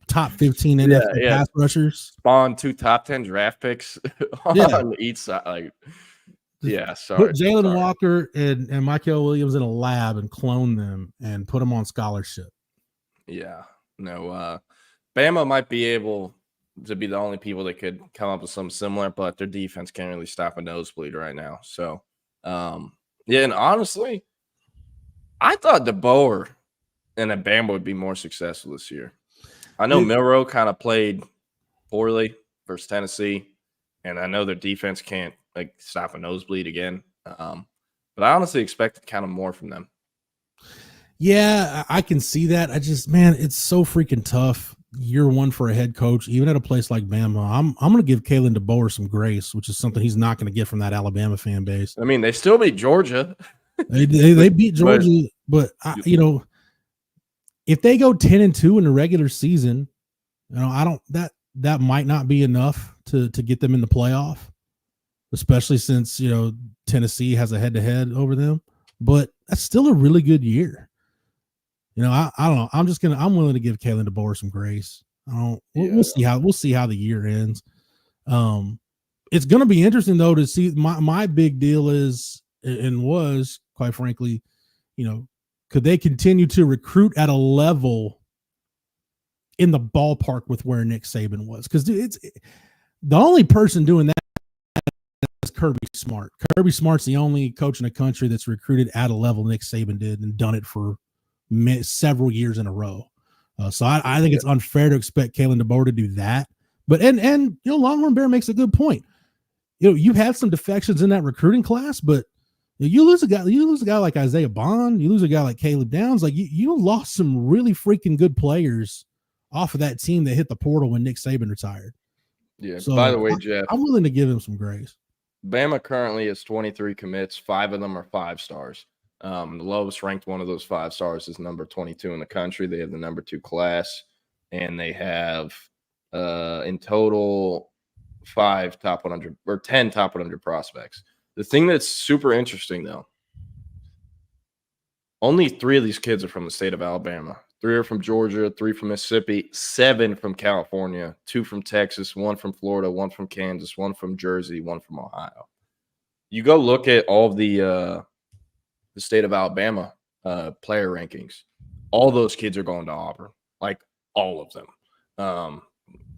top 15 NFL pass rushers. Spawn 2 top 10 draft picks on each side. Sorry. Put Jalen Walker and Michael Williams in a lab and clone them and put them on scholarship. Yeah. No, Bama might be able to be the only people that could come up with something similar, but their defense can't really stop a nosebleed right now. So, and honestly, I thought DeBoer and Bama would be more successful this year. I know Milroe kind of played poorly versus Tennessee, and I know their defense can't stop a nosebleed again. But I honestly expected kind of more from them. Yeah, I can see that. It's so freaking tough. Year one for a head coach, even at a place like Bama. I'm going to give Kalen DeBoer some grace, which is something he's not going to get from that Alabama fan base. I mean, they still beat Georgia. they beat Georgia, but if they go 10-2 in the regular season, that might not be enough to get them in the playoff, especially since Tennessee has a head-to-head over them. But that's still a really good year. I don't know. I'm willing to give Kalen DeBoer some grace. We'll see how the year ends. It's going to be interesting though to see. My big deal is and was, quite frankly, could they continue to recruit at a level in the ballpark with where Nick Saban was? Because the only person doing that is Kirby Smart. Kirby Smart's the only coach in the country that's recruited at a level Nick Saban did and done it for several years in a row. So I think it's unfair to expect Kalen DeBoer to do that. But and Longhorn Bear makes a good point. You've had some defections in that recruiting class, but you lose a guy like Isaiah Bond, you lose a guy like Caleb Downs. Like you lost some really freaking good players off of that team that hit the portal when Nick Saban retired. Yeah. So by the way, Jeff, I'm willing to give him some grace. Bama currently has 23 commits. 5 of them are 5 stars. The lowest ranked one of those 5 stars is number 22 in the country. They have the number 2 class, and they have in total 5 top 100 or 10 top 100 prospects. The thing that's super interesting, though, only 3 of these kids are from the state of Alabama. 3 are from Georgia, 3 from Mississippi, 7 from California, 2 from Texas, 1 from Florida, 1 from Kansas, 1 from Jersey, 1 from Ohio. you go look at all of the state of Alabama player rankings. All those kids are going to Auburn, like all of them.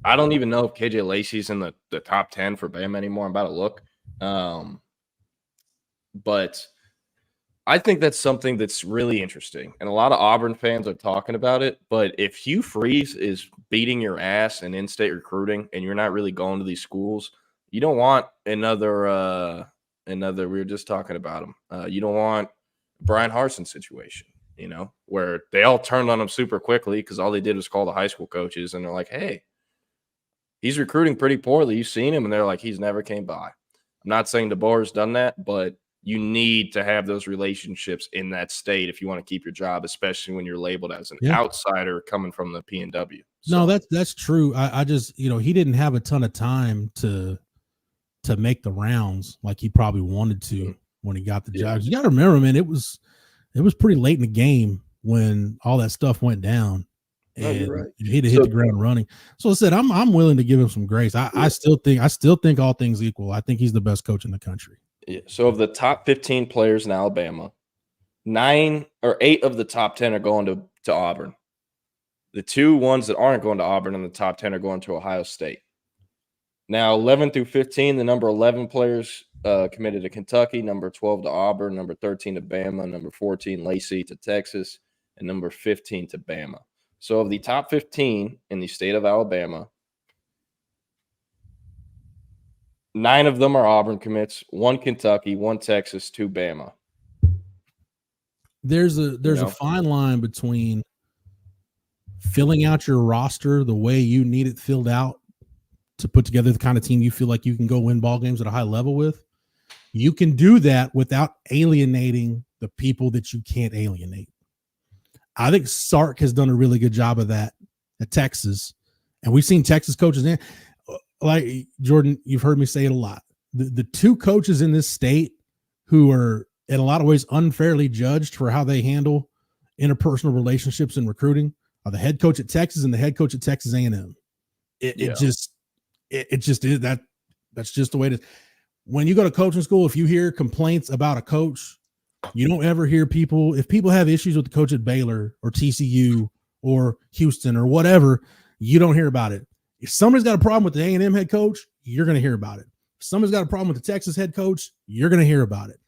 I don't even know if KJ Lacey's in the top 10 for Bama anymore. I'm about to look. But I think that's something that's really interesting. And a lot of Auburn fans are talking about it. But if Hugh Freeze is beating your ass in in-state recruiting and you're not really going to these schools, you don't want another we were just talking about him. You don't want Brian Harsin situation, where they all turned on him super quickly because all they did was call the high school coaches and they're like, hey, he's recruiting pretty poorly. You've seen him. And they're like, he's never came by. I'm not saying DeBoer's done that, but you need to have those relationships in that state if you want to keep your job, especially when you're labeled as an outsider coming from the PNW. So. No, that's true. I just, he didn't have a ton of time to make the rounds like he probably wanted to when he got the job. You got to remember, man, it was pretty late in the game when all that stuff went down. And right. He'd hit the ground running. So I said, I'm willing to give him some grace. I still think all things equal, I think he's the best coach in the country. Yeah. So of the top 15 players in Alabama, 8 of the top 10 are going to Auburn. The 2 ones that aren't going to Auburn in the top 10 are going to Ohio State. Now, 11 through 15, the number 11 players committed to Kentucky, number 12 to Auburn, number 13 to Bama, number 14 Lacey to Texas, and number 15 to Bama. So of the top 15 in the state of Alabama, 9 of them are Auburn commits, 1 Kentucky, 1 Texas, 2 Bama. There's a fine line between filling out your roster the way you need it filled out to put together the kind of team you feel like you can go win ball games at a high level with. You can do that without alienating the people that you can't alienate. I think Sark has done a really good job of that at Texas. And we've seen Texas coaches in, like Jordan, you've heard me say it a lot. The 2 coaches in this state who are in a lot of ways unfairly judged for how they handle interpersonal relationships and recruiting are the head coach at Texas and the head coach at Texas A&M. It just is that. That's just the way it is. When you go to coaching school, if you hear complaints about a coach, you don't ever hear people. If people have issues with the coach at Baylor or TCU or Houston or whatever, you don't hear about it. If somebody's got a problem with the A&M head coach, you're going to hear about it. If somebody's got a problem with the Texas head coach, you're going to hear about it.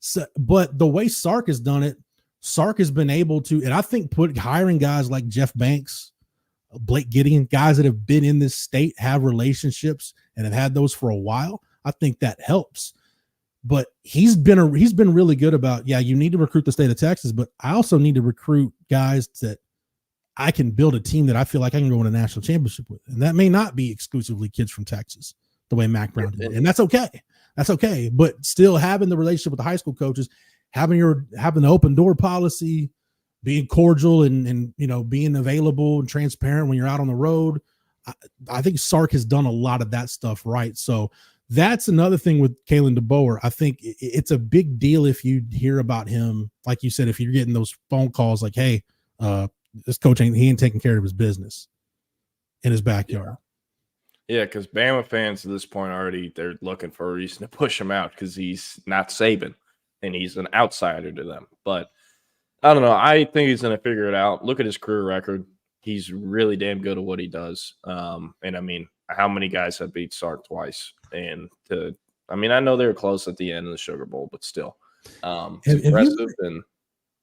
So, but the way Sark has done it, Sark has been able to, and I think hiring guys like Jeff Banks, Blake Gideon, guys that have been in this state, have relationships and have had those for a while. I think that helps. But he's been really good about, you need to recruit the state of Texas, but I also need to recruit guys that I can build a team that I feel like I can go win a national championship with. And that may not be exclusively kids from Texas, the way Mac Brown did. And that's okay. That's okay. But still having the relationship with the high school coaches, having the open door policy, being cordial and being available and transparent when you're out on the road. I think Sark has done a lot of that stuff right. So that's another thing with Kalen DeBoer. I think it's a big deal if you hear about him, like you said, if you're getting those phone calls like, hey, this coach ain't taking care of his business in his backyard. Yeah, because Bama fans at this point they're looking for a reason to push him out because he's not Saban and he's an outsider to them. But I don't know. I think he's going to figure it out. Look at his career record. He's really damn good at what he does. And I mean, how many guys have beat Sark twice? And I know they were close at the end of the Sugar Bowl, but still, it's impressive.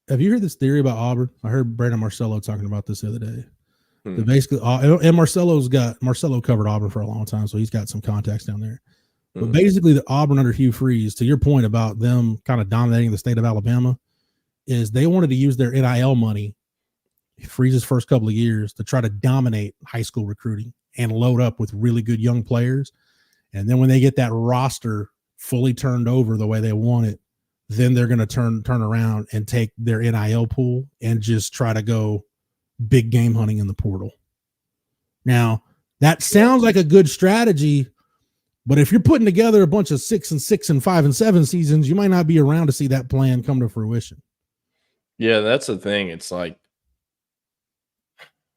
Have you heard this theory about Auburn? I heard Brandon Marcello talking about this the other day. That basically, and Marcello covered Auburn for a long time, so he's got some contacts down there. But basically, the Auburn under Hugh Freeze, to your point about them kind of dominating the state of Alabama, is they wanted to use their NIL money, Freeze's first couple of years, to try to dominate high school recruiting and load up with really good young players. And then when they get that roster fully turned over the way they want it, then they're going to turn around and take their NIL pool and just try to go big game hunting in the portal. Now, that sounds like a good strategy, but if you're putting together a bunch of 6-6 and 5-7 seasons, you might not be around to see that plan come to fruition. Yeah, that's the thing. It's like,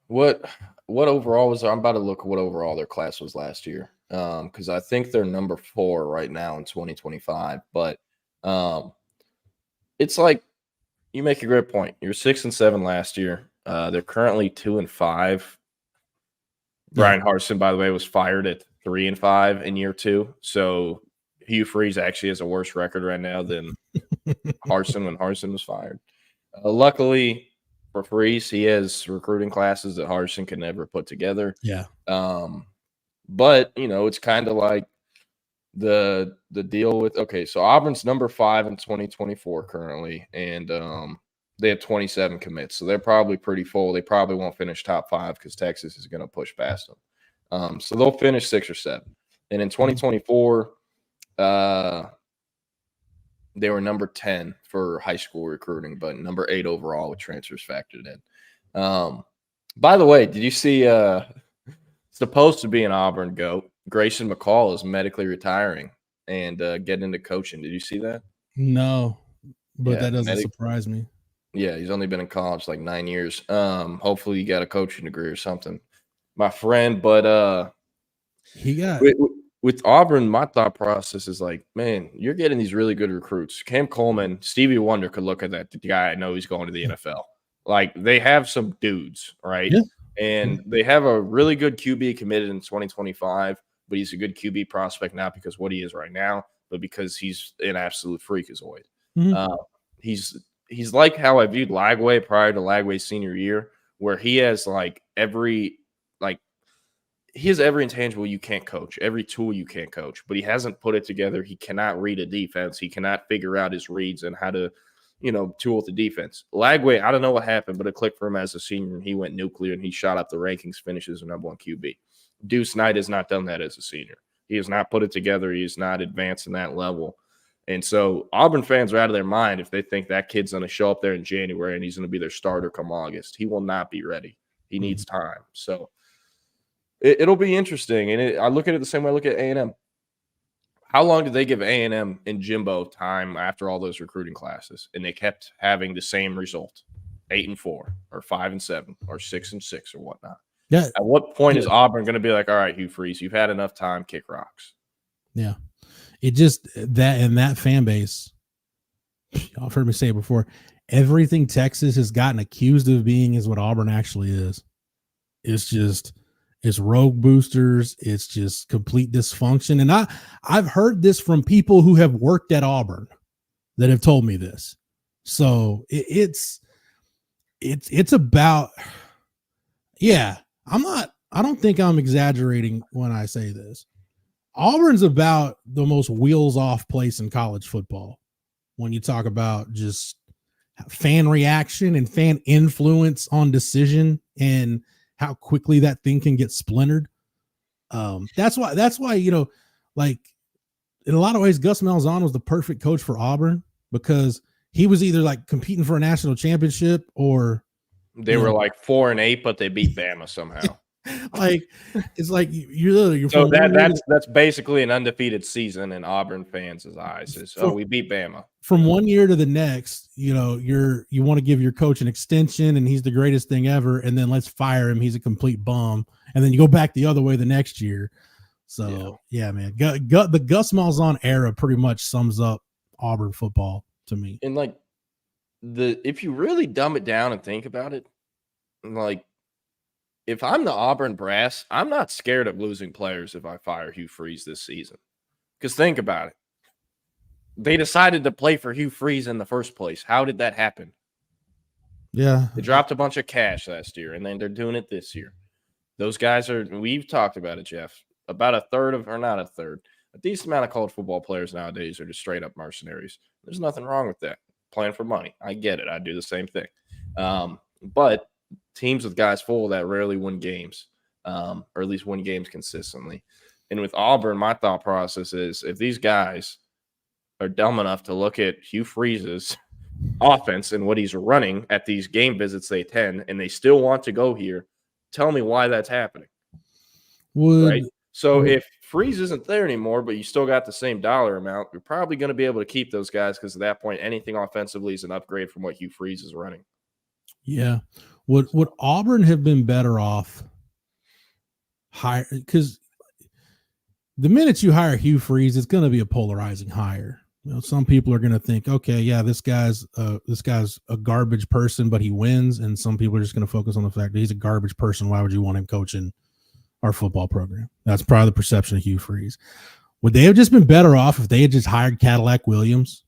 what overall was there? I'm about to look at what overall their class was last year. because I think they're number 4 right now in 2025. But it's like you make a great point. You're 6-7 last year. They're currently 2-5. Brian Harsin, by the way, was fired at 3-5 in year 2. So Hugh Freeze actually has a worse record right now than Harsin when Harsin was fired. Luckily for Freeze, he has recruiting classes that Harsin could never put together. Yeah. But it's kind of like the deal with so Auburn's number 5 in 2024 currently, and they have 27 commits, so they're probably pretty full. They probably won't finish top 5 because Texas is going to push past them. So they'll finish 6 or 7. And in 2024, they were number 10 for high school recruiting, but number 8 overall with transfers factored in. By the way, did you see supposed to be an Auburn GOAT, Grayson McCall is medically retiring and getting into coaching. Did you see that? No, but that doesn't surprise me. Yeah, he's only been in college like 9 years. Hopefully, you got a coaching degree or something, my friend. But he got with Auburn. My thought process is like, man, you're getting these really good recruits. Cam Coleman, Stevie Wonder could look at that guy. I know he's going to the NFL. Like they have some dudes, right? Yeah. And they have a really good QB committed in 2025, but he's a good QB prospect not because what he is right now, but because he's an absolute freakazoid. Mm-hmm. He's like how I viewed Lagway prior to Lagway's senior year, where he has every intangible you can't coach, every tool you can't coach, but he hasn't put it together. He cannot read a defense. He cannot figure out his reads and how to, tool with the defense. Lagway, I don't know what happened, but it clicked for him as a senior, and he went nuclear, and he shot up the rankings, finishes the number 1 QB. Deuce Knight has not done that as a senior. He has not put it together. He has not advanced in that level. And so Auburn fans are out of their mind if they think that kid's going to show up there in January and he's going to be their starter come August. He will not be ready. He needs time. So it'll be interesting. And I look at it the same way I look at A&M. How long did they give A&M and Jimbo time after all those recruiting classes? And they kept having the same result, 8-4 or 5-7 or 6-6 or whatnot. Yeah. At what point is Auburn going to be like, all right, Hugh Freeze, you've had enough time, kick rocks? Yeah. It just that fan base, y'all heard me say it before, everything Texas has gotten accused of being is what Auburn actually is. It's rogue boosters. It's just complete dysfunction. And I've heard this from people who have worked at Auburn that have told me this. So it's about, yeah, I don't think I'm exaggerating when I say this. Auburn's about the most wheels off place in college football when you talk about just fan reaction and fan influence on decision and how quickly that thing can get splintered. That's why, like in a lot of ways, Gus Malzahn was the perfect coach for Auburn because he was either like competing for a national championship or they were like 4-8, but they beat Bama somehow. Like it's like you're so that's basically an undefeated season in Auburn fans' eyes. We beat Bama. From one year to the next, you want to give your coach an extension and he's the greatest thing ever, and then let's fire him. He's a complete bum, and then you go back the other way the next year. So yeah man, the Gus Malzahn era pretty much sums up Auburn football to me. And like if you really dumb it down and think about it, like. If I'm the Auburn brass, I'm not scared of losing players if I fire Hugh Freeze this season. Because think about it. They decided to play for Hugh Freeze in the first place. How did that happen? Yeah. They dropped a bunch of cash last year, and then they're doing it this year. Those guys we've talked about it, Jeff, about a decent amount of college football players nowadays are just straight up mercenaries. There's nothing wrong with that. Playing for money. I get it. I do the same thing. But teams with guys full that rarely win games, or at least win games consistently. And with Auburn, my thought process is if these guys are dumb enough to look at Hugh Freeze's offense and what he's running at these game visits they attend, and they still want to go here, tell me why that's happening. Right? So if Freeze isn't there anymore, but you still got the same dollar amount, you're probably going to be able to keep those guys because at that point, anything offensively is an upgrade from what Hugh Freeze is running. Yeah. Would Auburn have been better off higher? Because the minute you hire Hugh Freeze, it's going to be a polarizing hire. You know, some people are going to think, okay, yeah, this guy's a garbage person, but he wins. And some people are just going to focus on the fact that he's a garbage person. Why would you want him coaching our football program? That's probably the perception of Hugh Freeze. Would they have just been better off if they had just hired Cadillac Williams?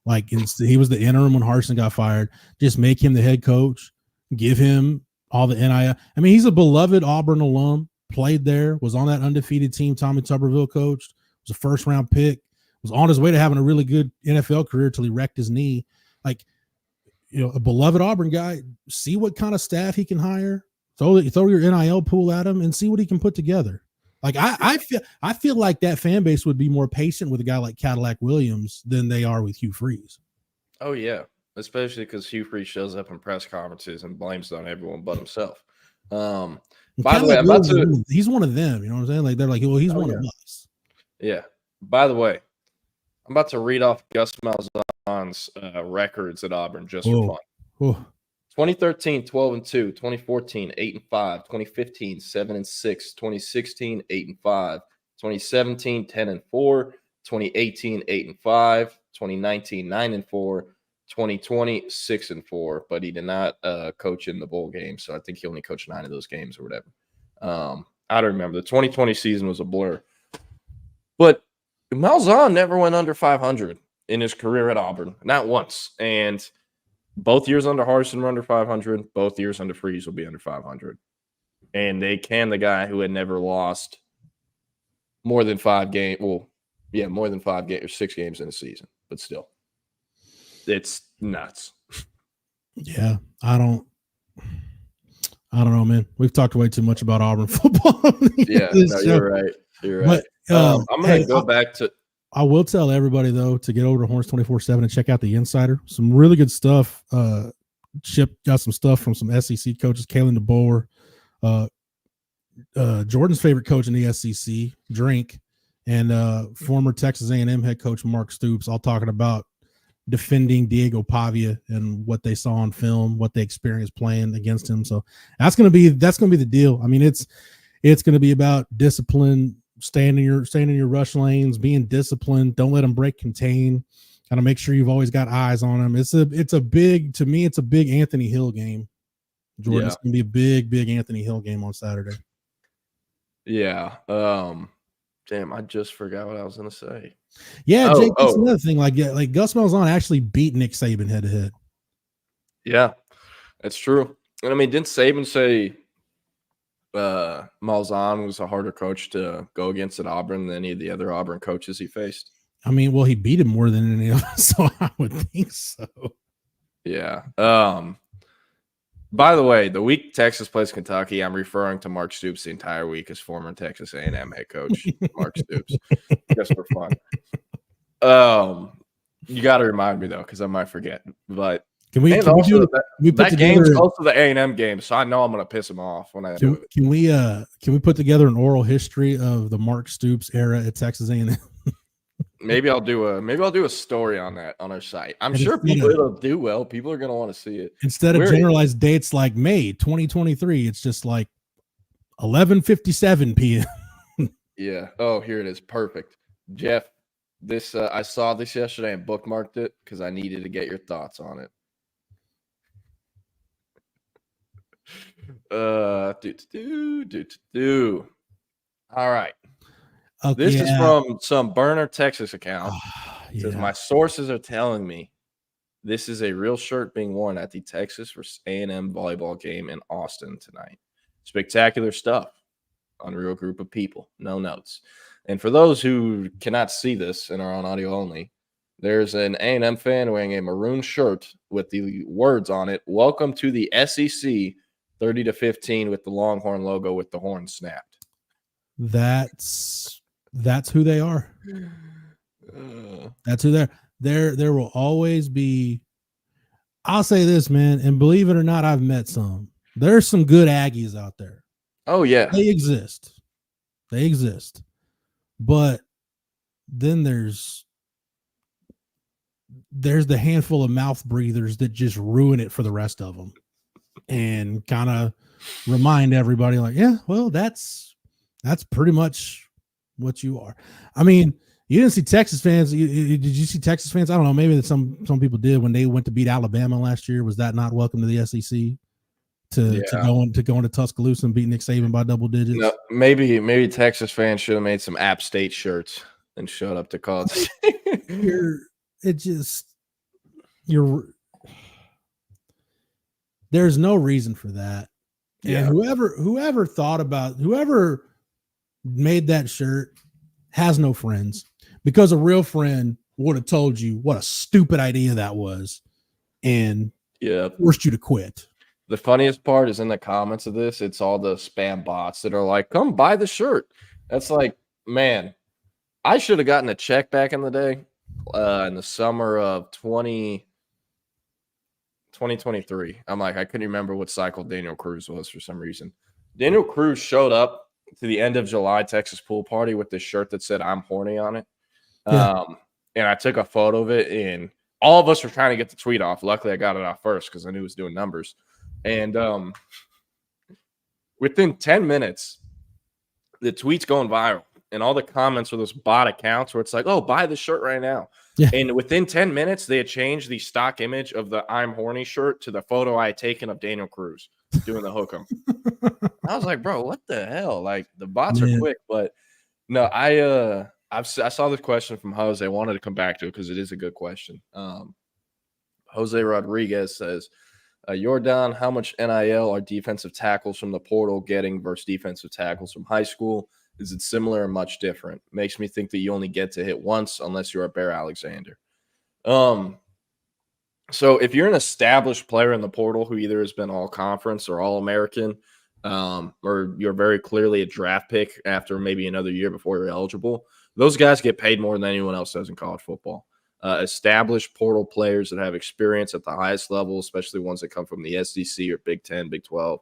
Like he was the interim when Harsin got fired. Just make him the head coach, give him all the NIL. I mean, he's a beloved Auburn alum, played there, was on that undefeated team Tommy Tuberville coached, was a first-round pick, was on his way to having a really good NFL career till he wrecked his knee. Like, you know, a beloved Auburn guy, see what kind of staff he can hire, throw your NIL pool at him and see what he can put together. Like I feel like that fan base would be more patient with a guy like Cadillac Williams than they are with Hugh Freeze. Oh yeah, especially because Hugh Freeze shows up in press conferences and blames it on everyone but himself. By the way, he's one of them. You know what I'm saying? Like they're like, well, he's one of us. Yeah. By the way, I'm about to read off Gus Malzahn's records at Auburn just for fun. 2013, 12-2, 2014, 8-5, 2015, 7-6, 2016, 8-5, 2017, 10-4, 2018, 8-5, 2019, 9-4, 2020, 6-4. But he did not coach in the bowl game, so I think he only coached 9 of those games or whatever. I don't remember. The 2020 season was a blur. But Malzahn never went under 500 in his career at Auburn, not once. And both years under Harsin were under 500. Both years under Freeze will be under 500. And they can the guy who had never lost more than 5 games. Well, yeah, more than 5 games or 6 games in a season. But still, it's nuts. Yeah, I don't know, man. We've talked way too much about Auburn football. Yeah, no, you're right. You're right. But, I'm going to go back to. I will tell everybody, though, to get over to Horns 24/7 and check out the Insider. Some really good stuff. Chip got some stuff from some SEC coaches, Kalen DeBoer, Jordan's favorite coach in the SEC, Drink, and former Texas A&M head coach Mark Stoops, all talking about defending Diego Pavia and what they saw on film, what they experienced playing against him. So that's gonna be the deal. I mean, it's going to be about discipline. Staying in your rush lanes, being disciplined. Don't let them break contain. Got to make sure you've always got eyes on them. It's a big Anthony Hill game. Jordan, It's gonna be a big Anthony Hill game on Saturday. Yeah. Damn, I just forgot what I was gonna say. Yeah, Jake, that's another thing. Like Gus Malzahn actually beat Nick Saban head to head. Yeah, that's true. And I mean, didn't Saban say Malzahn was a harder coach to go against at Auburn than any of the other Auburn coaches he faced? I mean, well, he beat him more than any of us, so I would think so. Yeah. By the way, the week Texas plays Kentucky, I'm referring to Mark Stoops the entire week as former Texas A&M head coach Mark Stoops, just for fun. You got to remind me though, because I might forget. But Can we put that game's close to the A&M game, so I know I'm going to piss him off when I do it. Can we put together an oral history of the Mark Stoops era at Texas A&M? Maybe I'll do a story on that on our site. I'm sure it'll do well. People are going to want to see it. Instead of generalized dates like May 2023, it's just like 11:57 p.m. Yeah. Oh, here it is. Perfect. Jeff, this I saw this yesterday and bookmarked it because I needed to get your thoughts on it. All right. Okay, this is from some burner Texas account. It says, my sources are telling me this is a real shirt being worn at the Texas vs. A&M volleyball game in Austin tonight. Spectacular stuff. Unreal group of people. No notes. And for those who cannot see this and are on audio only, there's an A&M fan wearing a maroon shirt with the words on it, "Welcome to the SEC 30-15" with the Longhorn logo with the horn snapped. That's who they are. That's who they're. There will always be. I'll say this, man, and believe it or not, I've met some. There's some good Aggies out there. Oh yeah, they exist. But then there's the handful of mouth breathers that just ruin it for the rest of them, and kind of remind everybody, like, yeah, well, that's pretty much what you are. I mean, you didn't see Texas fans. Did you see Texas fans? I don't know. Maybe some people did when they went to beat Alabama last year. Was that not welcome to the SEC? To go into Tuscaloosa and beat Nick Saban by double digits? No, maybe Texas fans should have made some App State shirts and showed up to college. There's no reason for that. And whoever made that shirt has no friends, because a real friend would have told you what a stupid idea that was and forced you to quit. The funniest part is in the comments of this, it's all the spam bots that are like, come buy the shirt. That's like, man, I should have gotten a check back in the day, in the summer of 2023. I'm like, I couldn't remember what cycle Daniel Cruz was for some reason. Daniel Cruz showed up to the end of July Texas pool party with this shirt that said I'm horny on it. And I took a photo of it, and all of us were trying to get the tweet off. Luckily, I got it off first because I knew it was doing numbers. And within 10 minutes, the tweet's going viral. And all the comments were those bot accounts where it's like, oh, buy the shirt right now. Yeah. And within 10 minutes, they had changed the stock image of the I'm horny shirt to the photo I had taken of Daniel Cruz doing the hook 'em. I was like, bro, what the hell? Like, the bots are quick. But no, I saw this question from Jose. I wanted to come back to it because it is a good question. Jose Rodriguez says, Jordan, how much NIL are defensive tackles from the portal getting versus defensive tackles from high school? Is it similar or much different? Makes me think that you only get to hit once unless you're a Bear Alexander. So if you're an established player in the portal who either has been all conference or all American, or you're very clearly a draft pick after maybe another year before you're eligible, those guys get paid more than anyone else does in college football. Established portal players that have experience at the highest level, especially ones that come from the SEC or Big 10, Big 12,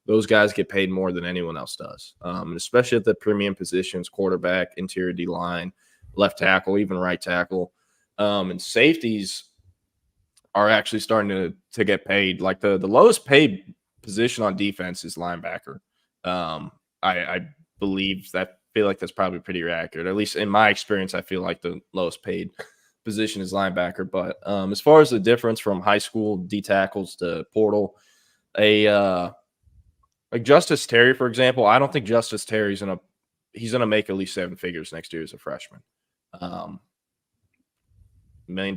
those guys get paid more than anyone else does, and especially at the premium positions, quarterback, interior D-line, left tackle, even right tackle. And safeties are actually starting to get paid. Like the lowest paid position on defense is linebacker. I believe that, feel like that's probably pretty accurate. At least in my experience, I feel like the lowest paid position is linebacker. But as far as the difference from high school D tackles to portal, like Justice Terry, for example, I don't think Justice Terry's he's gonna make at least 7 figures next year as a freshman. $1 million.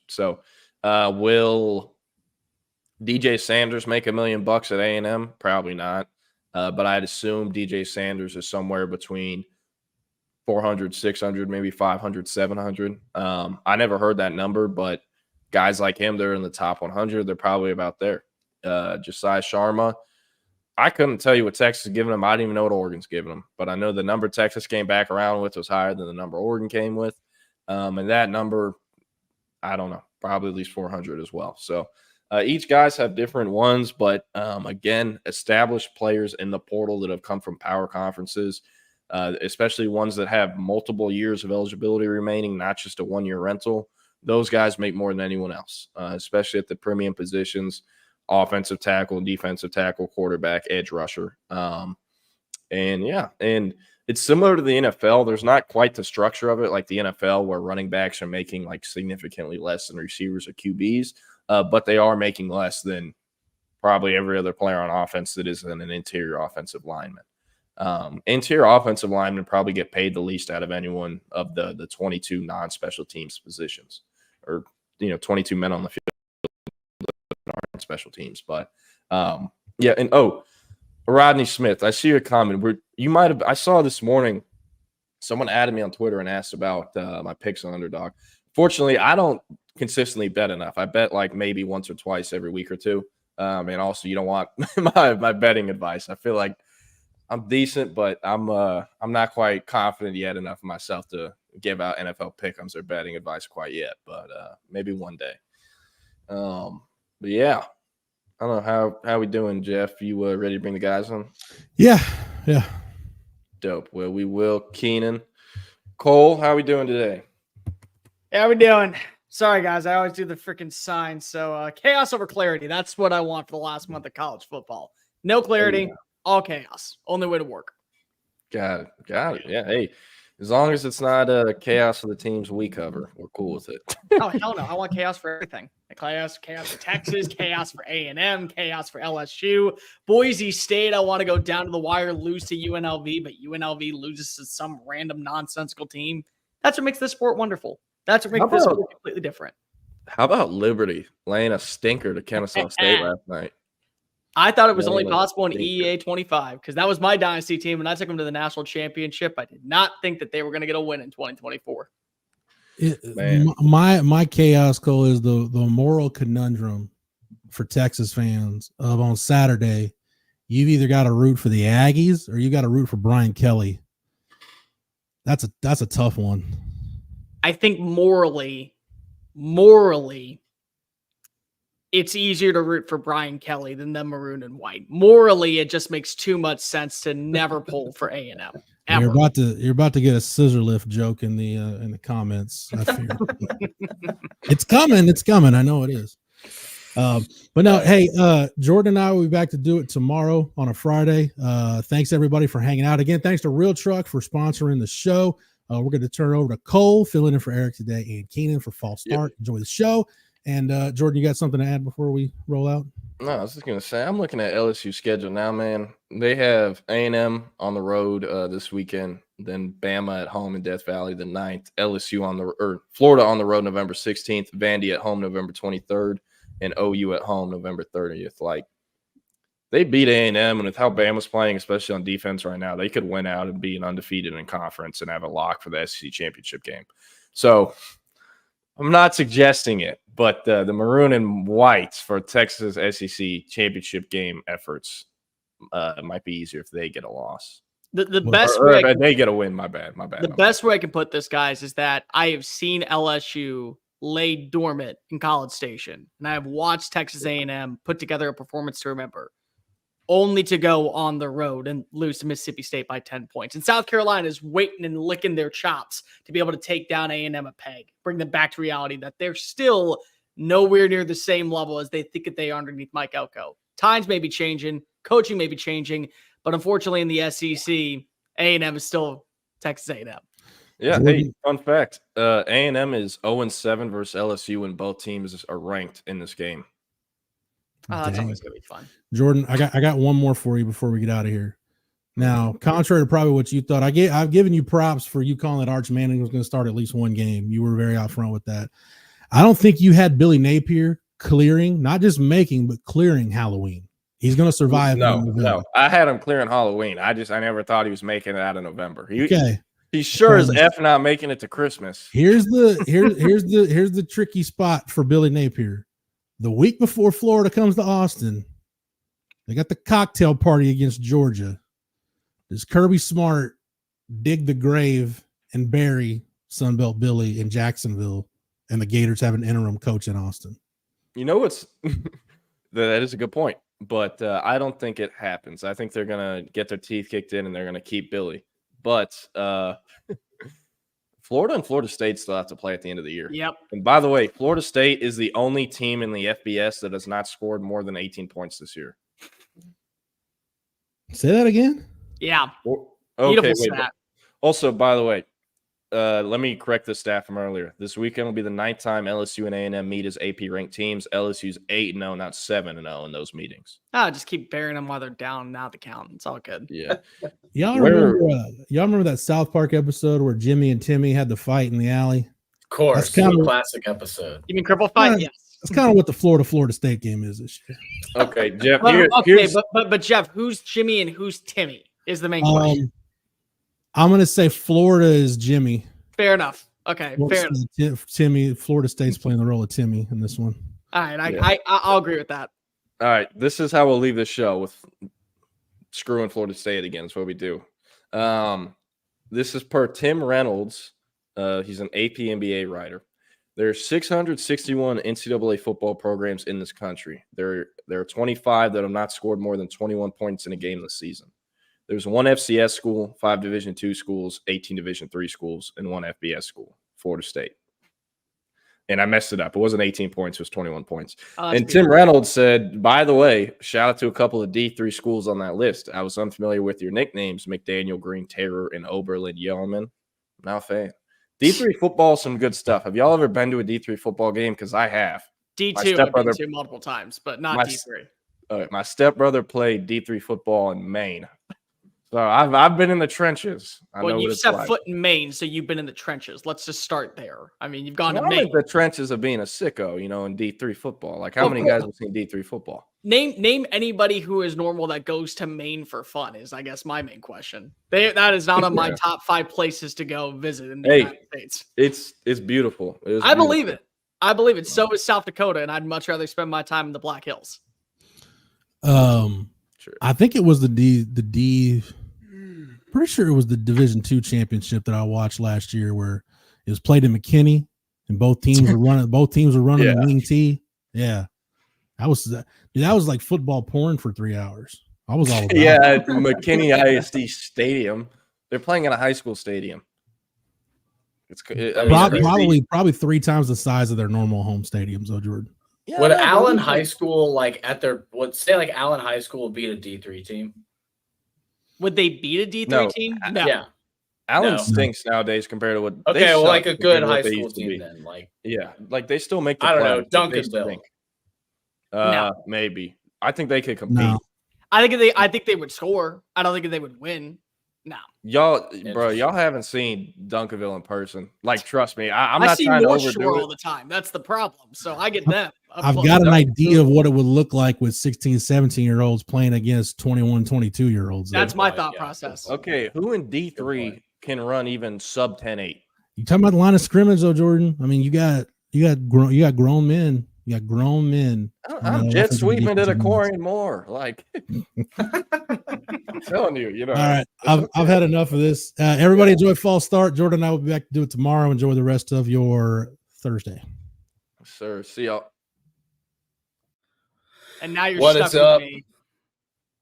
So will DJ Sanders make $1 million at A&M? Probably not. But I'd assume DJ Sanders is somewhere between 400, 600, maybe 500, 700. I never heard that number, but guys like him, they're in the top 100. They're probably about there. Josiah Sharma, I couldn't tell you what Texas is giving him. I didn't even know what Oregon's giving him. But I know the number Texas came back around with was higher than the number Oregon came with. And that number, I don't know, probably at least 400 as well. So each guys have different ones. But, again, established players in the portal that have come from power conferences, especially ones that have multiple years of eligibility remaining, not just a one-year rental, those guys make more than anyone else, especially at the premium positions. Offensive tackle, defensive tackle, quarterback, edge rusher. And it's similar to the NFL. There's not quite the structure of it like the NFL where running backs are making like significantly less than receivers or QBs, but they are making less than probably every other player on offense that isn't an interior offensive lineman. Interior offensive linemen probably get paid the least out of anyone of the 22 non-special teams positions, or 22 men on the field aren't special teams. But Rodney Smith, I see your comment where you might have, I saw this morning someone added me on Twitter and asked about my picks on Underdog. Fortunately, I don't consistently bet enough. I bet like maybe once or twice every week or two. And also you don't want my betting advice. I feel like I'm decent, but I'm not quite confident yet enough in myself to give out NFL pick'ems or betting advice quite yet, but maybe one day. But yeah, I don't know how we doing, Jeff. You ready to bring the guys on? Yeah. Dope. Well, we will. Keenan, Cole, how we doing today? How we doing? Sorry, guys. I always do the freaking sign. So chaos over clarity. That's what I want for the last month of college football. No clarity, all chaos. Only way to work. Got it. Yeah. Hey, As long as it's not chaos for the teams we cover, we're cool with it. Oh, hell no. I want chaos for everything. Chaos for Texas, chaos for A&M, chaos for LSU. Boise State, I want to go down to the wire, lose to UNLV, but UNLV loses to some random nonsensical team. That's what makes this sport wonderful. That's what makes this sport completely different. How about Liberty laying a stinker to Kennesaw State last night? I thought it was only possible in EEA 25 because that was my dynasty team, and I took them to the national championship. I did not think that they were going to get a win in 2024. My chaos goal is the moral conundrum for Texas fans of on Saturday. You've either got to root for the Aggies or you got to root for Brian Kelly. That's a tough one. I think morally, it's easier to root for Brian Kelly than the maroon and white. Morally, it just makes too much sense to never pull for A&M. You're about to get a scissor lift joke in the comments. I fear. It's coming. I know it is. But no, hey, Jordan and I will be back to do it tomorrow on a Friday. Thanks everybody for hanging out again. Thanks to Real Truck for sponsoring the show. We're going to turn it over to Cole, filling in for Eric today, and Keenan for false start. Yep. Enjoy the show. And Jordan, you got something to add before we roll out? No, I was just going to say, I'm looking at LSU schedule now, man. They have A&M on the road this weekend, then Bama at home in Death Valley the 9th, Florida on the road November 16th, Vandy at home November 23rd, and OU at home November 30th. Like, they beat A&M, and with how Bama's playing, especially on defense right now, they could win out and be an undefeated in conference and have a lock for the SEC championship game. So I'm not suggesting it, but the maroon and whites for Texas SEC championship game efforts might be easier if they get a loss. The best way they get a win. My bad. The best way I can put this, guys, is that I have seen LSU lay dormant in College Station, and I have watched Texas A&M put together a performance to remember, only to go on the road and lose to Mississippi State by 10 points. And South Carolina is waiting and licking their chops to be able to take down A&M a peg, bring them back to reality that they're still nowhere near the same level as they think that they are underneath Mike Elko. Times may be changing, coaching may be changing, but unfortunately in the SEC, A&M is still Texas A&M. Yeah, hey, fun fact, A&M is 0-7 versus LSU when both teams are ranked in this game. That's always going to be fun. Jordan, I got one more for you before we get out of here. Now, contrary to probably what you thought, I've given you props for you calling that Arch Manning was going to start at least one game. You were very upfront with that. I don't think you had Billy Napier clearing, not just making, but clearing Halloween. He's going to survive. No. I had him clearing Halloween. I never thought he was making it out of November. He's sure as F not making it to Christmas. Here's the tricky spot for Billy Napier. The week before Florida comes to Austin, they got the cocktail party against Georgia. Does Kirby Smart dig the grave and bury Sunbelt Billy in Jacksonville, and the Gators have an interim coach in Austin? You know what's that is a good point, but I don't think it happens. I think they're gonna get their teeth kicked in and they're gonna keep Billy. But Florida and Florida State still have to play at the end of the year. Yep. And by the way, Florida State is the only team in the FBS that has not scored more than 18 points this year. Say that again? Yeah. Okay. Also, by the way, let me correct the stat from earlier. This weekend will be the 9th time LSU and A&M meet as AP ranked teams. LSU's 8-0, not 7-0 in those meetings. Just keep burying them while they're down. Now the count. It's all good. Yeah. Y'all remember that South Park episode where Jimmy and Timmy had the fight in the alley? Of course. That's kind of a classic episode. You mean Cripple Fight? Yes. That's kind of what the Florida State game is this year. Okay, Jeff. But Jeff, who's Jimmy and who's Timmy is the main question. I'm going to say Florida is Jimmy. Fair enough. Okay, fair enough. Timmy, Florida State's playing the role of Timmy in this one. All right, I'll agree with that. All right, this is how we'll leave this show with screwing Florida State again. That's what we do. This is per Tim Reynolds. He's an AP NBA writer. There's 661 NCAA football programs in this country. There are 25 that have not scored more than 21 points in a game this season. There's one FCS school, 5 Division II schools, 18 Division III schools, and one FBS school, Florida State. And I messed it up. It wasn't 18 points. It was 21 points. And Tim Reynolds said, by the way, shout out to a couple of D3 schools on that list. I was unfamiliar with your nicknames, McDaniel, Green Terror, and Oberlin Yeoman. Not a fan. D3 football is some good stuff. Have y'all ever been to a D3 football game? Because I have. D2 I've been to multiple times, but not D3. My stepbrother played D3 football in Maine. So I've been in the trenches. Well, you've set foot in Maine, so you've been in the trenches. Let's just start there. I mean, you've gone to Maine. The trenches of being a sicko, in D3 football. Like, how many guys have seen D3 football? Name anybody who is normal that goes to Maine for fun is, I guess, my main question. That is not on my top 5 places to go visit in the United States. It's beautiful. I believe it. I believe it. So is South Dakota, and I'd much rather spend my time in the Black Hills. I think it was the D. Pretty sure it was the Division II championship that I watched last year, where it was played in McKinney, and both teams were running. The wing tee. Yeah, that was like football porn for 3 hours. I was all about at McKinney ISD Stadium. They're playing in a high school stadium. Probably 3 times the size of their normal home stadiums, though, Jordan. Yeah, would Allen High School Allen High School beat a D3 team? Would they beat a D3 team? No. Yeah. Allen stinks nowadays compared to what. Okay, well, like a good high school team then. Like they still make the I don't know, Duncanville. Maybe. I think they could compete. No. I think they would score. I don't think they would win. No. Y'all haven't seen Duncanville in person. Like, trust me, I'm not see trying to North overdo Shore it. all the time. That's the problem. So I get them. I've got an idea of what it would look like with 16, 17-year-olds playing against 21, 22-year-olds. That's my thought process. Okay, who in D3 can run even sub 10-8? You talking about the line of scrimmage, though, Jordan? I mean, you got grown men. You got grown men. I'm jet sweeping to the quarry and more. Like, I'm telling you, All right, I've had enough of this. Everybody enjoy false start. Jordan and I will be back to do it tomorrow. Enjoy the rest of your Thursday. Sir, see y'all. And now you're What stuck is up? with me.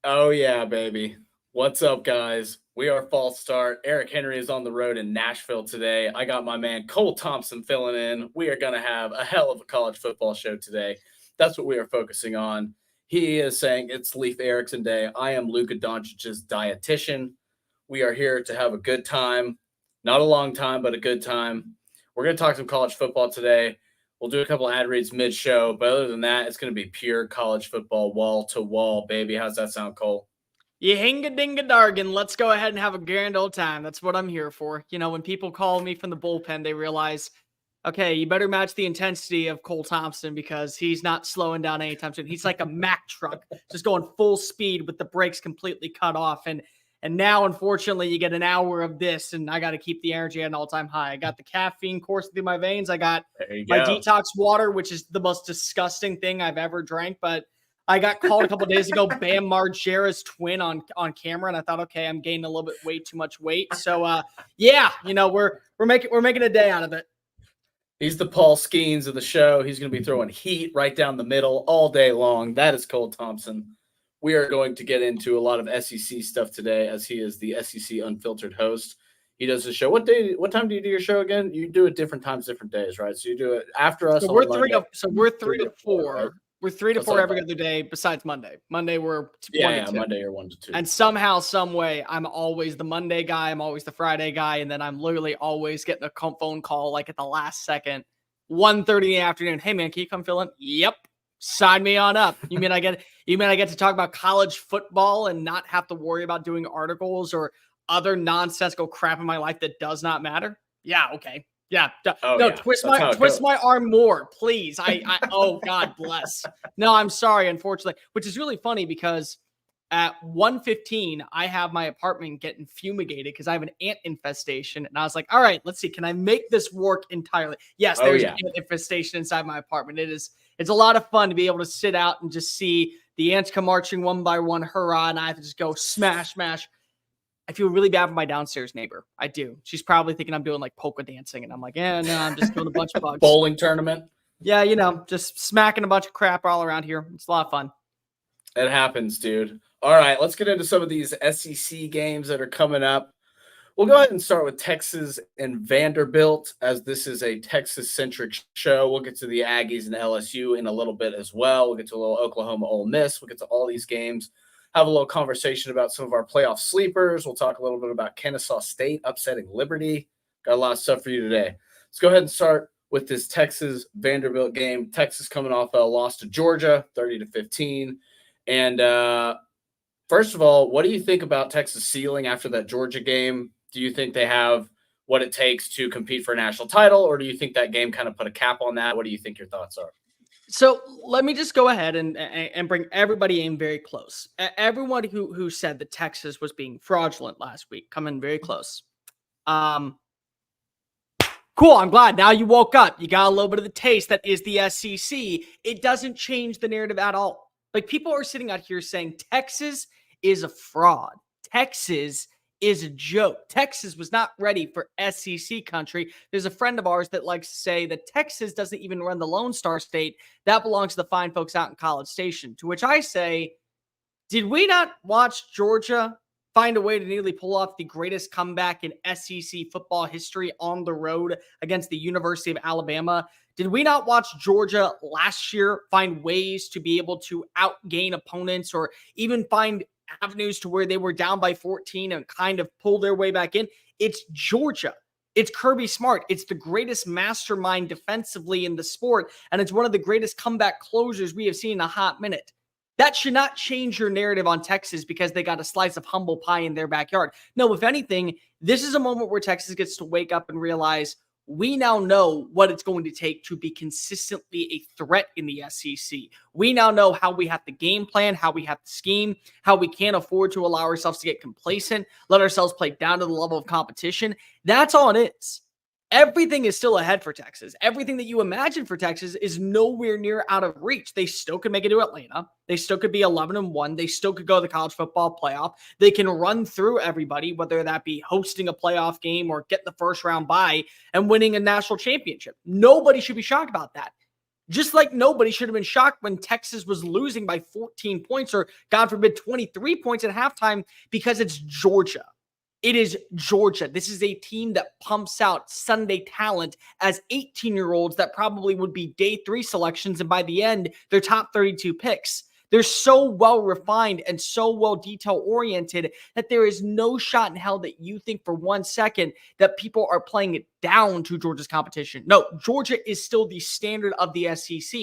Oh yeah, baby. What's up, guys? We are false start. Eric Henry is on the road in Nashville today. I got my man Cole Thompson filling in. We are going to have a hell of a college football show today. That's what we are focusing on. He is saying it's Leif Erikson Day. I am Luka Doncic's dietitian. We are here to have a good time. Not a long time, but a good time. We're going to talk some college football today. We'll do a couple ad reads mid-show, but other than that, it's going to be pure college football, wall to wall, baby. How's that sound, Cole? You hinga-dinga-dargan. Let's go ahead and have a grand old time. That's what I'm here for. When people call me from the bullpen, they realize, okay, you better match the intensity of Cole Thompson because he's not slowing down anytime soon. He's like a Mack truck, just going full speed with the brakes completely cut off. And now, unfortunately, you get an hour of this, and I got to keep the energy at an all-time high. I got the caffeine coursing through my veins. I got my detox water, which is the most disgusting thing I've ever drank. But I got called a couple of days ago, Bam Margera's twin on camera, and I thought, okay, I'm gaining a little bit way too much weight. So, we're making a day out of it. He's the Paul Skeens of the show. He's going to be throwing heat right down the middle all day long. That is Cole Thompson. We are going to get into a lot of SEC stuff today as he is the SEC Unfiltered host. He does the show. What time do you do your show again? You do it different times, different days, right? So you do it after us. So we're 3 to 4. Right? We're 3 to 4 every other day besides Monday. Monday we're 1 to 2. Monday you're 1 to 2. And somehow, some way, I'm always the Monday guy. I'm always the Friday guy, and then I'm literally always getting a phone call like at the last second, 1:30 in the afternoon. Hey man, can you come fill in? Yep. Sign me on up. You mean I get to talk about college football and not have to worry about doing articles or other nonsensical crap in my life that does not matter? Yeah, okay. Yeah. Twist my arm more, please. Oh, God bless. No, I'm sorry, unfortunately, which is really funny because at 1:15, I have my apartment getting fumigated because I have an ant infestation. And I was like, all right, let's see. Can I make this work entirely? Yes, there's an ant infestation inside my apartment. It's a lot of fun to be able to sit out and just see the ants come marching one by one. Hurrah. And I have to just go smash, smash. I feel really bad for my downstairs neighbor. I do. She's probably thinking I'm doing like polka dancing. And I'm like, no, I'm just doing a bunch of bugs. Bowling tournament. Yeah, just smacking a bunch of crap all around here. It's a lot of fun. It happens, dude. All right, let's get into some of these SEC games that are coming up. We'll go ahead and start with Texas and Vanderbilt, as this is a Texas-centric show. We'll get to the Aggies and LSU in a little bit as well. We'll get to a little Oklahoma Ole Miss. We'll get to all these games, have a little conversation about some of our playoff sleepers. We'll talk a little bit about Kennesaw State upsetting Liberty. Got a lot of stuff for you today. Let's go ahead and start with this Texas Vanderbilt game. Texas coming off a loss to Georgia, 30-15. And first of all, what do you think about Texas ceiling after that Georgia game? Do you think they have what it takes to compete for a national title, or do you think that game kind of put a cap on that? What do you think your thoughts are? So let me just go ahead and bring everybody in very close. Everyone who said that Texas was being fraudulent last week, coming very close. Cool. I'm glad now you woke up. You got a little bit of the taste that is the SEC. It doesn't change the narrative at all. Like, people are sitting out here saying Texas is a fraud. Texas is a joke. Texas was not ready for SEC country. There's a friend of ours that likes to say that Texas doesn't even run the Lone Star State. That belongs to the fine folks out in College Station. To which I say, did we not watch Georgia find a way to nearly pull off the greatest comeback in SEC football history on the road against the University of Alabama? Did we not watch Georgia last year find ways to be able to outgain opponents, or even find avenues to where they were down by 14 and kind of pull their way back in? It's Georgia. It's Kirby Smart. It's the greatest mastermind defensively in the sport, and it's one of the greatest comeback closers we have seen in a hot minute. That should not change your narrative on Texas because they got a slice of humble pie in their backyard. No, if anything, this is a moment where Texas gets to wake up and realize we now know what it's going to take to be consistently a threat in the SEC. We now know how we have to game plan, how we have to scheme, how we can't afford to allow ourselves to get complacent, let ourselves play down to the level of competition. That's all it is. Everything is still ahead for Texas. Everything that you imagine for Texas is nowhere near out of reach. They still could make it to Atlanta. They still could be 11-1. They still could go to the college football playoff. They can run through everybody, whether that be hosting a playoff game or get the first round bye and winning a national championship. Nobody should be shocked about that. Just like nobody should have been shocked when Texas was losing by 14 points or, God forbid, 23 points at halftime, because it's Georgia. It is Georgia. This is a team that pumps out Sunday talent as 18-year-olds that probably would be day 3 selections, and by the end, they're top 32 picks. They're so well refined and so well detail oriented that there is no shot in hell that you think for 1 second that people are playing it down to Georgia's competition. No, Georgia is still the standard of the SEC.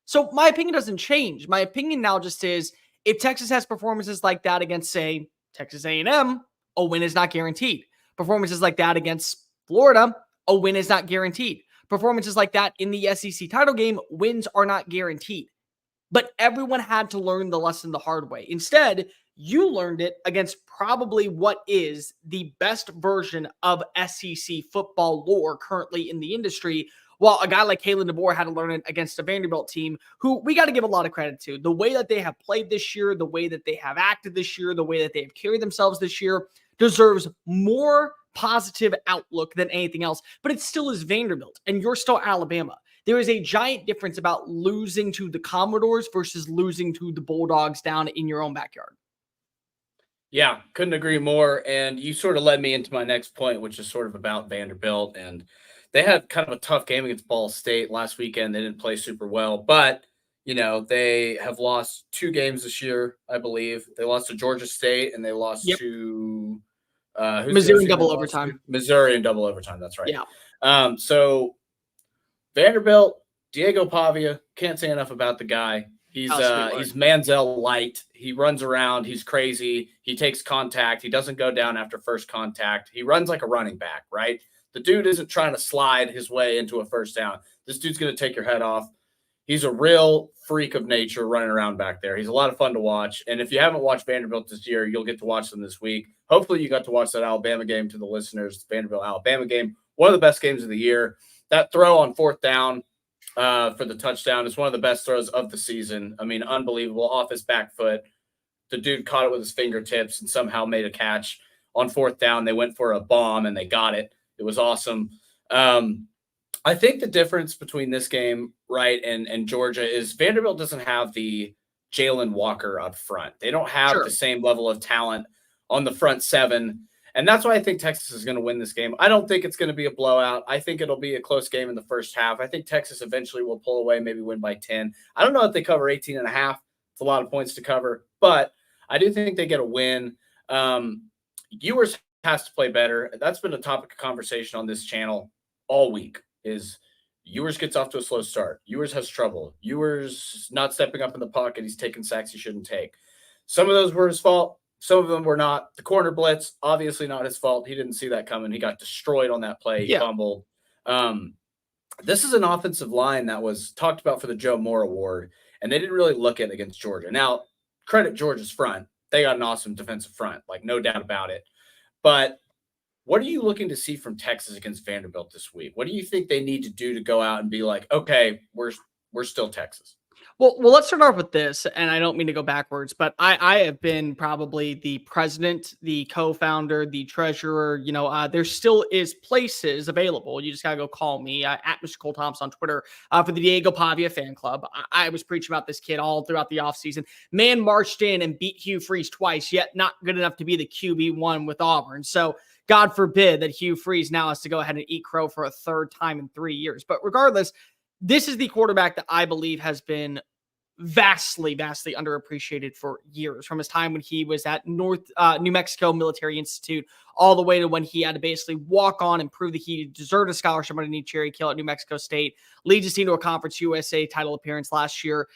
So my opinion doesn't change. My opinion now just is, if Texas has performances like that against, say, Texas A&M, a win is not guaranteed. Performances like that against Florida, a win is not guaranteed. Performances like that in the SEC title game, wins are not guaranteed. But everyone had to learn the lesson the hard way. Instead, you learned it against probably what is the best version of SEC football lore currently in the industry, while a guy like Kalen DeBoer had to learn it against a Vanderbilt team who we got to give a lot of credit to. The way that they have played this year, the way that they have acted this year, the way that they have carried themselves this year deserves more positive outlook than anything else. But it still is Vanderbilt, and you're still Alabama. There is a giant difference about losing to the Commodores versus losing to the Bulldogs down in your own backyard. Yeah, couldn't agree more. And you sort of led me into my next point, which is sort of about Vanderbilt. And they had kind of a tough game against Ball State last weekend. They didn't play super well, but you know, they have lost 2 games this year, I believe. They lost to Georgia State and they lost to Missouri in double overtime. Missouri in double overtime. That's right. Yeah. So Vanderbilt, Diego Pavia, can't say enough about the guy. He's Manziel light. He runs around. He's crazy. He takes contact. He doesn't go down after first contact. He runs like a running back, right? The dude isn't trying to slide his way into a first down. This dude's going to take your head off. He's a real freak of nature running around back there. He's a lot of fun to watch. And if you haven't watched Vanderbilt this year, you'll get to watch them this week. Hopefully you got to watch that Alabama game. To the listeners, Vanderbilt-Alabama game, one of the best games of the year. That throw on 4th down for the touchdown is one of the best throws of the season. I mean, unbelievable. Off his back foot. The dude caught it with his fingertips and somehow made a catch. On 4th down, they went for a bomb and they got it. It was awesome. I think the difference between this game, right, and Georgia is Vanderbilt doesn't have the Jalen Walker up front. They don't have the same level of talent on the front 7. And that's why I think Texas is going to win this game. I don't think it's going to be a blowout. I think it'll be a close game in the first half. I think Texas eventually will pull away, maybe win by 10. I don't know if they cover 18.5. It's a lot of points to cover, but I do think they get a win. Ewers has to play better. That's been a topic of conversation on this channel all week is Ewers gets off to a slow start. Ewers has trouble. Ewers not stepping up in the pocket. He's taking sacks he shouldn't take. Some of those were his fault. Some of them were not. The corner blitz, obviously not his fault. He didn't see that coming. He got destroyed on that play. He fumbled. This is an offensive line that was talked about for the Joe Moore Award, and they didn't really look at it against Georgia. Now, credit Georgia's front. They got an awesome defensive front, like no doubt about it. But what are you looking to see from Texas against Vanderbilt this week? What do you think they need to do to go out and be like, okay, we're still Texas? Well, let's start off with this, and I don't mean to go backwards, but I have been probably the president, the co-founder, the treasurer. There still is places available. You just got to go call me at Mr. Cole Thompson on Twitter for the Diego Pavia fan club. I was preaching about this kid all throughout the offseason. Man marched in and beat Hugh Freeze twice, yet not good enough to be the QB1 with Auburn. So God forbid that Hugh Freeze now has to go ahead and eat crow for a third time in 3 years. But regardless, this is the quarterback that I believe has been vastly underappreciated for years, from his time when he was at New Mexico Military Institute all the way to when he had to basically walk on and prove that he deserved a scholarship underneath Cherry Kill at New Mexico State, leads his team to a Conference USA title appearance last year,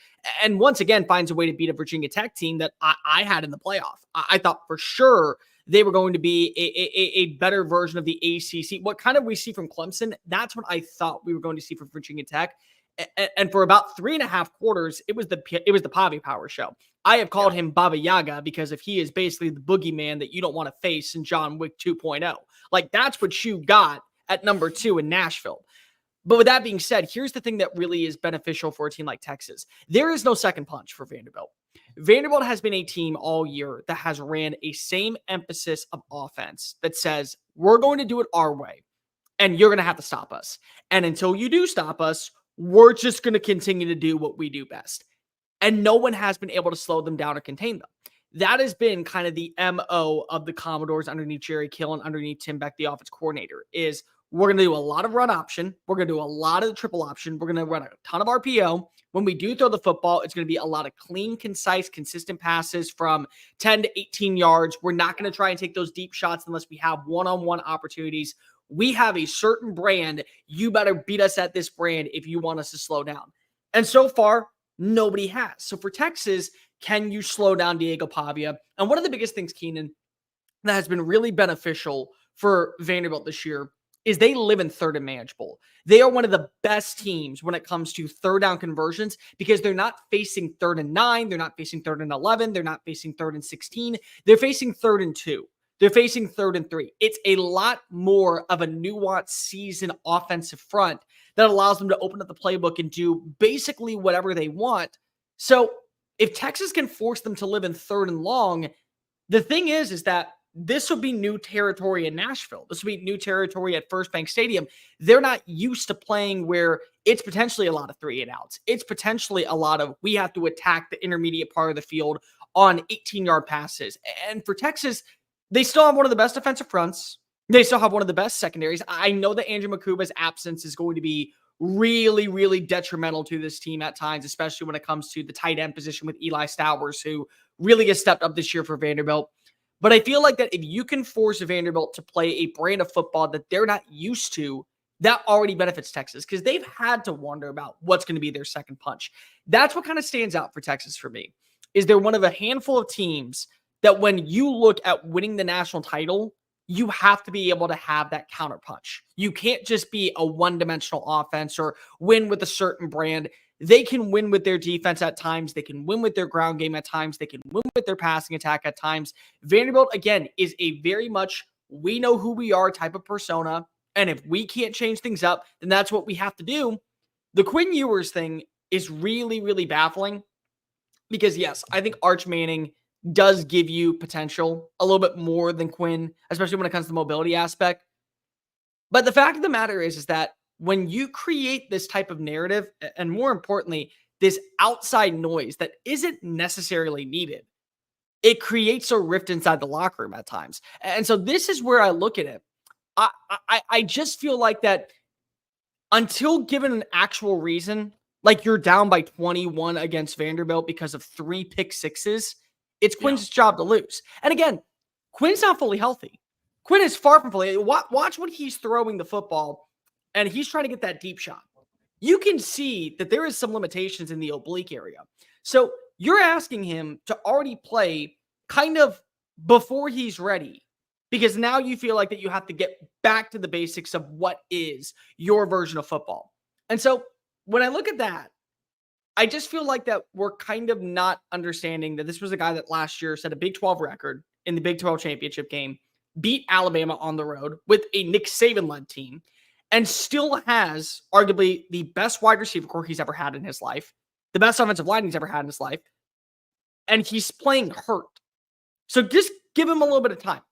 and once again finds a way to beat a Virginia Tech team that I had in the playoff. I thought for sure they were going to be a better version of the ACC. What kind of we see from Clemson, that's what I thought we were going to see from Virginia Tech. And for about 3.5 quarters, it was the Pavi Power show. I have called him Baba Yaga because if he is basically the boogeyman that you don't want to face in John Wick 2.0. Like, that's what you got at number 2 in Nashville. But with that being said, here's the thing that really is beneficial for a team like Texas. There is no second punch for Vanderbilt. Vanderbilt has been a team all year that has ran a same emphasis of offense that says, we're going to do it our way, and you're going to have to stop us. And until you do stop us, we're just going to continue to do what we do best. And no one has been able to slow them down or contain them. That has been kind of the MO of the Commodores underneath Jerry Kill and underneath Tim Beck, the offense coordinator, is we're going to do a lot of run option. We're going to do a lot of the triple option. We're going to run a ton of RPO. When we do throw the football, it's going to be a lot of clean, concise, consistent passes from 10 to 18 yards. We're not going to try and take those deep shots unless we have one-on-one opportunities. We have a certain brand. You better beat us at this brand if you want us to slow down. And so far, nobody has. So for Texas, can you slow down Diego Pavia? And one of the biggest things, Keenan, that has been really beneficial for Vanderbilt this year is they live in third and manageable. They are one of the best teams when it comes to third down conversions because they're not facing 3rd and 9. They're not facing 3rd and 11. They're not facing 3rd and 16. They're facing 3rd and 2. They're facing 3rd and 3. It's a lot more of a nuanced season offensive front that allows them to open up the playbook and do basically whatever they want. So if Texas can force them to live in 3rd and long, the thing is that this will be new territory in Nashville. This will be new territory at First Bank Stadium. They're not used to playing where it's potentially a lot of 3 and outs. It's potentially a lot of we have to attack the intermediate part of the field on 18-yard passes. And for Texas, they still have one of the best defensive fronts. They still have one of the best secondaries. I know that Andrew Makuba's absence is going to be really, really detrimental to this team at times, especially when it comes to the tight end position with Eli Stowers, who really has stepped up this year for Vanderbilt. But I feel like that if you can force Vanderbilt to play a brand of football that they're not used to, that already benefits Texas because they've had to wonder about what's going to be their second punch. That's what kind of stands out for Texas for me, is they're one of a handful of teams that when you look at winning the national title, you have to be able to have that counterpunch. You can't just be a one-dimensional offense or win with a certain brand. They can win with their defense at times. They can win with their ground game at times. They can win with their passing attack at times. Vanderbilt, again, is a very much we know who we are type of persona. And if we can't change things up, then that's what we have to do. The Quinn Ewers thing is really, really baffling because, yes, I think Arch Manning does give you potential a little bit more than Quinn, especially when it comes to the mobility aspect. But the fact of the matter is that when you create this type of narrative, and more importantly, this outside noise that isn't necessarily needed, it creates a rift inside the locker room at times. And so this is where I look at it. I just feel like that until given an actual reason, like you're down by 21 against Vanderbilt because of 3 pick sixes, it's Quinn's job to lose. And again, Quinn's not fully healthy. Quinn is far from fully. Watch when he's throwing the football and he's trying to get that deep shot. You can see that there is some limitations in the oblique area. So you're asking him to already play kind of before he's ready, because now you feel like that you have to get back to the basics of what is your version of football. And so when I look at that, I just feel like that we're kind of not understanding that this was a guy that last year set a Big 12 record in the Big 12 championship game, beat Alabama on the road with a Nick Saban-led team, and still has arguably the best wide receiver core he's ever had in his life, the best offensive line he's ever had in his life, and he's playing hurt. So just give him a little bit of time.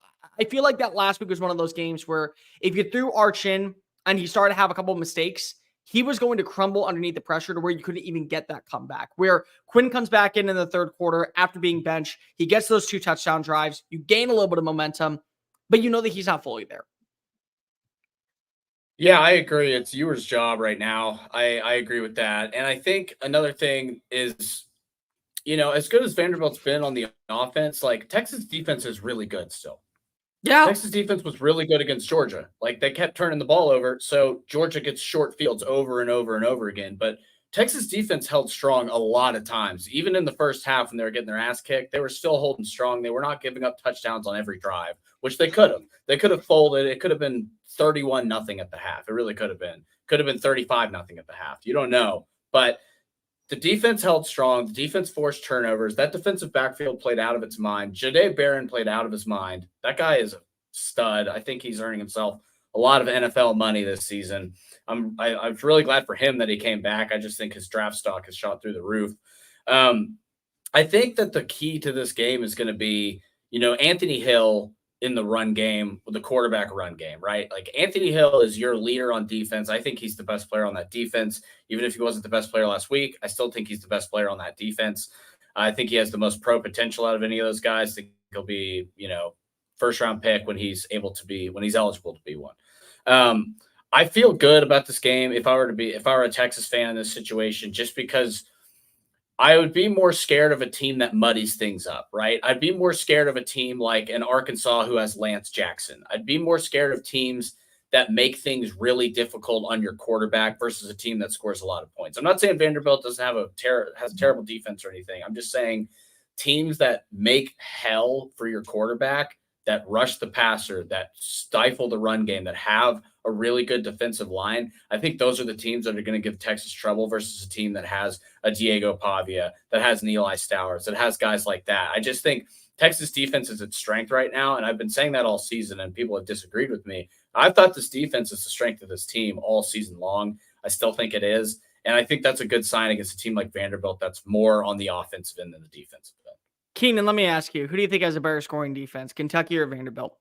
I feel like that last week was one of those games where if you threw Arch in and he started to have a couple of mistakes, he was going to crumble underneath the pressure to where you couldn't even get that comeback. Where Quinn comes back in the third quarter after being benched, he gets those 2 touchdown drives, you gain a little bit of momentum, but you know that he's not fully there. Yeah, I agree. It's Ewer's job right now. I agree with that. And I think another thing is, as good as Vanderbilt's been on the offense, like Texas defense is really good still. Yeah. Texas defense was really good against Georgia. Like they kept turning the ball over. So Georgia gets short fields over and over and over again. But Texas defense held strong a lot of times. Even in the first half when they were getting their ass kicked, they were still holding strong. They were not giving up touchdowns on every drive, which they could have. They could have folded. It could have been 31-0 at the half. It really could have been. Could have been 35-0 at the half. You don't know. But the defense held strong. The defense forced turnovers. That defensive backfield played out of its mind. Jahdae Barron played out of his mind. That guy is a stud. I think he's earning himself a lot of NFL money this season. I'm really glad for him that he came back. I just think his draft stock has shot through the roof. I think that the key to this game is going to be, Anthony Hill in the run game, the quarterback run game, right? Like Anthony Hill is your leader on defense. I think he's the best player on that defense. Even if he wasn't the best player last week, I still think he's the best player on that defense. I think he has the most pro potential out of any of those guys. I think he'll be, first round pick when he's eligible to be one. I feel good about this game if I were a Texas fan in this situation, just because I would be more scared of a team that muddies things up, right? I'd be more scared of a team like an Arkansas who has Lance Jackson. I'd be more scared of teams that make things really difficult on your quarterback versus a team that scores a lot of points. I'm not saying Vanderbilt doesn't have has terrible defense or anything. I'm just saying teams that make hell for your quarterback, that rush the passer, that stifle the run game, that have a really good defensive line. I think those are the teams that are going to give Texas trouble versus a team that has a Diego Pavia, that has an Eli Stowers, that has guys like that. I just think Texas defense is its strength right now, and I've been saying that all season, and people have disagreed with me. I thought this defense is the strength of this team all season long. I still think it is, and I think that's a good sign against a team like Vanderbilt that's more on the offensive end than the defensive end. Keenan, let me ask you, who do you think has a better scoring defense, Kentucky or Vanderbilt?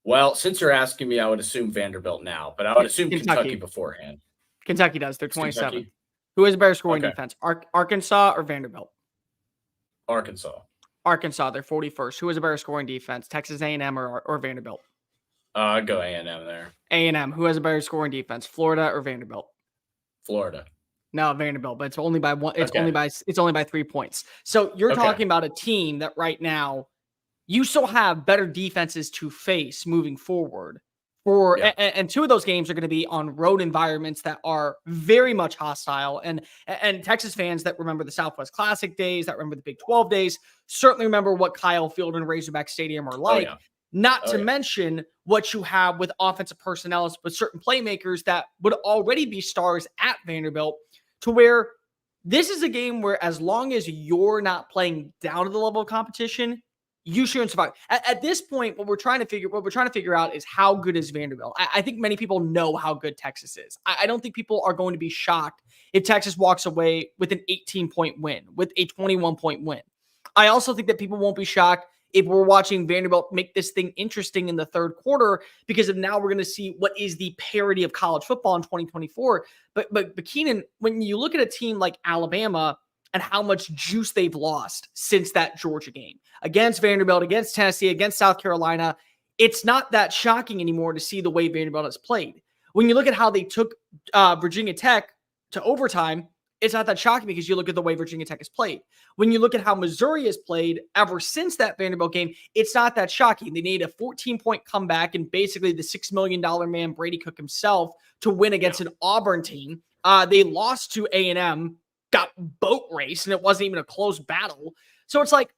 Well, since you're asking me, I would assume Vanderbilt now, but I would assume Kentucky beforehand. Kentucky does. They're 27. Kentucky? Who has a better scoring defense, Arkansas or Vanderbilt? Arkansas. Arkansas, they're 41st. Who has a better scoring defense, Texas A&M or Vanderbilt? I'd go A&M there. A&M. Who has a better scoring defense, Florida or Vanderbilt? Florida. No, Vanderbilt, but it's only by one. It's only by 3 points. So you're talking about a team that right now you still have better defenses to face moving forward. And 2 of those games are going to be on road environments that are very much hostile. And Texas fans that remember the Southwest Classic days, that remember the Big 12 days, certainly remember what Kyle Field and Razorback Stadium are like. Not to mention what you have with offensive personnel with certain playmakers that would already be stars at Vanderbilt, to where this is a game where as long as you're not playing down to the level of competition, you shouldn't survive. At this point, what we're trying to figure out is how good is Vanderbilt. I think many people know how good Texas is. I don't think people are going to be shocked if Texas walks away with an 18-point win, with a 21-point win. I also think that people won't be shocked if we're watching Vanderbilt make this thing interesting in the third quarter, because of now we're going to see what is the parity of college football in 2024. But Keenan, when you look at a team like Alabama and how much juice they've lost since that Georgia game against Vanderbilt, against Tennessee, against South Carolina, it's not that shocking anymore to see the way Vanderbilt has played. When you look at how they took Virginia Tech to overtime, it's not that shocking because you look at the way Virginia Tech has played. When you look at how Missouri has played ever since that Vanderbilt game, it's not that shocking. They need a 14-point comeback and basically the $6 million man Brady Cook himself to win against an Auburn team. They lost to A&M, got boat raced, and it wasn't even a close battle. So it's like,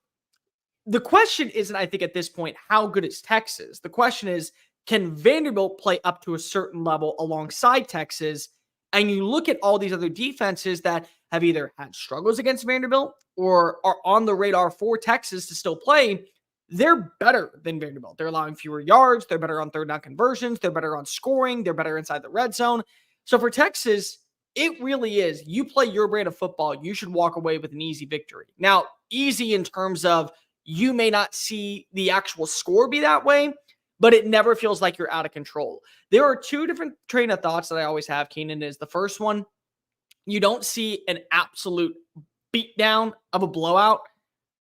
the question isn't, I think, at this point, how good is Texas? The question is, can Vanderbilt play up to a certain level alongside Texas? And you look at all these other defenses that have either had struggles against Vanderbilt or are on the radar for Texas to still play. They're better than Vanderbilt. They're allowing fewer yards. They're better on third down conversions. They're better on scoring. They're better inside the red zone. So for Texas, it really is. You play your brand of football, you should walk away with an easy victory. Now, easy in terms of you may not see the actual score be that way, but it never feels like you're out of control. There are two different train of thoughts that I always have, Keenan. Is the first one, you don't see an absolute beatdown of a blowout,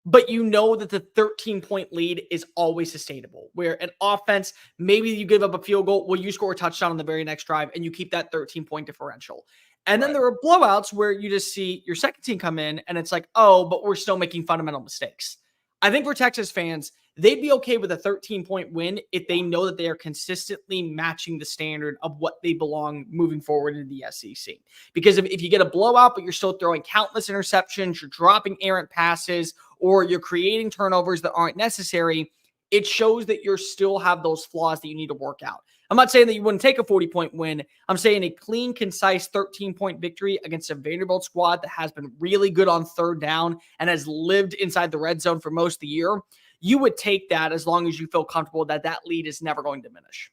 but you know that the 13-point lead is always sustainable, where an offense, maybe you give up a field goal, well, you score a touchdown on the very next drive, and you keep that 13-point differential. And then there are blowouts where you just see your second team come in, and it's like, oh, but we're still making fundamental mistakes. I think for Texas fans, they'd be okay with a 13-point win if they know that they are consistently matching the standard of what they belong moving forward into the SEC. Because if you get a blowout, but you're still throwing countless interceptions, you're dropping errant passes, or you're creating turnovers that aren't necessary, it shows that you still have those flaws that you need to work out. I'm not saying that you wouldn't take a 40-point win. I'm saying a clean, concise 13-point victory against a Vanderbilt squad that has been really good on third down and has lived inside the red zone for most of the year. You would take that as long as you feel comfortable that that lead is never going to diminish.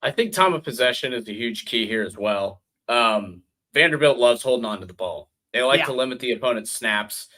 I think time of possession is a huge key here as well. Vanderbilt loves holding on to the ball. They like to limit the opponent's snaps.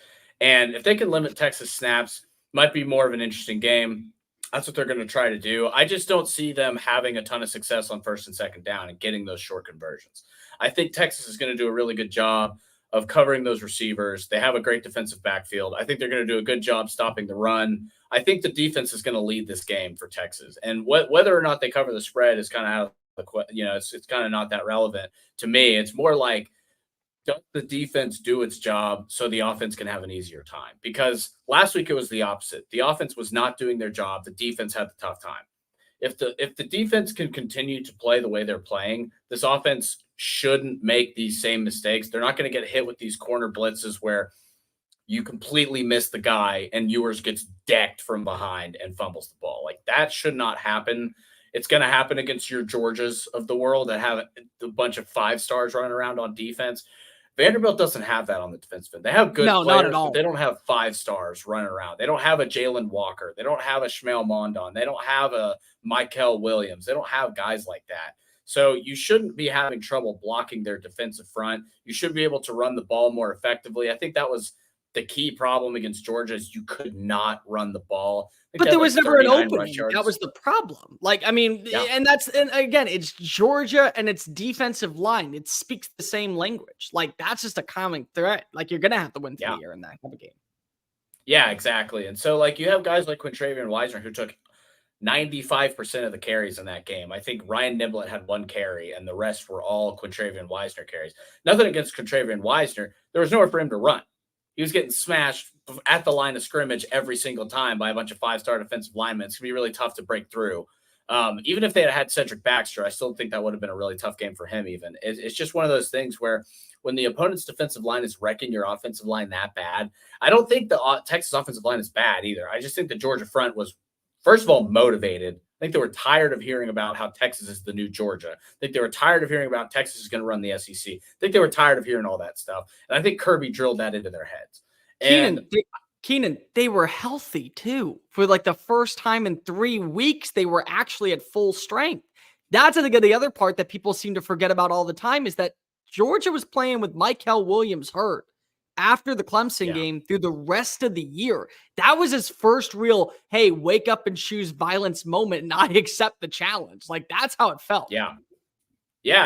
And if they can limit Texas snaps, might be more of an interesting game. That's what they're going to try to do. I just don't see them having a ton of success on first and second down and getting those short conversions. I think Texas is going to do a really good job of covering those receivers. They have a great defensive backfield. I think they're going to do a good job stopping the run. I think the defense is going to lead this game for Texas. And whether or not they cover the spread is kind of out of the, it's kind of not that relevant to me. It's more like, does the defense do its job so the offense can have an easier time? Because last week it was the opposite. The offense was not doing their job. The defense had the tough time. If the defense can continue to play the way they're playing, this offense shouldn't make these same mistakes. They're not going to get hit with these corner blitzes where you completely miss the guy and Ewers gets decked from behind and fumbles the ball. Like, that should not happen. It's going to happen against your Georgias of the world that have a bunch of 5 stars running around on defense. Vanderbilt doesn't have that on the defensive end. They have good players, not at all. But they don't have 5 stars running around. They don't have a Jalen Walker. They don't have a Shmuel Mondon. They don't have a Michael Williams. They don't have guys like that. So you shouldn't be having trouble blocking their defensive front. You should be able to run the ball more effectively. I think that was the key problem against Georgia is you could not run the ball. But there was never an opening. That was the problem. Like, I mean, and again, it's Georgia and its defensive line. It speaks the same language. Like, that's just a common threat. Like, you're going to have to win 3 year in that type of game. Yeah, exactly. And so, like, you have guys like Quintravian Wisner who took 95% of the carries in that game. I think Ryan Niblett had 1 carry, and the rest were all Quintravian Wisner carries. Nothing against Quintravian Wisner. There was nowhere for him to run. He was getting smashed at the line of scrimmage every single time by a bunch of 5-star defensive linemen. It's going to be really tough to break through. Even if they had Cedric Baxter, I still think that would have been a really tough game for him even. It's just one of those things where when the opponent's defensive line is wrecking your offensive line that bad, I don't think the Texas offensive line is bad either. I just think the Georgia front was, first of all, motivated. I think they were tired of hearing about how Texas is the new Georgia. I think they were tired of hearing about Texas is going to run the SEC. I think they were tired of hearing all that stuff. And I think Kirby drilled that into their heads. Keenan, they were healthy too. For like the first time in 3 weeks, they were actually at full strength. That's the other part that people seem to forget about all the time is that Georgia was playing with Michael Williams hurt after the Clemson game through the rest of the year. That was his first real, hey, wake up and choose violence moment, and I accept the challenge. Like, that's how it felt. Yeah,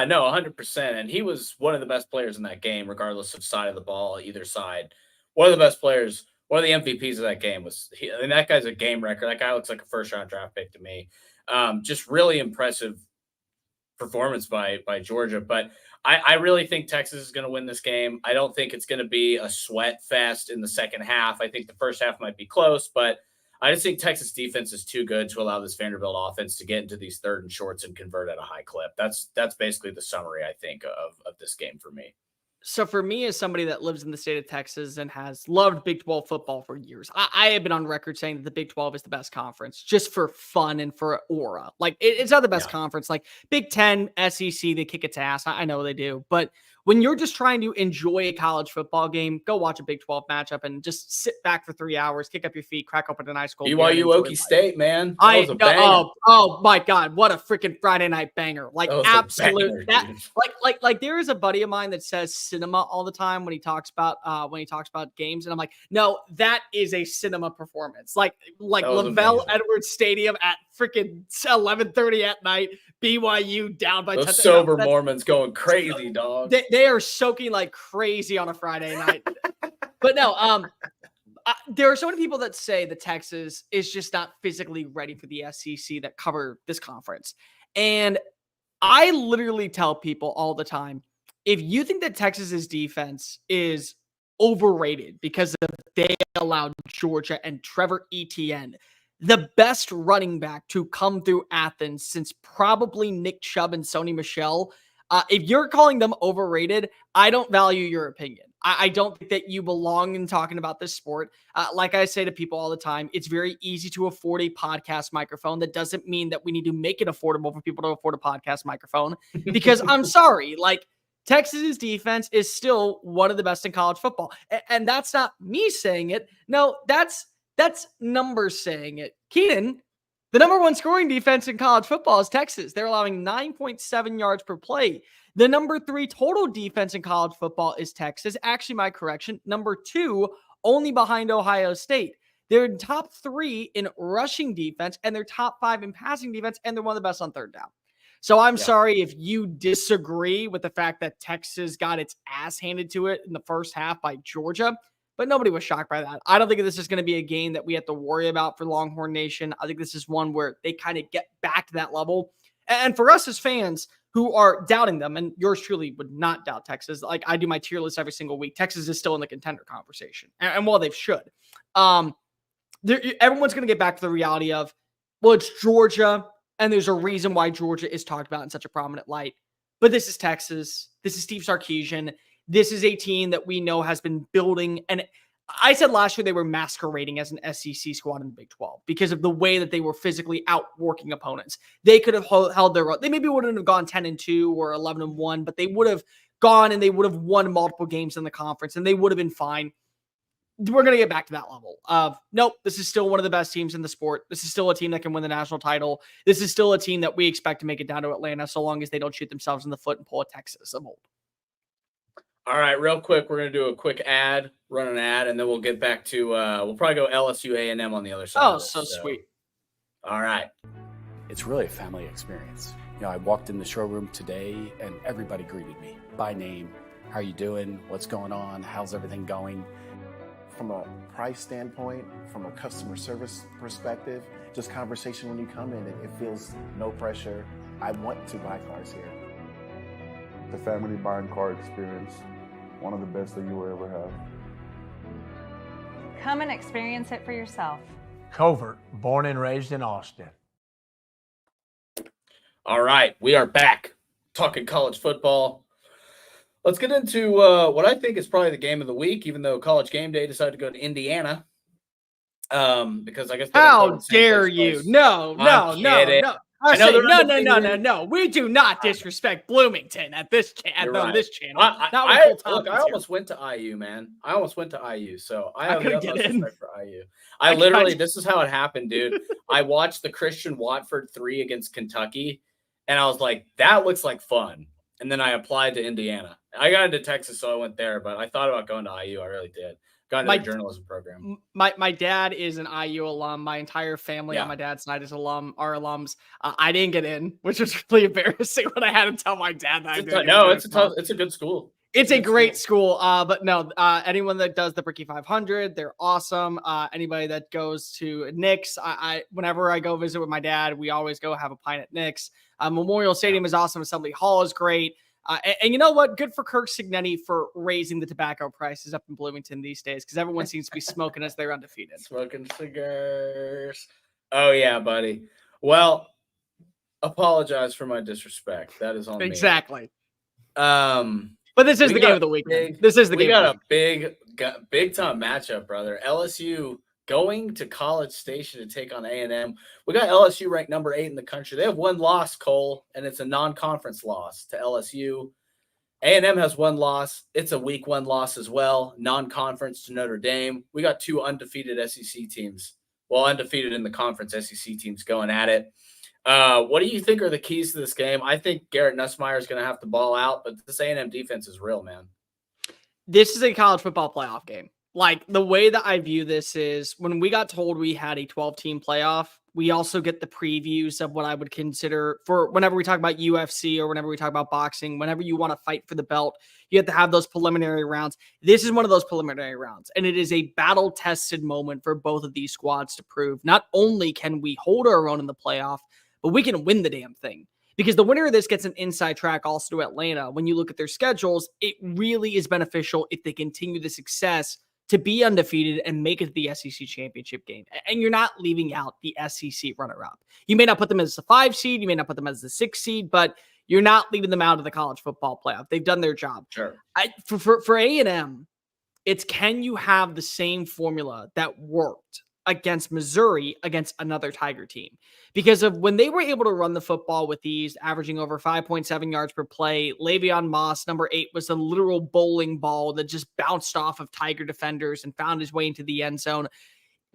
no, 100%. And he was one of the best players in that game, regardless of side of the ball, either side. One of the best players, one of the MVPs of that game was – I mean, that guy's a game wrecker. That guy looks like a first-round draft pick to me. Just really impressive performance by Georgia. But I really think Texas is going to win this game. I don't think it's going to be a sweat fest in the second half. I think the first half might be close, but I just think Texas defense is too good to allow this Vanderbilt offense to get into these third and shorts and convert at a high clip. That's basically the summary, I think, of this game for me. So for me, as somebody that lives in the state of Texas and has loved Big 12 football for years, I have been on record saying that the Big 12 is the best conference just for fun and for aura. Like it's not the best conference. Like Big 10, SEC, they kick its ass. I know they do. But when you're just trying to enjoy a college football game, go watch a Big 12 matchup and just sit back for 3 hours, kick up your feet, crack open a nice cold beer. BYU Okie State, man. Oh my God, what a freaking Friday night banger. Like absolute like there is a buddy of mine that says cinema all the time when he talks about games. And I'm like, no, that is a cinema performance. Like Lavelle Edwards Stadium at freaking 11:30 at night, BYU down by 10. Those sober Mormons going crazy, dog. They are soaking like crazy on a Friday night. But no, there are so many people that say that Texas is just not physically ready for the SEC that cover this conference. And I literally tell people all the time, if you think that Texas's defense is overrated because they allowed Georgia and Trevor Etienne, the best running back to come through Athens since probably Nick Chubb and Sony Michel, if you're calling them overrated, I don't value your opinion. I don't think that you belong in talking about this sport. Like I say to people all the time, it's very easy to afford a podcast microphone. That doesn't mean that we need to make it affordable for people to afford a podcast microphone. Because I'm sorry, like Texas's defense is still one of the best in college football. And that's not me saying it. No, that's numbers saying it. Keenan, the number one scoring defense in college football is Texas. They're allowing 9.7 yards per play. The number 3 total defense in college football is Texas. Actually, my correction, number 2, only behind Ohio State. They're in top 3 in rushing defense, and they're top 5 in passing defense, and they're one of the best on third down. So I'm sorry if you disagree with the fact that Texas got its ass handed to it in the first half by Georgia, but nobody was shocked by that. I don't think this is going to be a game that we have to worry about for Longhorn Nation. I think this is one where they kind of get back to that level. And for us as fans who are doubting them, and yours truly would not doubt Texas. Like I do my tier list every single week. Texas is still in the contender conversation. And while they should, everyone's going to get back to the reality of, well, it's Georgia, and there's a reason why Georgia is talked about in such a prominent light. But this is Texas. This is Steve Sarkisian. This is a team that we know has been building. And I said last year they were masquerading as an SEC squad in the Big 12 because of the way that they were physically outworking opponents. They could have held their own. They maybe wouldn't have gone 10-2 or 11-1, but they would have gone and they would have won multiple games in the conference and they would have been fine. We're going to get back to that level of, nope, this is still one of the best teams in the sport. This is still a team that can win the national title. This is still a team that we expect to make it down to Atlanta so long as they don't shoot themselves in the foot and pull a Texas a mold. All right, real quick, we're going to do a quick ad, run an ad, and then we'll get back to, we'll probably go LSU A&M on the other side. Oh, so sweet. All right. It's really a family experience. You know, I walked in the showroom today and everybody greeted me by name. How are you doing? What's going on? How's everything going? From a price standpoint, from a customer service perspective, just conversation when you come in, it feels no pressure. I want to buy cars here. The family buying car experience, one of the best that you will ever have. Come and experience it for yourself. Covert, born and raised in Austin. All right, we are back talking college football. Let's get into what I think is probably the game of the week, even though College Game Day decided to go to Indiana. Because I guess how dare you? No. I say no. We do not disrespect Bloomington at this channel. I almost went to IU, man. I almost went to IU, so I have the utmost respect for IU. This is how it happened, dude. I watched the Christian Watford 3 against Kentucky, and I was like, that looks like fun. And then I applied to Indiana. I got into Texas, so I went there, but I thought about going to IU. I really did. Got into the journalism program. My dad is an IU alum. My entire family on my dad's side is alums. I didn't get in, which was really embarrassing when I had to tell my dad that I didn't. No, it's a good school. It's a great school. But no, anyone that does the Bricky 500, they're awesome. Anybody that goes to Nick's, whenever I go visit with my dad, we always go have a pint at Nick's. Memorial Stadium is awesome. Assembly Hall is great. And you know what? Good for Kirk Cignetti for raising the tobacco prices up in Bloomington these days, because everyone seems to be smoking as they're undefeated. Smoking cigars. Oh, yeah, buddy. Well, apologize for my disrespect. That is on me. Exactly. But this is the game of the weekend. This is the game. We got a big time matchup, brother. LSU going to College Station to take on A&M. We got LSU ranked number 8 in the country. They have one loss, Cole, and it's a non-conference loss to LSU. A&M has one loss. It's a week 1 loss as well, non-conference to Notre Dame. We got 2 undefeated SEC teams. Well, undefeated in the conference SEC teams going at it. What do you think are the keys to this game? I think Garrett Nussmeier is going to have to ball out, but this A&M defense is real, man. This is a college football playoff game. Like, the way that I view this is when we got told we had a 12-team playoff, we also get the previews of what I would consider for whenever we talk about UFC or whenever we talk about boxing, whenever you want to fight for the belt, you have to have those preliminary rounds. This is one of those preliminary rounds, and it is a battle-tested moment for both of these squads to prove not only can we hold our own in the playoff, but we can win the damn thing. Because the winner of this gets an inside track also to Atlanta. When you look at their schedules, it really is beneficial if they continue the success to be undefeated and make it to the SEC championship game. And you're not leaving out the SEC runner-up. You may not put them as the 5 seed, you may not put them as the 6 seed, but you're not leaving them out of the college football playoff. They've done their job. Sure. For A&M, it's can you have the same formula that worked against Missouri against another Tiger team? Because of when they were able to run the football with ease, averaging over 5.7 yards per play, Le'Veon Moss, number 8, was a literal bowling ball that just bounced off of Tiger defenders and found his way into the end zone.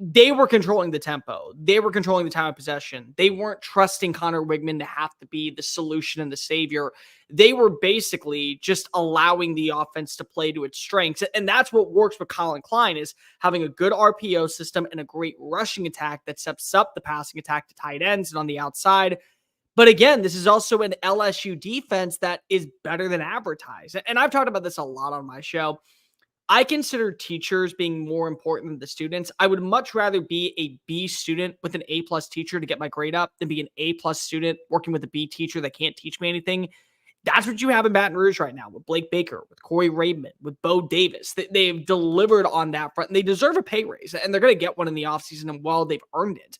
They were controlling the tempo. They were controlling the time of possession. They weren't trusting Connor Wigman to have to be the solution and the savior. They were basically just allowing the offense to play to its strengths. And that's what works with Colin Klein, is having a good RPO system and a great rushing attack that sets up the passing attack to tight ends and on the outside. But again, this is also an LSU defense that is better than advertised. And I've talked about this a lot on my show. I consider teachers being more important than the students. I would much rather be a B student with an A+ teacher to get my grade up than be an A+ student working with a B teacher that can't teach me anything. That's what you have in Baton Rouge right now with Blake Baker, with Corey Raymond, with Bo Davis. They've delivered on that front, and they deserve a pay raise, and they're going to get one in the offseason, and well, they've earned it.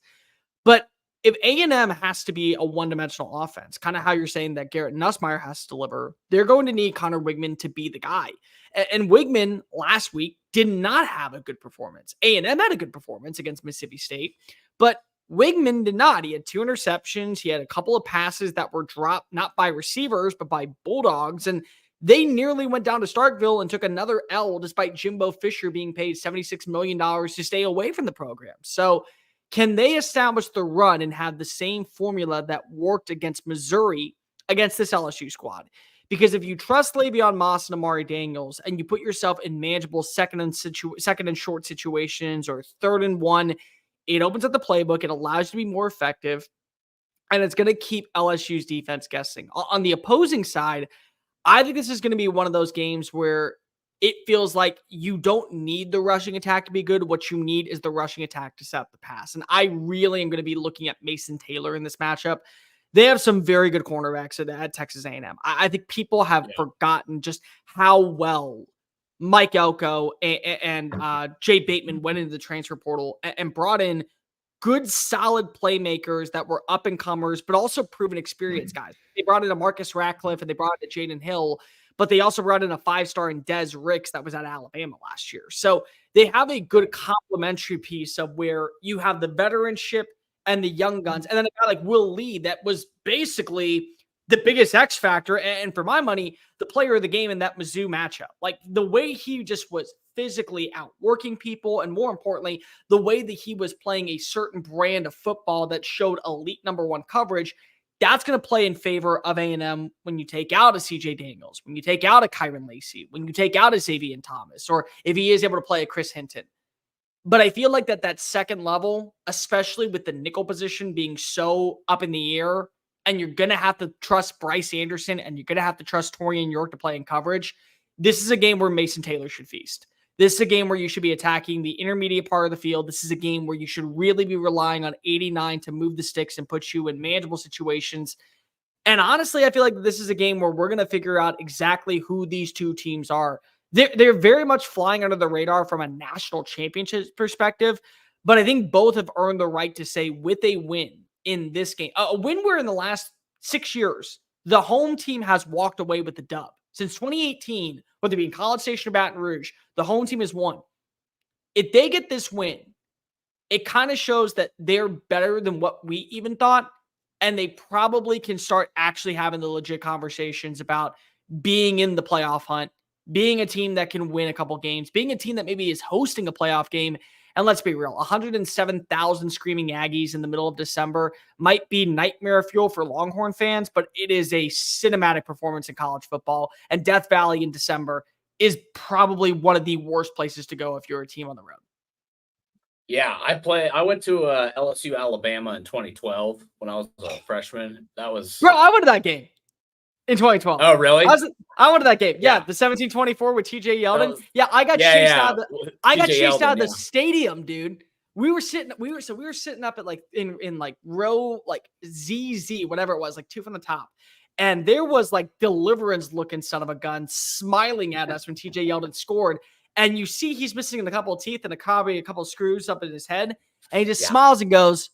But if A&M has to be a one-dimensional offense, kind of how you're saying that Garrett Nussmeier has to deliver, they're going to need Connor Wigman to be the guy. And Wigman last week did not have a good performance. A&M had a good performance against Mississippi State, but Wigman did not. He had 2 interceptions. He had a couple of passes that were dropped not by receivers, but by Bulldogs. And they nearly went down to Starkville and took another L despite Jimbo Fisher being paid $76 million to stay away from the program. So can they establish the run and have the same formula that worked against Missouri against this LSU squad? Because if you trust Le'Veon Moss and Amari Daniels and you put yourself in manageable second and short situations or 3rd and 1, it opens up the playbook. It allows you to be more effective, and it's going to keep LSU's defense guessing. On the opposing side, I think this is going to be one of those games where it feels like you don't need the rushing attack to be good. What you need is the rushing attack to set up the pass. And I really am going to be looking at Mason Taylor in this matchup. They have some very good cornerbacks at Texas A&M. I think people have forgotten just how well Mike Elko and Jay Bateman went into the transfer portal and brought in good, solid playmakers that were up-and-comers, but also proven experienced guys. They brought in a Marcus Ratcliffe and they brought in a Jaden Hill, but they also brought in a 5-star in Des Ricks that was at Alabama last year. So they have a good complementary piece of where you have the veteranship and the young guns. And then a guy like Will Lee that was basically the biggest X factor. And for my money, the player of the game in that Mizzou matchup. Like the way he just was physically outworking people. And more importantly, the way that he was playing a certain brand of football that showed elite number 1 coverage. That's going to play in favor of A&M when you take out a CJ Daniels, when you take out a Kyron Lacey, when you take out a Xavier Thomas, or if he is able to play a Chris Hinton. But I feel like that second level, especially with the nickel position being so up in the air, and you're going to have to trust Bryce Anderson and you're going to have to trust Torian York to play in coverage, this is a game where Mason Taylor should feast. This is a game where you should be attacking the intermediate part of the field. This is a game where you should really be relying on 89 to move the sticks and put you in manageable situations. And honestly, I feel like this is a game where we're going to figure out exactly who these two teams are. They're very much flying under the radar from a national championship perspective, but I think both have earned the right to say with a win in this game, a win where in the last 6 years, the home team has walked away with the dub. Since 2018, whether it be in College Station or Baton Rouge, the home team has won. If they get this win, it kind of shows that they're better than what we even thought. And they probably can start actually having the legit conversations about being in the playoff hunt, being a team that can win a couple games, being a team that maybe is hosting a playoff game. And let's be real, 107,000 screaming Aggies in the middle of December might be nightmare fuel for Longhorn fans, but it is a cinematic performance in college football. And Death Valley in December is probably one of the worst places to go if you're a team on the road. Yeah, I went to LSU Alabama in 2012 when I was a freshman. That was Bro, I went to that game in 2012. Oh, really? I went to that game. Yeah, the 17-24 with TJ Yeldon. I got chased out of the stadium, dude. We were sitting up at like in like row like ZZ, whatever it was, like 2 from the top. And there was like Deliverance looking son of a gun smiling at us when TJ Yeldon scored. And you see he's missing a couple of teeth and a couple of screws up in his head. And he just smiles and goes,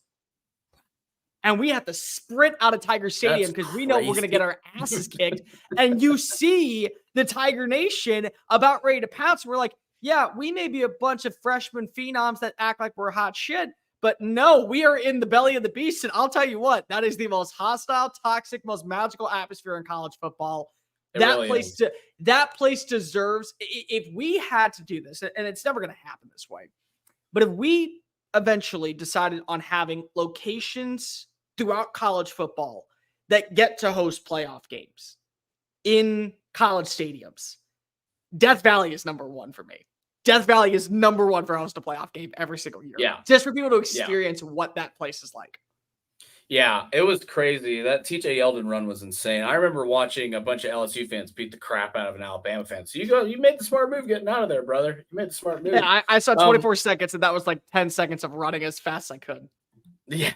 and we have to sprint out of Tiger Stadium because we know we're going to get our asses kicked. And you see the Tiger Nation about ready to pounce. We're like, yeah, we may be a bunch of freshman phenoms that act like we're hot shit. But no, we are in the belly of the beast. And I'll tell you what, that is the most hostile, toxic, most magical atmosphere in college football. That place deserves, if we had to do this, and it's never going to happen this way, but if we eventually decided on having locations throughout college football that get to host playoff games in college stadiums, Death Valley is number one for me. Death Valley is number one for host a playoff game every single year. Yeah. Just for people to experience what that place is like. Yeah, it was crazy. That TJ Yeldon run was insane. I remember watching a bunch of LSU fans beat the crap out of an Alabama fan. So you made the smart move getting out of there, brother. You made the smart move. Yeah, I saw 24 seconds, and that was like 10 seconds of running as fast as I could. Yeah.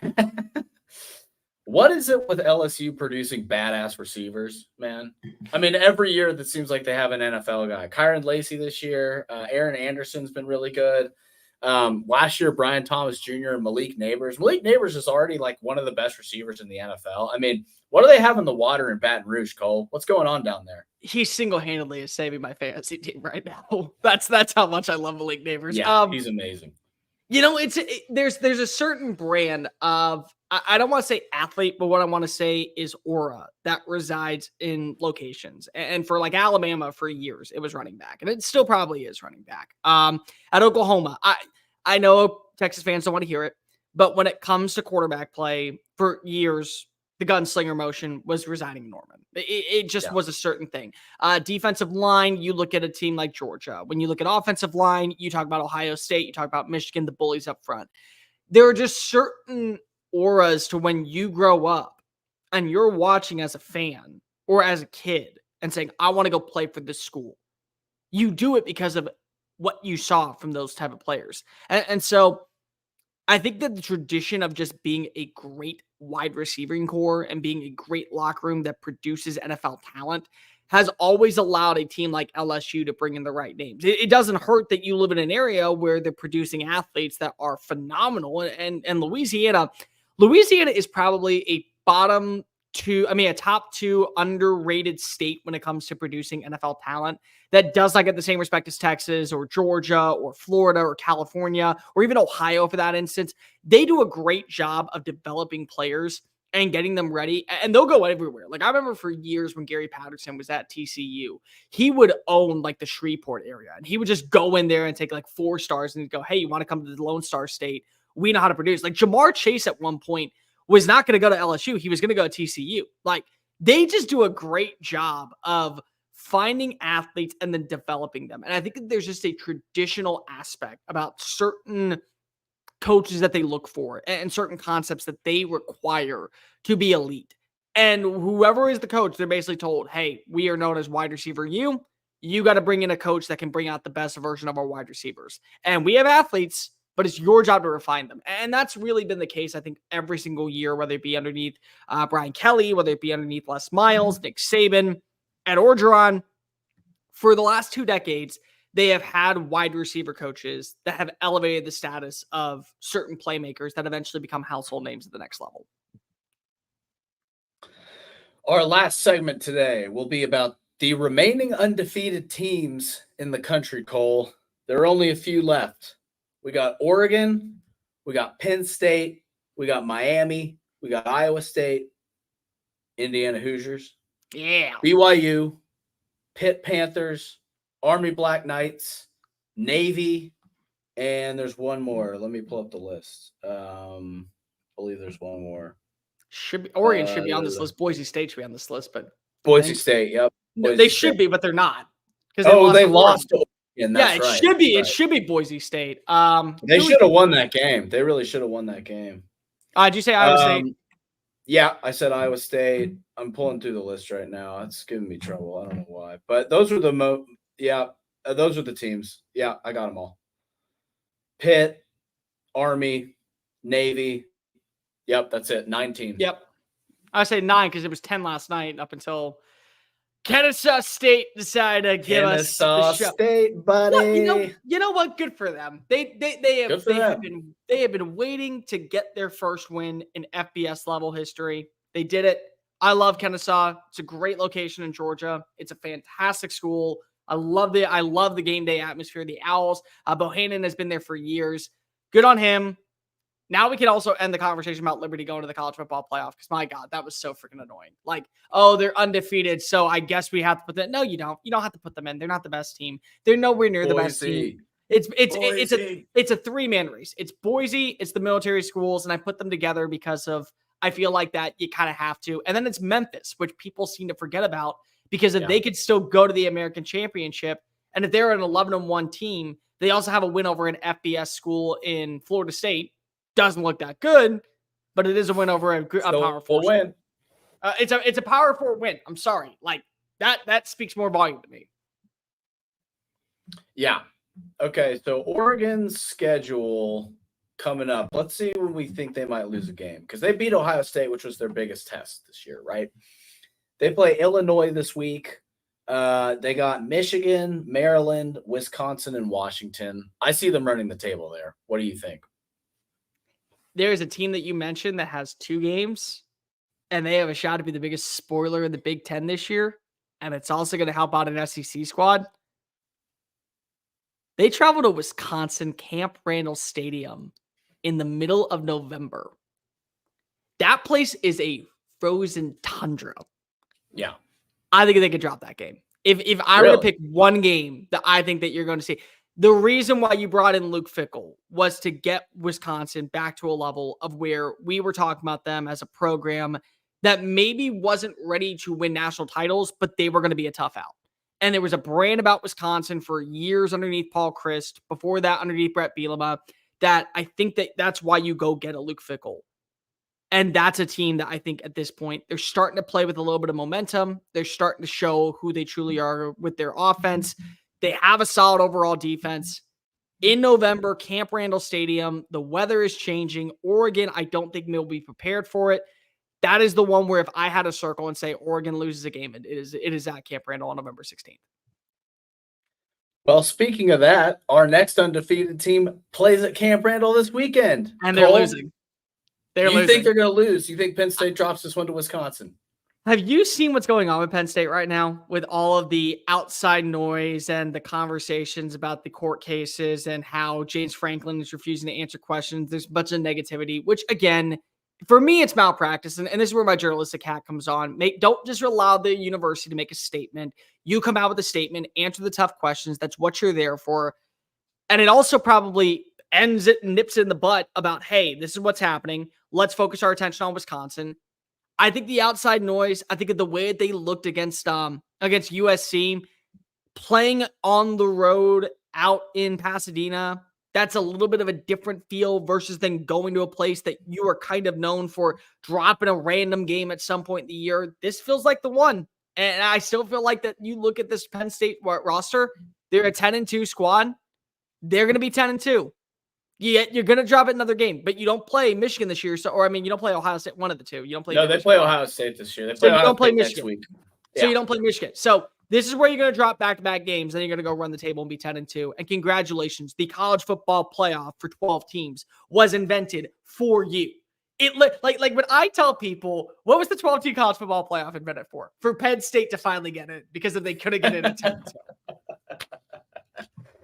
What is it with LSU producing badass receivers, man? I mean, every year that seems like they have an NFL guy. Kyron Lacey this year. Aaron Anderson's been really good. Last year, Brian Thomas Jr. and Malik Neighbors. Malik Neighbors is already like one of the best receivers in the NFL. I mean, what do they have in the water in Baton Rouge, Cole? What's going on down there? He single-handedly is saving my fantasy team right now. That's how much I love Malik Neighbors. Yeah, he's amazing. You know, there's a certain brand of, I don't want to say athlete, but what I want to say is aura that resides in locations. And for like Alabama for years, it was running back, and it still probably is running back. At Oklahoma, I know Texas fans don't want to hear it, but when it comes to quarterback play, for years, the gunslinger motion was residing in Norman. It just was a certain thing. Defensive line, you look at a team like Georgia. When you look at offensive line, you talk about Ohio State, you talk about Michigan, the bullies up front. There are just certain auras to when you grow up and you're watching as a fan or as a kid and saying, I want to go play for this school. You do it because of what you saw from those type of players. And so I think that the tradition of just being a great wide receiving core and being a great locker room that produces NFL talent has always allowed a team like LSU to bring in the right names. It doesn't hurt that you live in an area where they're producing athletes that are phenomenal. And Louisiana is probably a top two underrated state when it comes to producing NFL talent that does not get the same respect as Texas or Georgia or Florida or California or even Ohio for that instance. They do a great job of developing players and getting them ready, and they'll go everywhere. Like I remember for years when Gary Patterson was at TCU, he would own like the Shreveport area, and he would just go in there and take like 4 stars and go, hey, you want to come to the Lone Star State? We know how to produce. Like Jamar Chase at one point was not going to go to LSU. He was going to go to TCU. Like they just do a great job of finding athletes and then developing them. And I think that there's just a traditional aspect about certain coaches that they look for and certain concepts that they require to be elite. And whoever is the coach, they're basically told, hey, we are known as wide receiver you got to bring in a coach that can bring out the best version of our wide receivers. And we have athletes but it's your job to refine them. And that's really been the case, I think, every single year, whether it be underneath Brian Kelly, whether it be underneath Les Miles, Nick Saban, Ed Orgeron. For the last 2 decades, they have had wide receiver coaches that have elevated the status of certain playmakers that eventually become household names at the next level. Our last segment today will be about the remaining undefeated teams in the country, Cole. There are only a few left. We got Oregon, we got Penn State, we got Miami, we got Iowa State, Indiana Hoosiers, BYU, Pitt Panthers, Army Black Knights, Navy, and there's one more. Let me pull up the list. I believe there's one more. Oregon should be on this list. Boise State should be on this list, but Boise State, yep. No, they should be, but they're not. They lost to Oregon. That's right. Should be. Right. It should be Boise State. They should have won that game. They really should have won that game. Did you say Iowa State? Yeah, I said Iowa State. I'm pulling through the list right now. It's giving me trouble. I don't know why, but those were the those are the teams. Yeah, I got them all. Pitt, Army, Navy. Yep, that's it. 9 teams. Yep. I say 9 because it was 10 last night up until Kennesaw State decided to give us the show. State, buddy. Well, you know what? Good for them. They have been waiting to get their first win in FBS level history. They did it. I love Kennesaw. It's a great location in Georgia. It's a fantastic school. I love the game day atmosphere. The Owls. Bohannon has been there for years. Good on him. Now we can also end the conversation about Liberty going to the college football playoff because, my God, that was so freaking annoying. Like, oh, they're undefeated, so I guess we have to put them. No, you don't. You don't have to put them in. They're not the best team. They're nowhere near the best team. It's a 3-man race. It's Boise, it's the military schools, and I put them together because of I feel like that you kind of have to. And then it's Memphis, which people seem to forget about because if they could still go to the American Championship, and if they're an 11-1 team, they also have a win over an FBS school in Florida State. Doesn't look that good, but it is a win over a Power 4 win. It's a Power 4 win. I'm sorry. Like that speaks more volume to me. Yeah. Okay. So Oregon's schedule coming up. Let's see when we think they might lose a game because they beat Ohio State, which was their biggest test this year, right? They play Illinois this week. They got Michigan, Maryland, Wisconsin, and Washington. I see them running the table there. What do you think? There's a team that you mentioned that has 2 games, and they have a shot to be the biggest spoiler in the Big Ten this year, and it's also going to help out an SEC squad. They travel to Wisconsin Camp Randall Stadium in the middle of November. That place is a frozen tundra. Yeah. I think they could drop that game. If I were to pick one game that I think that you're going to see, the reason why you brought in Luke Fickell was to get Wisconsin back to a level of where we were talking about them as a program that maybe wasn't ready to win national titles, but they were going to be a tough out. And there was a brand about Wisconsin for years underneath Paul Chryst, before that underneath Brett Bielema, that I think that's why you go get a Luke Fickell. And that's a team that I think at this point, they're starting to play with a little bit of momentum. They're starting to show who they truly are with their offense. They have a solid overall defense. In November, Camp Randall Stadium, the weather is changing. Oregon, I don't think they'll be prepared for it. That is the one where if I had a circle and say Oregon loses a game, it is at Camp Randall on November 16th. Well, speaking of that, our next undefeated team plays at Camp Randall this weekend. And they're losing. You think they're going to lose? You think Penn State drops this one to Wisconsin? Have you seen what's going on with Penn State right now with all of the outside noise and the conversations about the court cases and how James Franklin is refusing to answer questions? There's a bunch of negativity, which again, for me, it's malpractice. And this is where my journalistic hat comes on. Don't just allow the university to make a statement. You come out with a statement, answer the tough questions. That's what you're there for. And it also probably nips it in the butt about, hey, this is what's happening. Let's focus our attention on Wisconsin. I think the outside noise, I think of the way they looked against USC, playing on the road out in Pasadena, that's a little bit of a different feel versus then going to a place that you are kind of known for dropping a random game at some point in the year. This feels like the one. And I still feel like that you look at this Penn State roster, they're a 10-2 squad. They're going to be 10-2. Yeah, you're going to drop it another game, but you don't play Michigan this year. You don't play Ohio State, one of the two. You don't play. No, they play Ohio State this year. They play Ohio State next week. So you don't play Michigan. So this is where you're going to drop back-to-back games. Then you're going to go run the table and be 10-2. And congratulations, the college football playoff for 12 teams was invented for you. It like when I tell people, what was the 12-team college football playoff invented for? For Penn State to finally get it, because if they couldn't get it at 10-2.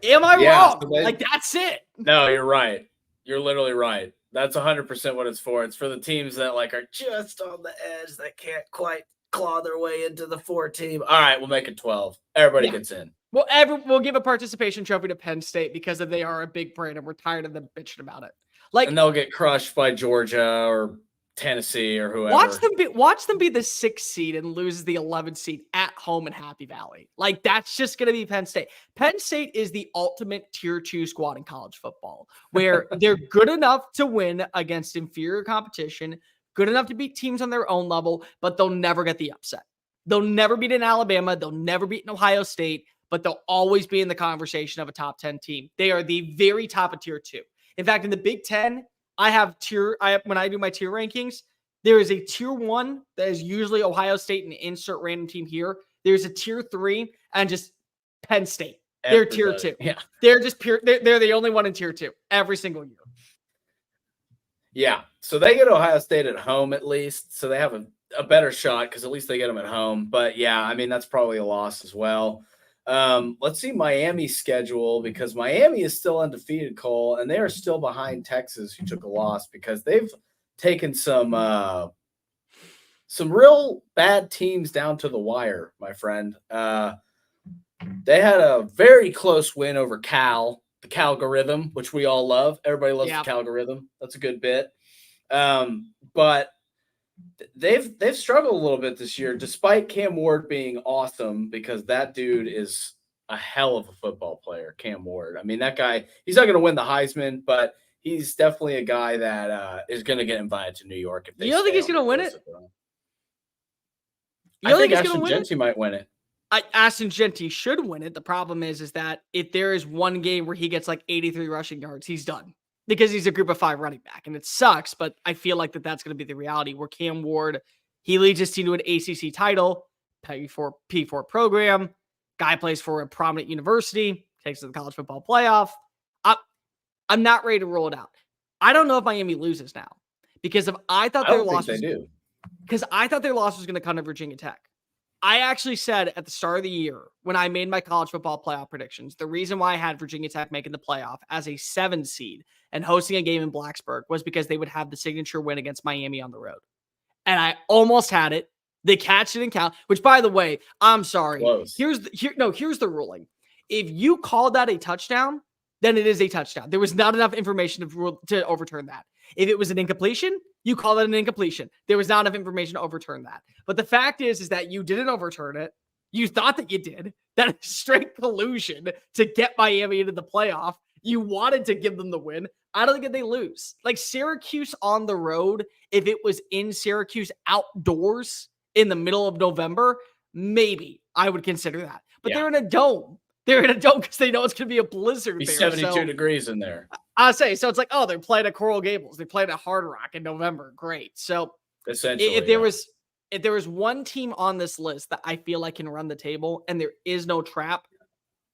Am I wrong? So that's it. No, you're right. You're literally right. That's 100% what it's for. It's for the teams that are just on the edge, that can't quite claw their way into the 4-team. All right, we'll make it 12. Everybody gets in. Well, we'll give a participation trophy to Penn State because they are a big brand, and we're tired of them bitching about it. And they'll get crushed by Georgia or Tennessee or whoever. Watch them be the 6th seed and lose the 11th seed at home in Happy Valley. That's just going to be Penn State. Penn State is the ultimate tier 2 squad in college football, where they're good enough to win against inferior competition, good enough to beat teams on their own level, but they'll never get the upset. They'll never beat an Alabama. They'll never beat an Ohio State, but they'll always be in the conversation of a top 10 team. They are the very top of tier 2. In fact, in the Big Ten, when I do my tier rankings, there is a tier 1 that is usually Ohio State and insert random team here. There's a tier 3 and just Penn State. They're tier 2. Yeah. They're just pure. They're the only one in tier 2 every single year. Yeah. So they get Ohio State at home at least. So they have a better shot because at least they get them at home. But yeah, that's probably a loss as well. Let's see Miami's schedule, because Miami is still undefeated, Cole, and they are still behind Texas, who took a loss because they've taken some real bad teams down to the wire, my friend. They had a very close win over Cal, the Calgorithm, which we all love. Everybody loves the Calgorithm. That's a good bit. But they've struggled a little bit this year, despite Cam Ward being awesome, because that dude is a hell of a football player, Cam Ward. That guy, he's not going to win the Heisman, but he's definitely a guy that is going to get invited to New York. You don't think he's going to win it? I think Ashton Jeanty might win it. Ashton Jeanty should win it. The problem is that if there is one game where he gets 83 rushing yards, he's done. Because he's a group of 5 running back, and it sucks, but I feel like that's going to be the reality, where Cam Ward, he leads his team to an ACC title, P4 program, guy plays for a prominent university, takes to the college football playoff. I'm not ready to roll it out. I don't know if Miami loses now, because I thought their loss was going to come to Virginia Tech. I actually said at the start of the year, when I made my college football playoff predictions, the reason why I had Virginia Tech making the playoff as a 7 seed and hosting a game in Blacksburg was because they would have the signature win against Miami on the road. And I almost had it. They catch it and count, which, by the way, I'm sorry. Close. Here's the ruling. If you call that a touchdown, then it is a touchdown. There was not enough information to overturn that. If it was an incompletion, you call it an incompletion. There was not enough information to overturn that. But the fact is that you didn't overturn it. You thought that you did. That is straight collusion to get Miami into the playoff. You wanted to give them the win. I don't think that they lose. Syracuse on the road, if it was in Syracuse outdoors in the middle of November, maybe I would consider that. But they're in a dome. They're in a dome because they know it's going to be a blizzard. Be 72 degrees in there. I say so. It's they're playing at Coral Gables. They played at Hard Rock in November. Great. So essentially, if there was one team on this list that I feel like can run the table, and there is no trap,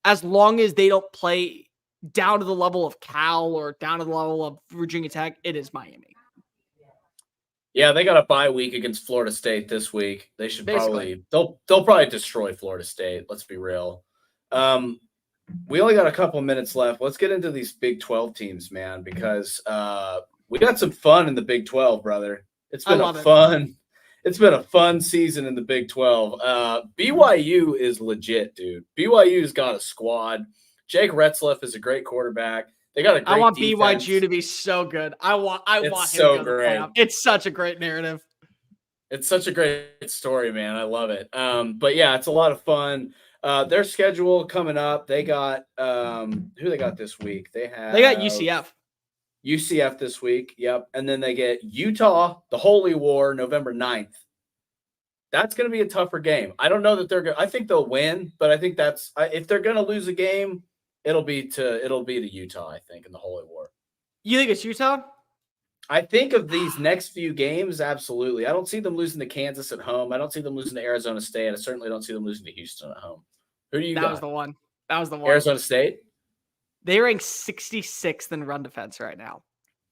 as long as they don't play down to the level of Cal or down to the level of Virginia Tech, it is Miami. Yeah, they got a bye week against Florida State this week. They should they'll probably destroy Florida State. Let's be real. We only got a couple minutes left. Let's get into these Big 12 teams, man, because we got some fun in the Big 12, brother. It's been a fun season in the Big 12. BYU is legit, dude. BYU's got a squad. Jake Retzlaff is a great quarterback. They got a great I want defense. BYU to be so good. I want him so to go to the great. playoff. It's such a great narrative. It's such a great story, man. I love it. But yeah, it's a lot of fun. Their schedule coming up, they got who they got this week? They got UCF. UCF this week. Yep. And then they get Utah, the Holy War, November 9th. That's going to be a tougher game. I don't know that they're going to, I think they'll win, but I think if they're going to lose a game, it'll be to Utah, I think, in the Holy War. You think it's Utah? I think of these next few games, absolutely. I don't see them losing to Kansas at home. I don't see them losing to Arizona State. I certainly don't see them losing to Houston at home. Who do you got? That was the one. Arizona State? They rank 66th in run defense right now.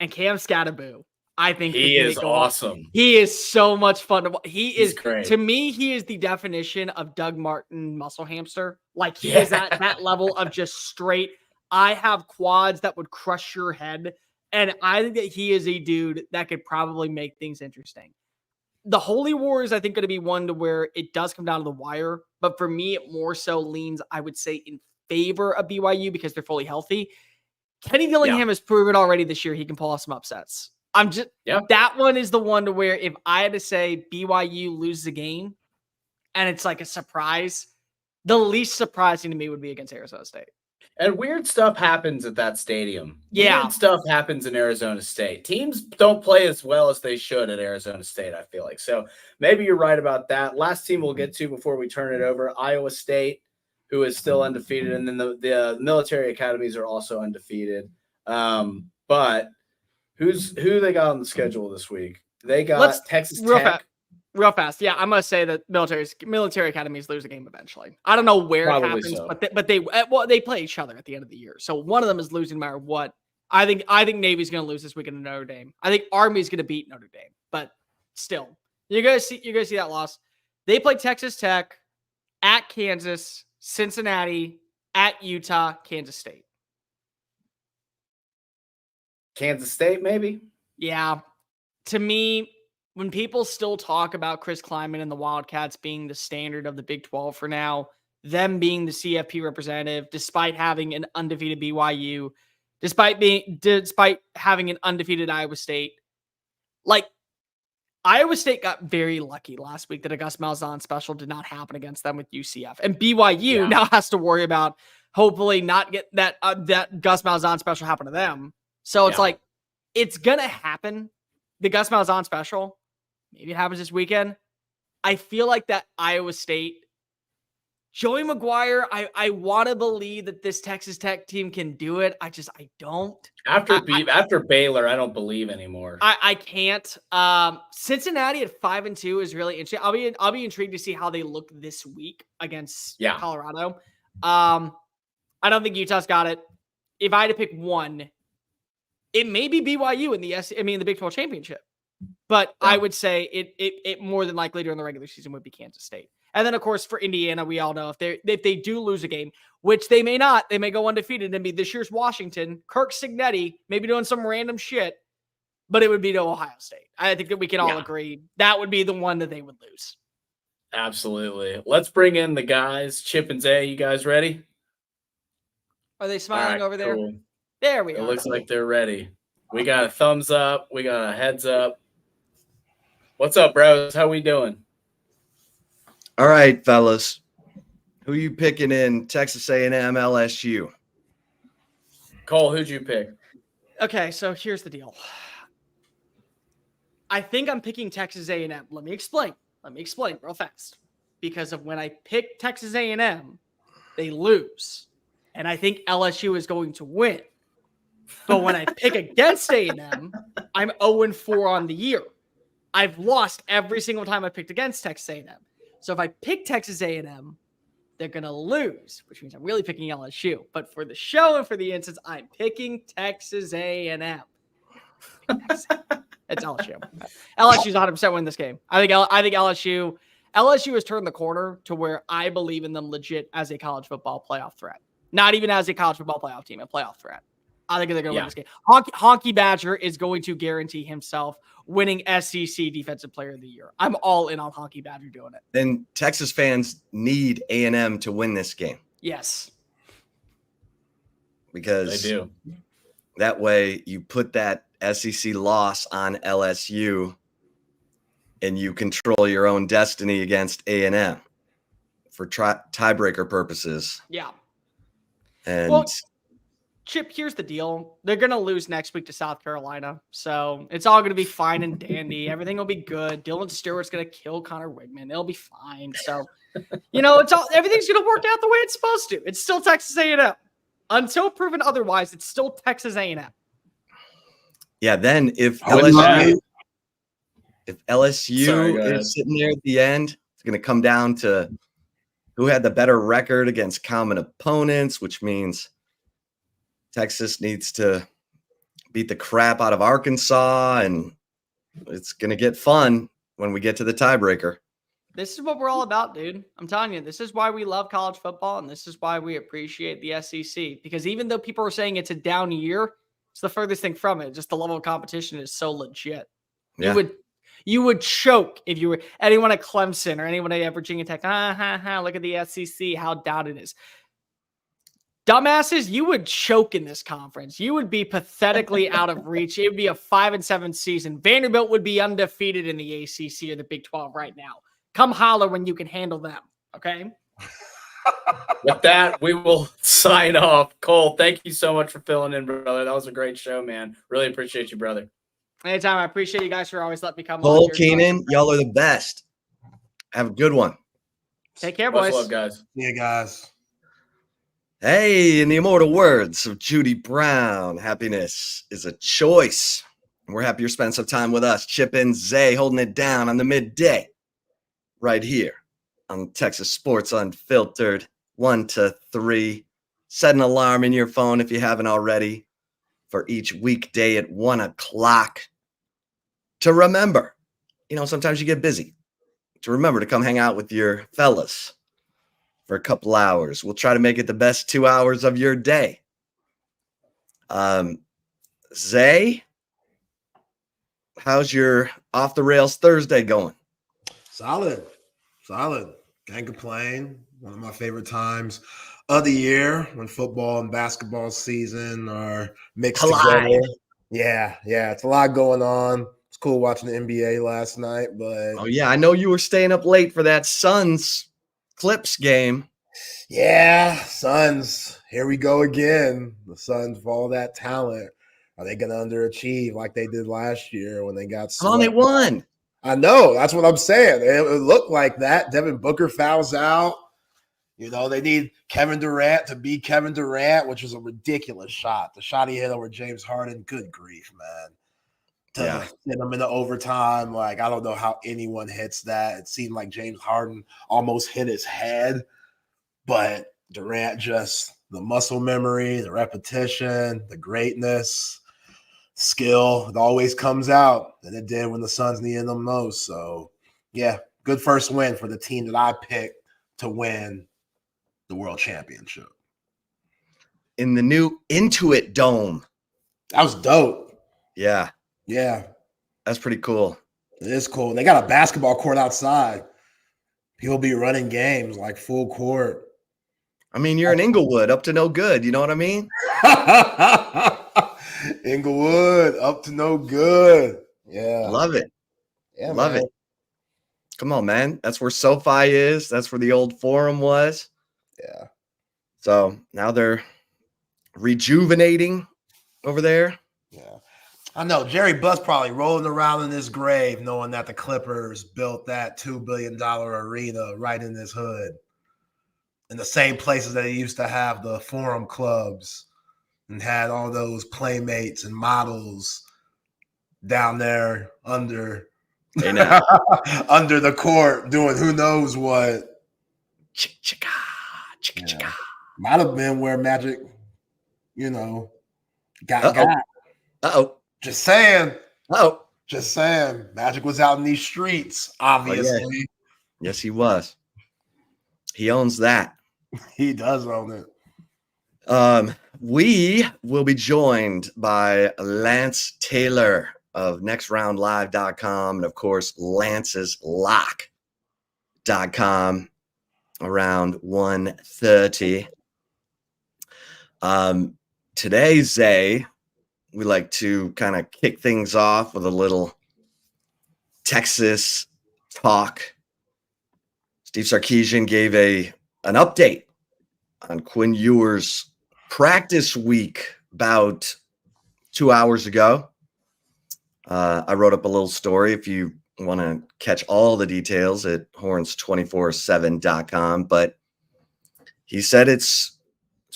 And Cam Scatterboo, I think he is awesome. He is so much fun to watch. He's great. To me, he is the definition of Doug Martin muscle hamster. Like he is at that level of just straight. I have quads that would crush your head. And I think that he is a dude that could probably make things interesting. The Holy War is, I think, going to be one to where it does come down to the wire. But for me, it more so leans, I would say, in favor of BYU because they're fully healthy. Kenny Dillingham has proven already this year he can pull off some upsets. That one is the one to where if I had to say BYU loses a game and it's like a surprise, the least surprising to me would be against Arizona State. And weird stuff happens at that stadium. Yeah. Weird stuff happens in Arizona State. Teams don't play as well as they should at Arizona State, I feel like. So maybe you're right about that. Last team we'll get to before we turn it over, Iowa State, who is still undefeated. And then the military academies are also undefeated. But who they got on the schedule this week? They got Texas Tech. Real fast. Yeah, I'm going to say that military academies lose a game eventually. I don't know where it happens, but they play each other at the end of the year. So one of them is losing no matter what. I think Navy's going to lose this weekend to Notre Dame. I think Army's going to beat Notre Dame, but still, you're going to see that loss. They play Texas Tech, at Kansas, Cincinnati, at Utah, Kansas State. Kansas State, maybe? Yeah. To me, when people still talk about Chris Kleiman and the Wildcats being the standard of the Big 12 for now, them being the CFP representative, despite having an undefeated BYU, despite having an undefeated Iowa State, like Iowa State got very lucky last week that a Gus Malzahn special did not happen against them with UCF, and BYU now has to worry about hopefully not get that Gus Malzahn special happen to them. So it's like it's gonna happen. The Gus Malzahn special. Maybe it happens this weekend. I feel like that Iowa State, Joey McGuire, I want to believe that this Texas Tech team can do it. I don't. After Baylor, I don't believe anymore. I can't. Cincinnati at 5-2 is really interesting. I'll be intrigued to see how they look this week against Colorado. I don't think Utah's got it. If I had to pick one, it may be BYU in the Big 12 championship. But I would say it more than likely during the regular season would be Kansas State. And then, of course, for Indiana, we all know if they do lose a game, which they may not, they may go undefeated and be this year's Washington, Kirk Cignetti, maybe doing some random shit, but it would be to Ohio State. I think that we can all agree that would be the one that they would lose. Absolutely. Let's bring in the guys. Chip and Zay, you guys ready? Are they smiling over there? Cool. There we are. It looks like they're ready. We got a thumbs up. We got a heads up. What's up, bros? How we doing? All right, fellas. Who you picking in Texas A&M, LSU? Cole, who'd you pick? Okay, so here's the deal. I think I'm picking Texas A&M. Let me explain real fast. Because of when I pick Texas A&M, they lose. And I think LSU is going to win. But when I pick against A&M, I'm 0-4 on the year. I've lost every single time I picked against Texas A&M. So if I pick Texas A&M, they're going to lose, which means I'm really picking LSU. But for the show and for the instance, I'm picking Texas A&M. It's LSU. LSU's 100% win this game. I think LSU has turned the corner to where I believe in them legit as a college football playoff threat. Not even as a college football playoff team, a playoff threat. I think they're going to win this game. Honky Badger is going to guarantee himself winning SEC Defensive Player of the Year. I'm all in on Honky Badger doing it. Then Texas fans need A&M to win this game. Yes. Because they do. That way you put that SEC loss on LSU and you control your own destiny against A&M for tiebreaker purposes. Yeah. And Chip, here's the deal. They're going to lose next week to South Carolina. So it's all going to be fine and dandy. Everything will be good. Dylan Stewart's going to kill Connor Wigman. It'll be fine. So, everything's going to work out the way it's supposed to. It's still Texas A&M. Until proven otherwise, it's still Texas A&M. Yeah, then if Sorry, LSU go ahead. is sitting there at the end, it's going to come down to who had the better record against common opponents, which means Texas needs to beat the crap out of Arkansas, and it's going to get fun when we get to the tiebreaker. This is what we're all about, dude. I'm telling you, this is why we love college football, and this is why we appreciate the SEC. Because even though people are saying it's a down year, it's the furthest thing from it. Just the level of competition is so legit. Yeah. You would choke if you were anyone at Clemson or anyone at Virginia Tech. Look at the SEC, how down it is. Dumbasses, you would choke in this conference. You would be pathetically out of reach. It would be a 5-7 season. Vanderbilt would be undefeated in the ACC or the Big 12 right now. Come holler when you can handle them, okay? With that, we will sign off. Cole, thank you so much for filling in, brother. That was a great show, man. Really appreciate you, brother. Anytime. I appreciate you guys for always letting me come Cole, on. Keenan, y'all are the best. Have a good one. Take care, Much boys. love, guys. Yeah, guys. Hey, in the immortal words of Judy Brown, happiness is a choice. We're happy you're spending some time with us. Chip and Zay holding it down on the midday right here on Texas Sports Unfiltered, 1 to 3. Set an alarm in your phone if you haven't already for each weekday at 1 o'clock. To remember, sometimes you get busy. To remember to come hang out with your fellas for a couple hours. We'll try to make it the best 2 hours of your day. Zay, how's your off the rails Thursday going? Solid. Can't complain. One of my favorite times of the year when football and basketball season are mixed together. Yeah. It's a lot going on. It's cool watching the NBA last night, but oh yeah, I know you were staying up late for that Suns Clips game. yeah, Suns. Here we go again. The Suns, for all that talent, are they going to underachieve like they did last year when they got Oh, they won. I know. That's what I'm saying. It looked like that. Devin Booker fouls out. They need Kevin Durant to beat Kevin Durant, which was a ridiculous shot. The shot he hit over James Harden, good grief, man. To hit him into overtime, I don't know how anyone hits that. It seemed like James Harden almost hit his head, but Durant just the muscle memory, the repetition, the greatness, skill, it always comes out, and it did when the Suns needed them most. So, yeah, good first win for the team that I picked to win the World Championship. In the new Intuit Dome. That was dope. Yeah. Yeah. That's pretty cool. It is cool. They got a basketball court outside. People be running games full court. I mean, you're in Inglewood, up to no good. You know what I mean? Inglewood, up to no good. Yeah. Love it. Yeah, Love man. it. Come on, man. That's where SoFi is. That's where the old Forum was. Yeah. So now they're rejuvenating over there. Yeah. I know Jerry Buss probably rolling around in his grave knowing that the Clippers built that $2 billion arena right in his hood. In the same places that he used to have the Forum clubs and had all those playmates and models down there under under the court doing who knows what. Chicka. Might have been where Magic, got. Uh-oh. Just saying. Oh. Just saying. Magic was out in these streets, obviously. Oh, yeah. Yes, he was. He owns that. He does own it. We will be joined by Lance Taylor of nextroundlive.com and, of course, lanceslock.com around 1:30. Today, Zay, we like to kind of kick things off with a little Texas talk. Steve Sarkisian gave an update on Quinn Ewers' practice week about 2 hours ago. I wrote up a little story if you want to catch all the details at horns247.com, but he said it's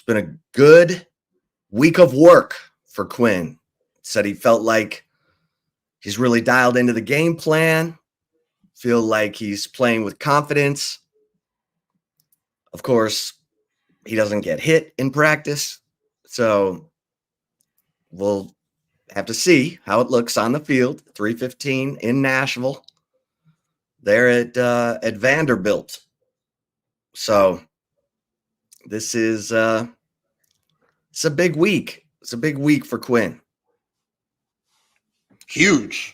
been a good week of work for Quinn said he felt like he's really dialed into the game plan, feel like he's playing with confidence. Of course, he doesn't get hit in practice, so we'll have to see how it looks on the field. 3:15 in Nashville. They're at Vanderbilt. So this is it's a big week. It's a big week for Quinn. Huge.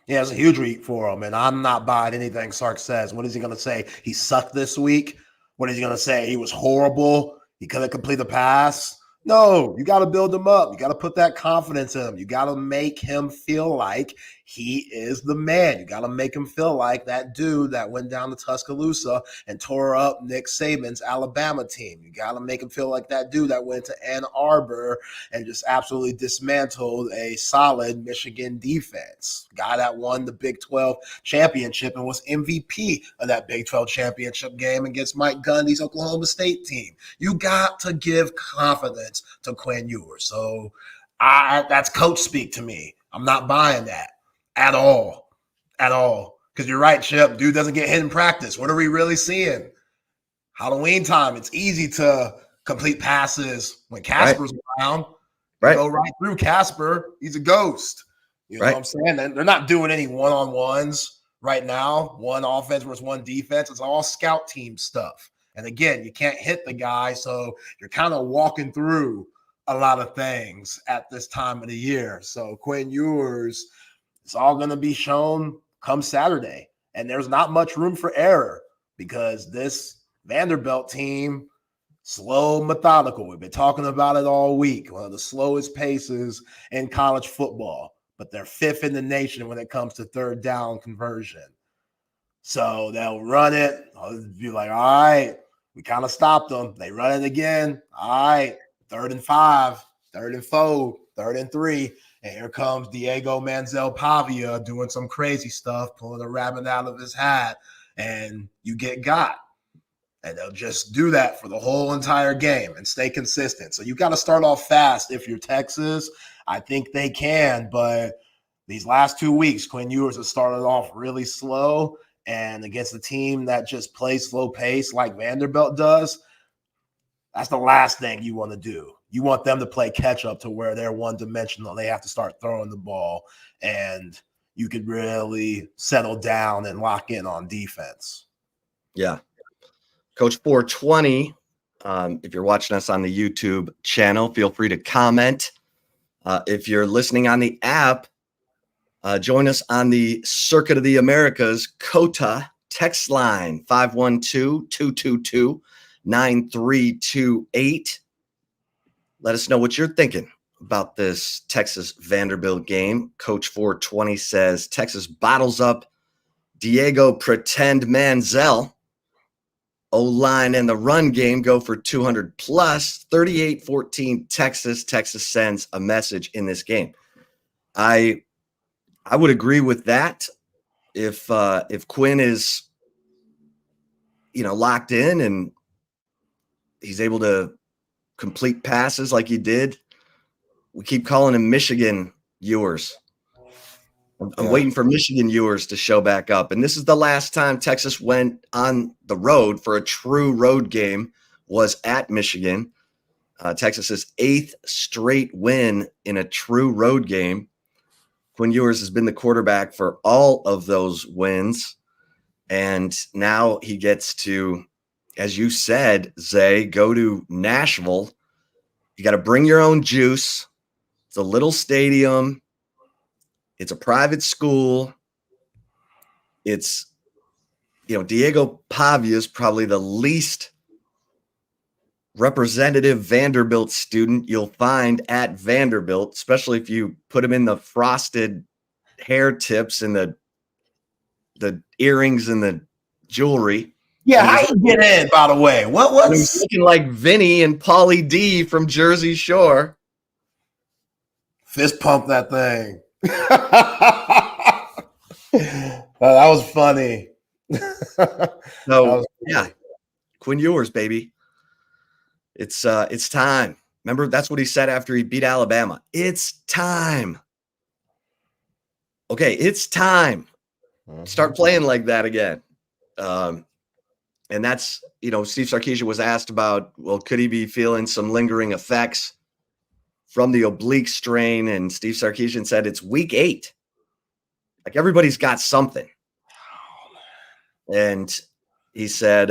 Yeah, it's a huge week for him, and I'm not buying anything Sark says. What is he going to say? He sucked this week? What is he going to say? He was horrible? He couldn't complete the pass? No, you got to build him up. You got to put that confidence in him. You got to make him feel like he is the man. You got to make him feel like that dude that went down to Tuscaloosa and tore up Nick Saban's Alabama team. You got to make him feel like that dude that went to Ann Arbor and just absolutely dismantled a solid Michigan defense. Guy that won the Big 12 championship and was MVP of that Big 12 championship game against Mike Gundy's Oklahoma State team. You got to give confidence to Quinn Ewers. So that's coach speak to me. I'm not buying that. At all. Because you're right, Chip. Dude doesn't get hit in practice. What are we really seeing? Halloween time. It's easy to complete passes when Casper's around. Right. Go right through Casper. He's a ghost. You know what I'm saying? They're not doing any one-on-ones right now. One offense versus one defense. It's all scout team stuff. And again, you can't hit the guy, so you're kind of walking through a lot of things at this time of the year. So Quinn Ewers, it's all going to be shown come Saturday. And there's not much room for error because this Vanderbilt team, slow, methodical. We've been talking about it all week. One of the slowest paces in college football, but they're 5th in the nation when it comes to third down conversion. So they'll run it. I'll be like, all right, we kind of stopped them. They run it again. All right, 3rd and 5, 3rd and 4, 3rd and 3. And here comes Diego Manziel Pavia doing some crazy stuff, pulling a rabbit out of his hat, and you get got. And they'll just do that for the whole entire game and stay consistent. So you got to start off fast if you're Texas. I think they can, but these last 2 weeks, Quinn Ewers has started off really slow, and against a team that just plays slow pace like Vanderbilt does, that's the last thing you want to do. You want them to play catch up to where they're one-dimensional. They have to start throwing the ball, and you could really settle down and lock in on defense. Yeah. Coach 420, if you're watching us on the YouTube channel, feel free to comment. If you're listening on the app, join us on the Circuit of the Americas COTA text line, 512-222-9328. Let us know what you're thinking about this Texas Vanderbilt game. Coach 420 says Texas bottles up Diego Pretend Manziel. O-line and the run game go for 200 plus. 38-14 Texas. Texas sends a message in this game. I would agree with that. If Quinn is, locked in and he's able to complete passes like he did, we keep calling him Michigan Ewers. I'm waiting for Michigan Ewers to show back up. And this is the last time Texas went on the road for a true road game, was at Michigan. Texas's 8th straight win in a true road game. Quinn Ewers has been the quarterback for all of those wins. And now he gets to, as you said, Zay, go to Nashville. You got to bring your own juice. It's a little stadium. It's a private school. It's, Diego Pavia is probably the least representative Vanderbilt student you'll find at Vanderbilt, especially if you put him in the frosted hair tips and the earrings and the jewelry. Yeah, how you get in, by the way? What's looking like Vinny and Pauly D from Jersey Shore. Fist pump that thing. That was funny. Quinn Ewers, baby. It's time. Remember, that's what he said after he beat Alabama. It's time. okay, it's time. Start playing like that again. And that's, Steve Sarkisian was asked about, well, could he be feeling some lingering effects from the oblique strain? And Steve Sarkisian said it's week 8. Like, everybody's got something. And he said,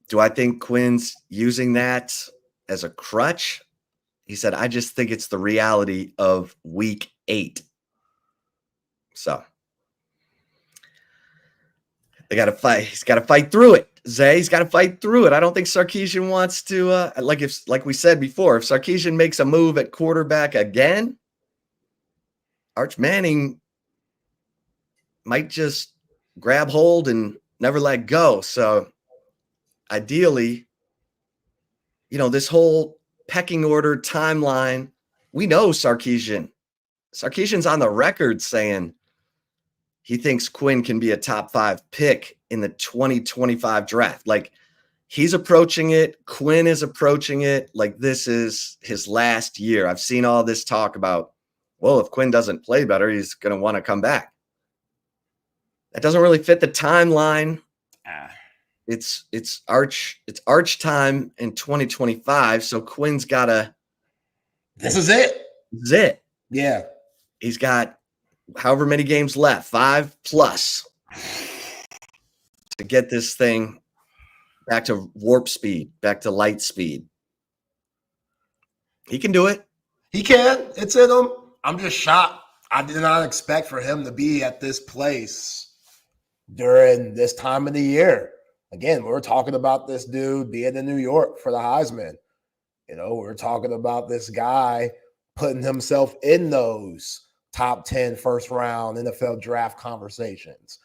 do I think Quinn's using that as a crutch? He said, I just think it's the reality of week 8. So they got to fight. He's got to fight through it. Zay, he's got to fight through it. I don't think Sarkisian wants to, like we said before, if Sarkisian makes a move at quarterback again, Arch Manning might just grab hold and never let go. So ideally, this whole pecking order timeline, we know Sarkisian's on the record saying he thinks Quinn can be a top 5 pick in the 2025 draft. Like, he's approaching it. Quinn is approaching it like this is his last year. I've seen all this talk about, well, if Quinn doesn't play better, he's going to want to come back. That doesn't really fit the timeline. It's Arch time in 2025. So Quinn's got to. This is it. This is it. Yeah. He's got however many games left, 5+ to get this thing back to warp speed, back to light speed. He can do it. He can. It's in him. I'm just shocked. I did not expect for him to be at this place during this time of the year. Again, we were talking about this dude being in New York for the Heisman. We're talking about this guy putting himself in those top 10 first round NFL draft conversations.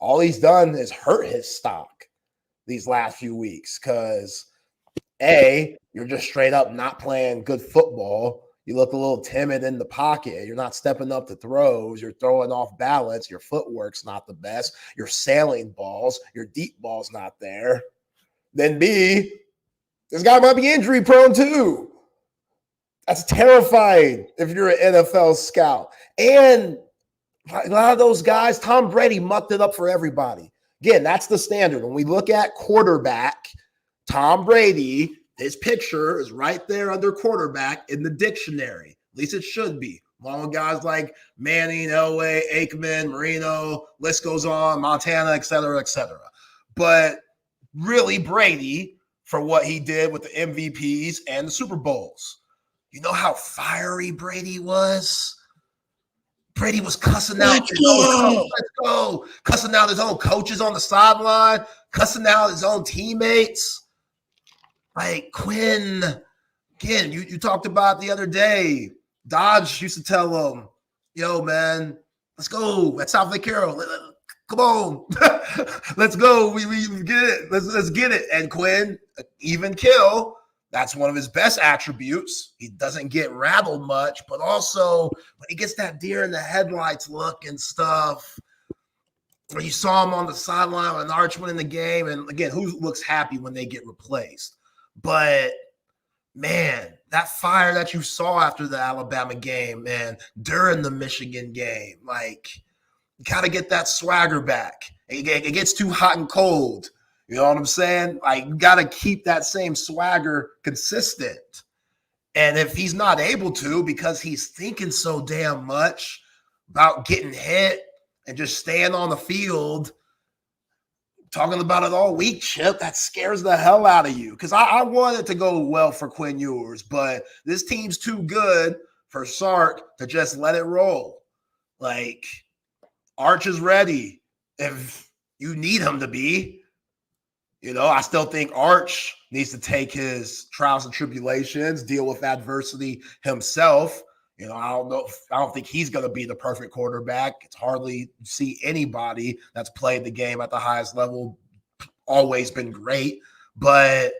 All he's done is hurt his stock these last few weeks because, A, you're just straight up not playing good football. You look a little timid in the pocket. You're not stepping up to throws. You're throwing off balance. Your footwork's not the best. You're sailing balls. Your deep ball's not there. Then B, this guy might be injury prone too. That's terrifying if you're an NFL scout. And a lot of those guys, Tom Brady mucked it up for everybody. Again, that's the standard. When we look at quarterback, Tom Brady, his picture is right there under quarterback in the dictionary. At least it should be. Along with guys like Manning, Elway, Aikman, Marino, list goes on, Montana, et cetera, et cetera. But really Brady for what he did with the MVPs and the Super Bowls. You know how fiery Brady was? Brady was cussing out cussing out his own coaches on the sideline, cussing out his own teammates. Like Quinn, again, you talked about the other day. Dodge used to tell him, yo, man, let's go at South Lake Carroll. Come on. Let's go. We get it. Let's get it. And Quinn, even kill. That's one of his best attributes. He doesn't get rattled much, but also when he gets that deer in the headlights look and stuff, when you saw him on the sideline with an Arch winning the game, and again, who looks happy when they get replaced? But man, that fire that you saw after the Alabama game, man, during the Michigan game, like, you got to get that swagger back. It gets too hot and cold. You know what I'm saying? Like, you got to keep that same swagger consistent. And if he's not able to because he's thinking so damn much about getting hit and just staying on the field, talking about it all week, Chip, that scares the hell out of you. Because I want it to go well for Quinn Ewers, but this team's too good for Sark to just let it roll. Like, Arch is ready if you need him to be. I still think Arch needs to take his trials and tribulations, deal with adversity himself. I don't think he's going to be the perfect quarterback. It's hardly see anybody that's played the game at the highest level, always been great. But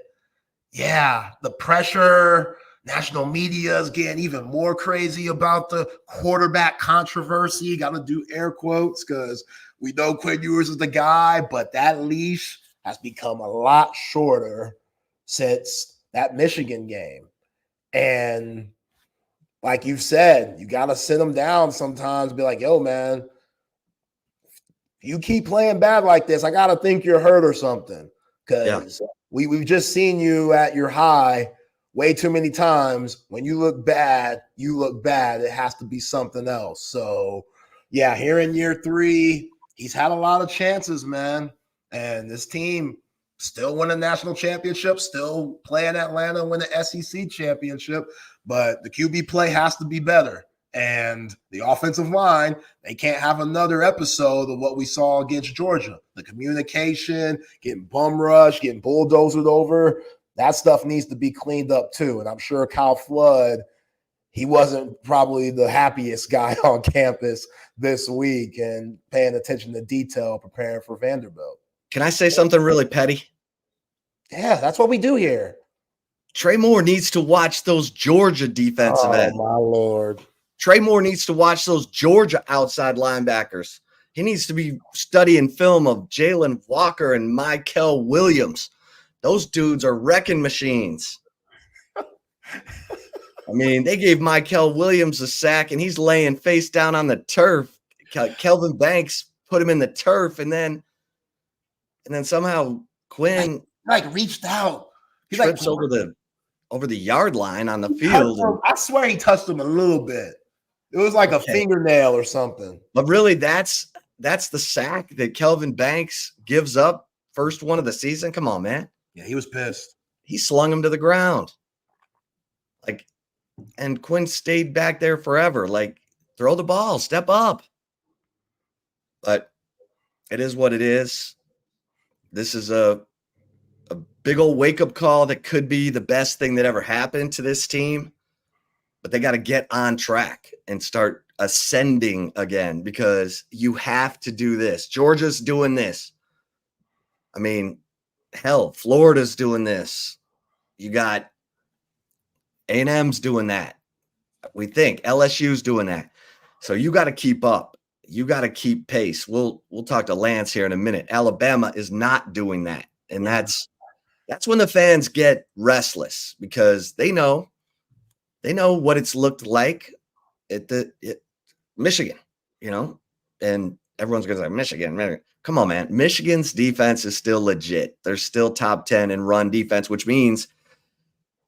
yeah, the pressure, national media is getting even more crazy about the quarterback controversy. Got to do air quotes because we know Quinn Ewers is the guy, but that leash has become a lot shorter since that Michigan game. And like you've said, you got to sit them down sometimes, be like, yo, man, you keep playing bad like this, I got to think you're hurt or something. Because we've just seen you at your high way too many times. When you look bad, you look bad. It has to be something else. So, yeah, here in year 3, he's had a lot of chances, man. And this team still win a national championship, still playing Atlanta, win the SEC championship. But the QB play has to be better. And the offensive line, they can't have another episode of what we saw against Georgia. The communication, getting bum rushed, getting bulldozered over, that stuff needs to be cleaned up too. And I'm sure Kyle Flood, he wasn't probably the happiest guy on campus this week and paying attention to detail, preparing for Vanderbilt. Can I say something really petty? Yeah, that's what we do here. Trey Moore needs to watch those Georgia defensive ends. Oh, my Lord. Trey Moore needs to watch those Georgia outside linebackers. He needs to be studying film of Jalen Walker and Mykel Williams. Those dudes are wrecking machines. I mean, they gave Mykel Williams a sack, and he's laying face down on the turf. Kelvin Banks put him in the turf, and then somehow Quinn reached out. He trips over the yard line on the field. I swear he touched him a little bit. It was like a fingernail or something. But really, that's the sack that Kelvin Banks gives up, first one of the season. Come on, man. Yeah, he was pissed. He slung him to the ground. And Quinn stayed back there forever. Throw the ball, step up. But it is what it is. This is a big old wake-up call that could be the best thing that ever happened to this team. But they got to get on track and start ascending again, because you have to do this. Georgia's doing this. I mean, hell, Florida's doing this. You got A&M's doing that. We think LSU's doing that. So you got to keep up. You got to keep pace. We'll talk to Lance here in a minute. Alabama is not doing that. And that's when the fans get restless, because they know what it's looked like at Michigan, and everyone's going to say, Michigan. Come on, man. Michigan's defense is still legit. They're still top 10 in run defense, which means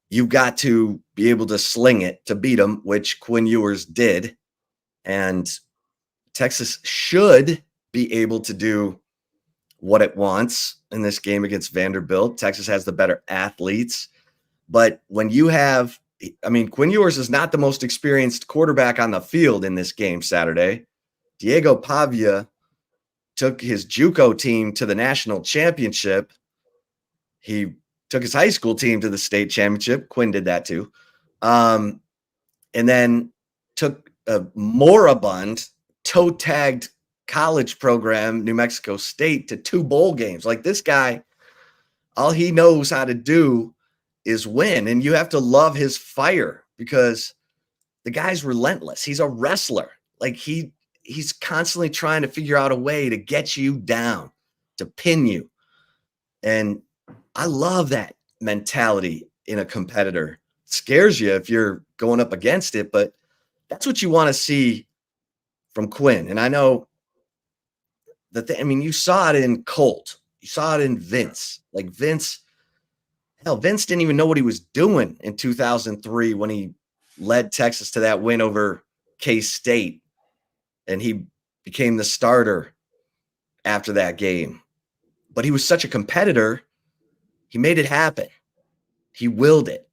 you've got to be able to sling it to beat them, which Quinn Ewers did. And Texas should be able to do what it wants in this game against Vanderbilt. Texas has the better athletes. But when you have, Quinn Ewers is not the most experienced quarterback on the field in this game Saturday. Diego Pavia took his JUCO team to the national championship. He took his high school team to the state championship. Quinn did that too. And then took a moribund, toe-tagged college program, New Mexico State, to 2 bowl games. This guy, all he knows how to do is win. And you have to love his fire, because the guy's relentless. He's a wrestler. He's constantly trying to figure out a way to get you down, to pin you. And I love that mentality in a competitor. It scares you if you're going up against it, but that's what you want to see from Quinn. And I know you saw it in Colt. You saw it in Vince. Vince didn't even know what he was doing in 2003 when he led Texas to that win over K-State. And he became the starter after that game. But he was such a competitor, he made it happen. He willed it.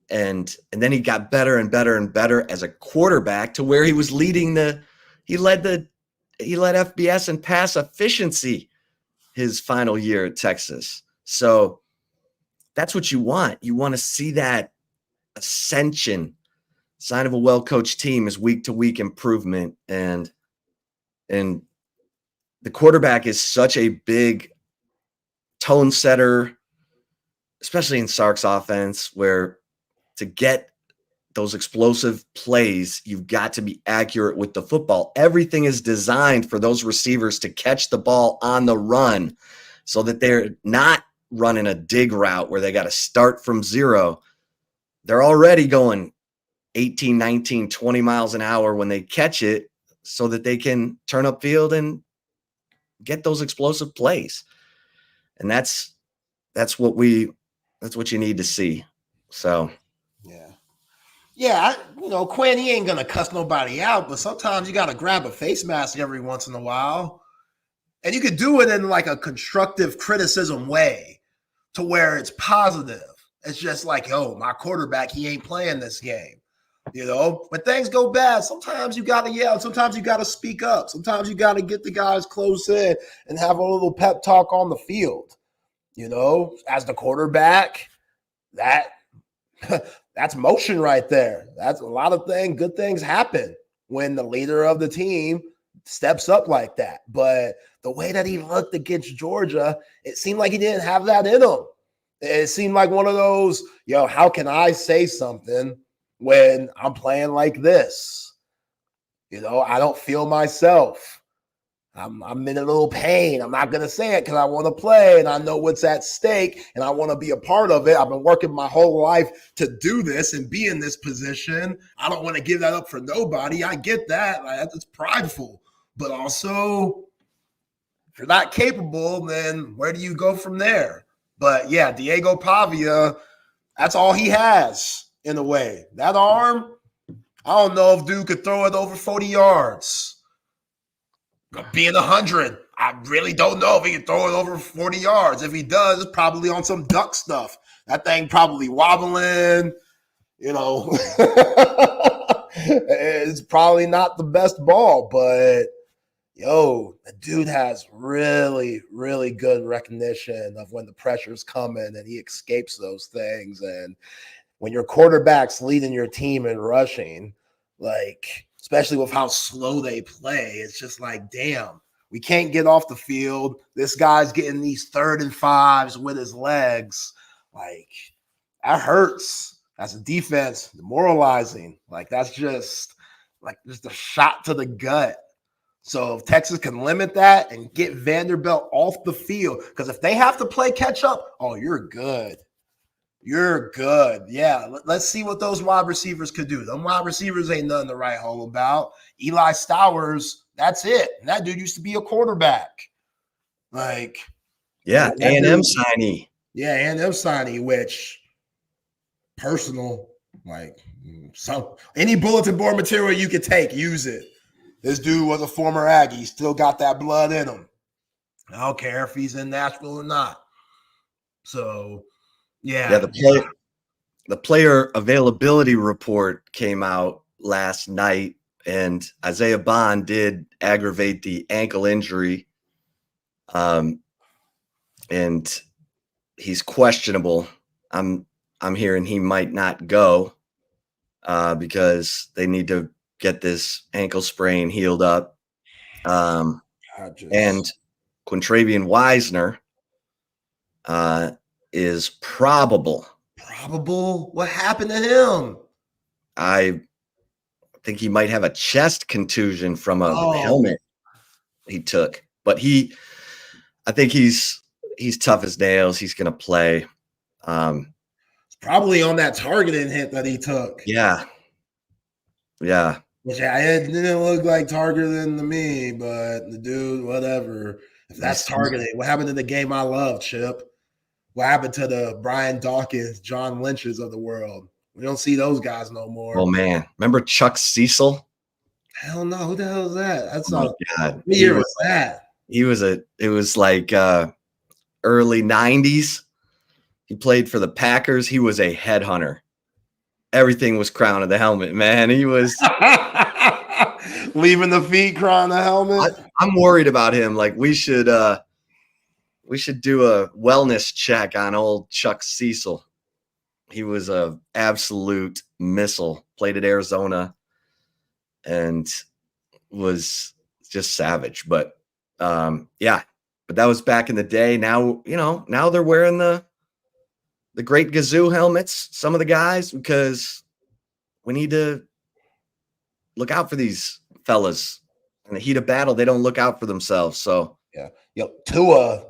And then he got better and better and better as a quarterback, to where he was he led FBS in pass efficiency his final year at Texas. So that's what you want. You want to see that ascension. Sign of a well-coached team is week-to-week improvement. And the quarterback is such a big tone setter, especially in Sark's offense, where to get those explosive plays, you've got to be accurate with the football. Everything is designed for those receivers to catch the ball on the run, so that they're not running a dig route where they got to start from zero. They're already going 18, 19, 20 miles an hour when they catch it so that they can turn upfield and get those explosive plays. And that's what you need to see. So, yeah, Quinn, he ain't going to cuss nobody out, but sometimes you got to grab a face mask every once in a while. And you could do it in like a constructive criticism way to where it's positive. It's just like, my quarterback, he ain't playing this game. When things go bad, sometimes you got to yell. Sometimes you got to speak up. Sometimes you got to get the guys close in and have a little pep talk on the field. As the quarterback, that's motion right there. That's a lot of good things happen when the leader of the team steps up like that. But the way that he looked against Georgia, it seemed like he didn't have that in him. It seemed like one of those, how can I say something when I'm playing like this? I don't feel myself. I'm in a little pain. I'm not going to say it because I want to play and I know what's at stake and I want to be a part of it. I've been working my whole life to do this and be in this position. I don't want to give that up for nobody. I get that. It's prideful. But also, if you're not capable, then where do you go from there? But yeah, Diego Pavia, that's all he has in a way. That arm, I don't know if dude could throw it over 40 yards. Being 100, I really don't know if he can throw it over 40 yards. If he does, it's probably on some duck stuff. That thing probably wobbling, It's probably not the best ball, but the dude has really, really good recognition of when the pressure's coming and he escapes those things. And when your quarterback's leading your team in rushing, especially with how slow they play, it's just like, damn, we can't get off the field. This guy's getting these 3rd and 5s with his legs. That hurts. As a defense, demoralizing. That's just a shot to the gut. So if Texas can limit that and get Vanderbilt off the field, because if they have to play catch up, you're good. You're good. Yeah, let's see what those wide receivers could do. Them wide receivers ain't nothing to write home about. Eli Stowers, that's it. And that dude used to be a quarterback. A&M signee. Yeah, A&M signee, which personal, any bulletin board material you could take, use it. This dude was a former Aggie. He still got that blood in him. I don't care if he's in Nashville or not. So, yeah. The player availability report came out last night, and Isaiah Bond did aggravate the ankle injury. And he's questionable. I'm hearing he might not go because they need to get this ankle sprain healed up. And Quintravian Wisner is probable. Probable? What happened to him? I think he might have a chest contusion from a helmet he took. But I think he's tough as nails. He's going to play. It's probably on that targeting hit that he took. Yeah. Which it didn't look like targeting to me, but the dude, whatever. If that's targeting, what happened to the game I love, Chip? What happened to the Brian Dawkins, John Lynch's of the world? We don't see those guys no more. Oh, man. Remember Chuck Cecil? Hell no. Who the hell is that? That's God. What year was that? It was like early 90s. He played for the Packers. He was a headhunter. Everything was crown of the helmet, man. He was leaving the feet, crown the helmet. I'm worried about him. We should do a wellness check on old Chuck Cecil. He was a absolute missile. Played at Arizona and was just savage. But but that was back in the day. Now they're wearing the great Gazoo helmets, some of the guys, because we need to look out for these fellas. In the heat of battle, they don't look out for themselves. So Tua,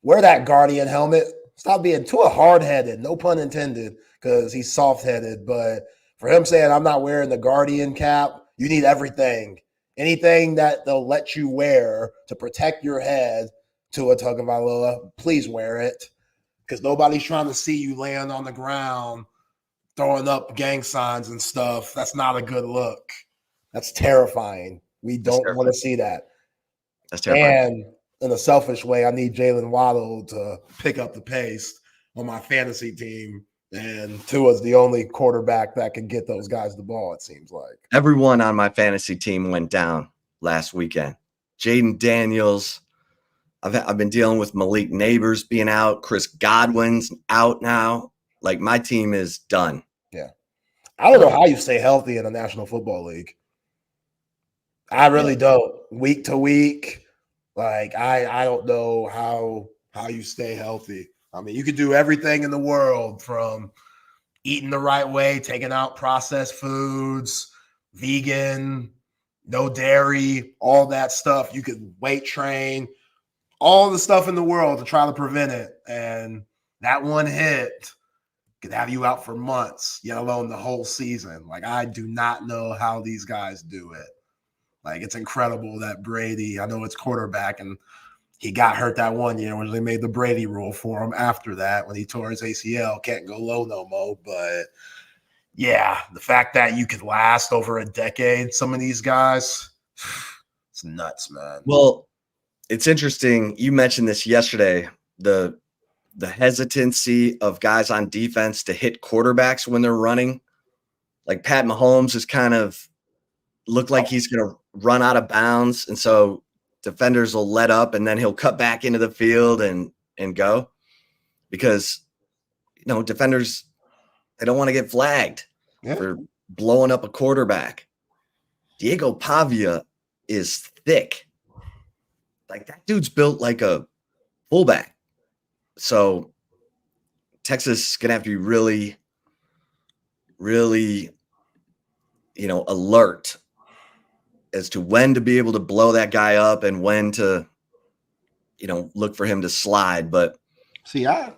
wear that Guardian helmet. Stop being Tua hard-headed, no pun intended, because he's soft-headed. But For him saying, I'm not wearing the Guardian cap, you need everything. Anything that they'll let you wear to protect your head, Tua Tagovailoa, please wear it. Because nobody's trying to see you laying on the ground, throwing up gang signs and stuff. That's not a good look. That's terrifying. We don't want to see that. That's terrifying. And in a selfish way, I need Jalen Waddle to pick up the pace on my fantasy team. And Tua's the only quarterback that can get those guys the ball, it seems like. Everyone on my fantasy team went down last weekend. Jaden Daniels. I've been dealing with Malik Neighbors being out. Chris Godwin's out now. Like, my team is done. Yeah. I don't know how you stay healthy in the National Football League. I really don't. Week to week, like, I don't know how you stay healthy. I mean, you could do everything in the world, from eating the right way, taking out processed foods, vegan, no dairy, all that stuff. You could weight train, all the stuff in the world to try to prevent it. And that one hit could have you out for months, let alone the whole season. Like, I do not know how these guys do it. Like, it's incredible that Brady, I know it's quarterback, and he got hurt that one year when they made the Brady rule for him after that when he tore his ACL. Can't go low no more. But, yeah, the fact that you could last over a decade, some of these guys, it's nuts, man. Well, it's interesting. You mentioned this yesterday, the hesitancy of guys on defense to hit quarterbacks when they're running. Like, Pat Mahomes is kind of looked like he's going to run out of bounds. And so defenders will let up, and then he'll cut back into the field and go, because, defenders, they don't want to get flagged for blowing up a quarterback. Diego Pavia is thick. Like, that dude's built like a fullback. So Texas is going to have to be really, really, alert as to when to be able to blow that guy up and when to, look for him to slide. But see, I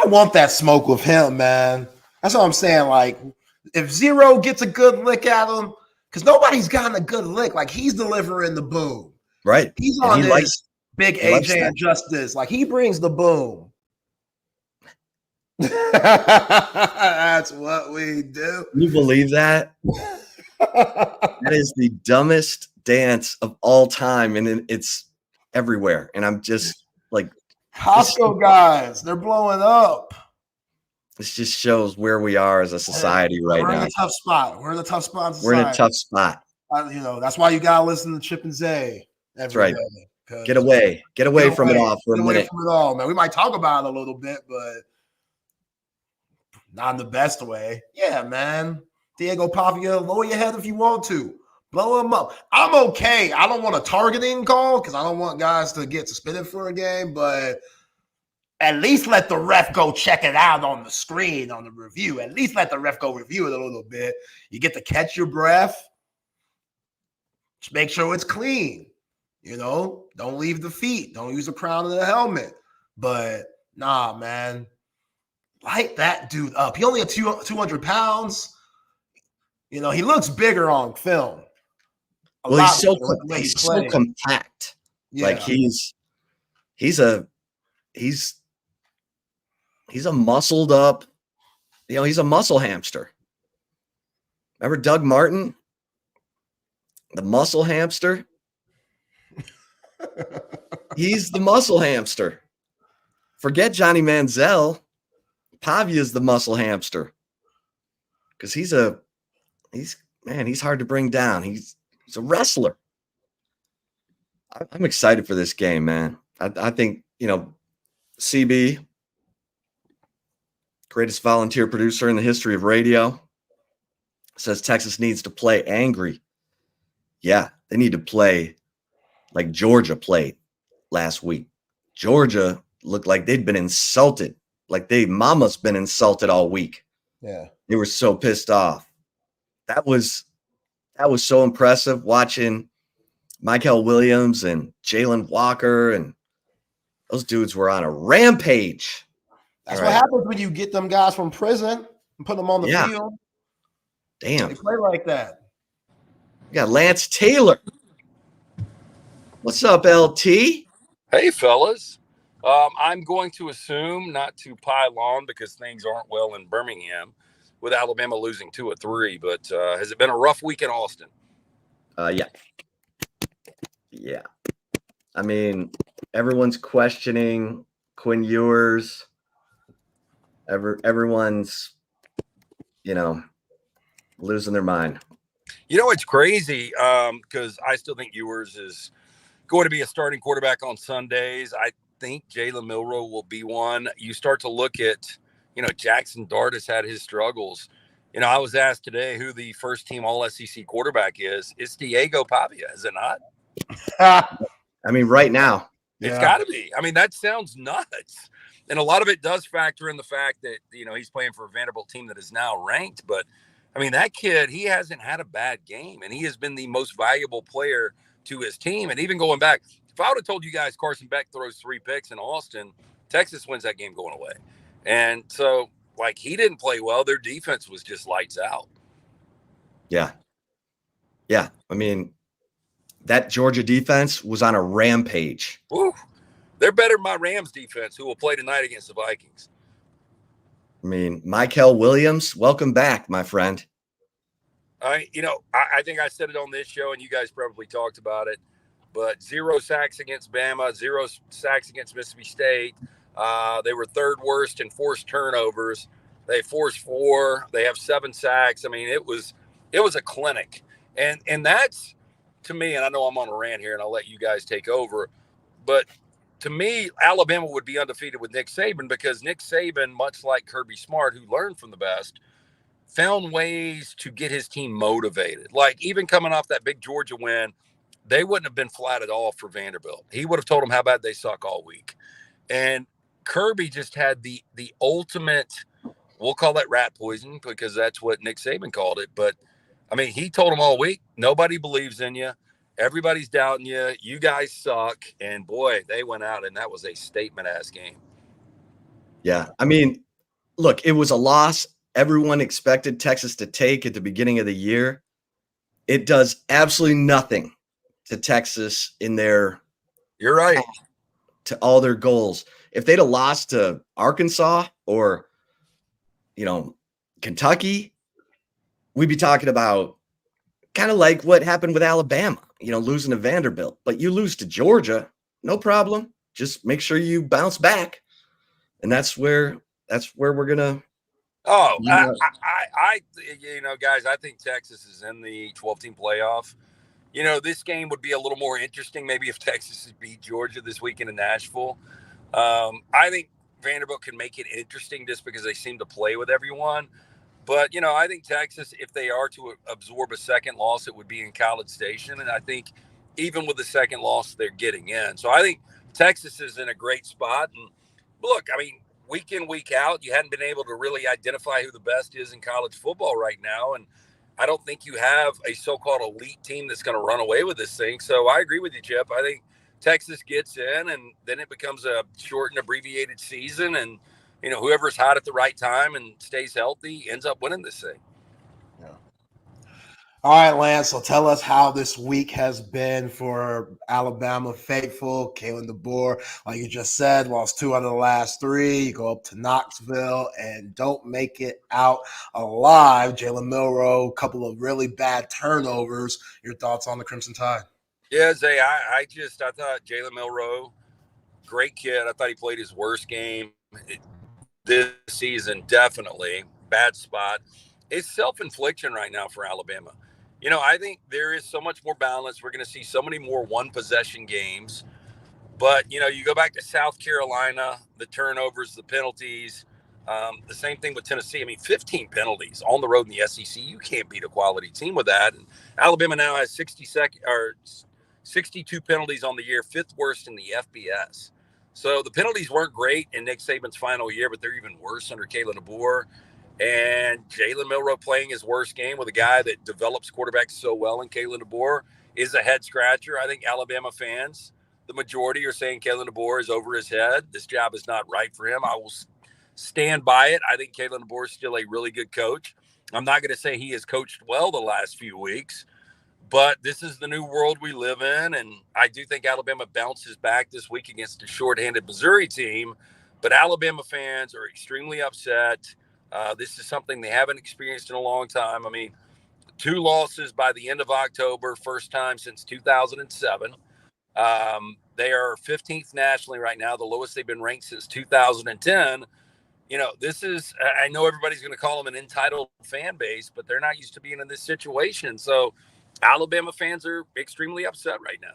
want that smoke with him, man. That's what I'm saying. Like, if Zero gets a good lick at him, because nobody's gotten a good lick. Like, he's delivering the boom. Right. He's on this big AJ and Justice. Like, he brings the boom. That's what we do. Can you believe that? That is the dumbest dance of all time, and it's everywhere. And I'm just like, Costco guys, they're blowing up. This just shows where we are as a society right now. We're in a tough spot. We're in a tough spot. We're in a tough spot. That's why you gotta listen to Chip and Zay. That's right. Get away from it all for a minute. From it all, man. We might talk about it a little bit, but not in the best way. Yeah, man. Diego Pavia, lower your head if you want to. Blow him up. I'm okay. I don't want a targeting call because I don't want guys to get suspended for a game, but at least let the ref go check it out on the screen, on the review. At least let the ref go review it a little bit. You get to catch your breath. Just make sure it's clean. Don't leave the feet. Don't use the crown of the helmet. But, nah, man. Light that dude up. He only had 200 pounds. He looks bigger on film. He's so compact. Yeah. Like, he's a muscled up, he's a muscle hamster. Remember Doug Martin? The muscle hamster? He's the muscle hamster. Forget Johnny Manziel. Pavia's the muscle hamster. Because he's hard to bring down. He's a wrestler. I'm excited for this game, man. I think, CB, greatest volunteer producer in the history of radio, says Texas needs to play angry. Yeah, they need to play like Georgia played last week. Georgia looked like they'd been insulted, like mama's been insulted all week. Yeah. They were so pissed off. That was so impressive watching Michael Williams and Jalen Walker, and those dudes were on a rampage. That's what happens when you get them guys from prison and put them on the field. Damn. They play like that. We got Lance Taylor. What's up, LT? Hey, fellas. I'm going to assume not to pile on because things aren't well in Birmingham with Alabama losing 2 of 3. But has it been a rough week in Austin? Yeah. Yeah. I mean, everyone's questioning Quinn Ewers. Everyone's, losing their mind. It's crazy because I still think Ewers is going to be a starting quarterback on Sundays. I think Jalen Milroe will be one. You start to look at, Jackson Dart has had his struggles. I was asked today who the first team All-SEC quarterback is. It's Diego Pavia, is it not? I mean, right now. It's got to be. I mean, that sounds nuts. And a lot of it does factor in the fact that, he's playing for a Vanderbilt team that is now ranked. But, I mean, that kid, he hasn't had a bad game. And he has been the most valuable player to his team. And even going back, if I would have told you guys Carson Beck throws 3 picks in Austin, Texas wins that game going away. And so, he didn't play well. Their defense was just lights out. Yeah. Yeah. I mean, that Georgia defense was on a rampage. Ooh, they're better than my Rams defense, who will play tonight against the Vikings. I mean, Michael Williams, welcome back, my friend. I think I said it on this show, and you guys probably talked about it, but 0 sacks against Bama, 0 sacks against Mississippi State. They were 3rd worst in forced turnovers. They forced 4. They have 7 sacks. I mean, it was a clinic, and that's, to me, and I know I'm on a rant here, and I'll let you guys take over, but to me, Alabama would be undefeated with Nick Saban because Nick Saban, much like Kirby Smart, who learned from the best, found ways to get his team motivated. Even coming off that big Georgia win, they wouldn't have been flat at all for Vanderbilt. He would have told them how bad they suck all week. And Kirby just had the ultimate, we'll call that rat poison because that's what Nick Saban called it. But, I mean, he told them all week, nobody believes in you. Everybody's doubting you. You guys suck. And, boy, they went out, and that was a statement-ass game. Yeah. I mean, look, it was a loss everyone expected Texas to take at the beginning of the year. It does absolutely nothing to Texas in their – You're right. To all their goals. If they'd have lost to Arkansas or, Kentucky, we'd be talking about kind of like what happened with Alabama, losing to Vanderbilt. But you lose to Georgia, no problem. Just make sure you bounce back. And that's where we're going to. Oh, guys, I think Texas is in the 12-team playoff. This game would be a little more interesting maybe if Texas beat Georgia this weekend in Nashville. I think Vanderbilt can make it interesting just because they seem to play with everyone. But, I think Texas, if they are to absorb a second loss, it would be in College Station. And I think even with the second loss, they're getting in. So I think Texas is in a great spot. And look, I mean, week in, week out, you hadn't been able to really identify who the best is in college football right now. And I don't think you have a so-called elite team that's going to run away with this thing. So I agree with you, Chip. I think Texas gets in, and then it becomes a short and abbreviated season. And, whoever's hot at the right time and stays healthy ends up winning this thing. Yeah. All right, Lance. So tell us how this week has been for Alabama faithful. Kalen DeBoer, like you just said, lost 2 out of the last 3. You go up to Knoxville and don't make it out alive. Jalen Milroe, a couple of really bad turnovers. Your thoughts on the Crimson Tide? Yeah, Zay, I thought Jalen Milroe, great kid. I thought he played his worst game this season, definitely. Bad spot. It's self-infliction right now for Alabama. I think there is so much more balance. We're going to see so many more one-possession games. But, you go back to South Carolina, the turnovers, the penalties, the same thing with Tennessee. I mean, 15 penalties on the road in the SEC. You can't beat a quality team with that. And Alabama now has 62 penalties on the year, 5th worst in the FBS. So the penalties weren't great in Nick Saban's final year, but they're even worse under Kalen DeBoer. And Jalen Milroe playing his worst game with a guy that develops quarterbacks so well in Kalen DeBoer is a head scratcher. I think Alabama fans, the majority, are saying Kalen DeBoer is over his head. This job is not right for him. I will stand by it. I think Kalen DeBoer is still a really good coach. I'm not going to say he has coached well the last few weeks, but this is the new world we live in. And I do think Alabama bounces back this week against a shorthanded Missouri team. But Alabama fans are extremely upset. This is something they haven't experienced in a long time. I mean, 2 losses by the end of October, first time since 2007. They are 15th nationally right now, the lowest they've been ranked since 2010. You know, this is, I know everybody's going to call them an entitled fan base, but they're not used to being in this situation. So Alabama fans are extremely upset right now.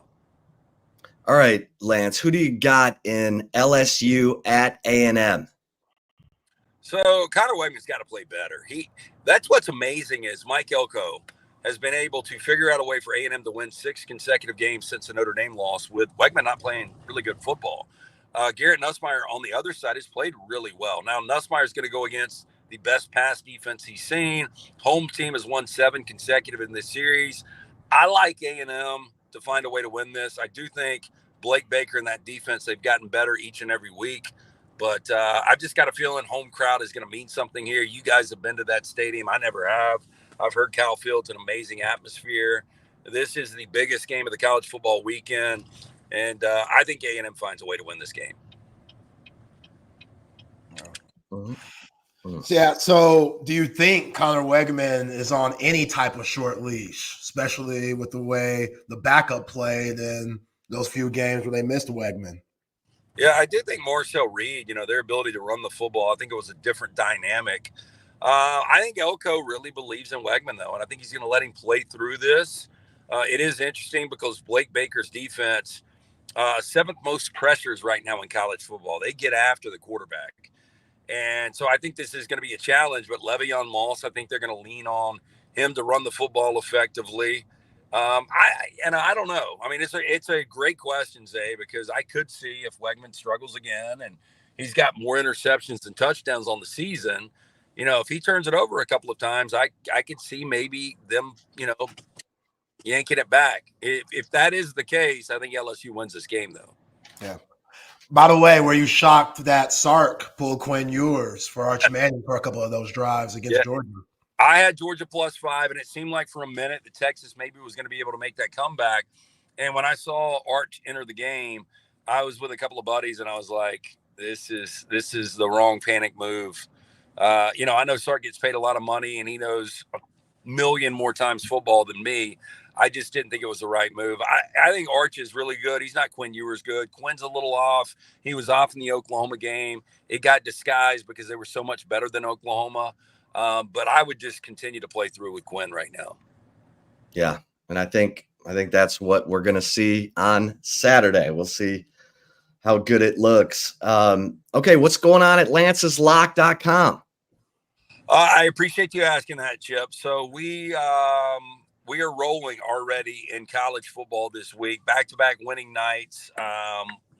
All right, Lance, who do you got in LSU at A&M? So Connor Wegman's got to play better. That's what's amazing is Mike Elko has been able to figure out a way for A&M to win 6 consecutive games since the Notre Dame loss, with Wegman not playing really good football. Garrett Nussmeier on the other side has played really well. Now Nussmeier is going to go against the best pass defense he's seen. Home team has won 7 consecutive in this series. I like A&M to find a way to win this. I do think Blake Baker and that defense, they've gotten better each and every week. But I've just got a feeling home crowd is going to mean something here. You guys have been to that stadium. I never have. I've heard Cal Field's an amazing atmosphere. This is the biggest game of the college football weekend. And I think A&M finds a way to win this game. Yeah. So do you think Connor Wegman is on any type of short leash, especially with the way the backup played in those few games where they missed Wegman? Yeah, I did think Marcel Reed, their ability to run the football, I think it was a different dynamic. I think Elko really believes in Wegman, though, and I think he's going to let him play through this. It is interesting because Blake Baker's defense, 7th most pressures right now in college football. They get after the quarterback. And so I think this is going to be a challenge, but Le'Veon Moss, I think they're going to lean on him to run the football effectively. I don't know. I mean, it's a great question, Zay, because I could see if Wegman struggles again and he's got more interceptions than touchdowns on the season. If he turns it over a couple of times, I could see maybe them, yanking it back. If that is the case, I think LSU wins this game, though. Yeah. By the way, were you shocked that Sark pulled Quinn Ewers for Arch Manning for a couple of those drives against Georgia? I had Georgia +5, and it seemed like for a minute that Texas maybe was going to be able to make that comeback. And when I saw Arch enter the game, I was with a couple of buddies, and I was like, this is the wrong panic move. I know Sark gets paid a lot of money, and he knows a million more times football than me. I just didn't think it was the right move. I think Arch is really good. He's not Quinn Ewers good. Quinn's a little off. He was off in the Oklahoma game. It got disguised because they were so much better than Oklahoma. But I would just continue to play through with Quinn right now. Yeah, and I think that's what we're going to see on Saturday. We'll see how good it looks. Okay, what's going on at lanceslock.com? I appreciate you asking that, Chip. So we are rolling already in college football this week, back-to-back winning nights.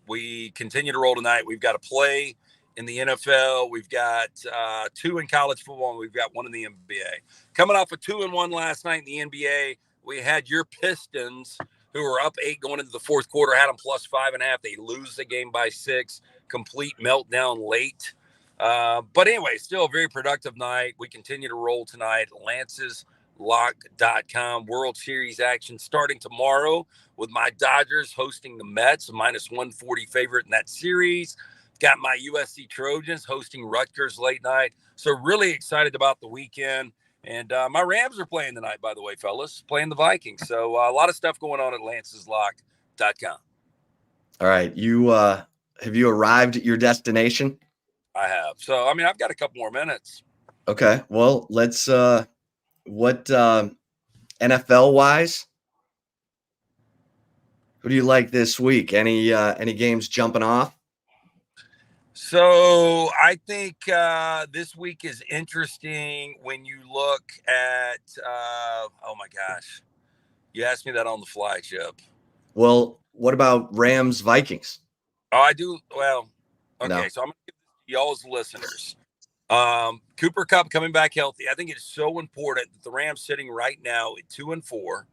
We continue to roll tonight. We've got a play in the NFL. We've got 2 in college football, and we've got 1 in the NBA. Coming off a 2-1 last night in the NBA, we had your Pistons, who were up 8 going into the fourth quarter, had them +5.5. They lose the game by 6. Complete meltdown late. But anyway, still a very productive night. We continue to roll tonight. lanceslock.com. World Series action starting tomorrow with my Dodgers hosting the Mets, a -140 favorite in that series. Got my USC Trojans hosting Rutgers late night. So really excited about the weekend. And my Rams are playing tonight, by the way, fellas, playing the Vikings. So a lot of stuff going on at lanceslock.com. All right. Have you arrived at your destination? I have. So, I've got a couple more minutes. Okay. Well, let's NFL wise, who do you like this week? Any games jumping off? So I think this week is interesting when you look at, oh my gosh, you asked me that on the fly, Chip. Well, what about Rams Vikings? Oh, I do. Well, okay. No. So I'm going to give y'all's listeners. Cooper Kupp coming back healthy. I think it's so important that the Rams sitting right now at 2-4,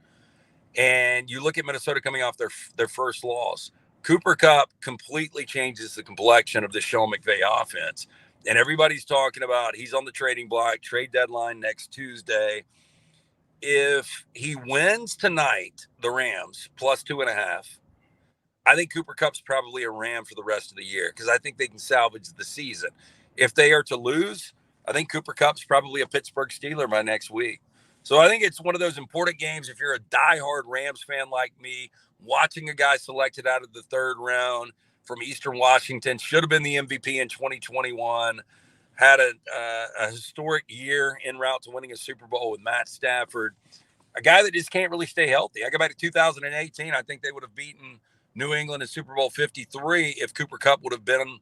and you look at Minnesota coming off their first loss. Cooper Kupp completely changes the complexion of the Sean McVay offense. and everybody's talking about he's on the trading block, trade deadline next Tuesday. If he wins tonight, the Rams plus 2.5, I think Cooper Kupp's probably a Ram for the rest of the year because I think they can salvage the season. If they are to lose, I think Cooper Kupp's probably a Pittsburgh Steeler by next week. So I think it's one of those important games. If you're a diehard Rams fan like me, watching a guy selected out of the third round from Eastern Washington, should have been the MVP in 2021, had a historic year en route to winning a Super Bowl with Matt Stafford, a guy that just can't really stay healthy. I go back to 2018. I think they would have beaten New England in Super Bowl 53 if Cooper Kupp would have been,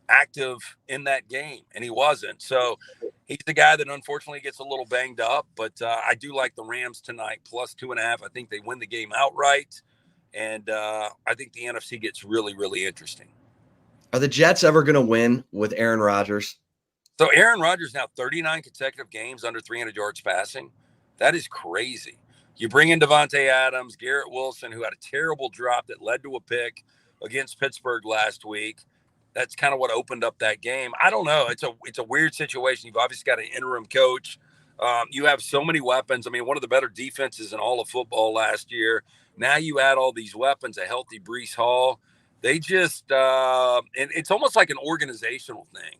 active in that game, and he wasn't. So he's the guy that unfortunately gets a little banged up, but I do like the Rams tonight, plus 2.5. I think they win the game outright, and I think the NFC gets really, really interesting. Are the Jets ever going to win with Aaron Rodgers? So Aaron Rodgers now 39 consecutive games under 300 yards passing. That is crazy. You bring in Devontae Adams, Garrett Wilson, who had a terrible drop that led to a pick against Pittsburgh last week. That's kind of what opened up that game. I don't know. It's a weird situation. You've obviously got an interim coach. You have so many weapons. I mean, one of the better defenses in all of football last year. Now you add all these weapons, a healthy Breece Hall. They just and it's almost like an organizational thing.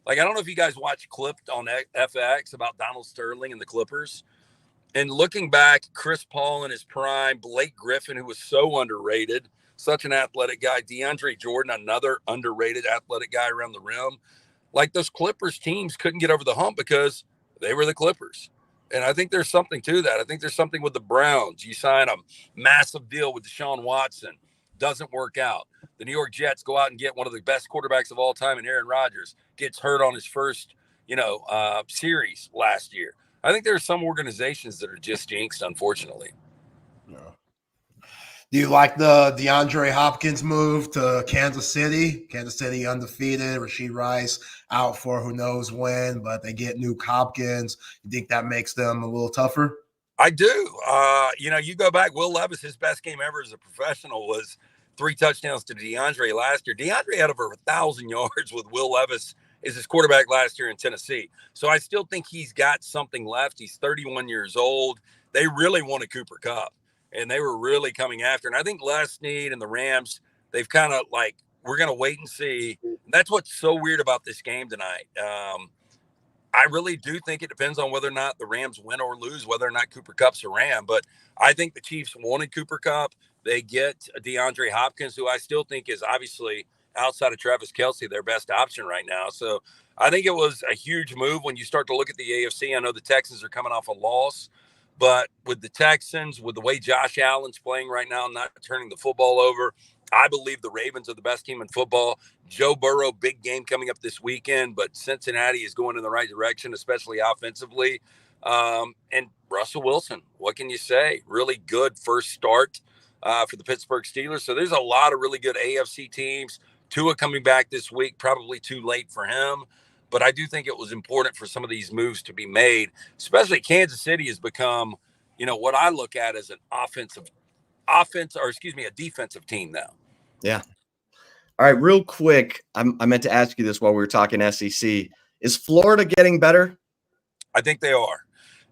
Like, I don't know if you guys watch Clipped on FX about Donald Sterling and the Clippers. And looking back, Chris Paul in his prime, Blake Griffin, who was so underrated, such an athletic guy, DeAndre Jordan, another underrated athletic guy around the rim. Like, those Clippers teams couldn't get over the hump because they were the Clippers. And I think there's something to that. I think there's something with the Browns. You sign a massive deal with Deshaun Watson. Doesn't work out. The New York Jets go out and get one of the best quarterbacks of all time, and Aaron Rodgers gets hurt on his first, series last year. I think there are some organizations that are just jinxed, unfortunately. Yeah. Do you like the DeAndre Hopkins move to Kansas City? Kansas City undefeated. Rashee Rice out for who knows when, but they get Nuke Hopkins. You think that makes them a little tougher? I do. You go back, Will Levis, his best game ever as a professional was 3 touchdowns to DeAndre last year. DeAndre had over 1,000 yards with Will Levis as his quarterback last year in Tennessee. So I still think he's got something left. He's 31 years old. They really wanted Cooper Kupp, and they were really coming after. And I think Les Snead and the Rams, they've kind of like, we're going to wait and see. That's what's so weird about this game tonight. I really do think it depends on whether or not the Rams win or lose, whether or not Cooper Kupp's a Ram. But I think the Chiefs wanted Cooper Kupp. They get DeAndre Hopkins, who I still think is obviously outside of Travis Kelce, their best option right now. So I think it was a huge move when you start to look at the AFC. I know the Texans are coming off a loss, but with the Texans, with the way Josh Allen's playing right now, not turning the football over, I believe the Ravens are the best team in football. Joe Burrow, big game coming up this weekend, but Cincinnati is going in the right direction, especially offensively. And Russell Wilson, what can you say? Really good first start for the Pittsburgh Steelers. So there's a lot of really good AFC teams. Tua coming back this week, probably too late for him. But I do think it was important for some of these moves to be made, especially Kansas City has become, what I look at as a defensive team now. Yeah. All right, real quick, I meant to ask you this while we were talking SEC. Is Florida getting better? I think they are.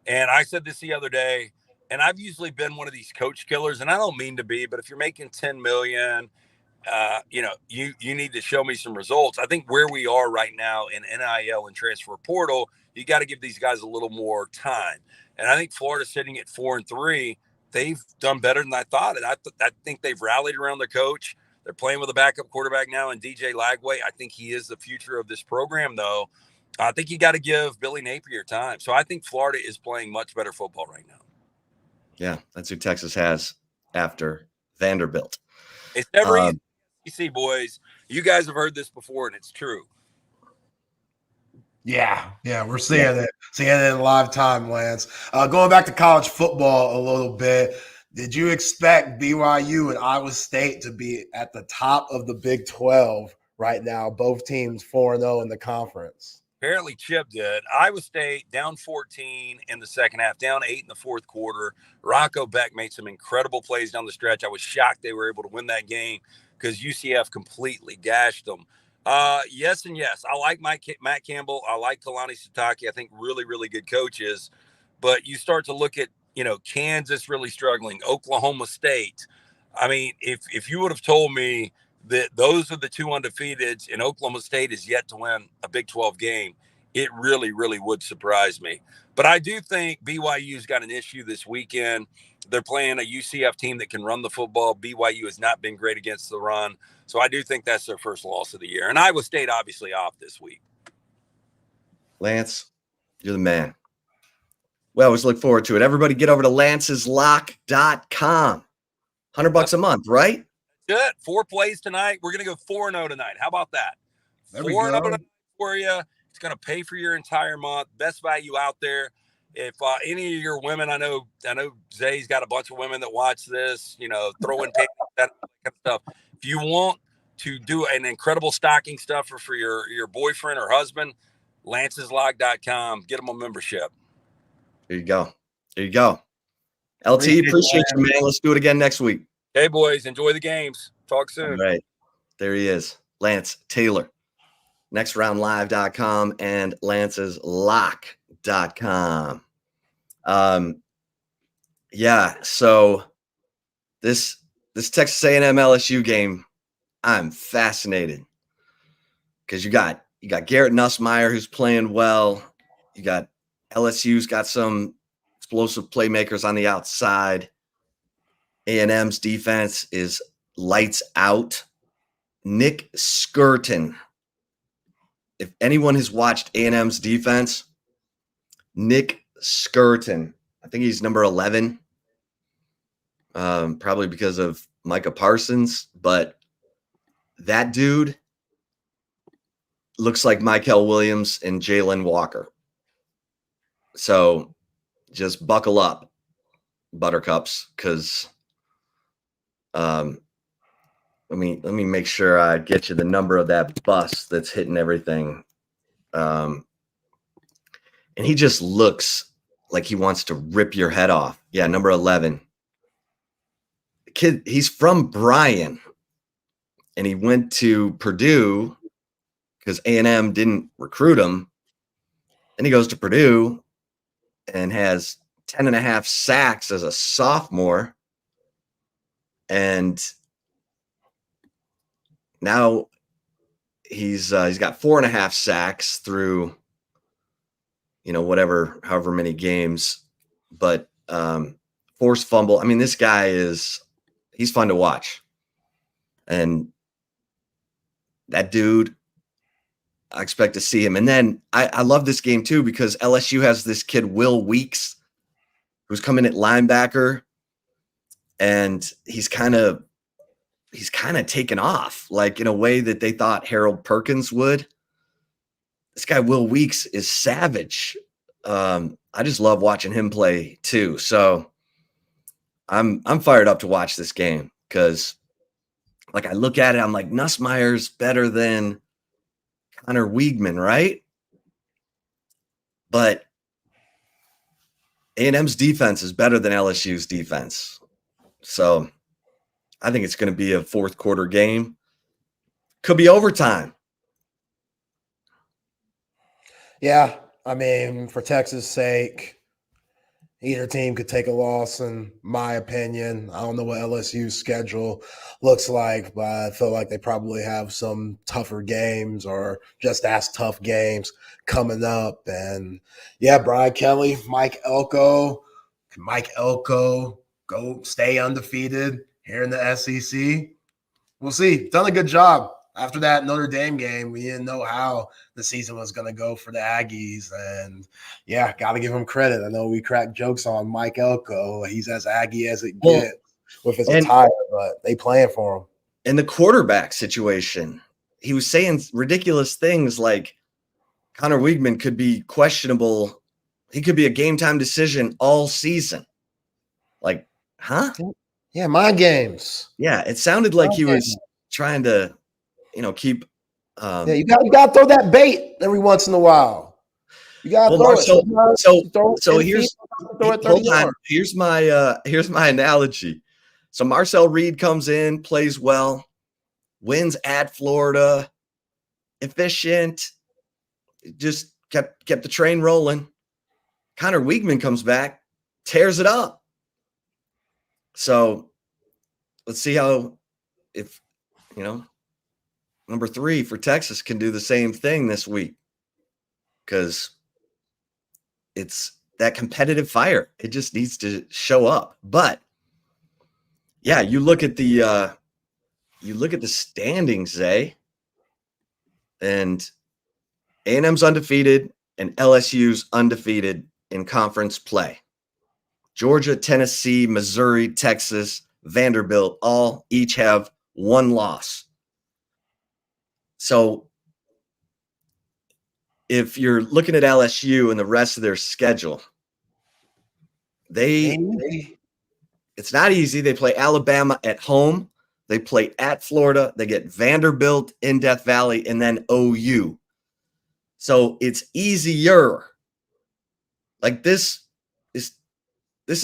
And I said this the other day, and I've usually been one of these coach killers, and I don't mean to be, but if you're making $10 million, you need to show me some results. I think where we are right now in NIL and transfer portal, you got to give these guys a little more time. And I think Florida's sitting at 4-3. They've done better than I thought. And I think they've rallied around their coach. They're playing with a backup quarterback now in DJ Lagway. I think he is the future of this program, though. I think you got to give Billy Napier time. So I think Florida is playing much better football right now. Yeah, that's who Texas has after Vanderbilt. It's never easy. SEC boys, you guys have heard this before, and it's true. Yeah, we're seeing it in live time, Lance. Going back to college football a little bit, did you expect BYU and Iowa State to be at the top of the Big 12 right now? Both teams 4-0 in the conference. Apparently Chip did. Iowa State down 14 in the second half, down 8 in the fourth quarter. Rocco Beck made some incredible plays down the stretch. I was shocked they were able to win that game because UCF completely gashed them. Yes and yes. I like Matt Campbell. I like Kalani Sitake. I think really, really good coaches. But you start to look at, Kansas really struggling, Oklahoma State. I mean, if you would have told me that those are the two undefeateds and Oklahoma State is yet to win a Big 12 game, it really, really would surprise me. But I do think BYU's got an issue this weekend. They're playing a UCF team that can run the football. BYU has not been great against the run. So I do think that's their first loss of the year. And Iowa State obviously off this week. Lance, you're the man. We always look forward to it. Everybody get over to lanceslock.com. $100 a month, right? Good. 4 plays tonight. We're going to go 4-0 tonight. How about that? 4-0 for you. It's going to pay for your entire month. Best value out there. If any of your women, I know Zay's got a bunch of women that watch this, throwing that kind of stuff. If you want to do an incredible stocking stuffer for your boyfriend or husband, lanceslock.com. Get them a membership. There you go. LT, appreciate you, man. Let's do it again next week. Hey, boys, enjoy the games. Talk soon. All right. There he is, Lance Taylor. NextRoundLive.com and LancesLock.com. So this Texas A&M LSU game, I'm fascinated because you got Garrett Nussmeier who's playing well. You got LSU's got some explosive playmakers on the outside. A&M's defense is lights out. Nick Skirton. If anyone has watched A&M's defense, Nick Skirton, I think he's number 11, probably because of Micah Parsons, but that dude looks like Michael Williams and Jalen Walker. So just buckle up, buttercups, because let me make sure I get you the number of that bus that's hitting everything. And he just looks like he wants to rip your head off. Yeah, number 11. The kid, he's from Bryan, and he went to Purdue because A&M didn't recruit him. And he goes to Purdue and has 10.5 sacks as a sophomore. And now he's got 4.5 sacks through, however many games, but forced fumble. I mean, this guy he's fun to watch. And that dude, I expect to see him. And then I love this game too, because LSU has this kid, Will Weeks, who's coming at linebacker, and he's kind of taken off, like in a way that they thought Harold Perkins would. This guy, Will Weeks, is savage. I just love watching him play too. So I'm fired up to watch this game because, like, I look at it, I'm like, Nussmeier's better than Connor Weigman, right? But A&M's defense is better than LSU's defense. So I think it's going to be a fourth quarter game. Could be overtime. Yeah, I mean, for Texas' sake, either team could take a loss, in my opinion. I don't know what LSU's schedule looks like, but I feel like they probably have some tougher games or just as tough games coming up. And, yeah, Brian Kelly, Mike Elko. Can Mike Elko go stay undefeated here in the SEC? We'll see. Done a good job. After that Notre Dame game, we didn't know how the season was going to go for the Aggies. And, yeah, got to give him credit. I know we crack jokes on Mike Elko. He's as Aggie as it gets with his attire, but they playing for him. In the quarterback situation, he was saying ridiculous things like Connor Weigman could be questionable. He could be a game-time decision all season. Like, huh? Yeah, mind games. Yeah, it sounded like he was trying to – keep. Yeah, you got to throw that bait every once in a while. You got to throw it. So here's my analogy. So Marcel Reed comes in, plays well, wins at Florida, efficient, just kept the train rolling. Connor Weigman comes back, tears it up. So let's see if number 3 for Texas can do the same thing this week, because it's that competitive fire. It just needs to show up. But yeah, you look at the standings, Zay, and A&M's undefeated and LSU's undefeated in conference play. Georgia, Tennessee, Missouri, Texas, Vanderbilt each have 1 loss. So if you're looking at LSU and the rest of their schedule, it's not easy. They play Alabama at home. They play at Florida. They get Vanderbilt in Death Valley and then OU. So it's easier. Like this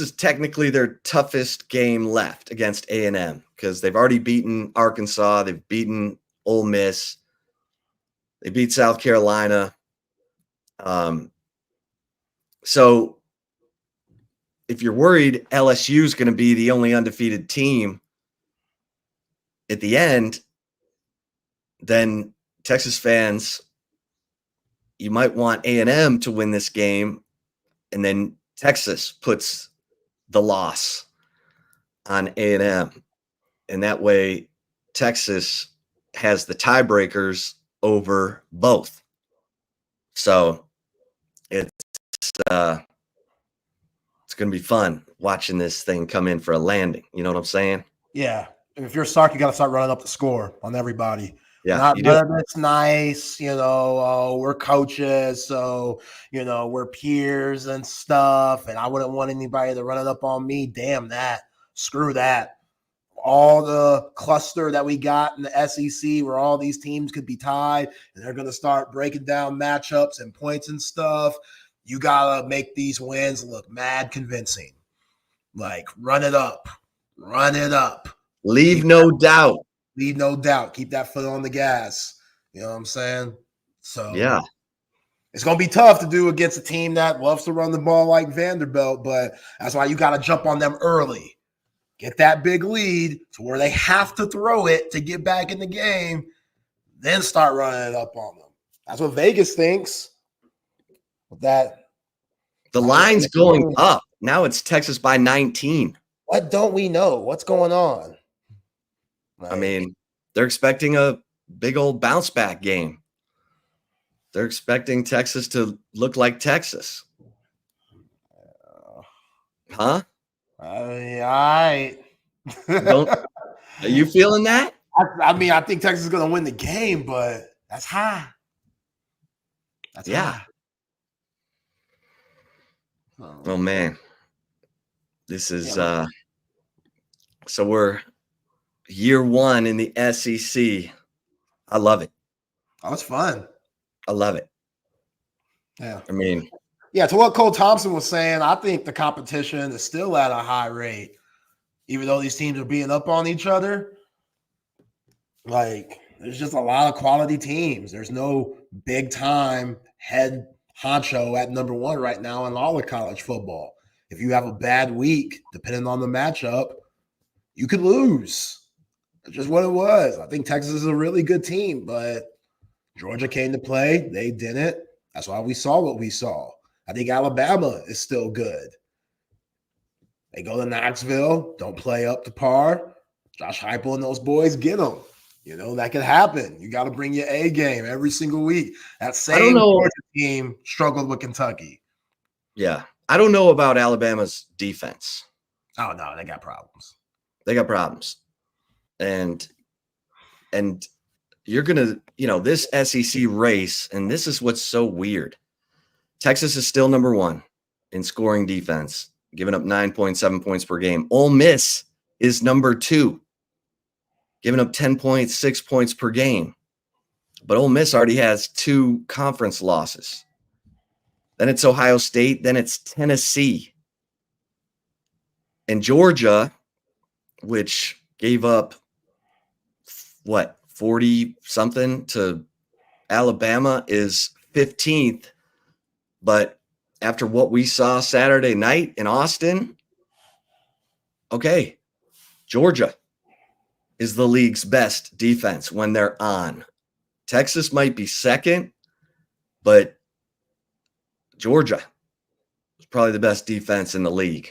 is technically their toughest game left against A&M, because they've already beaten Arkansas. They've beaten Ole Miss. They beat South Carolina. So if you're worried LSU is going to be the only undefeated team at the end, then Texas fans, you might want A&M to win this game, and then Texas puts the loss on A&M. And that way Texas has the tiebreakers over both. So it's going to be fun watching this thing come in for a landing. You know what I'm saying? Yeah. If you're Sark, you got to start running up the score on everybody. Yeah, It's nice, we're coaches, so, we're peers and stuff, and I wouldn't want anybody to run it up on me. Damn that. Screw that. All the cluster that we got in the SEC where all these teams could be tied, and they're going to start breaking down matchups and points and stuff. You got to make these wins look mad convincing. Like, run it up. Run it up. Leave no doubt. Leave no doubt. Keep that foot on the gas. You know what I'm saying? So yeah, it's going to be tough to do against a team that loves to run the ball like Vanderbilt, but that's why you got to jump on them early. Get that big lead to where they have to throw it to get back in the game, then start running it up on them. That's what Vegas thinks. The line's going up. Now it's Texas by 19. What don't we know? What's going on? I mean, they're expecting a big old bounce back game. They're expecting Texas to look like Texas. Huh? All right. Are you feeling that? I mean, I think Texas is going to win the game, but that's high. That's high. Oh, man. This is so we're year 1 in the SEC. I love it. Oh, it's fun. I love it. Yeah. I mean, yeah, to what Cole Thompson was saying, I think the competition is still at a high rate, even though these teams are being up on each other. Like, there's just a lot of quality teams. There's no big time head honcho at number 1 right now in all of college football. If you have a bad week, depending on the matchup, you could lose. That's just what it was. I think Texas is a really good team, but Georgia came to play. They didn't. That's why we saw what we saw. I think Alabama is still good. They go to Knoxville, don't play up to par. Josh Heupel and those boys get them. That could happen. You got to bring your A game every single week. That same Georgia team struggled with Kentucky. Yeah. I don't know about Alabama's defense. Oh, no, they got problems. They got problems. And you're going to, this SEC race, and this is what's so weird. Texas is still number 1 in scoring defense, giving up 9.7 points per game. Ole Miss is number 2, giving up 10.6 points per game. But Ole Miss already has 2 conference losses. Then it's Ohio State. Then it's Tennessee. And Georgia, which gave up, 40-something to Alabama is 15th, but after what we saw Saturday night in Austin, okay, Georgia is the league's best defense when they're on. Texas might be second, but Georgia is probably the best defense in the league,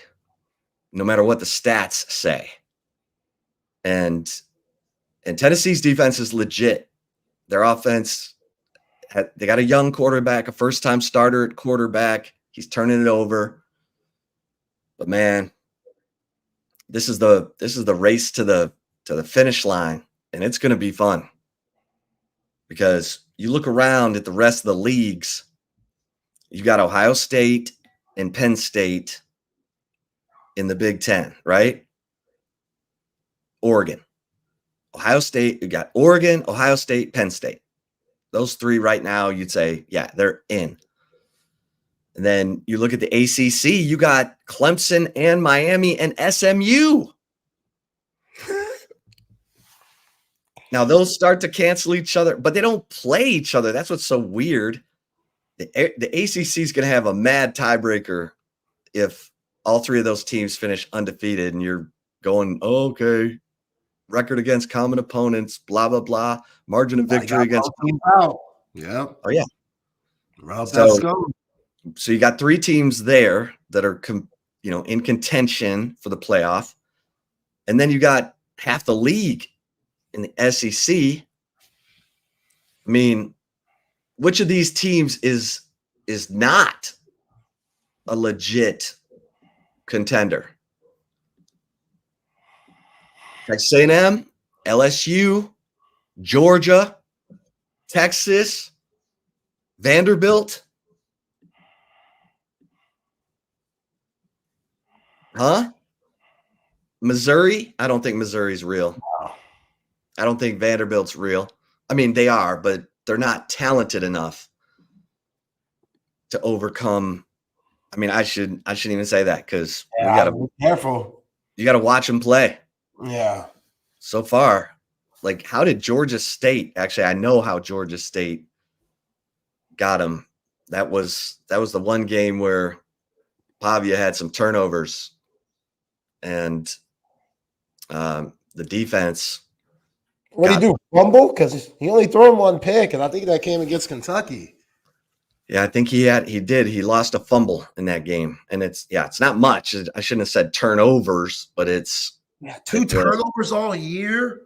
no matter what the stats say. And Tennessee's defense is legit. Their offense, they got a young quarterback, a first-time starter at quarterback. He's turning it over. But man, this is the race to the finish line, and it's going to be fun. Because you look around at the rest of the leagues, you got Ohio State and Penn State in the Big Ten, right? Oregon. Ohio State, you got Oregon, Ohio State, Penn State. Those three right now, you'd say, yeah, they're in. And then you look at the ACC, you got Clemson and Miami and SMU. Now, those start to cancel each other, but they don't play each other. That's what's so weird. The ACC is going to have a mad tiebreaker if all three of those teams finish undefeated and you're going, oh, okay, record against common opponents, blah, blah, blah, margin of victory against. Yeah. Oh, yeah. So you got three teams there that are, in contention for the playoff. And then you got half the league in the SEC. I mean, which of these teams is not a legit contender? Texas A&M, LSU, Georgia, Texas, Vanderbilt. Huh? Missouri? I don't think Missouri's real. I don't think Vanderbilt's real. I mean, they are, but they're not talented enough to overcome. I mean, I shouldn't even say that because we gotta be careful. You gotta watch them play. Yeah. So far, like, how did Georgia State? Actually, I know how Georgia State got them. That was the one game where Pavia had some turnovers, and the defense. What did he do? Fumble? Because he only threw him one pick, and I think that came against Kentucky. Yeah, I think he did. He lost a fumble in that game, and it's not much. I shouldn't have said turnovers, but it's 2 turnovers all year.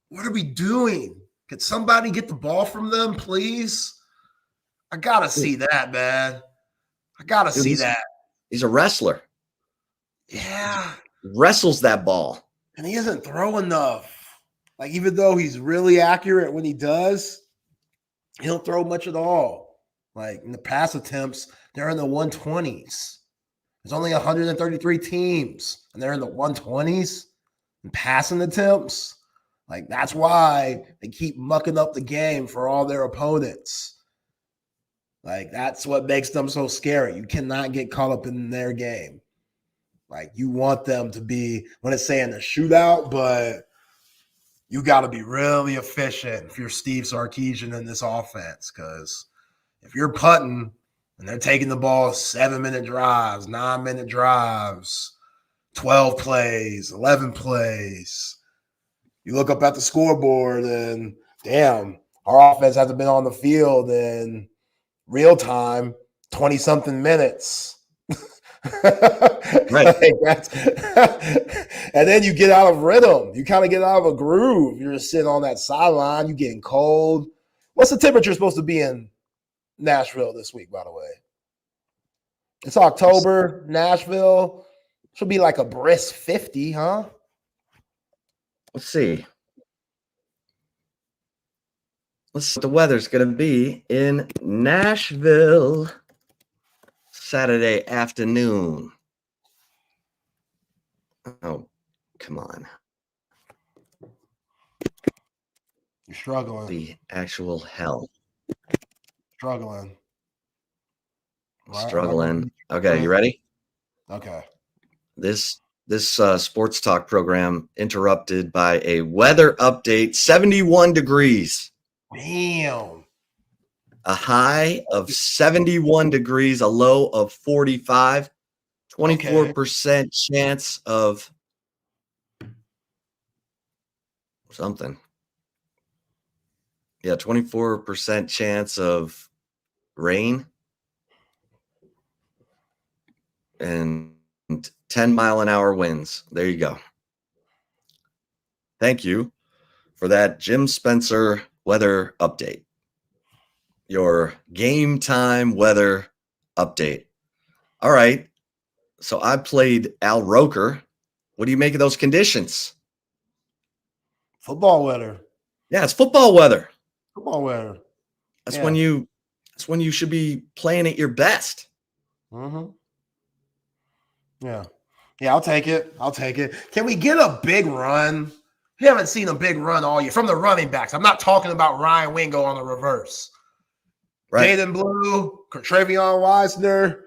What are we doing? Could somebody get the ball from them, please? I gotta see that, man. I gotta see that. He's a wrestler. Yeah, wrestles that ball, and he isn't throwing enough. Like, even though he's really accurate when he does, he don't throw much at all. Like, in the pass attempts, they're in the 120s. There's only 133 teams, and they're in the 120s in passing attempts. Like, that's why they keep mucking up the game for all their opponents. Like, that's what makes them so scary. You cannot get caught up in their game. Like, you want them to be, when it's saying a shootout, but you got to be really efficient if you're Steve Sarkisian in this offense, because if you're putting and they're taking the ball 7-minute drives, 9-minute drives, 12 plays, 11 plays, you look up at the scoreboard and, damn, our offense hasn't been on the field in real time 20-something minutes. Right. And then you get out of rhythm. You kind of get out of a groove. You're just sitting on that sideline. You're getting cold. What's the temperature supposed to be in Nashville this week, by the way? It's October. Nashville should be like a brisk 50, huh? Let's see. Let's see what the weather's going to be in Nashville Saturday afternoon. Oh, come on. You're struggling. The actual hell. Struggling. Struggling. Okay, you ready? Okay. This sports talk program interrupted by a weather update. 71 degrees. Damn. A high of 71 degrees, a low of 45, 24% chance of something. Yeah, 24% chance of rain and 10-mile-an-hour winds. There you go. Thank you for that Jim Spencer weather update. Your game time weather update. All right. So I played Al Roker. What do you make of those conditions? Football weather. Yeah, it's football weather. Football weather. That's when you should be playing at your best. Mm-hmm. Yeah. Yeah, I'll take it. Can we get a big run? We haven't seen a big run all year from the running backs. I'm not talking about Ryan Wingo on the reverse. Right. Jaden Blue, Travion Wisner.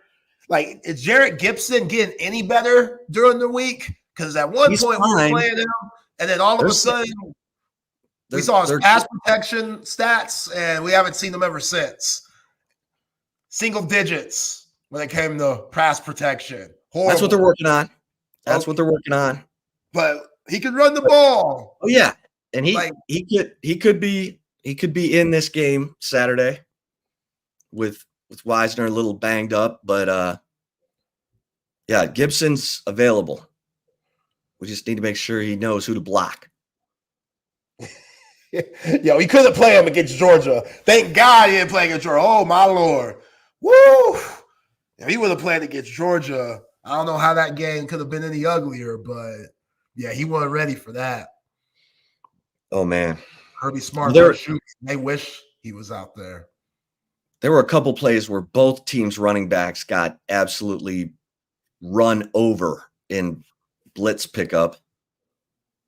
Like, is Jarrett Gibson getting any better during the week? Because at one point we were playing him, and then all of a sudden we saw his pass protection stats, and we haven't seen them ever since. Single digits when it came to pass protection. Horrible. That's what they're working on. What they're working on. But he could run the ball. Oh yeah, and he could be in this game Saturday with Wisner a little banged up, but yeah, Gibson's available. We just need to make sure he knows who to block. Yo, he couldn't play him against Georgia. Thank God he didn't play against Georgia. Oh my Lord. Woo! If he would have played against Georgia, I don't know how that game could have been any uglier, but yeah, he wasn't ready for that. Oh man. Kirby Smart, they wish he was out there. There were a couple plays where both teams' running backs got absolutely run over in blitz pickup.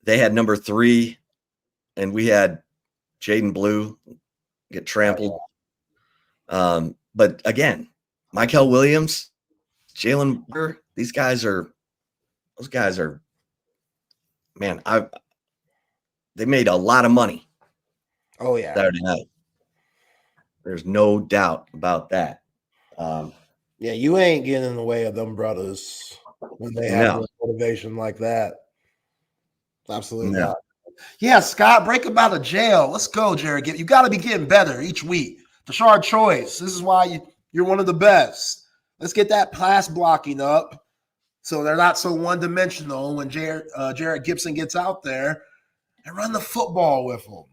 They had number 3, and we had Jaden Blue get trampled. But again, Michael Williams, Jalen Burke, those guys are, man, they made a lot of money. Oh yeah. Saturday night. There's no doubt about that. Yeah, you ain't getting in the way of them brothers when they have motivation like that. Absolutely not. Yeah, Scott, break them out of jail. Let's go, Jared. You got to be getting better each week. Tashard Choice, this is why you're one of the best. Let's get that pass blocking up so they're not so one-dimensional when Jarrett Gibson gets out there, and run the football with them.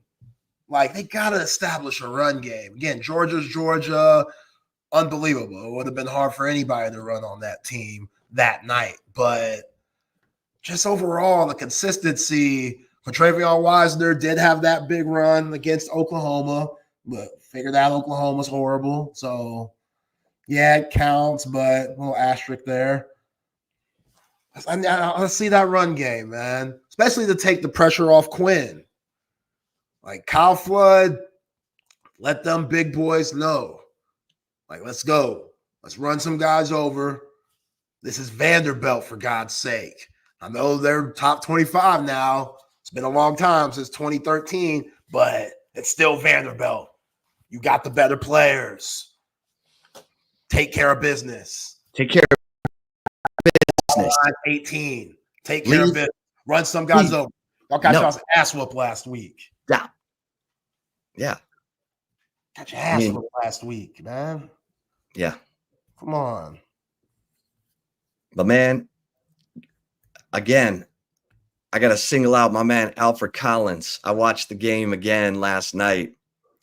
Like, they got to establish a run game. Again, Georgia's Georgia, unbelievable. It would have been hard for anybody to run on that team that night. But just overall, the consistency, Travion Wisner did have that big run against Oklahoma, but figured out Oklahoma's horrible. So, yeah, it counts, but a little asterisk there. I see that run game, man, especially to take the pressure off Quinn. Like Kyle Flood, let them big boys know. Like, let's go. Let's run some guys over. This is Vanderbilt, for God's sake. I know they're top 25 now. It's been a long time since 2013, but it's still Vanderbilt. You got the better players. Take care of business. Take care of business. 18. Take care of business. Run some guys over. Y'all got y'all's ass whooped last week. Yeah. Yeah. Got your ass whooped last week, man. Yeah. Come on. But, man, again, I got to single out my man, Alfred Collins. I watched the game again last night.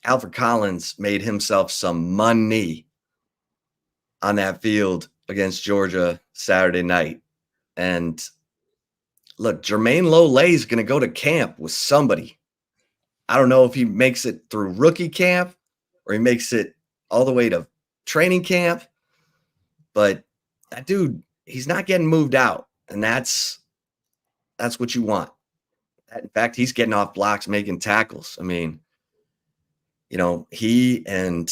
Alfred Collins made himself some money on that field against Georgia Saturday night. And look, Jermaine Lole is going to go to camp with somebody. I don't know if he makes it through rookie camp or he makes it all the way to training camp, but that dude, he's not getting moved out. And that's what you want. In fact, he's getting off blocks, making tackles. I mean, you know, he and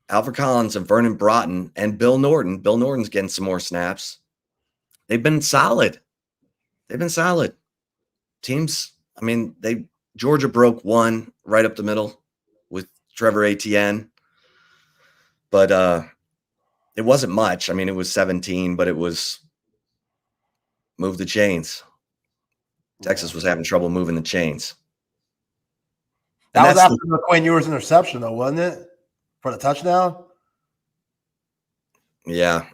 Alfred Collins and Vernon Broughton and Bill Norton. Bill Norton's getting some more snaps. They've been solid. Teams, I mean, Georgia broke one right up the middle. Trevor Etienne. But it wasn't much. I mean, it was 17, but it was move the chains. Texas was having trouble moving the chains. That was after the Quinn Ewers interception, though, wasn't it? For the touchdown? Yeah.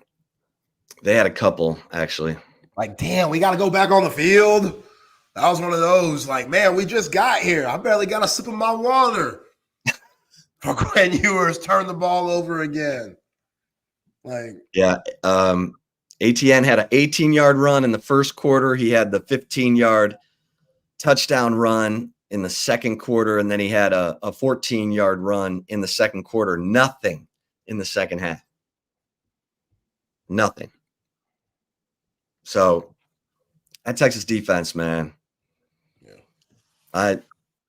They had a couple, actually. Like, damn, we got to go back on the field. That was one of those, like, man, we just got here. I barely got a sip of my water. For Quinn Ewers, turn the ball over again. Like, yeah. ATN had an 18-yard run in the first quarter. He had the 15-yard touchdown run in the second quarter, and then he had a 14-yard run in the second quarter. Nothing in the second half. Nothing. So that Texas defense, man. Yeah.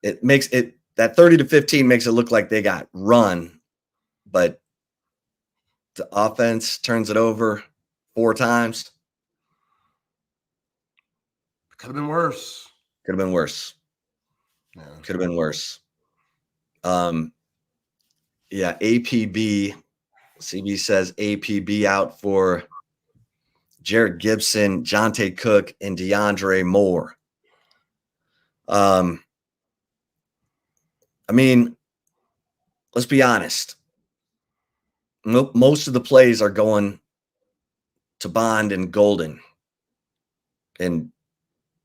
It makes it that 30-15 makes it look like they got run, but the offense turns it over 4 times. Could have been worse. Could have been worse. Yeah. Could have been worse. Yeah, APB. CB says APB out for Jared Gibson, Jonte Cook, and DeAndre Moore. I mean, let's be honest. Most of the plays are going to Bond and Golden. And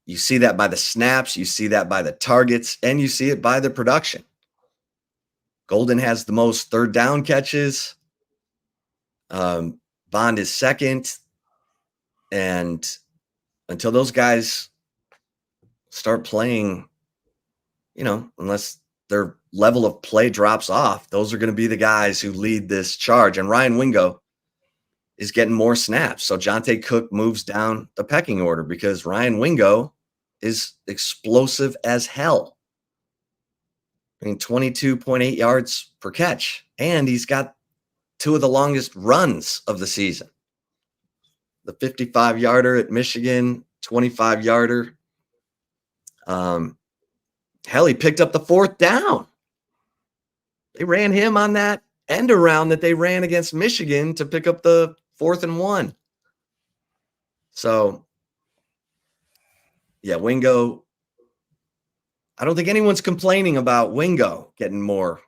you see that by the snaps, you see that by the targets, and you see it by the production. Golden has the most third down catches. Bond is second. And until those guys start playing, unless their level of play drops off, those are going to be the guys who lead this charge. And Ryan Wingo is getting more snaps. So Jonte Cook moves down the pecking order because Ryan Wingo is explosive as hell. I mean, 22.8 yards per catch. And he's got 2 of the longest runs of the season. The 55-yarder at Michigan, 25-yarder. Hell, he picked up the 4th down. They ran him on that end around that they ran against Michigan to pick up the 4th and 1. So, yeah, Wingo. I don't think anyone's complaining about Wingo getting more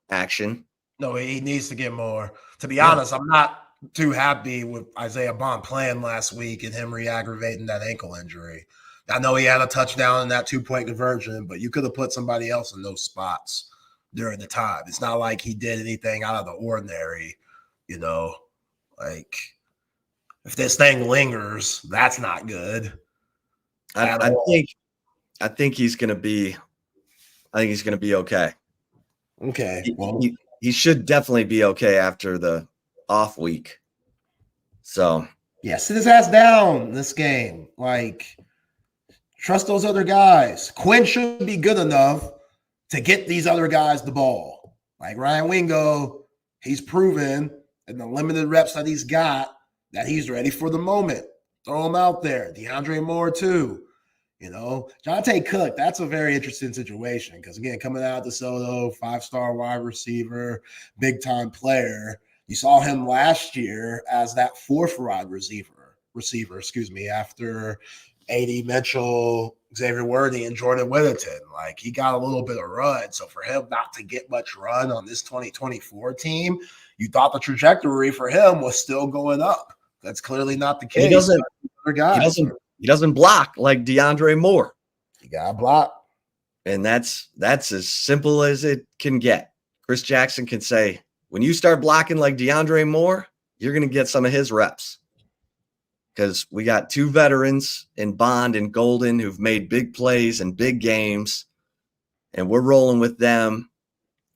action. No, he needs to get more. To be honest, I'm not too happy with Isaiah Bond playing last week and him re-aggravating that ankle injury. I know he had a touchdown in that 2-point conversion, but you could have put somebody else in those spots during the time. It's not like he did anything out of the ordinary, like if this thing lingers, that's not good. I think he's going to be okay. Okay. He should definitely be okay after the off week. So yeah, sit his ass down this game. Like, trust those other guys. Quinn should be good enough to get these other guys the ball. Like Ryan Wingo, he's proven in the limited reps that he's got that he's ready for the moment. Throw him out there. DeAndre Moore too. Jonte Cook, that's a very interesting situation because, again, coming out of DeSoto, 5-star wide receiver, big-time player. You saw him last year as that 4th wide receiver, after A.D. Mitchell, Xavier Worthy, and Jordan Whittington. Like, he got a little bit of run. So for him not to get much run on this 2024 team, you thought the trajectory for him was still going up. That's clearly not the case. He doesn't block like DeAndre Moore. You got to block. And that's as simple as it can get. Chris Jackson can say, when you start blocking like DeAndre Moore, you're going to get some of his reps. Because we got 2 veterans in Bond and Golden who've made big plays and big games, and we're rolling with them.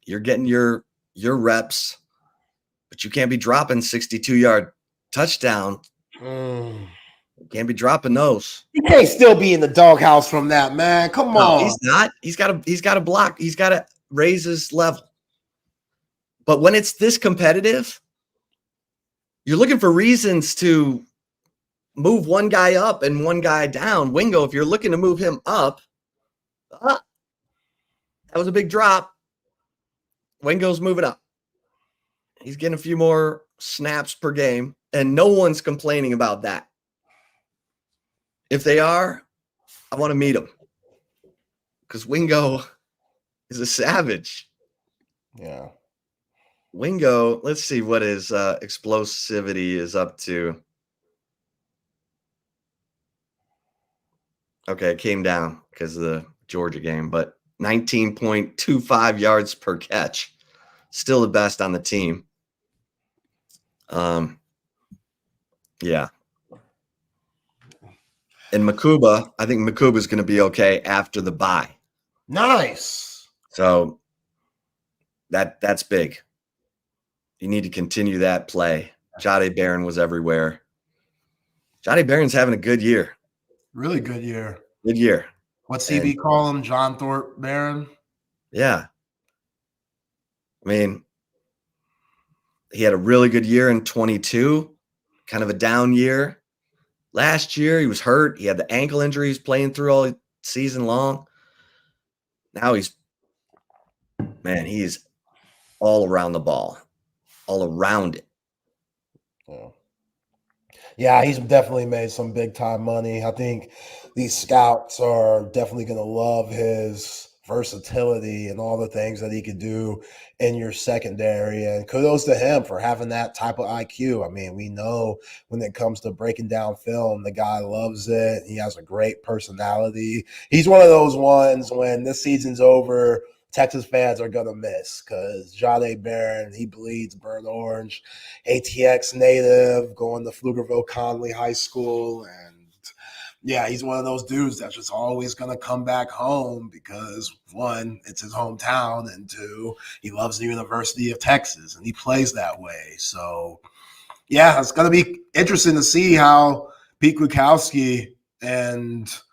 You're getting your reps, but you can't be dropping 62-yard touchdown. Can't be dropping those. He can't still be in the doghouse from that, man. Come on. He's not. He's got to block. He's got to raise his level. But when it's this competitive, you're looking for reasons to move one guy up and one guy down. Wingo, if you're looking to move him up, that was a big drop. Wingo's moving up. He's getting a few more snaps per game, and no one's complaining about that. If they are, I want to meet him because Wingo is a savage. Yeah. Wingo, let's see what his explosivity is up to. Okay, it came down because of the Georgia game, but 19.25 yards per catch. Still the best on the team. Yeah. And Makuba, I think Makuba's going to be okay after the bye. Nice. So that's big. You need to continue that play. Jahdae Barron was everywhere. Jahdae Barron's having a good year. Really good year. Good year. What's CB call him? John Thorpe Barron? Yeah. I mean, he had a really good year in 22, kind of a down year. Last year, he was hurt. He had the ankle injury he's playing through all season long. Now he's all around the ball, all around it. Yeah, he's definitely made some big time money. I think these scouts are definitely going to love his versatility and all the things that he could do in your secondary. And kudos to him for having that type of IQ. I mean, we know when it comes to breaking down film, the guy loves it. He has a great personality. He's one of those ones when this season's over, Texas fans are going to miss because Jahdae Barron, he bleeds burnt orange, ATX native, going to Pflugerville Conley High School. And yeah, he's one of those dudes that's just always going to come back home because, one, it's his hometown, and two, he loves the University of Texas, and he plays that way. So, yeah, it's going to be interesting to see how Pete Kwiatkowski and –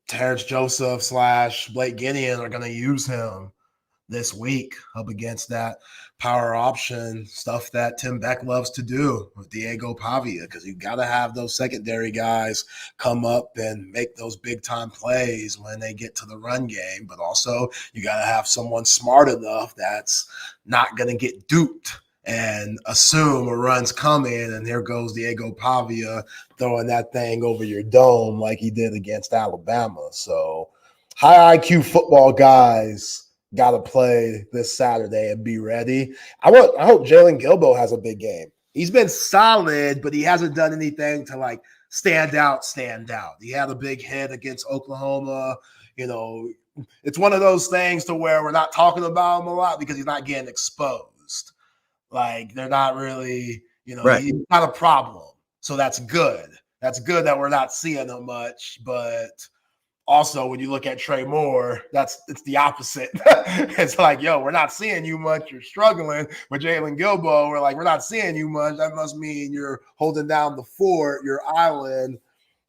Terrence Joseph / Blake Gideon are going to use him this week up against that power option stuff that Tim Beck loves to do with Diego Pavia, because you got to have those secondary guys come up and make those big time plays when they get to the run game. But also you got to have someone smart enough that's not going to get duped and assume a run's coming, and here goes Diego Pavia throwing that thing over your dome like he did against Alabama. So high IQ football guys got to play this Saturday and be ready. I hope Jalen Gilbo has a big game. He's been solid, but he hasn't done anything to stand out. He had a big hit against Oklahoma. It's one of those things to where we're not talking about him a lot because he's not getting exposed. They're not really, right. He's not a problem. So that's good. That's good that we're not seeing him much. But also, when you look at Trey Moore, it's the opposite. It's we're not seeing you much. You're struggling. With Jalen Gilbo, we're not seeing you much. That must mean you're holding down the fort, your island.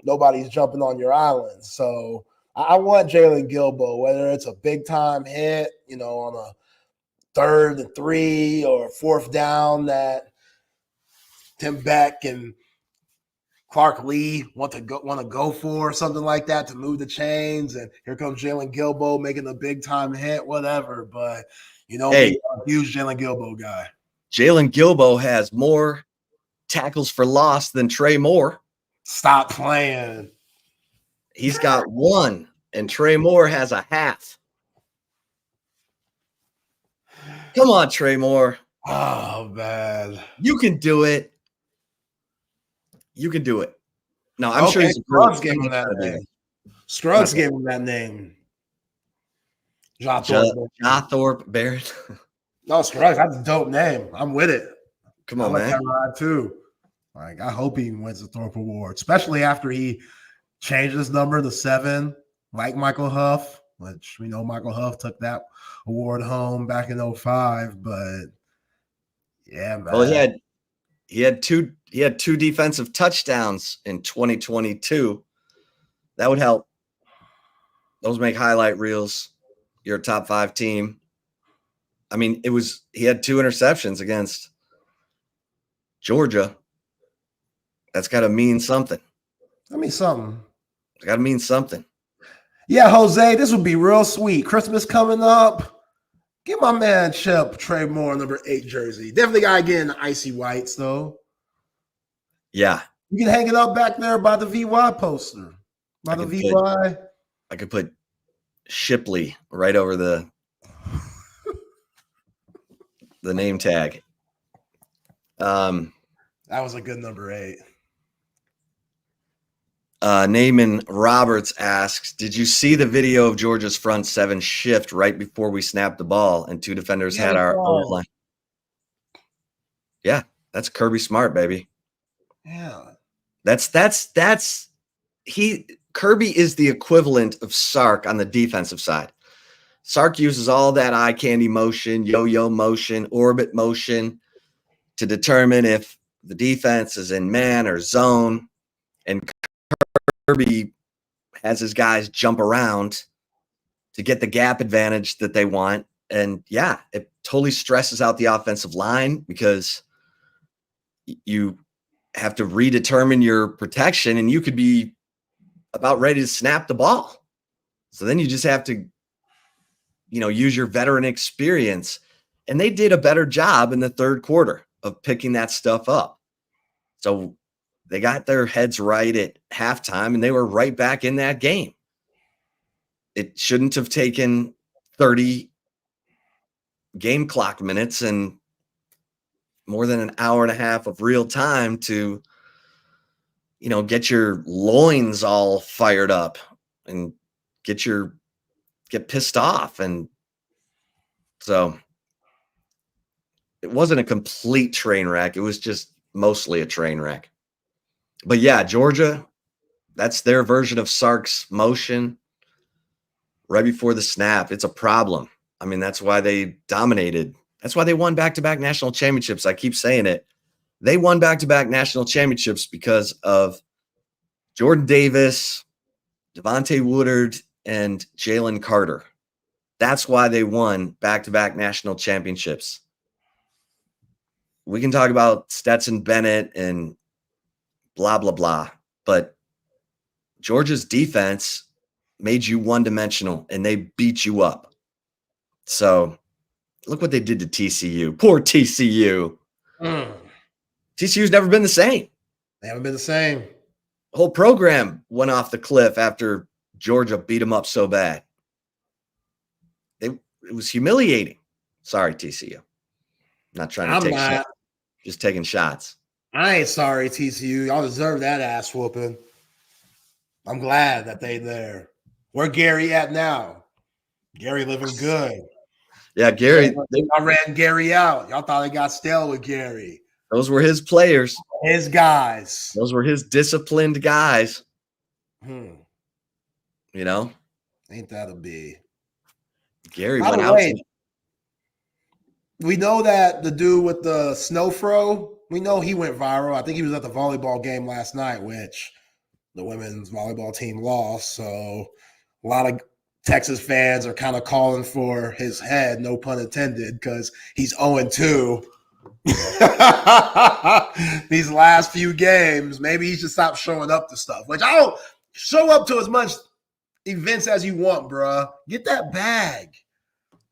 Nobody's jumping on your island. So I want Jalen Gilbo, whether it's a big time hit, on a 3rd and 3 or 4th down that Tim Beck and Clark Lee want to go for, something like that to move the chains. And here comes Jalen Gilbo making a big time hit, whatever. But he's a huge Jalen Gilbo guy. Jalen Gilbo has more tackles for loss than Trey Moore. Stop playing. He's got 1, and Trey Moore has a half. Come on, Trey Moore. Oh, man. You can do it. You can do it. No, I'm sure he's Scruggs gave him that name. Scruggs gave him that name. Jothorpe Barrett. No, Scruggs, that's a dope name. I'm with it. Come on, I like man. that ride too. I hope he wins the Thorpe Award, especially after he changed his number to 7, like Michael Huff, which we know Michael Huff took that award home back in 2005. But yeah, man. Well, he had two defensive touchdowns in 2022. That would help. Those make highlight reels. You're a top 5 team. I mean, he had 2 interceptions against Georgia. That's got to mean something. That means something. It's got to mean something. Yeah, Jose, this would be real sweet. Christmas coming up. Give my man Chip Trey Moore number 8 jersey. Definitely gotta get in the icy whites though. Yeah. You can hang it up back there by the VY poster. By the VY. I could put Shipley right over the name tag. That was a good number 8. Naaman Roberts asks, did you see the video of Georgia's front 7 shift right before we snapped the ball and 2 defenders had our O-line? Yeah, that's Kirby Smart, baby. Yeah. Kirby is the equivalent of Sark on the defensive side. Sark uses all that eye candy motion, yo-yo motion, orbit motion to determine if the defense is in man or zone. And Kirby has his guys jump around to get the gap advantage that they want. And yeah, it totally stresses out the offensive line because you have to redetermine your protection and you could be about ready to snap the ball. So then you just have to, use your veteran experience. And they did a better job in the third quarter of picking that stuff up. So they got their heads right at halftime and they were right back in that game. It shouldn't have taken 30 game clock minutes and more than an hour and a half of real time to, get your loins all fired up and get pissed off. And so it wasn't a complete train wreck. It was just mostly a train wreck. But yeah, Georgia, that's their version of Sark's motion right before the snap. It's a problem. I mean, that's why they dominated. That's why they won back-to-back national championships. I keep saying it. They won back-to-back national championships because of Jordan Davis, Devontae Woodard, and Jalen Carter. That's why they won back-to-back national championships. We can talk about Stetson Bennett and blah, blah, blah. But Georgia's defense made you one-dimensional, and they beat you up. So look what they did to TCU. Poor TCU. TCU's never been the same. They haven't been the same. The whole program went off the cliff after Georgia beat them up so bad. It was humiliating. Sorry, TCU. Not trying to take shots. Just taking shots. I ain't sorry, TCU. Y'all deserve that ass whooping. I'm glad that they there. Where Gary at now? Gary living good. Yeah, Gary. I ran Gary out. Y'all thought they got stale with Gary. Those were his players. His guys. Those were his disciplined guys. Ain't that a B? Gary By went the out. way, we know that the dude with the snow fro, we know he went viral. I think he was at the volleyball game last night, which the women's volleyball team lost. So a lot of Texas fans are kind of calling for his head, no pun intended, because he's 0-2. These last few games. Maybe he should stop showing up to stuff. Which I don't show up to as much events as you want, bruh. Get that bag.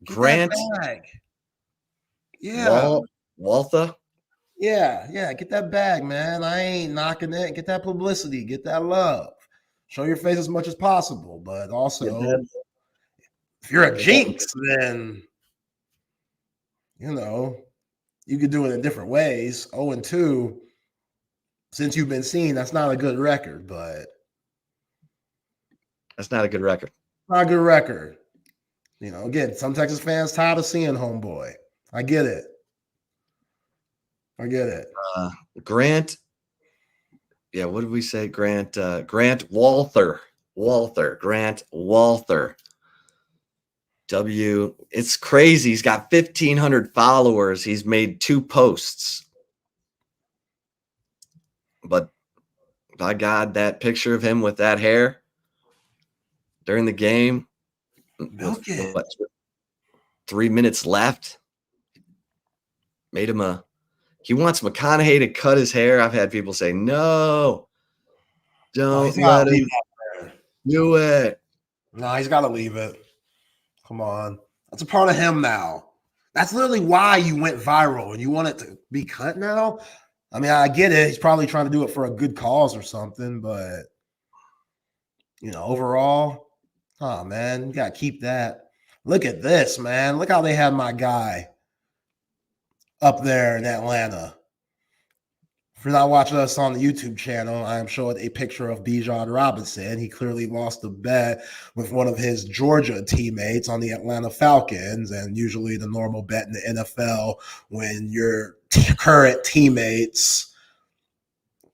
Grant. That bag. Yeah. Waltha. Yeah. Get that bag, man. I ain't knocking it. Get that publicity. Get that love. Show your face as much as possible. But also, if you're a jinx, then, you could do it in different ways. 0-2, since you've been seen, that's not a good record, but. That's not a good record. Not a good record. Again, some Texas fans tired of seeing homeboy. I get it. Grant. Yeah, what did we say? Grant Walther. Grant Walther. It's crazy. He's got 1,500 followers. He's made 2 posts. But by God, that picture of him with that hair during the game, Milk it. 3 minutes left, made him he wants McConaughey to cut his hair. I've had people say, no, don't let him do it. No, he's got to leave it. Come on. That's a part of him now. That's literally why you went viral and you want it to be cut now. I mean, I get it. He's probably trying to do it for a good cause or something, but overall, oh man, you gotta keep that. Look at this, man. Look how they had my guy up there in Atlanta. If you're not watching us on the YouTube channel, I am showing a picture of Bijan Robinson. He clearly lost a bet with one of his Georgia teammates on the Atlanta Falcons. And usually the normal bet in the NFL when your current teammates,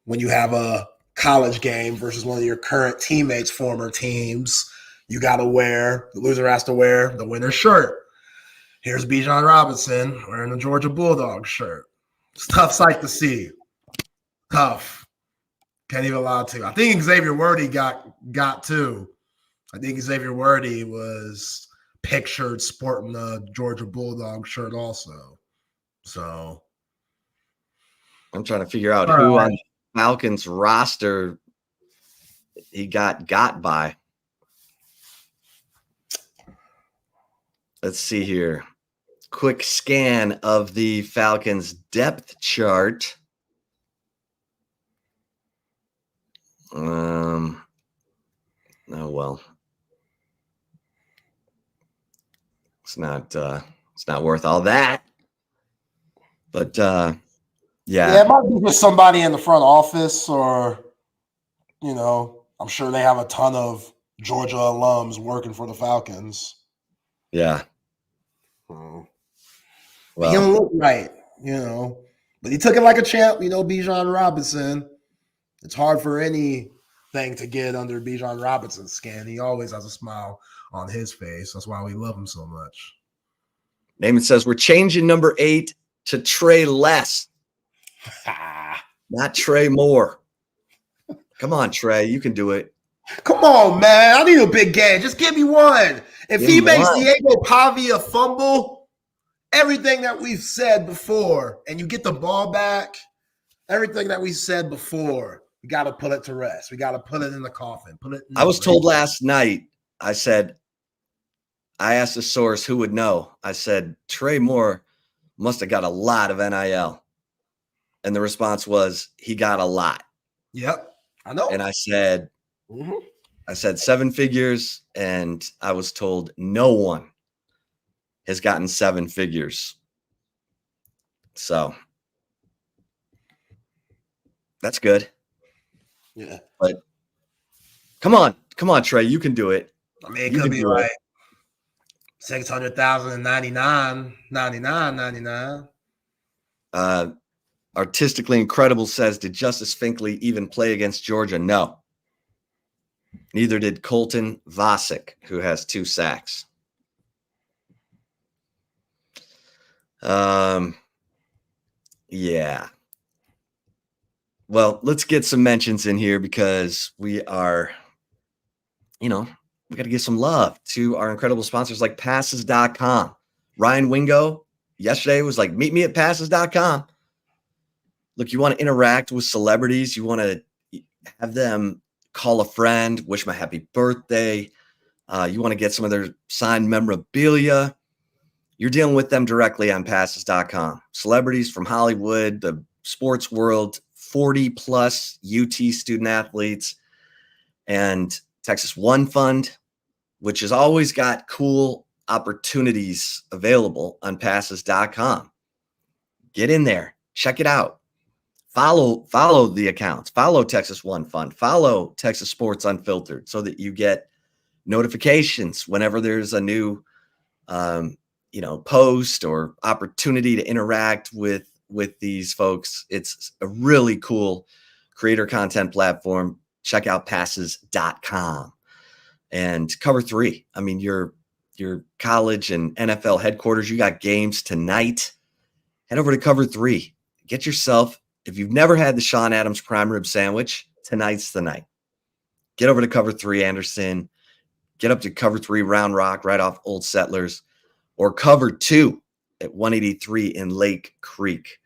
when you have a college game versus one of your current teammates' former teams, you got to wear, the loser has to wear the winner's shirt. Here's Bijan Robinson wearing the Georgia Bulldogs shirt. It's a tough sight to see. Tough. Can't even lie to. I think Xavier Worthy got too. I think Xavier Worthy was pictured sporting the Georgia Bulldog shirt also. So I'm trying to figure out who on Falcons roster he got by. Let's see here. Quick scan of the Falcons depth chart. Oh well. It's not worth all that. But yeah, it might be just somebody in the front office, or I'm sure they have a ton of Georgia alums working for the Falcons. Yeah. Well, Well, he don't look right, but he took it like a champ, Bijan Robinson. It's hard for anything to get under Bijan Robinson's skin. He always has a smile on his face. That's why we love him so much. Naaman says we're changing number 8 to Trey Less, not Trey Moore. Come on, Trey, you can do it. Come on, man. I need a big game. Just give me one. If Give he me makes one. Diego Pavia fumble, everything that we've said before, and you get the ball back, everything that we said before, we got to put it to rest. We got to put it in the coffin. I was told last night, I asked a source who would know. I said, Trey Moore must have got a lot of NIL. And the response was, he got a lot. Yep, I know. And I said, 7 figures. And I was told no one has gotten 7 figures. So that's good. Yeah. But come on, Trey, you can do it. I mean, it You could can be do it. like 600,099. Artistically Incredible says, did Justice Finkley even play against Georgia? No. Neither did Colton Vasek, who has 2 sacks. Yeah. Well, let's get some mentions in here because we are, we got to give some love to our incredible sponsors like passes.com. Ryan Wingo yesterday was like, meet me at passes.com. Look, you want to interact with celebrities. You want to have them call a friend, wish my happy birthday. You want to get some of their signed memorabilia. You're dealing with them directly on passes.com. Celebrities from Hollywood, the sports world, 40 plus UT student athletes, and Texas One Fund, which has always got cool opportunities available on passes.com. Get in there, check it out. Follow the accounts, follow Texas One Fund, follow Texas Sports Unfiltered so that you get notifications whenever there's a new post or opportunity to interact with these folks. It's a really cool creator content platform. Check out passes.com. And Cover 3. I mean, your college and NFL headquarters, you got games tonight. Head over to Cover 3. Get yourself, if you've never had the Sean Adams prime rib sandwich, tonight's the night. Get over to Cover 3 Anderson. Get up to Cover 3 Round Rock right off Old Settlers, or Cover 2 at 183 in Lake Creek.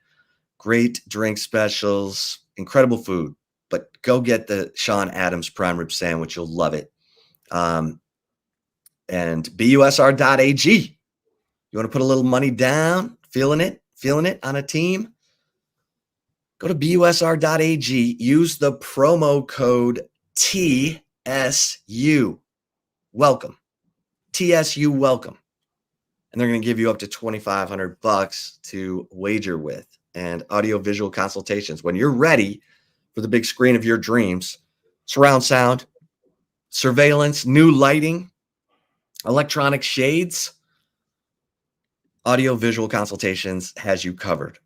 Great drink specials, incredible food, but go get the Sean Adams prime rib sandwich. You'll love it. And busr.ag. You want to put a little money down? Feeling it on a team? Go to busr.ag. Use the promo code TSU. Welcome. TSU welcome. And they're going to give you up to $2,500 to wager with, and audio-visual consultations. When you're ready for the big screen of your dreams, surround sound, surveillance, new lighting, electronic shades, audio-visual consultations has you covered.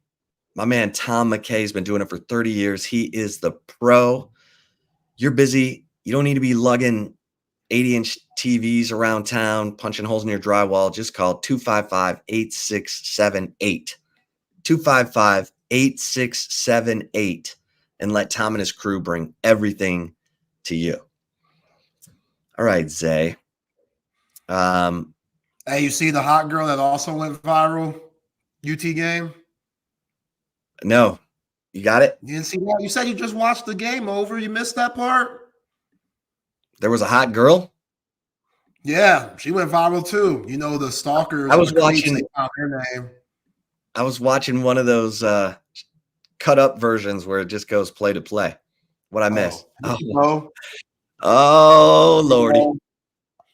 My man Tom McKay has been doing it for 30 years. He is the pro. You're busy. You don't need to be lugging 80-inch TVs around town, punching holes in your drywall. Just call 255-8678. 255-8678. And let Tom and his crew bring everything to you. All right, Zay. Hey, you see the hot girl that also went viral? UT game? No. You got it? You didn't see that? You said you just watched the game over. You missed that part? There was a hot girl? Yeah, she went viral too. You know, the stalkers. I was the creeps, watching they found her name. I was watching one of those cut up versions where it just goes play to play. What I missed. Oh, Lordy.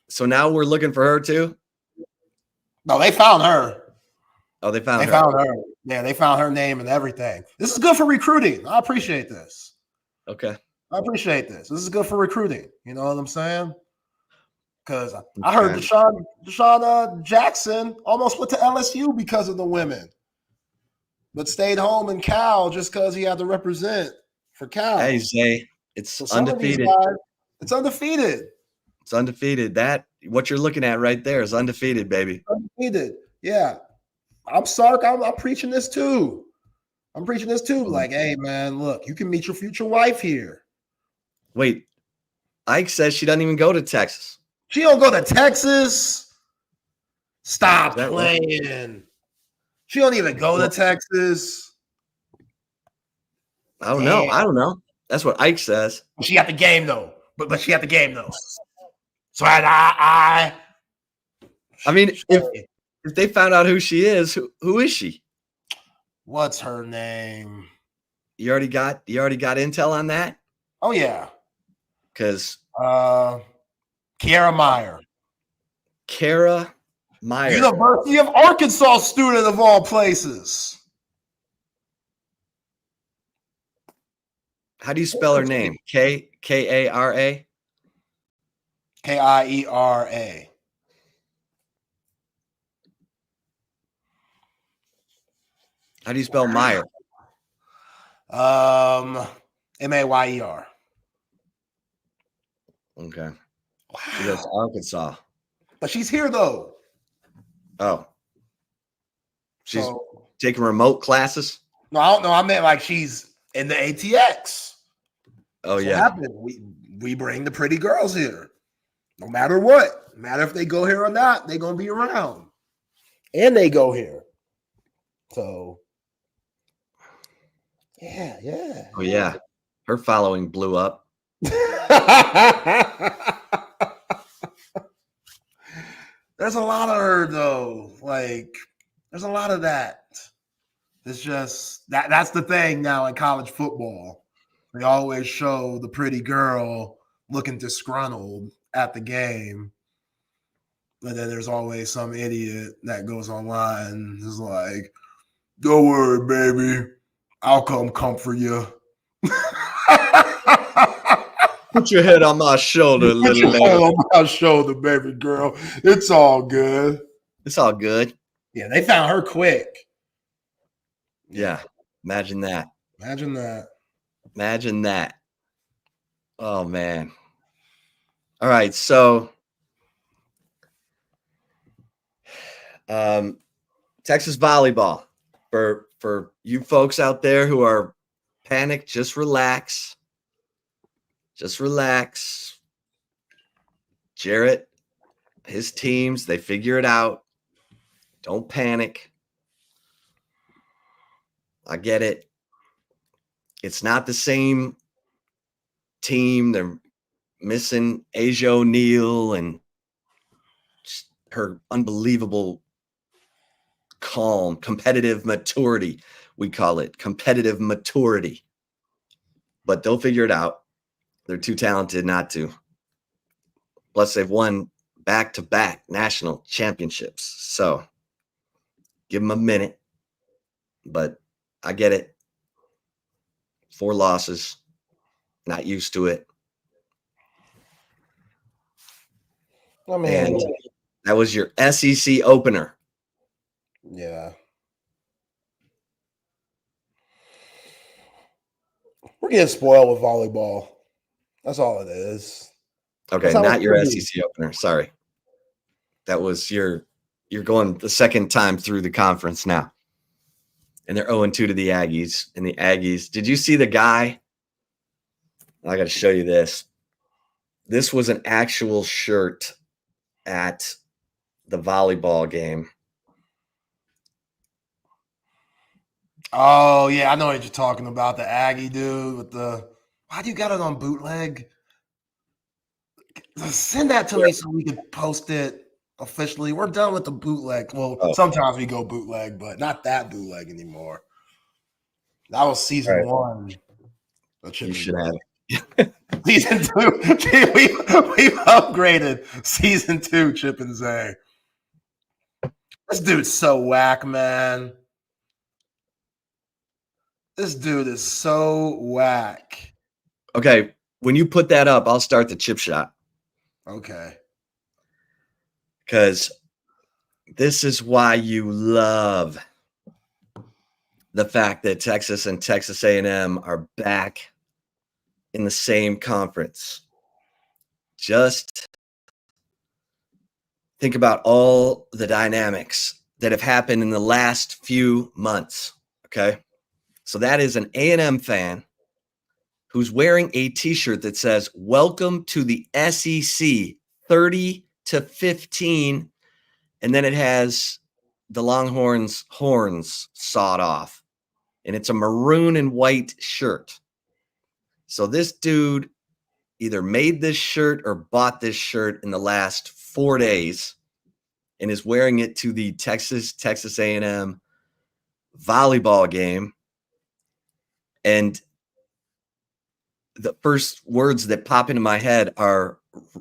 So now we're looking for her too? No, they found her. Oh, they found her. Yeah, they found her name and everything. This is good for recruiting. I appreciate this. Okay. I appreciate this. This is good for recruiting. You know what I'm saying? Because I heard Deshaun Jackson almost went to LSU because of the women, but stayed home in Cal just because he had to represent for Cal. Hey, Zay, it's So some of these undefeated. guys, it's undefeated. It's undefeated. What you're looking at right there is undefeated, baby. Undefeated. Yeah. I'm Sark. I'm preaching this too. Like, hey, man, look, you can meet your future wife here. Wait, Ike says she doesn't even go to Texas. She don't go to Texas. Stop that right? playing. She don't even go to Texas. I don't know. That's what Ike says. She got the game though. But she got the game though. So I mean, if they found out who she is, who is she? What's her name? You already got intel on that? Oh yeah. Because Kiara Meyer. Kiara Meyer. University of Arkansas student of all places. How do you spell her name? K-A-R-A? Kiera. How do you spell Meyer? Mayer. Okay. She goes to Arkansas. But she's here though. Oh. She's taking remote classes? No, I don't know. I meant like she's in the ATX. Oh, That's yeah. what happened. We bring the pretty girls here. No matter what. No matter if they go here or not, they're gonna be around. And they go here. So yeah. Oh, yeah. Her following blew up. There's a lot of her though. Like, there's a lot of that. It's just that's the thing now in college football. They always show the pretty girl looking disgruntled at the game. But then there's always some idiot that goes online and is like, don't worry, baby. I'll come comfort you. Put your head on my shoulder, Put your head on my shoulder, baby girl. It's all good. It's all good. Yeah, they found her quick. Yeah. Imagine that. Imagine that. Oh, man. All right. So, Texas volleyball. For you folks out there who are panicked, just relax. Just relax. Jarrett, his teams, they figure it out. Don't panic. I get it. It's not the same team. They're missing Asia O'Neal and her unbelievable calm, competitive maturity. We call it competitive maturity. But they'll figure it out. They're too talented not to. Plus, they've won back-to-back national championships. So give them a minute. But I get it. 4 losses. Not used to it. I mean, And that was your SEC opener. yeah. We're getting spoiled with volleyball. That's all it is. Okay, That's how not it your should be. SEC opener. Sorry. That was you're going the second time through the conference now. And they're 0-2 to the Aggies. And the Aggies, did you see the guy? I got to show you this. This was an actual shirt at the volleyball game. Oh, yeah, I know what you're talking about. The Aggie dude with the – why do you got it on bootleg? Send that to me so we can post it officially. We're done with the bootleg. Well, sometimes we go bootleg, but not that bootleg anymore. That was season 1. You should have. Season 2. We've upgraded. Season 2, Chip and Zay. This dude's so whack, man. This dude is so whack. Okay, when you put that up, I'll start the chip shot. Okay. Because this is why you love the fact that Texas and Texas A&M are back in the same conference. Just think about all the dynamics that have happened in the last few months, okay? So that is an A&M fan who's wearing a T-shirt that says, "Welcome to the SEC 30-15," and then it has the Longhorns horns sawed off, and it's a maroon and white shirt. So this dude either made this shirt or bought this shirt in the last 4 days and is wearing it to the Texas A&M volleyball game. And the first words that pop into my head are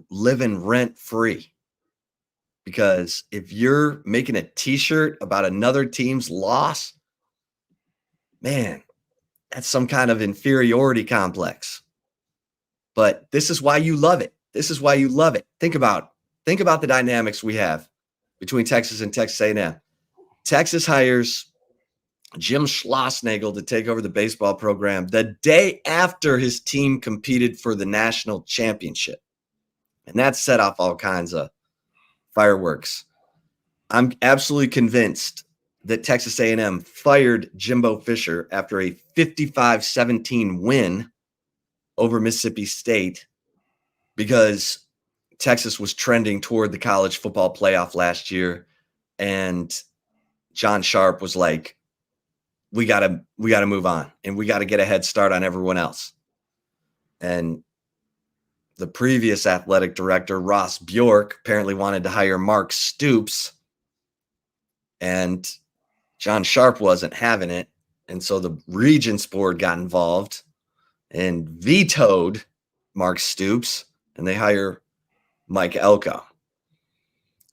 living rent free. Because if you're making a T-shirt about another team's loss, man, that's some kind of inferiority complex. But this is why you love it. This is why you love it. Think about the dynamics we have between Texas and Texas A&M. Texas hires Jim Schlossnagle to take over the baseball program the day after his team competed for the national championship. And that set off all kinds of fireworks. I'm absolutely convinced that Texas A&M fired Jimbo Fisher after a 55-17 win over Mississippi State because Texas was trending toward the college football playoff last year. And John Sharp was like, we gotta move on and we got to get a head start on everyone else. And the previous athletic director, Ross Bjork, apparently wanted to hire Mark Stoops, and John Sharp wasn't having it. And so the Regents Board got involved and vetoed Mark Stoops, and they hire Mike Elko.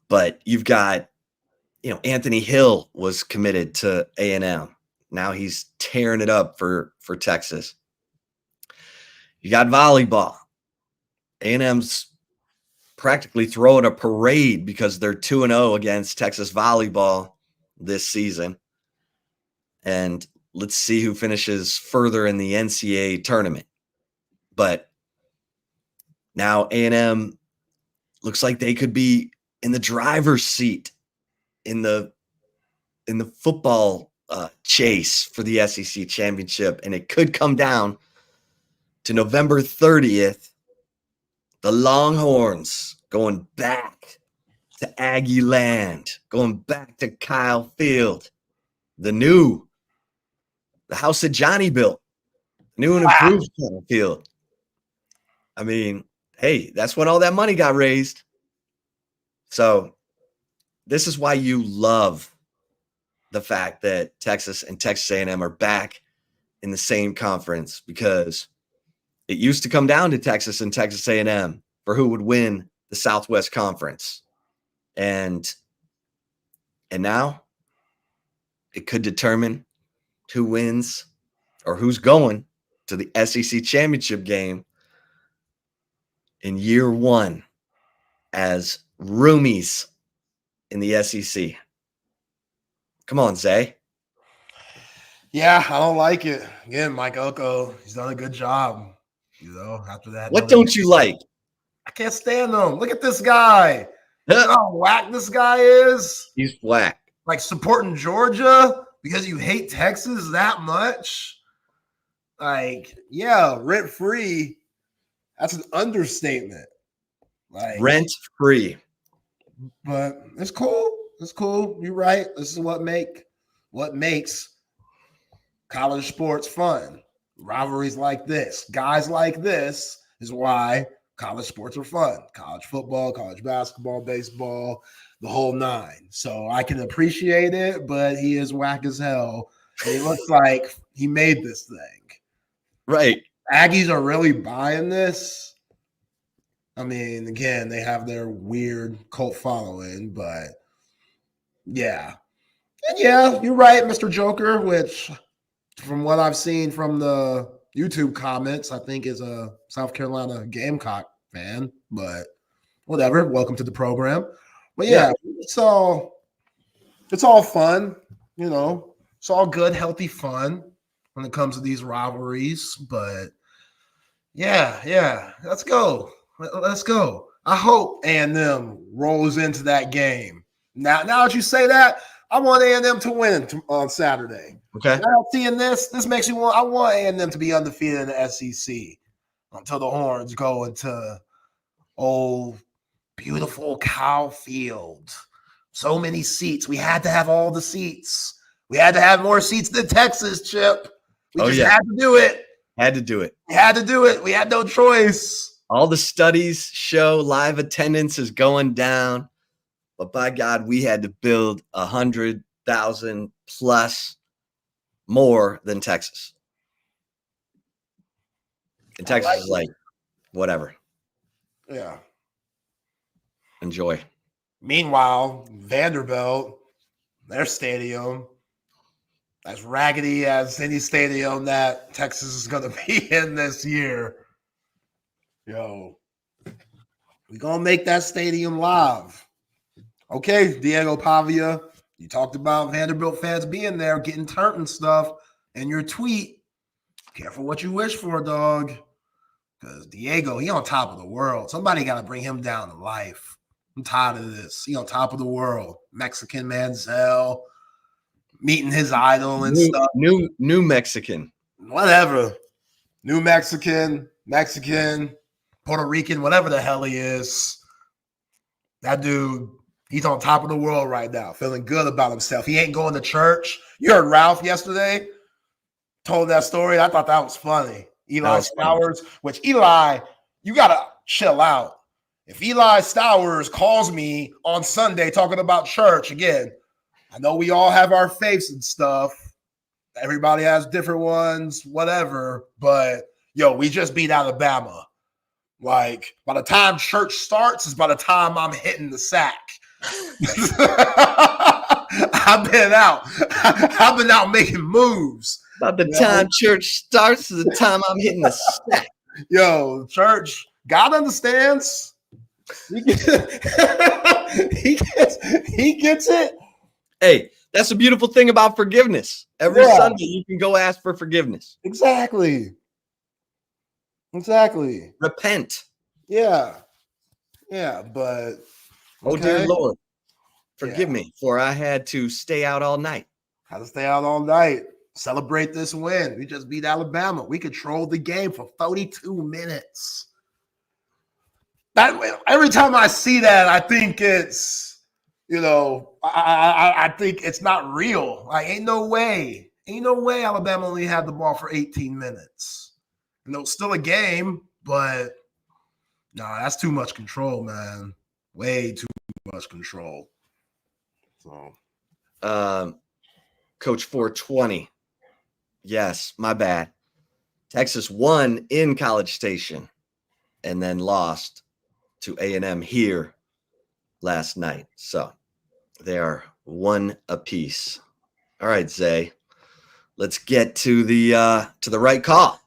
But you've got, Anthony Hill was committed to A&M. Now he's tearing it up for Texas. You got volleyball. A&M's practically throwing a parade because they're 2-0 against Texas volleyball this season. And let's see who finishes further in the NCAA tournament. But now A&M looks like they could be in the driver's seat in the football chase for the SEC championship. And it could come down to November 30th. The Longhorns going back to Aggie land, going back to Kyle Field, the house that Johnny built, new and improved Kyle Field. I mean, hey, that's when all that money got raised. So this is why you love the fact that Texas and Texas A&M are back in the same conference, because it used to come down to Texas and Texas A&M for who would win the Southwest Conference. And now it could determine who wins or who's going to the SEC championship game in year one as roomies in the SEC. Come on, Zay. Yeah, I don't like it. Again, Mike Elko, he's done a good job. After that. What don't you like? I can't stand him. Look at this guy. You know how whack this guy is? He's whack. Like supporting Georgia because you hate Texas that much? Like, yeah, rent free. That's an understatement. Like rent free. But it's cool. It's cool. You're right. This is what makes college sports fun. Rivalries like this, guys like this is why college sports are fun. College football, college basketball, baseball, the whole nine. So I can appreciate it, but he is whack as hell. And he looks like he made this thing. Right. Aggies are really buying this. I mean, again, they have their weird cult following, but yeah. And yeah, you're right, Mr. Joker, which from what I've seen from the YouTube comments, I think is a South Carolina Gamecock fan, but whatever. Welcome to the program. But yeah, it's all fun, it's all good, healthy fun when it comes to these rivalries. But yeah, let's go. Let's go. I hope A&M rolls into that game. Now that you say that, I want A&M to win on Saturday. Okay. Now seeing this makes me want. I want A&M to be undefeated in the SEC until the Horns go into old beautiful Cow Field. So many seats. We had to have all the seats. We had to have more seats than Texas, Chip. We had to do it. Had to do it. We had to do it. We had no choice. All the studies show live attendance is going down. But by God, we had to build 100,000 plus more than Texas. And Texas is like, whatever. Yeah. Enjoy. Meanwhile, Vanderbilt, their stadium, as raggedy as any stadium that Texas is going to be in this year. Yo, we're going to make that stadium live. Okay, Diego Pavia, you talked about Vanderbilt fans being there, getting turned and stuff in your tweet. Careful what you wish for, dog. Because Diego, he on top of the world. Somebody got to bring him down to life. I'm tired of this. He on top of the world. Mexican Manziel, meeting his idol and stuff. New Mexican. Whatever. New Mexican, Puerto Rican, whatever the hell he is. That dude, he's on top of the world right now, feeling good about himself. He ain't going to church. You heard Ralph yesterday told that story. I thought that was funny. Eli Stowers, which Eli, you got to chill out. If Eli Stowers calls me on Sunday talking about church, again, I know we all have our faiths and stuff. Everybody has different ones, whatever. But, yo, we just beat Alabama. Like, by the time church starts is by the time I'm hitting the sack. I've been out making moves. By the time church starts is the time I'm hitting the sack. Yo, church, God understands. He gets it. Hey, that's a beautiful thing about forgiveness. Every Sunday you can go ask for forgiveness. Exactly. Repent. Yeah, but oh dear Lord, forgive me, for I had to stay out all night. Had to stay out all night. Celebrate this win. We just beat Alabama. We controlled the game for 42 minutes. Every time I see that, I think it's, I think it's not real. Like, ain't no way Alabama only had the ball for 18 minutes. Still a game, but that's too much control, man. Way too much control. So, Coach 420. Yes, my bad. Texas won in College Station and then lost to A&M here last night. So they are one apiece. All right, Zay. Let's get to the right call.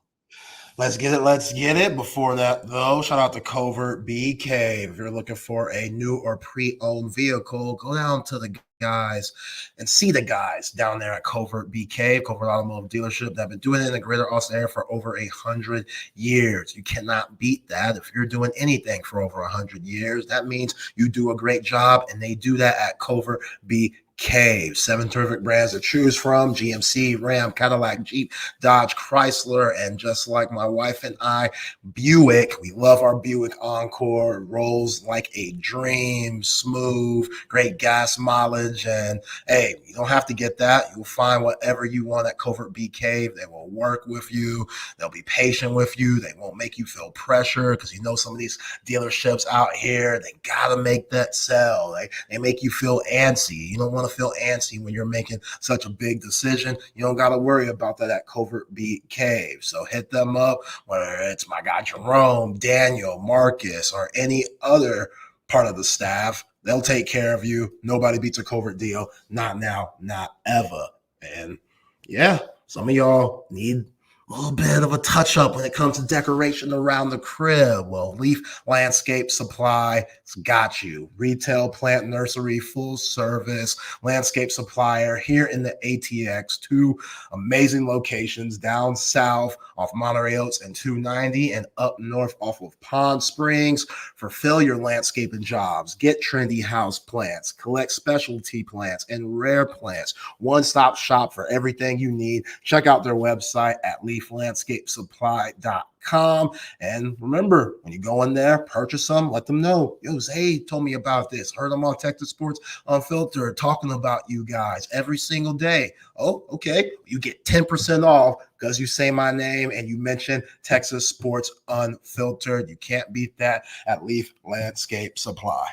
Let's get it. Let's get it. Before that, though, shout out to Covert Bee Cave. If you're looking for a new or pre-owned vehicle, go down to the guys and see the guys down there at Covert Bee Cave, Covert Automotive Dealership, that have been doing it in the greater Austin area for over 100 years. You cannot beat that. If you're doing anything for over 100 years, that means you do a great job, and they do that at Covert Bee Cave. 7 terrific brands to choose from: GMC, Ram, Cadillac, Jeep, Dodge, Chrysler, and just like my wife and I, Buick. We love our Buick Encore. It rolls like a dream, smooth, great gas mileage. And hey, you don't have to get that. You'll find whatever you want at Covert Bee Cave. They will work with you. They'll be patient with you. They won't make you feel pressure, because you know some of these dealerships out here, they gotta make that sell. They make you feel antsy. You don't want to feel antsy when you're making such a big decision. You don't got to worry about that at Covert Bee Cave. So hit them up, whether it's my guy Jerome, Daniel, Marcus, or any other part of the staff. They'll take care of you. Nobody beats a Covert deal. Not now, not ever. And yeah, some of y'all need a little bit of a touch-up when it comes to decoration around the crib. Well, Leaf Landscape Supply has got you. Retail, plant, nursery, full-service landscape supplier here in the ATX. 2 amazing locations down south off Monterey Oaks and 290, and up north off of Pond Springs. Fulfill your landscaping jobs. Get trendy house plants. Collect specialty plants and rare plants. One-stop shop for everything you need. Check out their website at leaflandscapesupply.com. And remember, when you go in there, purchase them, let them know, yo, Zay told me about this. Heard them on Texas Sports Unfiltered talking about you guys every single day. Oh, okay. You get 10% off because you say my name and you mention Texas Sports Unfiltered. You can't beat that at Leaf Landscape Supply.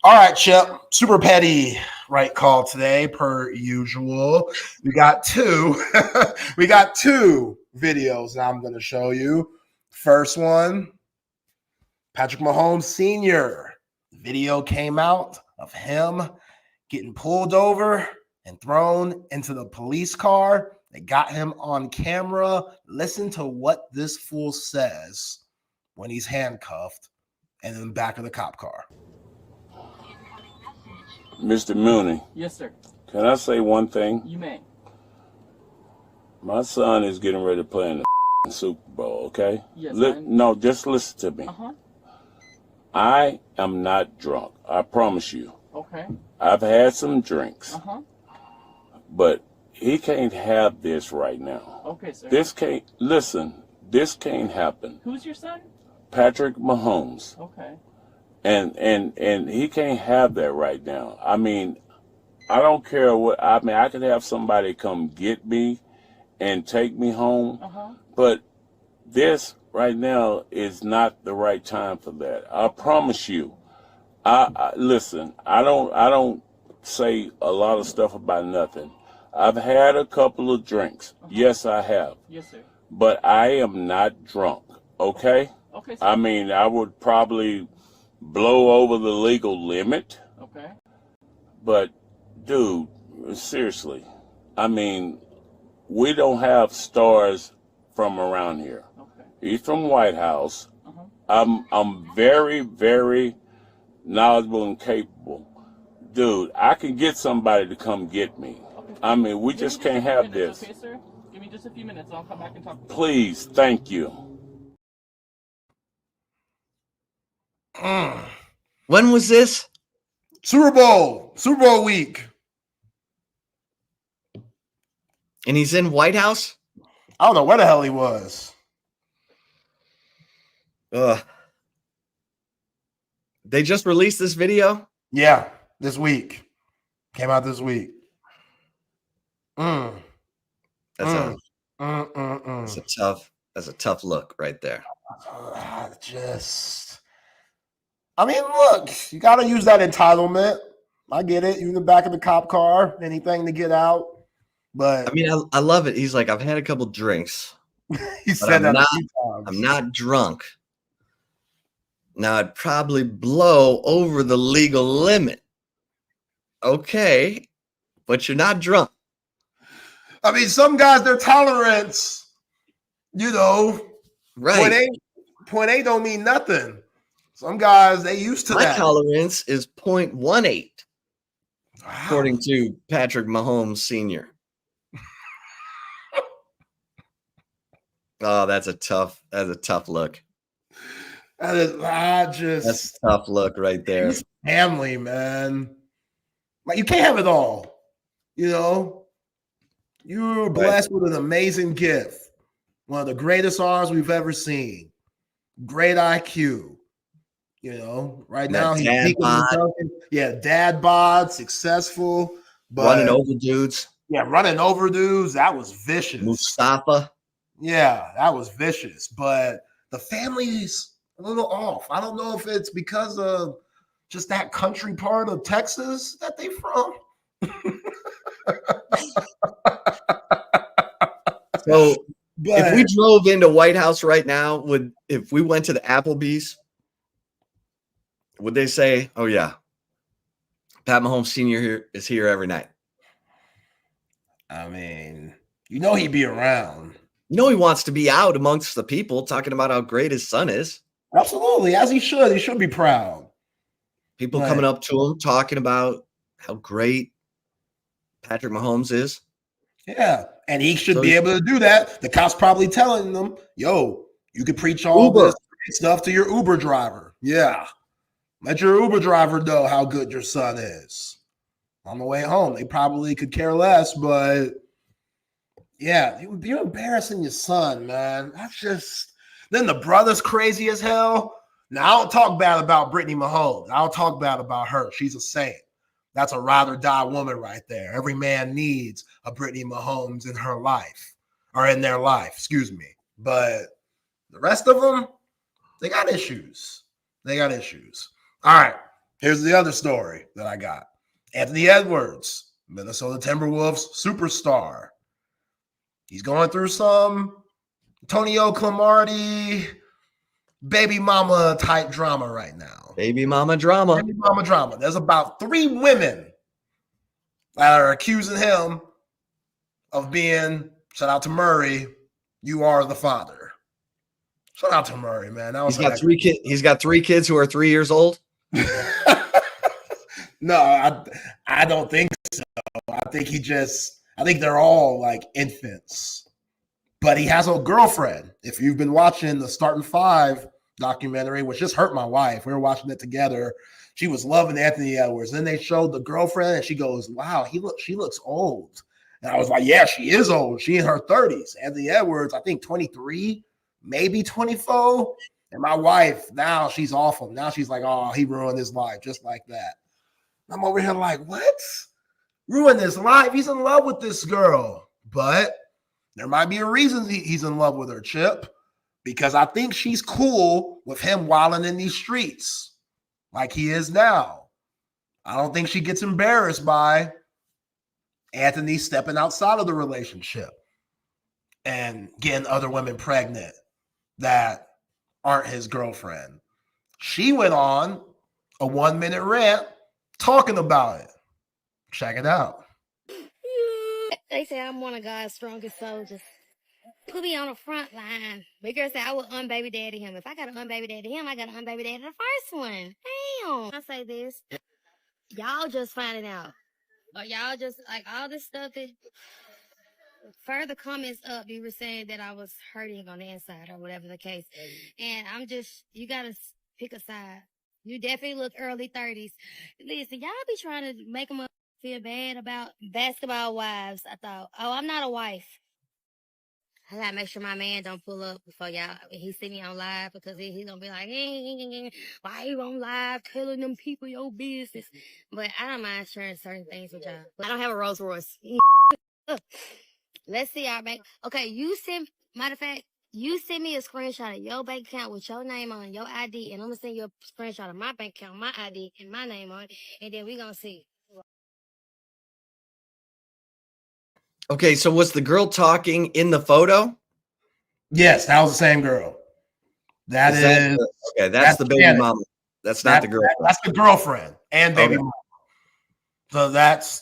All right, Chip, super petty right call today, per usual. We got two videos now I'm going to show you. First one, Patrick Mahomes Sr. Video came out of him getting pulled over and thrown into the police car. They got him on camera. Listen to what this fool says when he's handcuffed and in the back of the cop car. Mr. Mooney. Yes, sir. Can I say one thing? You may. My son is getting ready to play in the Super Bowl, okay? Yes, no, just listen to me. Uh-huh. I am not drunk. I promise you. Okay. I've had some drinks. Uh-huh. But he can't have this right now. Okay, sir. This can't happen. Who's your son? Patrick Mahomes. Okay. And he can't have that right now. I mean, I don't care what, I mean, I could have somebody come get me and take me home, but this right now is not the right time for that. I promise you. Listen, I don't say a lot of stuff about nothing. I've had a couple of drinks. Yes, I have. Yes, sir. But I am not drunk, okay? Okay, sir. I mean, I would probably blow over the legal limit. Okay. But, dude, seriously, I mean, we don't have stars from around here. Okay. He's from White House. I'm very, very knowledgeable and capable. Dude, I can get somebody to come get me. Okay. I mean, we just can't have this. Okay, sir? Give me just a few minutes. I'll come back and talk to you. Please, thank you. When was this? Super Bowl week. And he's in White House? I don't know where the hell he was. They just released this video? Yeah, this week. Came out this week. That's a tough look right there. I mean, look, you got to use that entitlement. I get it. You in the back of the cop car, anything to get out. But I mean, I love it. He's like, I've had a couple drinks. he said that a few times. I'm not drunk. Now I'd probably blow over the legal limit. Okay, but you're not drunk. I mean, some guys, their tolerance, right? Point eight don't mean nothing. Some guys, they used to My that. tolerance is 0.18, according to Patrick Mahomes Sr. Oh, that's a tough look. That's a tough look right there. He's family, man. Like, you can't have it all. You're blessed with an amazing gift. One of the greatest arms we've ever seen. Great IQ. Right now he's peaking himself. Yeah, dad bod, successful, but running over dudes. Yeah, running over dudes. That was vicious. Mustafa. Yeah, that was vicious. But the family's a little off. I don't know if it's because of just that country part of Texas that they from. So if we drove into White House right now, if we went to the Applebee's, would they say, "Oh yeah, Pat Mahomes Sr. is here every night"? I mean, he'd be around. He wants to be out amongst the people talking about how great his son is. Absolutely, as he should. He should be proud. People coming up to him talking about how great Patrick Mahomes is. Yeah, and he should be able to do that. The cops probably telling them, "Yo, you could preach all this stuff to your Uber driver." Yeah, let your Uber driver know how good your son is. On the way home, they probably could care less, but yeah, you're embarrassing your son, man. That's just. Then the brother's crazy as hell. Now, I don't talk bad about Brittany Mahomes. I don't talk bad about her. She's a saint. That's a ride or die woman right there. Every man needs a Brittany Mahomes in her life, or in their life, excuse me. But the rest of them, they got issues. All right, here's the other story that I got. Anthony Edwards, Minnesota Timberwolves superstar. He's going through some Antonio Cromartie baby mama type drama right now. Baby mama drama. There's about 3 women that are accusing him of being, shout out to Murray, you are the father. Shout out to Murray, man. He's got 3 kids. He's got 3 kids who are 3 years old. No, I don't think so. I think they're all like infants. But he has a girlfriend. If you've been watching the Starting 5 documentary, which just hurt my wife. We were watching it together. She was loving Anthony Edwards. Then they showed the girlfriend, and she goes, "Wow, she looks old." And I was like, "Yeah, she is old. She in her 30s." Anthony Edwards, I think 23, maybe 24. And my wife, now she's awful. Now she's like, "Oh, he ruined his life," just like that. I'm over here like, what? Ruined his life? He's in love with this girl. But there might be a reason he's in love with her, Chip, because I think she's cool with him wilding in these streets like he is now. I don't think she gets embarrassed by Anthony stepping outside of the relationship and getting other women pregnant that aren't his girlfriend. She went on a 1-minute rant talking about it. Check it out. They say I'm one of God's strongest soldiers. Put me on the front line. Big girl said I would unbaby daddy him. If I got to unbaby daddy him, I got to unbaby daddy the first one. Damn. I say this. Y'all just finding out. Or y'all just like all this stuff that further comments up, you were saying that I was hurting on the inside or whatever the case. And you got to pick a side. You definitely look early 30s. Listen, y'all be trying to make them feel bad about basketball wives. I thought, I'm not a wife. I gotta make sure my man don't pull up before he see me on live, because he gonna be like, why you on live telling them people your business? But I don't mind sharing certain things with y'all. But I don't have a Rolls Royce. Let's see our bank. Okay, matter of fact, you send me a screenshot of your bank account with your name on your ID, and I'm gonna send you a screenshot of my bank account, my ID, and my name on it, and then we gonna see. Okay, so was the girl talking in the photo? Yes, that was the same girl. That's the baby Shannon. mama. That's not the girlfriend. That's the girlfriend and baby Okay. mama. So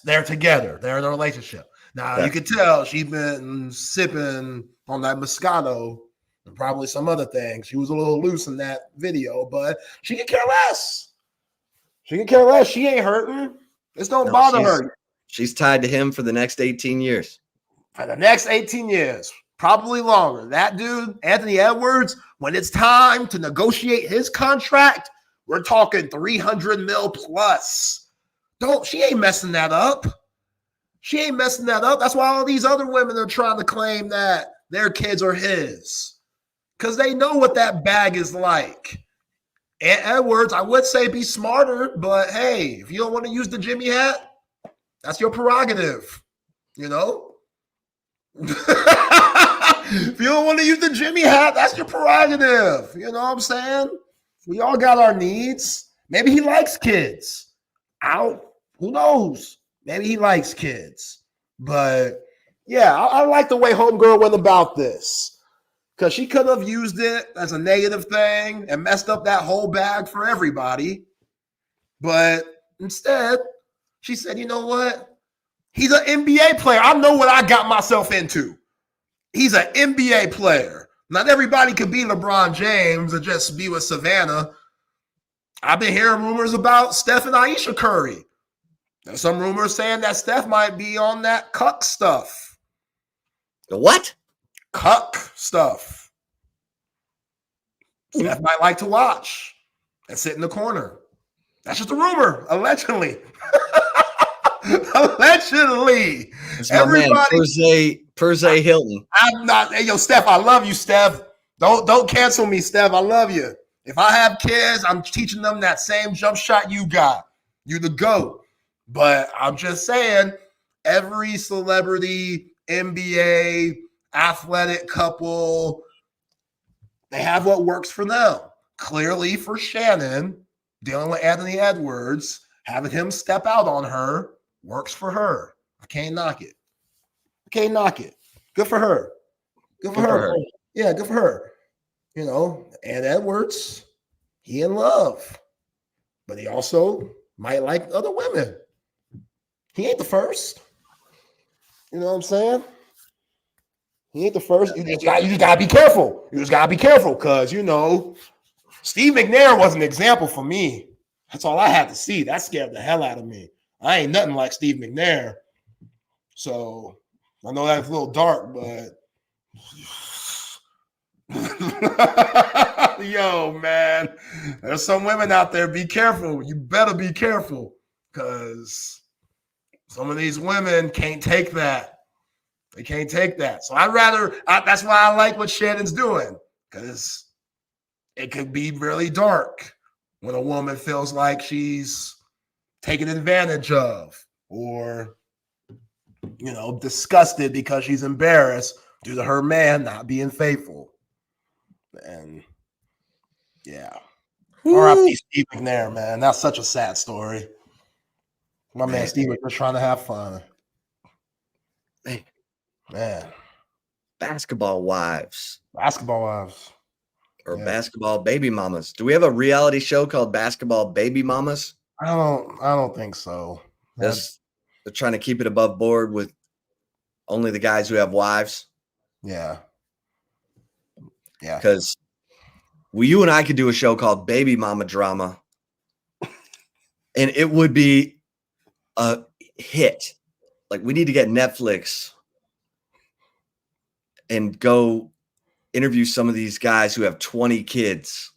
they're together. They're in a relationship. Now Okay. you can tell she's been sipping on that Moscato and probably some other things. She was a little loose in that video, but she can care less. She can care less. She ain't hurting. This don't bother her. She's tied to him for the next 18 years. For the next 18 years, probably longer. That dude, Anthony Edwards, when it's time to negotiate his contract, we're talking 300 mil plus. She ain't messing that up. She ain't messing that up. That's why all these other women are trying to claim that their kids are his. Because they know what that bag is like. And Edwards, I would say be smarter, but hey, if you don't want to use the Jimmy hat, that's your prerogative. You know? If you don't want to use the Jimmy hat, that's your prerogative. You know what I'm saying? We all got our needs. Maybe he likes kids. Who knows? Maybe he likes kids. But yeah, I like the way Homegirl went about this. Because she could have used it as a negative thing and messed up that whole bag for everybody. But instead, she said, you know what? He's an NBA player. I know what I got myself into. He's an NBA player. Not everybody could be LeBron James or just be with Savannah. I've been hearing rumors about Steph and Aisha Curry. There's some rumors saying that Steph might be on that cuck stuff. The what? Cuck stuff. Steph might like to watch and sit in the corner. That's just a rumor, allegedly. Allegedly. Everybody. Perse Hilton. I'm not. Hey, yo, Steph, I love you, Steph. Don't cancel me, Steph. I love you. If I have kids, I'm teaching them that same jump shot you got. You the GOAT. But I'm just saying, every celebrity, NBA, athletic couple, they have what works for them. Clearly for Shannon, dealing with Anthony Edwards, having him step out on her works for her. I can't knock it. Can't knock it. Good for her. Good for her. Yeah, good for her. You know, and Edwards, he in love. But he also might like other women. He ain't the first. You know what I'm saying? He ain't the first. You just gotta be careful. You just gotta be careful because, you know, Steve McNair was an example for me. That's all I had to see. That scared the hell out of me. I ain't nothing like Steve McNair. So I know that's a little dark, but yo, man, there's some women out there. Be careful. You better be careful because some of these women can't take that. They can't take that. So that's why I like what Shannon's doing, because it could be really dark when a woman feels like she's taken advantage of or, you know, disgusted because she's embarrassed due to her man not being faithful. And yeah. R.I.P. Steve McNair, man. That's such a sad story. My man Steve was just trying to have fun. Hey. Man. Basketball wives. Basketball wives. Or basketball baby mamas. Do we have a reality show called Basketball Baby Mamas? I don't think so. They're trying to keep it above board with only the guys who have wives. Yeah. Yeah. Because you and I could do a show called Baby Mama Drama, and it would be a hit. Like, we need to get Netflix and go interview some of these guys who have 20 kids.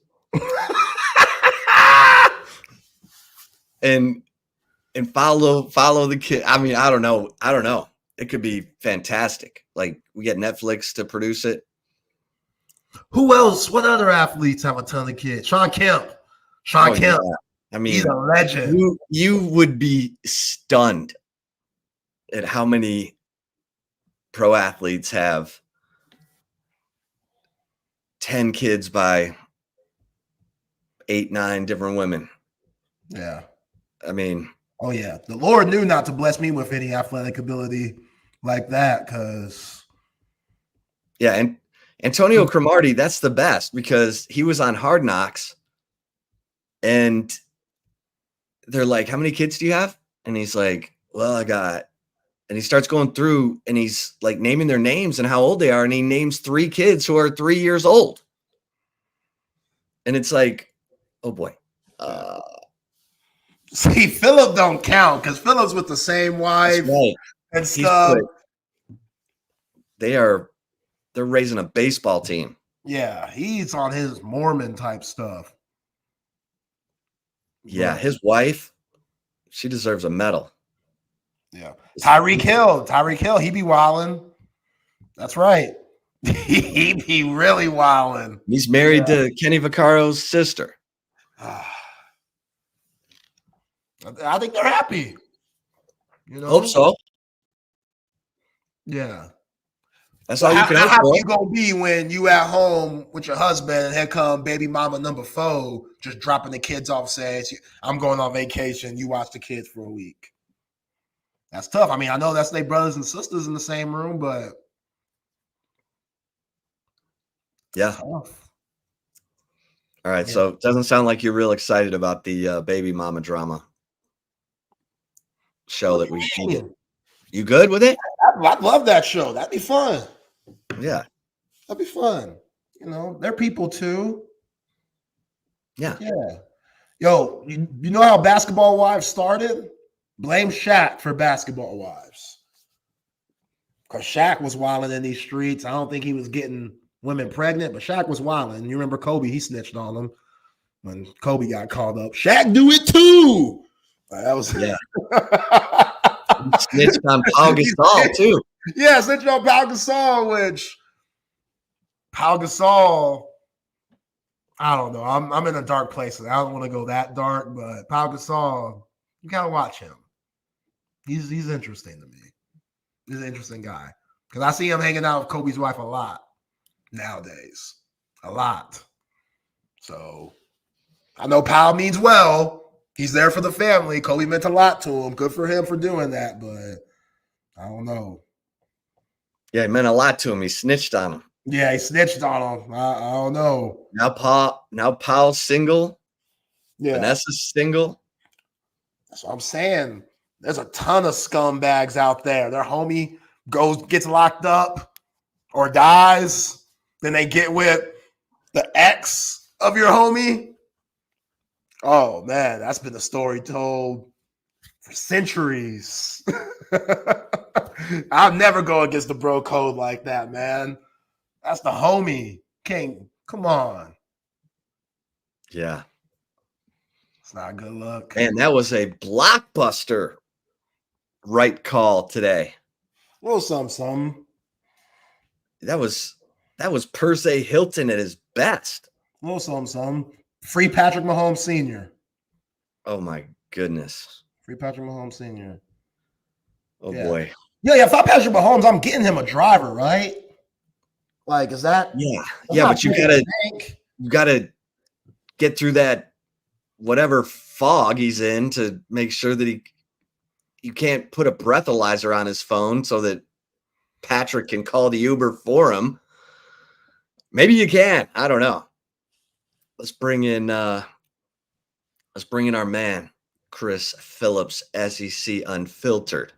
and follow the kid. I mean, I don't know. It could be fantastic. Like, we get Netflix to produce it. Who else? What other athletes have a ton of kids? Sean Kemp. Kemp. Yeah. I mean, he's a legend. You would be stunned at how many pro athletes have 10 kids by 8, 9 different women. Yeah. I mean, oh yeah. The Lord knew not to bless me with any athletic ability like that, because yeah, and Antonio Cromartie, that's the best because he was on Hard Knocks, and they're like, "How many kids do you have?" And he's like, "Well, I got," and he starts going through, and he's like naming their names and how old they are, and he names 3 kids who are 3 years old, and it's like, oh boy. See, Phillip don't count because Phillip's with the same wife and stuff. They're raising a baseball team. Yeah, he's on his Mormon type stuff. Yeah, his wife, she deserves a medal. Yeah. Tyreek Hill, he be wilding. That's right. He be really wilding. He's married to Kenny Vaccaro's sister. I think they're happy. You know? Hope so. Yeah. That's all you can How hope for. happy you gonna be when you at home with your husband and here come baby mama number 4 just dropping the kids off, says, "I'm going on vacation. You watch the kids for a week." That's tough. I mean, I know that's their brothers and sisters in the same room, but yeah. Tough. All right, so it doesn't sound like you're real excited about the baby mama drama show that we get. You good with it? I'd love that show. That'd be fun. Yeah. That'd be fun. You know, they're people too. Yeah. Yeah. Yo, you know how Basketball Wives started? Blame Shaq for Basketball Wives. Because Shaq was wilding in these streets. I don't think he was getting women pregnant, but Shaq was wilding. You remember Kobe, he snitched on him when Kobe got called up. Shaq do it too. That was snitched on Pau Gasol too. Yeah, snitched on Pau Gasol, which Pau Gasol, I don't know. I'm in a dark place. I don't want to go that dark, but Pau Gasol, you gotta watch him. He's interesting to me. He's an interesting guy. Because I see him hanging out with Kobe's wife a lot nowadays. A lot. So I know Pau means well. He's there for the family. Kobe meant a lot to him. Good for him for doing that, but I don't know. Yeah, it meant a lot to him. He snitched on him. Yeah, he snitched on him. I don't know. Now Paul's single. Yeah. Vanessa's single. That's what I'm saying. There's a ton of scumbags out there. Their homie gets locked up or dies. Then they get with the ex of your homie. Oh, man, that's been a story told for centuries. I'll never go against the bro code like that, man. That's the homie. King, come on. Yeah. It's not good luck. Man, that was a blockbuster right call today. Well, some. That was Perse Hilton at his best. Well, some. Free Patrick Mahomes Sr. Oh my goodness. Free Patrick Mahomes Sr. Oh boy. Yeah. If I Patrick Mahomes, I'm getting him a driver, right? Like, is that? Yeah, but you gotta get through that whatever fog he's in to make sure that you can't put a breathalyzer on his phone so that Patrick can call the Uber for him. Maybe you can. I don't know. Let's bring in our man, Chris Phillips, SEC Unfiltered.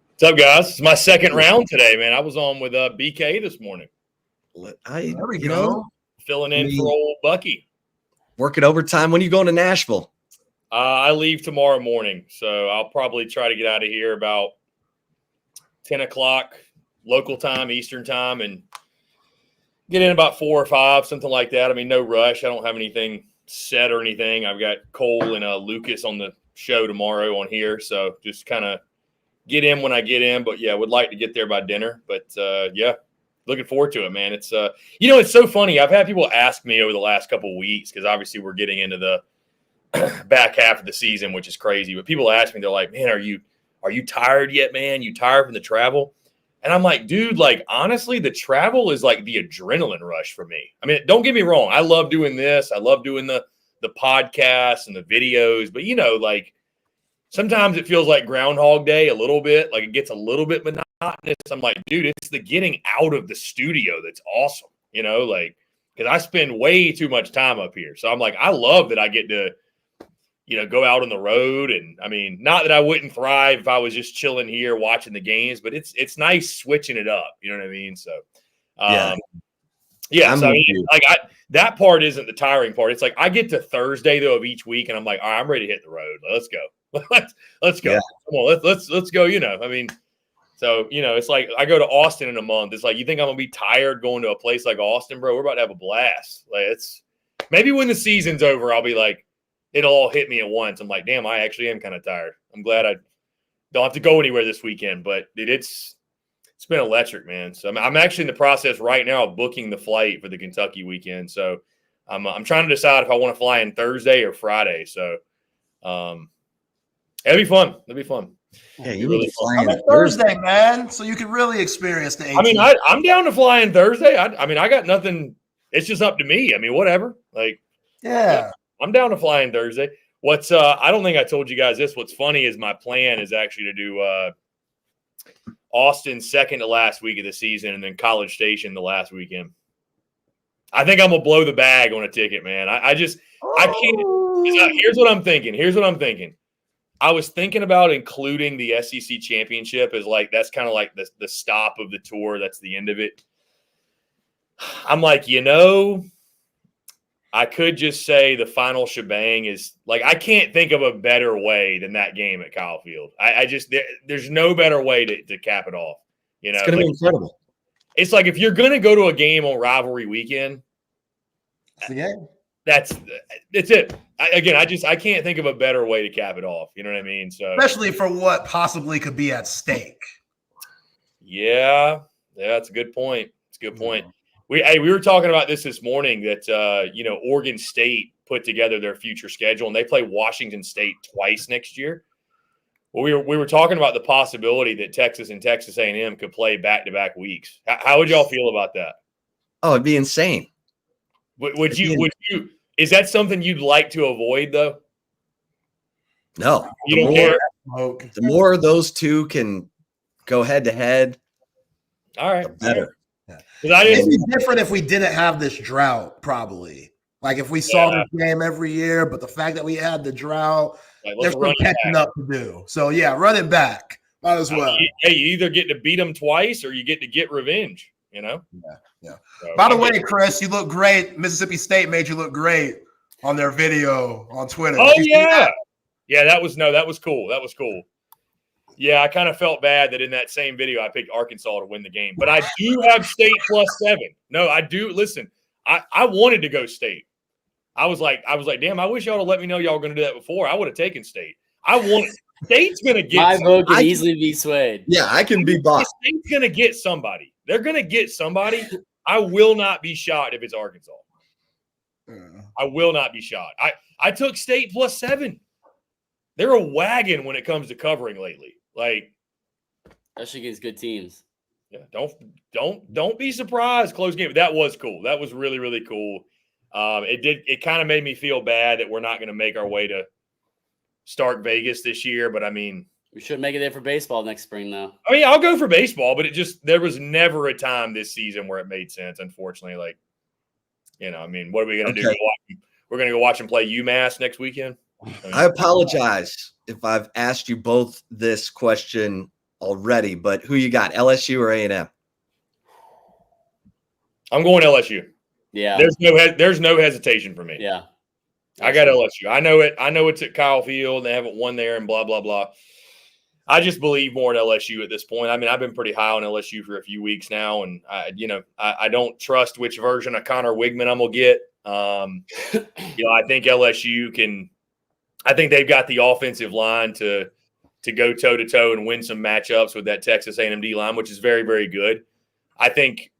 What's up, guys? It's my second round today, man. I was on with BK this morning. There we go. Filling in for old Bucky. Working overtime. When are you going to Nashville? I leave tomorrow morning, so I'll probably try to get out of here about 10 o'clock local time, Eastern time, and get in about 4 or 5, something like that. I mean, no rush. I don't have anything set or anything. I've got Cole and Lucas on the show tomorrow on here, so just kind of get in when I get in. But, yeah, would like to get there by dinner. But, yeah, looking forward to it, man. It's it's so funny. I've had people ask me over the last couple of weeks because obviously we're getting into the back half of the season, which is crazy. But people ask me, they're like, man, are you tired yet, man? You tired from the travel? And I'm like, dude, like, honestly, the travel is like the adrenaline rush for me. I mean, don't get me wrong. I love doing this. I love doing the podcasts and the videos. But, like, sometimes it feels like Groundhog Day a little bit. Like, it gets a little bit monotonous. monotonous. I'm like, dude, it's the getting out of the studio that's awesome, like, because I spend way too much time up here. So I'm like, I love that I get to, go out on the road. And I mean, not that I wouldn't thrive if I was just chilling here watching the games, but it's nice switching it up. You know what I mean? So, yeah. So I mean, that part isn't the tiring part. It's like I get to Thursday though of each week, and I'm like, all right, I'm ready to hit the road. Let's go. let's go. Yeah. Come on, let's go. I mean, so it's like I go to Austin in a month. It's like, you think I'm gonna be tired going to a place like Austin, bro? We're about to have a blast. Like, it's maybe when the season's over, I'll be like, it'll all hit me at once. I'm like, damn, I actually am kind of tired. I'm glad I don't have to go anywhere this weekend, but it's been electric, man. So I'm actually in the process right now of booking the flight for the Kentucky weekend. So I'm trying to decide if I want to fly in Thursday or Friday. So it'll be fun. It'll be fun. Yeah, you need to fly in Thursday, man, so you can really experience the 18th. I mean, I'm down to fly in Thursday. I mean, I got nothing. It's just up to me. I mean, whatever. Like, yeah, I'm down to fly in Thursday. What's I don't think I told you guys this. What's funny is my plan is actually to do Austin second to last week of the season, and then College Station the last weekend. I think I'm gonna blow the bag on a ticket, man. I can't. Here's what I'm thinking. I was thinking about including the SEC championship as like, that's kind of like the stop of the tour. That's the end of it. I'm like, I could just say the final shebang is like, I can't think of a better way than that game at Kyle Field. There's no better way to cap it off. It's going to be incredible. It's like, if you're going to go to a game on rivalry weekend, it's the game. That's it. I can't think of a better way to cap it off. You know what I mean? So, especially for what possibly could be at stake. Yeah, that's a good point. It's a good point. We were talking about this morning that Oregon State put together their future schedule, and they play Washington State twice next year. Well, we were talking about the possibility that Texas and Texas A&M could play back-to-back weeks. How would y'all feel about that? Oh, it'd be insane. Would you? Is that something you'd like to avoid, though? No. You don't care? The more those two can go head-to-head, all right, the better. It'd be different if we didn't have this drought, probably. Like if we saw this game every year, but the fact that we had the drought, there's some catching up to do. So, yeah, run it back. Might as well. Hey, you either get to beat them twice or you get to get revenge, Yeah. So, by the way, Chris, you look great. Mississippi State made you look great on their video on Twitter. Oh, yeah. Yeah, that was cool. That was cool. Yeah, I kind of felt bad that in that same video I picked Arkansas to win the game. But I do have State +7. No, I do. Listen, I wanted to go State. I was like, damn, I wish y'all would let me know y'all were going to do that before. I would have taken State. State's going to get my vote can easily be swayed. Yeah, I can be bought. State's going to get somebody. They're going to get somebody. I will not be shocked if it's Arkansas. I will not be shocked. I took State +7. They're a wagon when it comes to covering lately. Like, especially against good teams. Yeah, don't be surprised. Close game. That was cool. That was really, really cool. It kind of made me feel bad that we're not going to make our way to Stark Vegas this year, but I mean, we should make it there for baseball next spring, though. I mean, I'll go for baseball, but there was never a time this season where it made sense, unfortunately. Like, I mean, what are we going to do? We're going to go watch them play UMass next weekend? I apologize if I've asked you both this question already, but who you got, LSU or A&M? I'm going LSU. Yeah. There's no hesitation for me. Yeah. I got LSU. I know it. I know it's at Kyle Field. They haven't won there and blah, blah, blah. I just believe more in LSU at this point. I mean, I've been pretty high on LSU for a few weeks now, and I don't trust which version of Connor Wigman I'm gonna get. I think LSU can. I think they've got the offensive line to go toe to toe and win some matchups with that Texas A&M D line, which is very, very good. I think.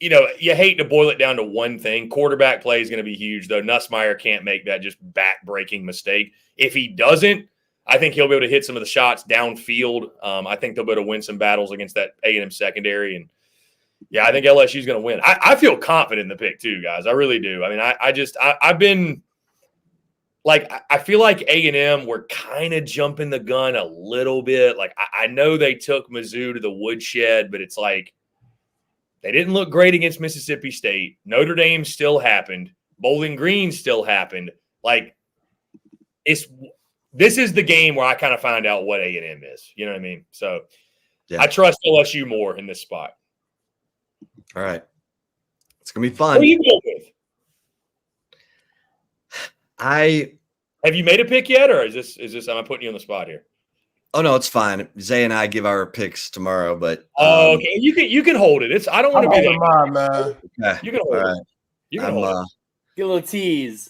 You hate to boil it down to one thing. Quarterback play is going to be huge, though. Nussmeier can't make that just back-breaking mistake. If he doesn't, I think he'll be able to hit some of the shots downfield. I think they'll be able to win some battles against that A&M secondary. And, yeah, I think LSU is going to win. I feel confident in the pick, too, guys. I really do. I mean, I've been like I feel like A&M were kind of jumping the gun a little bit. Like I know they took Mizzou to the woodshed, but it's like they didn't look great against Mississippi State. Notre Dame still happened. Bowling Green still happened. Like this is the game where I kind of find out what A&M is. You know what I mean? So I trust LSU more in this spot. All right. It's going to be fun. What are you going with? Have you made a pick yet, or is this am I putting you on the spot here? Oh no, it's fine. Zay and I give our picks tomorrow, but okay, you can hold it. I don't want to be that man. Okay. You can hold All it. right. You can hold it. Get a little tease.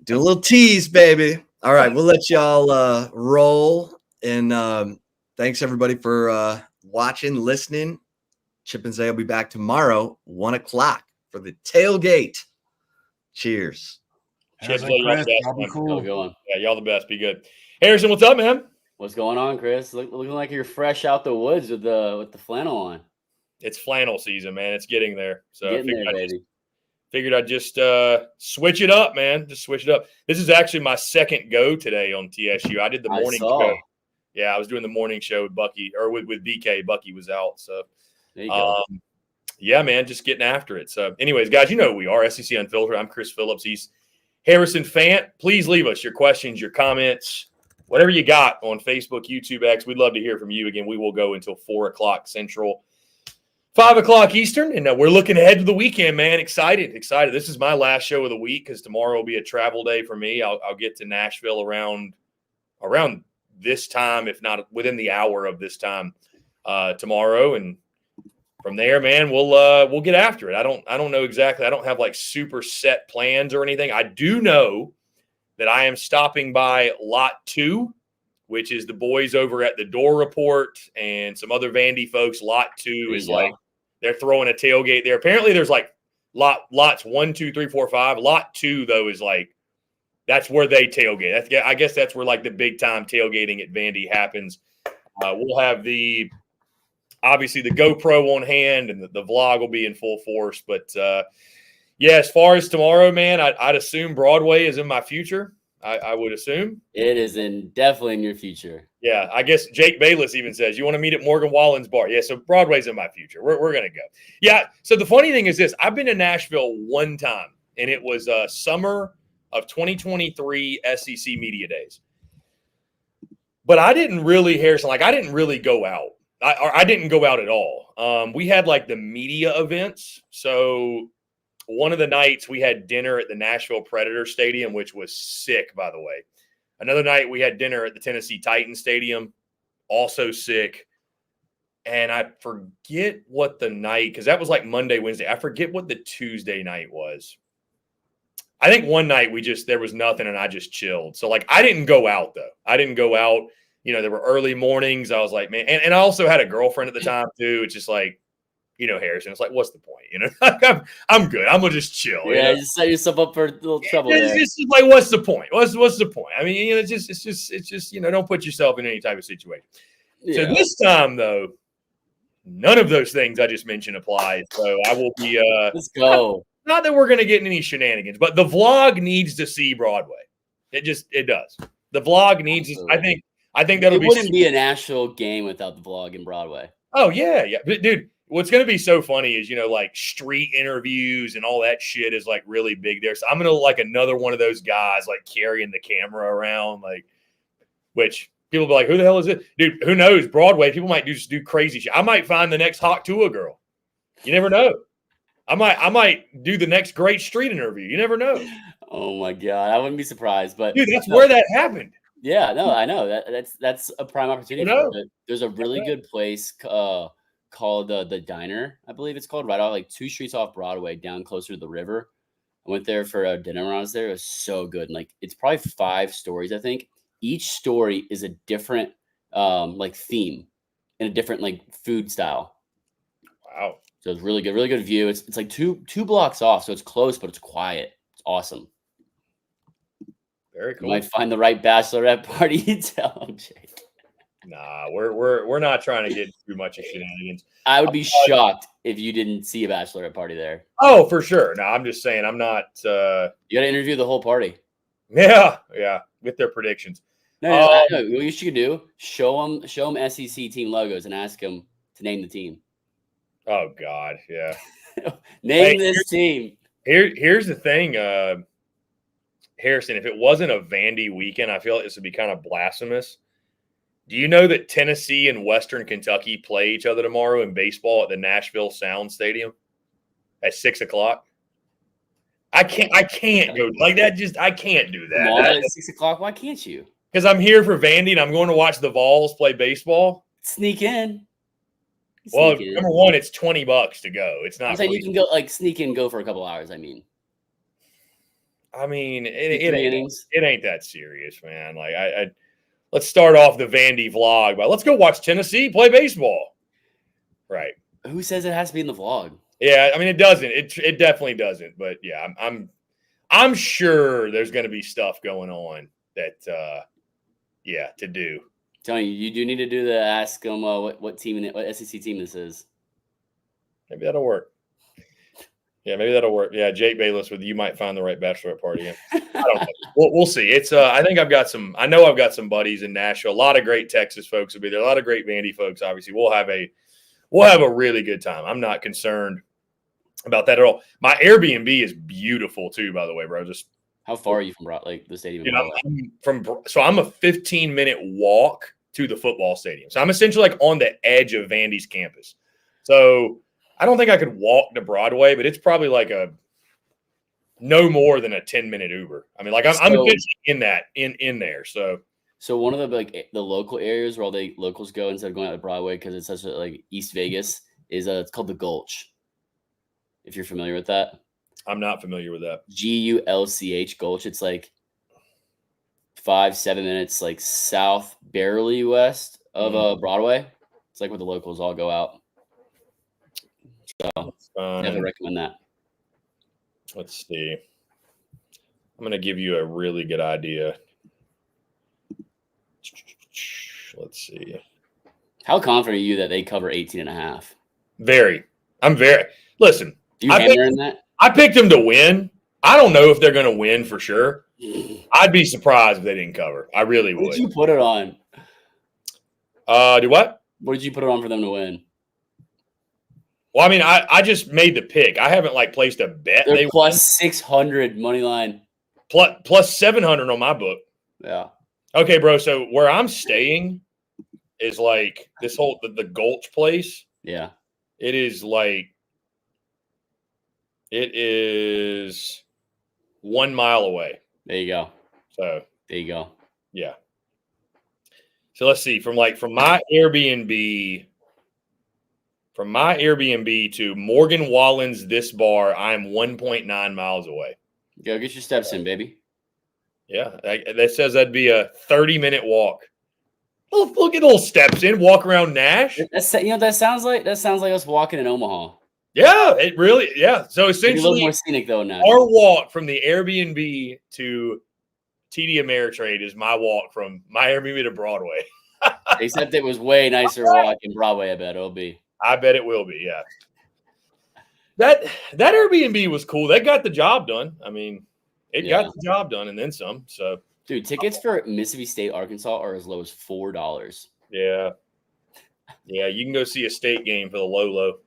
Do a little tease, baby. All right, we'll let y'all roll. And thanks everybody for watching, listening. Chip and Zay will be back tomorrow, 1:00 for the tailgate. Cheers. Chip, Harrison, y'all the Chris, best, y'all be man. cool. Yeah, y'all the best. Be good. Harrison, what's up, man? What's going on, Chris? Looking like you're fresh out the woods with the flannel on. It's flannel season, man. It's getting there. So Getting there, baby. Figured I'd just switch it up, man. Just switch it up. This is actually my second go today on TSU. I did the morning show. Yeah, I was doing the morning show with Bucky or with BK. Bucky was out. So there you go. Yeah, man, just getting after it. So anyways, guys, you know who we are. SEC Unfiltered. I'm Chris Phillips. He's Harrison Fant. Please leave us your questions, your comments, whatever you got on Facebook, YouTube, X. We'd love to hear from you. Again, we will go until 4:00 Central, 5:00 Eastern. And we're looking ahead to the weekend, man. Excited. This is my last show of the week because tomorrow will be a travel day for me. I'll get to Nashville around this time, if not within the hour of this time tomorrow. And from there, man, we'll get after it. I don't know exactly. I don't have like super set plans or anything. I do know that I am stopping by Lot 2, which is the boys over at the Door Report and some other Vandy folks. Lot 2 is like they're throwing a tailgate there. Apparently, there's like lots 1, 2, 3, 4, 5. Lot 2 though is like that's where they tailgate. I guess that's where like the big time tailgating at Vandy happens. We'll have obviously the GoPro on hand, and the vlog will be in full force. But yeah, as far as tomorrow, man, I'd assume Broadway is in my future. I would assume it is definitely in your future. Yeah, I guess Jake Bayless even says you want to meet at Morgan Wallen's bar. Yeah, so Broadway's in my future. We're gonna go. Yeah. So the funny thing is this: I've been to Nashville one time, and it was summer of 2023 SEC Media Days. But I didn't really, Harrison, I didn't really go out. I didn't go out at all. We had like the media events. So one of the nights we had dinner at the Nashville Predator Stadium, which was sick, by the way. Another night we had dinner at the Tennessee Titans Stadium, also sick. And I forget what the night, because that was like Monday, Wednesday. I forget what the Tuesday night was. I think one night there was nothing and I just chilled. So I didn't go out though. I didn't go out. There were early mornings. I was like, man, and I also had a girlfriend at the time too. It's just like, Harrison, it's like, what's the point? I'm good. I'm gonna just chill. Yeah, just set yourself up for a little trouble. It's just like, what's the point? What's the point? I mean, it's just don't put yourself in any type of situation. Yeah. So this time though, none of those things I just mentioned apply. So I will be let's go. Not that we're gonna get in any shenanigans, but the vlog needs to see Broadway. It does. The vlog needs to, I think that'll be. It wouldn't be a national game without the vlog in Broadway. Oh yeah. But dude, what's going to be so funny is, street interviews and all that shit is like really big there. So I'm going to look like another one of those guys carrying the camera around, which people be like, who the hell is it? Dude, who knows? Broadway, people might just do crazy shit. I might find the next Hawk Tua girl. You never know. I might do the next great street interview. You never know. Oh my God. I wouldn't be surprised, but dude, that's where that happened. Yeah, no, I know that's a prime opportunity. There's a really good place called the Diner, I believe it's called, right off 2 streets off Broadway, down closer to the river. I went there for a dinner when I was there. It was so good. And it's probably 5 stories, I think. Each story is a different theme and a different food style. Wow. So it's really good view. It's like two blocks off, so it's close, but it's quiet. It's awesome. Very cool. You might find the right bachelorette party. Tell them, Jake. Nah, we're not trying to get too much of shenanigans. I would be shocked if you didn't see a bachelorette party there. Oh, for sure. No, I'm just saying I'm not. You got to interview the whole party. Yeah, with their predictions. No, what you should do, show them SEC team logos and ask them to name the team. Oh God, yeah. Name this team. Here's the thing, Harrison. If it wasn't a Vandy weekend, I feel like this would be kind of blasphemous. Do you know that Tennessee and Western Kentucky play each other tomorrow in baseball at the Nashville Sound Stadium at 6:00? I can't go like that. I can't do that. Tomorrow at 6:00. Why can't you? Because I'm here for Vandy and I'm going to watch the Vols play baseball. Sneak in. Number one, it's $20 to go. It's not. I'm saying you can go sneak in, go for a couple hours. I mean, it ain't that serious, man. Like let's start off the Vandy vlog by let's go watch Tennessee play baseball. Right. Who says it has to be in the vlog? Yeah, I mean it doesn't. It definitely doesn't. But yeah, I'm sure there's going to be stuff going on that to do. Tony, you do need to do the ask them what team what SEC team this is. Maybe that'll work. Yeah, maybe that'll work. Yeah, Jake Bayless with you might find the right bachelorette party. I don't know. We'll see. It's I think I've got some buddies in Nashville. A lot of great Texas folks will be there. A lot of great Vandy folks. Obviously, we'll have a really good time. I'm not concerned about that at all. My Airbnb is beautiful too, by the way, bro. Just how far are you from the stadium? I'm a 15-minute walk to the football stadium. So I'm essentially like on the edge of Vandy's campus. So I don't think I could walk to Broadway, but it's probably like no more than a 10-minute Uber. I mean, like I'm essentially in there. So one of the local areas where all the locals go instead of going out to Broadway because it's such a East Vegas is it's called the Gulch. If you're familiar with that. I'm not familiar with that. Gulch Gulch. It's like 5-7 minutes south, barely west of Broadway. It's like where the locals all go out. So definitely recommend that. Let's see. I'm going to give you a really good idea. Let's see. How confident are you that they cover 18.5? Very. Listen. Do you hammer in that? I picked them to win. I don't know if they're going to win for sure. I'd be surprised if they didn't cover. I really would. What did you put it on? Do what? What did you put it on for them to win? Well, I mean, I just made the pick. I haven't placed a bet. They're plus 600 money line. Plus 700 on my book. Yeah. Okay, bro. So where I'm staying is this whole the Gulch place. Yeah. It is 1 mile away. There you go. So there you go. Yeah. So let's see. From my Airbnb to Morgan Wallen's This Bar, I'm 1.9 miles away. Go get your steps in, baby. Yeah. That says that'd be a 30-minute walk. Look at those steps in, walk around Nash. That sounds like us walking in Omaha. Yeah, it really, yeah. So essentially, a little more scenic though now. Our walk from the Airbnb to TD Ameritrade is my walk from my Airbnb to Broadway. Except it was way nicer walk in Broadway, I bet it'll be. I bet it will be, yeah. That Airbnb was cool. They got the job done. I mean, it got the job done and then some. So, dude, tickets for Mississippi State, Arkansas are as low as $4. Yeah. Yeah, you can go see a state game for the low.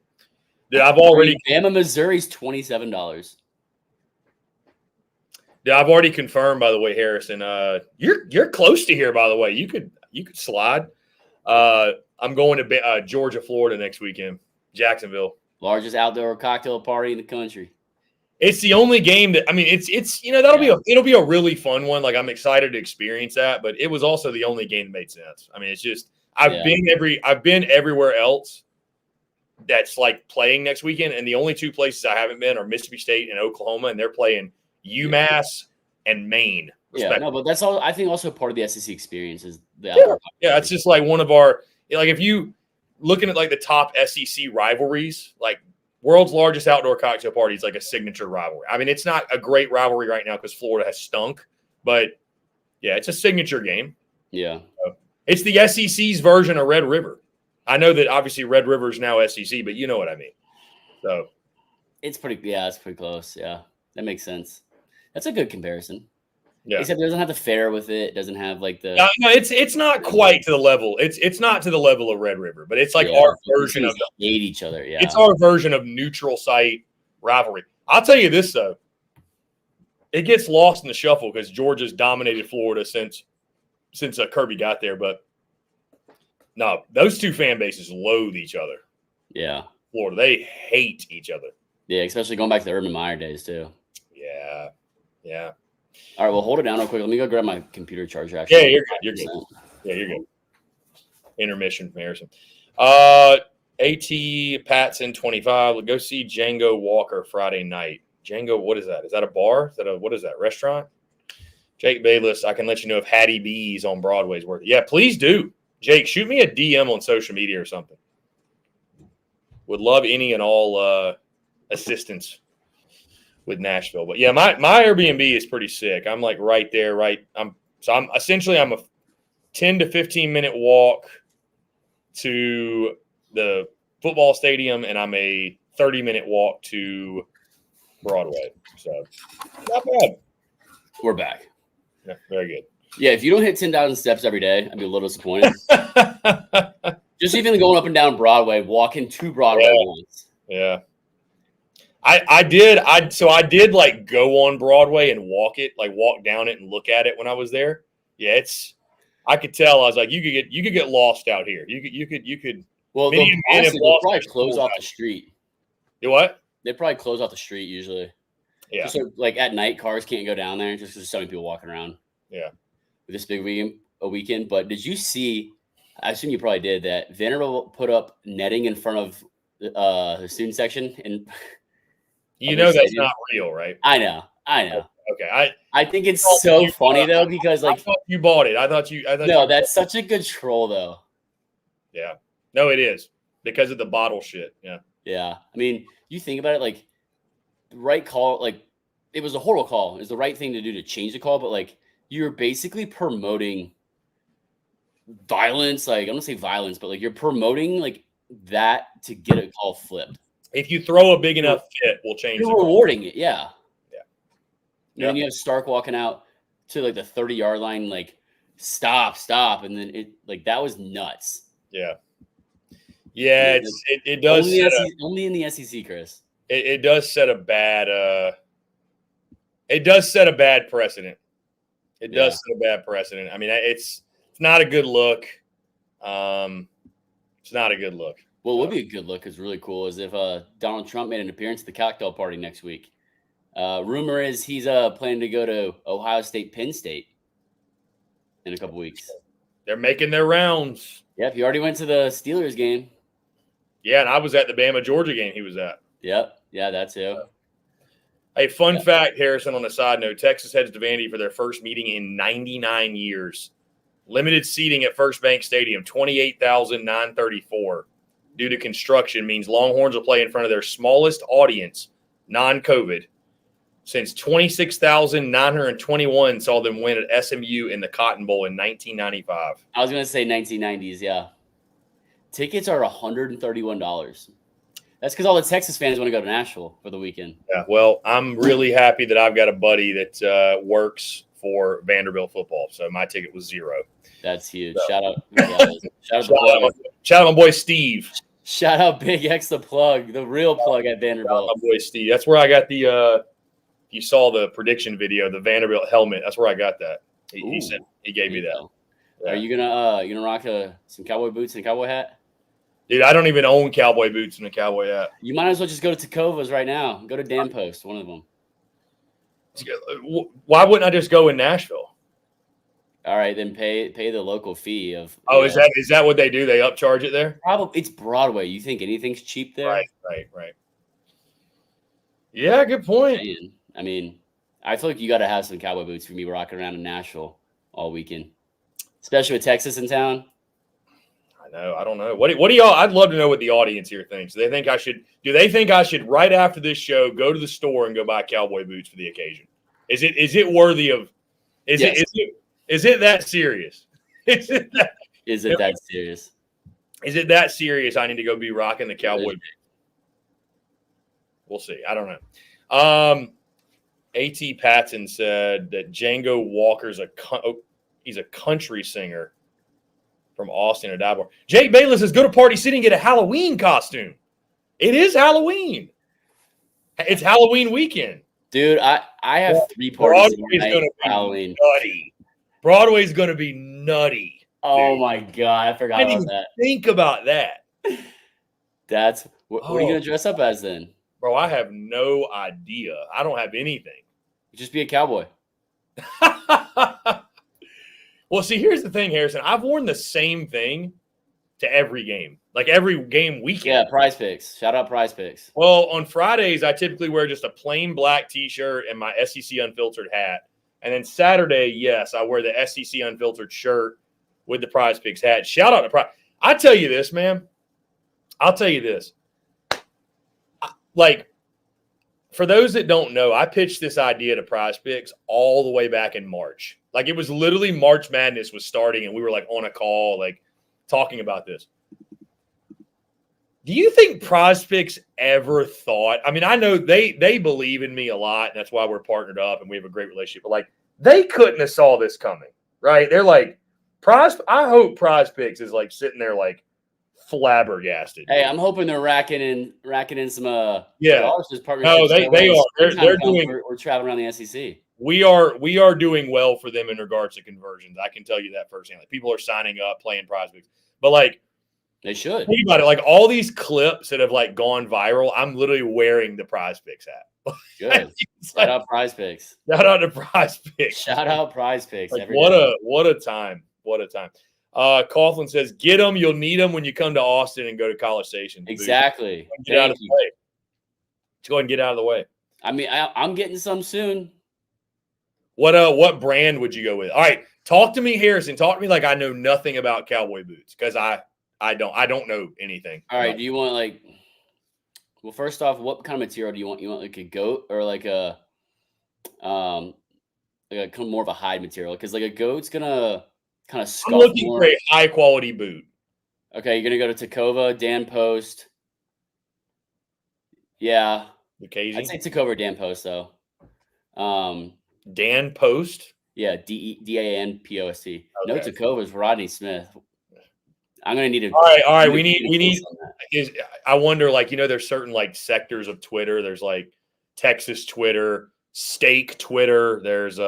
Dude, I've already Bama, Missouri's $27. Yeah, I've already confirmed, by the way, Harrison. You're close to here, by the way. You could slide. I'm going to Georgia, Florida next weekend. Jacksonville. Largest outdoor cocktail party in the country. It's the only game that it's it'll be a really fun one. I'm excited to experience that, but it was also the only game that made sense. I mean, it's just I've been everywhere else that's playing next weekend, and the only two places I haven't been are Mississippi State and Oklahoma, and they're playing UMass and Maine. Yeah, no, but that's all. I think also part of the SEC experience is the it's just one of our if you looking at the top SEC rivalries, world's largest outdoor cocktail party is a signature rivalry. I mean, it's not a great rivalry right now because Florida has stunk, but yeah, it's a signature game. Yeah, so, it's the SEC's version of Red River. I know that obviously Red River is now SEC, but you know what I mean. So it's pretty close. Yeah, that makes sense. That's a good comparison. Yeah. Except it doesn't have the fair with it. It doesn't have like the. No, it's not quite to the level. It's not to the level of Red River, but it's like our version of hate each other. Yeah, it's our version of neutral site rivalry. I'll tell you this though, it gets lost in the shuffle because Georgia's dominated Florida since Kirby got there. But no, those two fan bases loathe each other. Yeah, Florida, they hate each other. Yeah, especially going back to the Urban Meyer days too. Yeah, yeah. All right, well, hold it down real quick. Let me go grab my computer charger. Actually, yeah, you're good. You're good. Yeah, you're good. Intermission from Harrison. AT Patson 25. Go see Django Walker Friday night. Django, what is that? Is that a bar? What is that? Restaurant? Jake Bayless, I can let you know if Hattie B's on Broadway's worth it. Yeah, please do. Jake, shoot me a DM on social media or something. Would love any and all assistance with Nashville. But yeah, my Airbnb is pretty sick. I'm like right there, right. I'm a 10 to 15 minute walk to the football stadium, and I'm a 30-minute walk to Broadway. So not bad. We're back. Yeah, very good. Yeah, if you don't hit 10,000 steps every day, I'd be a little disappointed. Just even going up and down Broadway, walking to Broadway once. Yeah. I did like go on Broadway and walk down it and look at it when I was there. Yeah, I could tell. I was like, you could get lost out here. You could. Well, they'll probably close off the street. You what? They probably close off the street usually. Yeah. So like at night, cars can't go down there just because there's so many people walking around. Yeah. With this big weekend. But did you see? I assume you probably did that. Vanderbilt put up netting in front of the student section, and you know that's not real, right? I know. Okay. I think it's so funny though because like I thought you bought it. No, that's such a good troll though. Yeah. No, it is because of the bottle shit. Yeah. Yeah. I mean, you think about it, like the right call, like it was a horrible call. It's the right thing to do to change the call, but like you're basically promoting violence. Like I'm gonna say violence, but like you're promoting like that to get a call flipped. If you throw a big enough fit, we'll change. You're rewarding it, yeah. And then you have Stark walking out to like the 30-yard line, like stop, and then it like that was nuts. Yeah, yeah. It does only in the SEC, Chris. It does set a bad. It does set a bad precedent. It does set a bad precedent. I mean, it's not a good look. It's not a good look. Well, what would be a good look is really cool is if Donald Trump made an appearance at the cocktail party next week. Rumor is he's planning to go to Ohio State, Penn State in a couple weeks. They're making their rounds. Yep, he already went to the Steelers game. Yeah, and I was at the Bama Georgia game he was at. Yep, yeah, that too. Hey, fun fact, Harrison, on a side note, Texas heads to Vandy for their first meeting in 99 years. Limited seating at First Bank Stadium, 28,934. Due to construction means Longhorns will play in front of their smallest audience, non-COVID, since 26,921 saw them win at SMU in the Cotton Bowl in 1995. I was going to say 1990s, yeah. Tickets are $131. That's because all the Texas fans want to go to Nashville for the weekend. Yeah, well, I'm really happy that I've got a buddy that works for Vanderbilt football, so my ticket was $0. That's huge. So. Shout out my boy Steve. Shout out Big X, the plug, the real plug at Vanderbilt. My boy Steve. That's where I got the. You saw the prediction video, the Vanderbilt helmet. That's where I got that. He said he gave me that. Yeah. Are you gonna rock some cowboy boots and a cowboy hat? Dude, I don't even own cowboy boots and a cowboy hat. You might as well just go to Tacovas right now. Go to Dan Post, one of them. Why wouldn't I just go in Nashville? All right, then pay the local fee of. Oh, is that what they do? They upcharge it there? Probably. It's Broadway. You think anything's cheap there? Right. Yeah, good point. I mean, I feel like you got to have some cowboy boots for me rocking around in Nashville all weekend, especially with Texas in town. I know. I don't know. What do y'all? I'd love to know what the audience here thinks. Do they think I should right after this show go to the store and go buy cowboy boots for the occasion? Is it worthy of? Is it that serious? Is it that serious? Is it that serious? I need to go be rocking the cowboy boots. We'll see. I don't know. A.T. Patton said that Django Walker's he's a country singer from Austin or Dybor. Jake Bayless says, go to Party City and get a Halloween costume. It is Halloween. It's Halloween weekend. Dude, I have 3 parties tonight for Halloween. Nutty. Broadway's going to be nutty. Oh, my God. I forgot about even that. Think about that. What are you going to dress up as then? Bro, I have no idea. I don't have anything. Just be a cowboy. Well, see, here's the thing, Harrison. I've worn the same thing to every game, like every game weekend. Yeah, Prize Picks. Shout out Prize Picks. Well, on Fridays, I typically wear just a plain black T-shirt and my SEC Unfiltered hat. And then Saturday, yes, I wear the SEC Unfiltered shirt with the Prize Picks hat. Shout out to Prize. I tell you this, man. I'll tell you this. Like, for those that don't know, I pitched this idea to Prize Picks all the way back in March. Like, it was literally March Madness was starting, and we were, like, on a call, like, talking about this. Do you think Prize Picks ever thought – I mean, I know they believe in me a lot, and that's why we're partnered up and we have a great relationship. But, like, they couldn't have saw this coming, right? They're like, I hope Prize Picks is, like, sitting there, like, flabbergasted. Hey, I'm hoping they're racking in some No, they are. They're doing. We're traveling around the SEC. We are doing well for them in regards to conversions. I can tell you that firsthand. Like, people are signing up, playing Prize Picks, but like they should. Think about it. Like all these clips that have like gone viral, I'm literally wearing the Prize Picks hat. Good. Shout out Prize Picks. Shout out to Prize Picks. Shout out Prize Picks. Like, what a time. What a time. Coughlin says, get them. You'll need them when you come to Austin and go to College Station. Exactly. Get out of the way. Let's go ahead and get out of the way. I mean, I'm getting some soon. What brand would you go with? All right, talk to me, Harrison. Talk to me like I know nothing about cowboy boots because I don't know anything. All right, do you want like? Well, first off, what kind of material do you want? You want like a goat or like a more of a hide material? Because like a goat's gonna kind of scuff I'm looking more. for a high quality boot. Okay, you're gonna go to Tacova, Dan Post. Yeah, I'd say Tacova or Dan Post though. Dan Post. Yeah, DANPOST. Okay. No, Tacova's Rodney Smith. I'm gonna need a. All right. We need. I wonder, like, there's certain like sectors of Twitter. There's like Texas Twitter, Steak Twitter. There's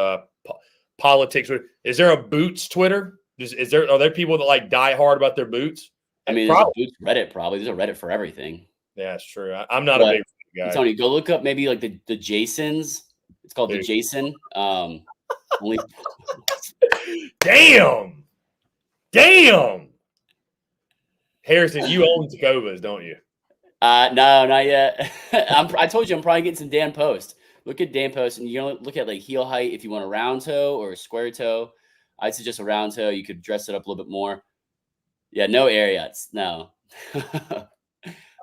politics. Is there a boots Twitter? Are there people that like die hard about their boots? I mean, there's a boots Reddit probably. There's a Reddit for everything. Yeah, that's true. I'm not a big guy. I'm telling you, go look up maybe like the Jasons. It's called the Jason. Only. Damn. Harrison, you own Tacovas, don't you? No, not yet. I told you I'm probably getting some Dan Post. Look at Dan Post, and you're gonna look at like heel height if you want a round toe or a square toe. I'd suggest a round toe. You could dress it up a little bit more. Yeah, no Ariats. No.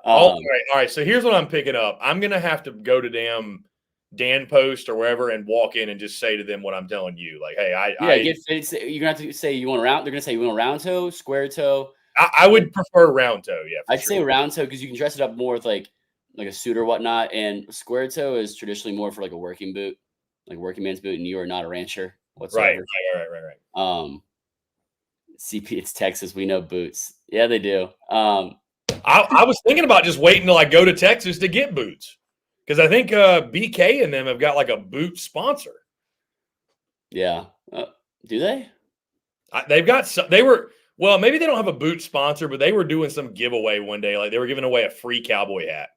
All right. So here's what I'm picking up. I'm gonna have to go to Dan Post or wherever and walk in and just say to them what I'm telling you. Like, hey, get fitted. You're gonna have to say you want a round. They're gonna say you want a round toe, square toe. I would prefer round toe. Yeah, I'd say round toe because you can dress it up more with like a suit or whatnot. And square toe is traditionally more for like a working boot, like a working man's boot. And you are not a rancher whatsoever. Right. CP, it's Texas. We know boots. Yeah, they do. I was thinking about just waiting till I go to Texas to get boots. Because I think BK and them have got like a boot sponsor. Yeah. Do they? They've got some. Well, maybe they don't have a boot sponsor, but they were doing some giveaway one day. Like they were giving away a free cowboy hat.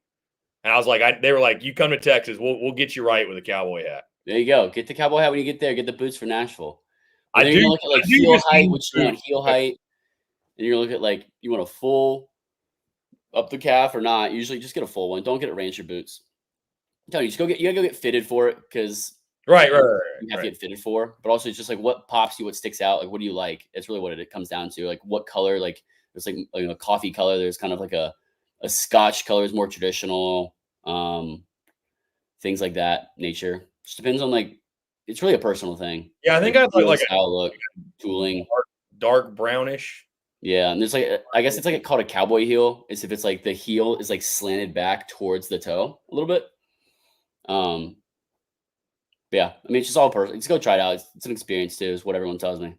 And I was like, they were like, you come to Texas, we'll get you right with a cowboy hat. There you go. Get the cowboy hat when you get there. Get the boots for Nashville. I do. Look at like heel height, which you want heel height. And you're going to look at like, you want a full up the calf or not. Usually just get a full one. Don't get a rancher boots. I'm telling you, you gotta go get fitted for it because you have to get fitted for. But also, it's just like what pops you, what sticks out. Like, what do you like? It's really what it comes down to. Like, what color? Like, there's like a coffee color. There's kind of like a Scotch color is more traditional. Things like that nature. Just depends on like. It's really a personal thing. Yeah, I think I'd like style look, tooling, dark brownish. Yeah, and there's like I guess it's like called a cowboy heel. Is if it's like the heel is like slanted back towards the toe a little bit. But yeah, I mean, it's just all personal. Just go try it out. It's an experience too, is what everyone tells me.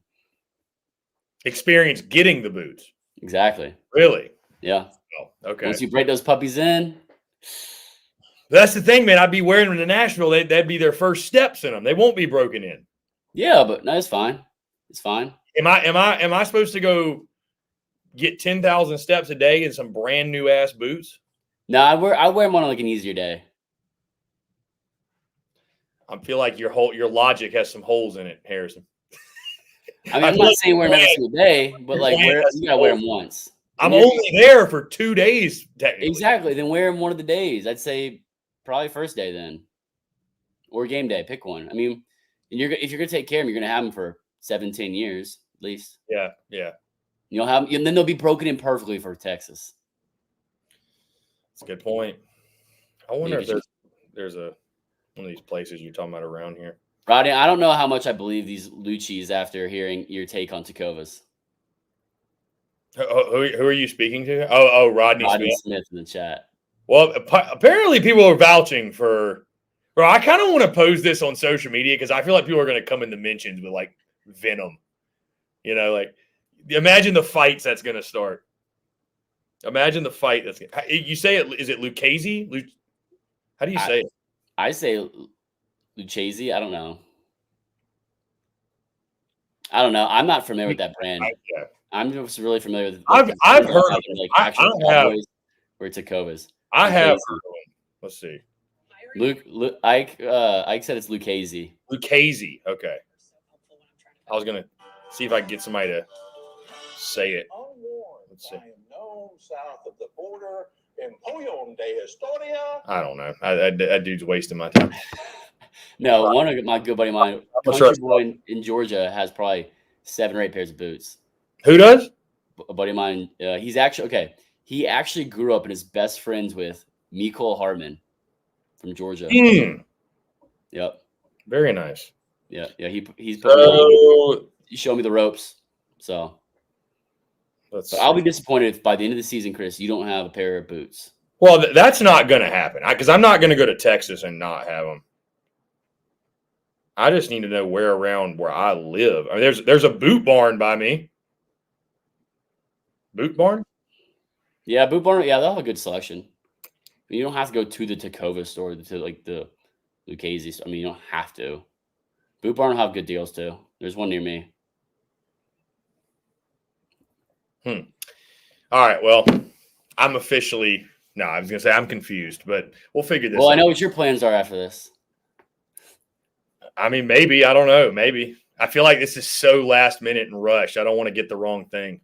Experience getting the boots. Exactly. Really? Yeah. Oh, okay. Once you break those puppies in. That's the thing, man. I'd be wearing them to Nashville. That'd be their first steps in them. They won't be broken in. Yeah, but no, it's fine. It's fine. Am I supposed to go get 10,000 steps a day in some brand new ass boots? No, I wear them on like an easier day. I feel like your logic has some holes in it, Harrison. I mean, I'm not saying wear them every single day, but like you gotta wear them once. I'm only there for 2 days, technically. Exactly. Then wear them one of the days. I'd say probably first day then, or game day. Pick one. I mean, if you're gonna take care of them, you're gonna have them for 17 years at least. Yeah. You'll have them, and then they'll be broken in perfectly for Texas. That's a good point. I wonder if there's one of these places you're talking about around here. Rodney, I don't know how much I believe these Lucci's after hearing your take on Tacovas. Who are you speaking to? Oh, Rodney Smith in the chat. Well, apparently people are vouching for. Bro, I kind of want to post this on social media because I feel like people are going to come in the mentions with like venom. You know, like imagine the fights that's going to start. Imagine the fight that's. You say it? Is it Lucchese? How do you say it? I say Lucchese. I don't know. I'm not familiar with that brand. I'm just really familiar with. I've heard of like actual Cowboys or Tacovas. I have heard of them. Let's see. Ike said it's Lucchese. Lucchese. Okay. I was gonna see if I can get somebody to say it. Let's see. South of the border in Poyon de Historia. I don't know. That dude's wasting my time. No, one of my good buddy of mine, Country Boy in Georgia, has probably 7 or 8 pairs of boots. Who does? A buddy of mine. He's actually okay. He actually grew up and is best friends with Mecole Hardman from Georgia. Yep. Very nice. Yeah. He's he showed me the ropes. So but I'll be disappointed if by the end of the season, Chris, you don't have a pair of boots. Well, that's not going to happen because I'm not going to go to Texas and not have them. I just need to know where around where I live. I mean, there's a boot barn by me. Boot barn? Yeah, boot barn. Yeah, they'll have a good selection. You don't have to go to the Tacova store to like the Lucchese store. I mean, you don't have to. Boot barn will have good deals too. There's one near me. All right. Well, I'm officially I was gonna say I'm confused, but we'll figure this out. Well, I know what your plans are after this. I mean, maybe. I don't know. Maybe. I feel like this is so last minute and rush. I don't want to get the wrong thing.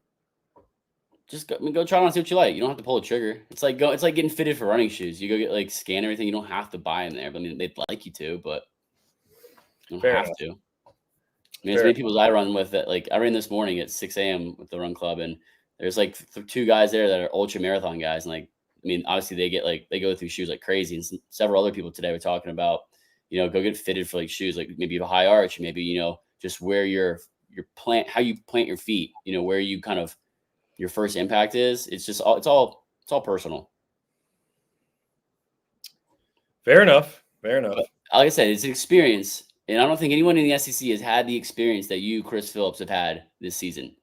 Just go try on and see what you like. You don't have to pull a trigger. It's like getting fitted for running shoes. You go get like scan everything. You don't have to buy them there. I mean, they'd like you to, but you don't have to. I mean, as many people as I run with that, like I ran this morning at 6 a.m. with the run club, and there's like 2 guys there that are ultra marathon guys, and like I mean, obviously they go through shoes like crazy, and several other people today were talking about, go get fitted for like shoes, like maybe you have a high arch, maybe just where your plant, how you plant your feet, where you kind of your first impact is. It's just it's all personal. Fair enough. But, like I said, it's an experience. And I don't think anyone in the SEC has had the experience that you, Chris Phillips, have had this season.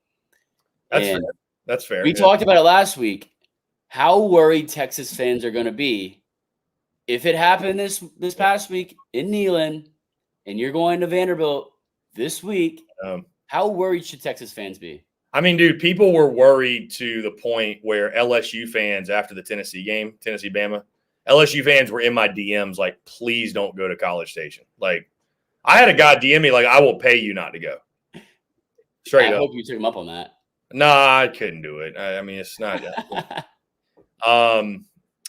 That's fair. We talked about it last week. How worried Texas fans are going to be if it happened this past week in Neyland, and you're going to Vanderbilt this week. How worried should Texas fans be? I mean, dude, people were worried to the point where LSU fans after the Tennessee game, Tennessee-Bama, LSU fans were in my DMs like, please don't go to College Station. Like, I had a guy DM me like, I will pay you not to go. Straight up. I hope you took him up on that. Nah, I couldn't do it. I mean, it's not.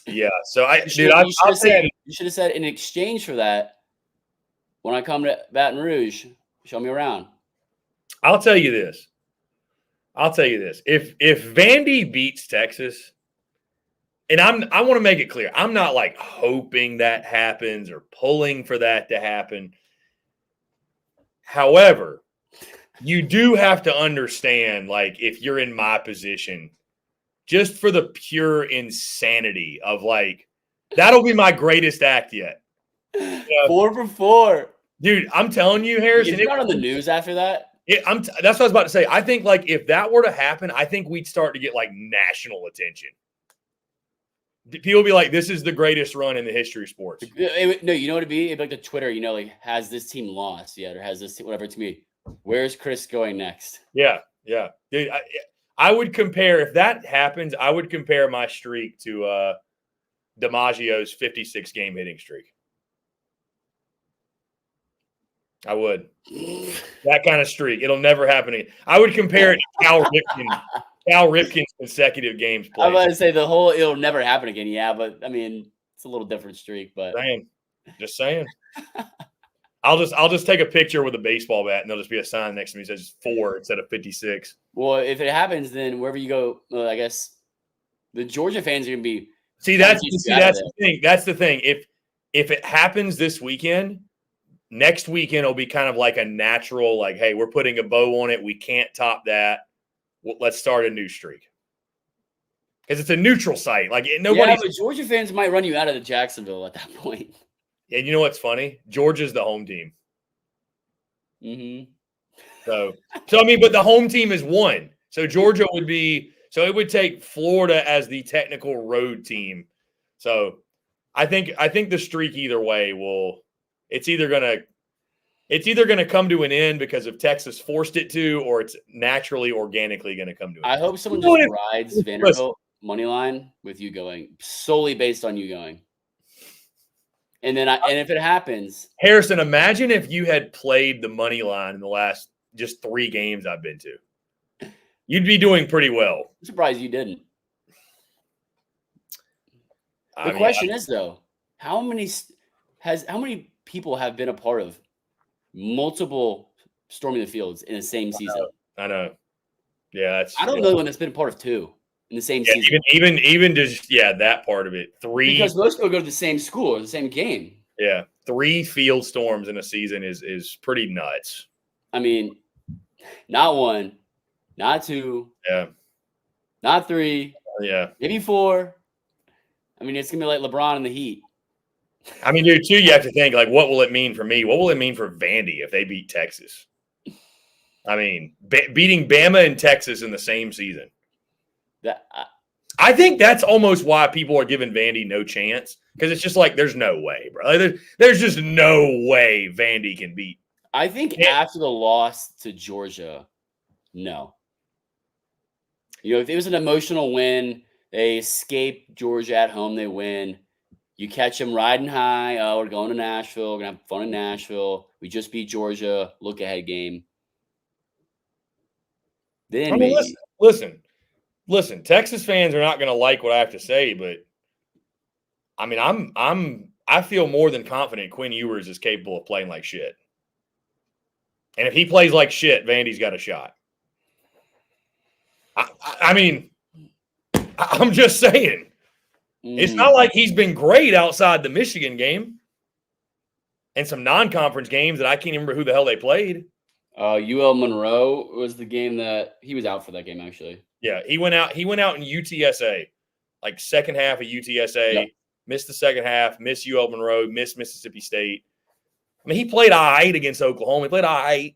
Yeah. So you should have said in exchange for that, when I come to Baton Rouge, show me around. I'll tell you this. If Vandy beats Texas, and I want to make it clear, I'm not like hoping that happens or pulling for that to happen. However, you do have to understand, like, if you're in my position, just for the pure insanity of like, that'll be my greatest act yet. 4 for 4. Dude, I'm telling you, Harrison. It's not on the news after that. That's what I was about to say. I think like if that were to happen, I think we'd start to get like national attention. People would be like, "This is the greatest run in the history of sports." No, you know what it'd be? It'd be like the Twitter, like, has this team lost yet, or has this team, whatever, to me. Where's Chris going next? Yeah. Dude, I would compare, if that happens, I would compare my streak to DiMaggio's 56 game hitting streak. I would. That kind of streak. It'll never happen again. I would compare it to Cal Ripken's consecutive games played. I'm about to say it'll never happen again. Yeah, but I mean, it's a little different streak, but Just saying. I'll just take a picture with a baseball bat and there'll just be a sign next to me that says 4 instead of 56. Well, if it happens, then wherever you go, I guess the Georgia fans are gonna be. That's the thing. That's the thing. If it happens this weekend, next weekend it'll be kind of like a natural, like, hey, we're putting a bow on it. We can't top that. Well, let's start a new streak. Because it's a neutral site. Like nobody. Yeah, but Georgia fans might run you out of the Jacksonville at that point. And you know what's funny? Georgia's the home team. Mm-hmm. So I mean, but the home team is one. So Georgia would be. So it would take Florida as the technical road team. So I think the streak either way it's either gonna come to an end because of Texas forced it to, or it's naturally organically gonna come to an end. I hope someone just rides Vanderbilt money line with you going, solely based on you going. And then if it happens, Harrison, imagine if you had played the money line in the last just 3 games I've been to. You'd be doing pretty well. I'm surprised you didn't. The question is though, how many people have been a part of multiple storming the fields in the same season? I know. Yeah, I don't know anyone that's been a part of 2 in the same season. Even just that part of it. 3 because most people go to the same school or the same game. Yeah, 3 field storms in a season is pretty nuts. I mean, not 1, not 2, not 3, maybe 4. I mean, it's gonna be like LeBron and the Heat. I mean, dude, too, you have to think, like, what will it mean for me? What will it mean for Vandy if they beat Texas? I mean, beating Bama and Texas in the same season. I think that's almost why people are giving Vandy no chance, because it's just like, there's no way, bro. There's just no way Vandy can beat. I think after the loss to Georgia, no. If it was an emotional win, they escape Georgia at home, they win. You catch them riding high. Oh, we're going to Nashville. We're going to have fun in Nashville. We just beat Georgia. Look ahead game. Then listen. Texas fans are not going to like what I have to say, but I mean, I feel more than confident Quinn Ewers is capable of playing like shit. And if he plays like shit, Vandy's got a shot. I mean, I'm just saying. It's not like he's been great outside the Michigan game and some non-conference games that I can't remember who the hell they played. UL Monroe was the game that he was out for that game, actually. Yeah, he went out in UTSA, like second half of UTSA, missed the second half, missed UL Monroe, missed Mississippi State. I mean, he played all right against Oklahoma. He played all right,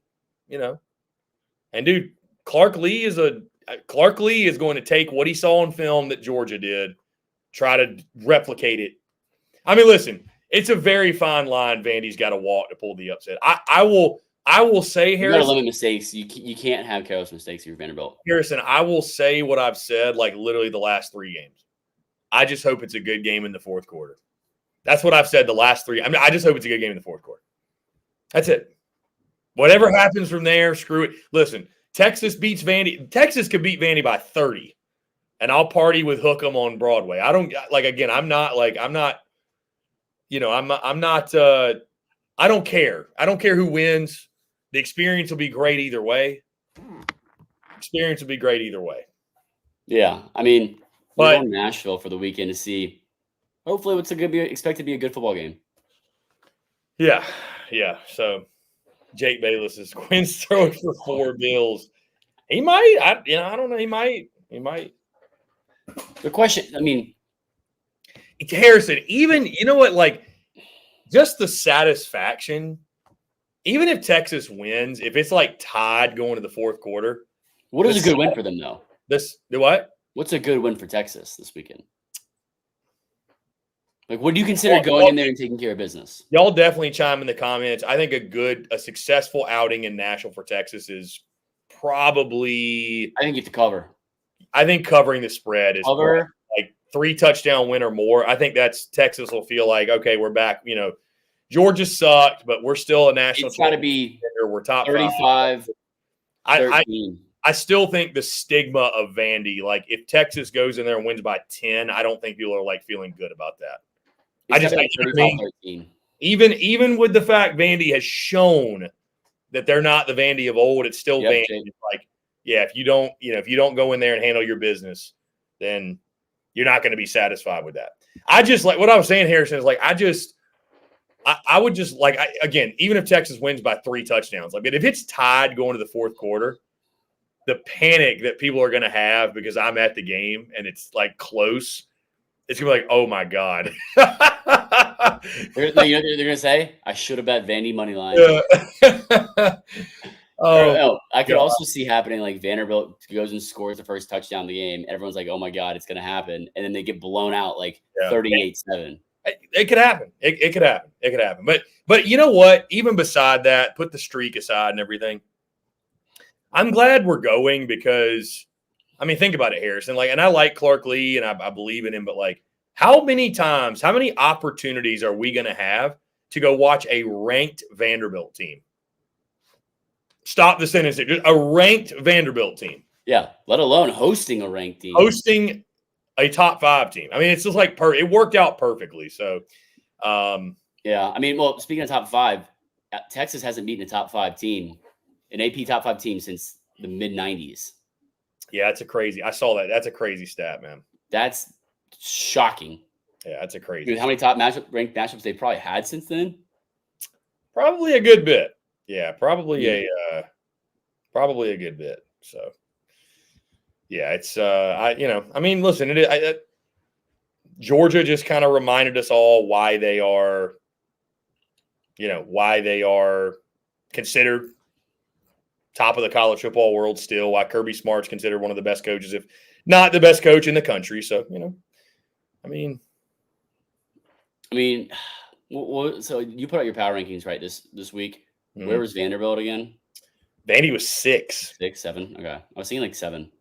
And, dude, Clark Lee is going to take what he saw on film that Georgia did, try to replicate it. I mean, listen, it's a very fine line Vandy's got to walk to pull the upset. I will say, Harrison. You got to limit mistakes. You can't have careless mistakes if you're Vanderbilt. Harrison, I will say what I've said like literally the last 3 games. I just hope it's a good game in the fourth quarter. That's what I've said the last 3. I mean, I just hope it's a good game in the fourth quarter. That's it. Whatever happens from there, screw it. Listen, Texas beats Vandy. Texas could beat Vandy by 30. And I'll party with Hook'em on Broadway. I don't care. I don't care who wins. The experience will be great either way. Yeah. I mean, we're going to Nashville for the weekend to see, hopefully, what's expected to be a good football game. Yeah. Yeah. So Jake Bayless is Quinn's throwing for 4 bills. He might. I don't know. He might. The question, I mean, Harrison, even, you know what, like, just the satisfaction even if Texas wins, if it's like tied going to the fourth quarter, what is a good win for them though? The what? What's a good win for Texas this weekend? Like, what do you consider going in there and taking care of business? Y'all definitely chime in the comments. I think a successful outing in Nashville for Texas is probably. I think you have to cover. I think covering the spread is cover. Like 3 touchdown win or more. I think that's Texas will feel like, okay, we're back. You know, Georgia sucked, but we're still a national. It's got to be. We're top 35. 13. I still think the stigma of Vandy, like if Texas goes in there and wins by 10, I don't think people are like feeling good about that. Even with the fact Vandy has shown that they're not the Vandy of old, it's still Vandy. It's like, yeah, if you don't go in there and handle your business, then you're not going to be satisfied with that. I just like what I was saying, Harrison, is like I would just like again, even if Texas wins by 3 touchdowns, like if it's tied going to the fourth quarter, the panic that people are going to have because I'm at the game and it's like close. It's gonna be like, oh my god! They're gonna say, I should have bet Vandy money line. I could also see happening like Vanderbilt goes and scores the first touchdown of the game. Everyone's like, oh my god, it's gonna happen, and then they get blown out like 38-7. It could happen. It could happen. It could happen. But you know what? Even beside that, put the streak aside and everything. I'm glad we're going because. I mean, think about it, Harrison. Like, and I like Clark Lee, and I believe in him. But like, how many opportunities are we going to have to go watch a ranked Vanderbilt team? Stop the sentence. Just a ranked Vanderbilt team. Yeah, let alone hosting a ranked team. Hosting a top 5 team. I mean, it's just like it worked out perfectly. So, yeah. I mean, well, speaking of top 5, Texas hasn't beaten a top 5 team, an AP top 5 team since the mid '90s. Yeah, I saw that. That's a crazy stat, man. That's shocking. Yeah, that's a crazy. Dude, how many ranked matchups they've probably had since then? Probably a good bit. Yeah, probably a good bit. So, yeah, it's I mean, listen, Georgia just kind of reminded us all why they are considered top of the college football world still, why Kirby Smart's considered one of the best coaches, if not the best coach in the country. So, I mean, so you put out your power rankings, right, this week. Mm-hmm. Where was Vanderbilt again? Vandy was 6. 6, 7. Okay. I was thinking like 7.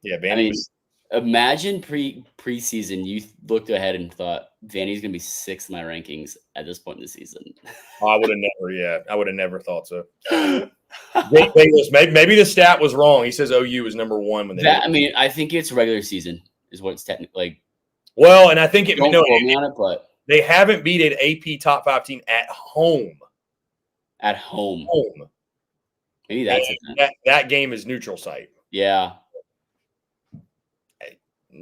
Yeah, Vandy was. Imagine preseason, you looked ahead and thought Vandy's going to be 6th in my rankings at this point in the season. I would have never thought so. Maybe the stat was wrong. He says OU is number 1 when they. I think it's regular season is what it's technically like. Well, and I think don't quote me on it, but they haven't beat an AP top 5 team at home. At home. Maybe that's that game is neutral site. Yeah.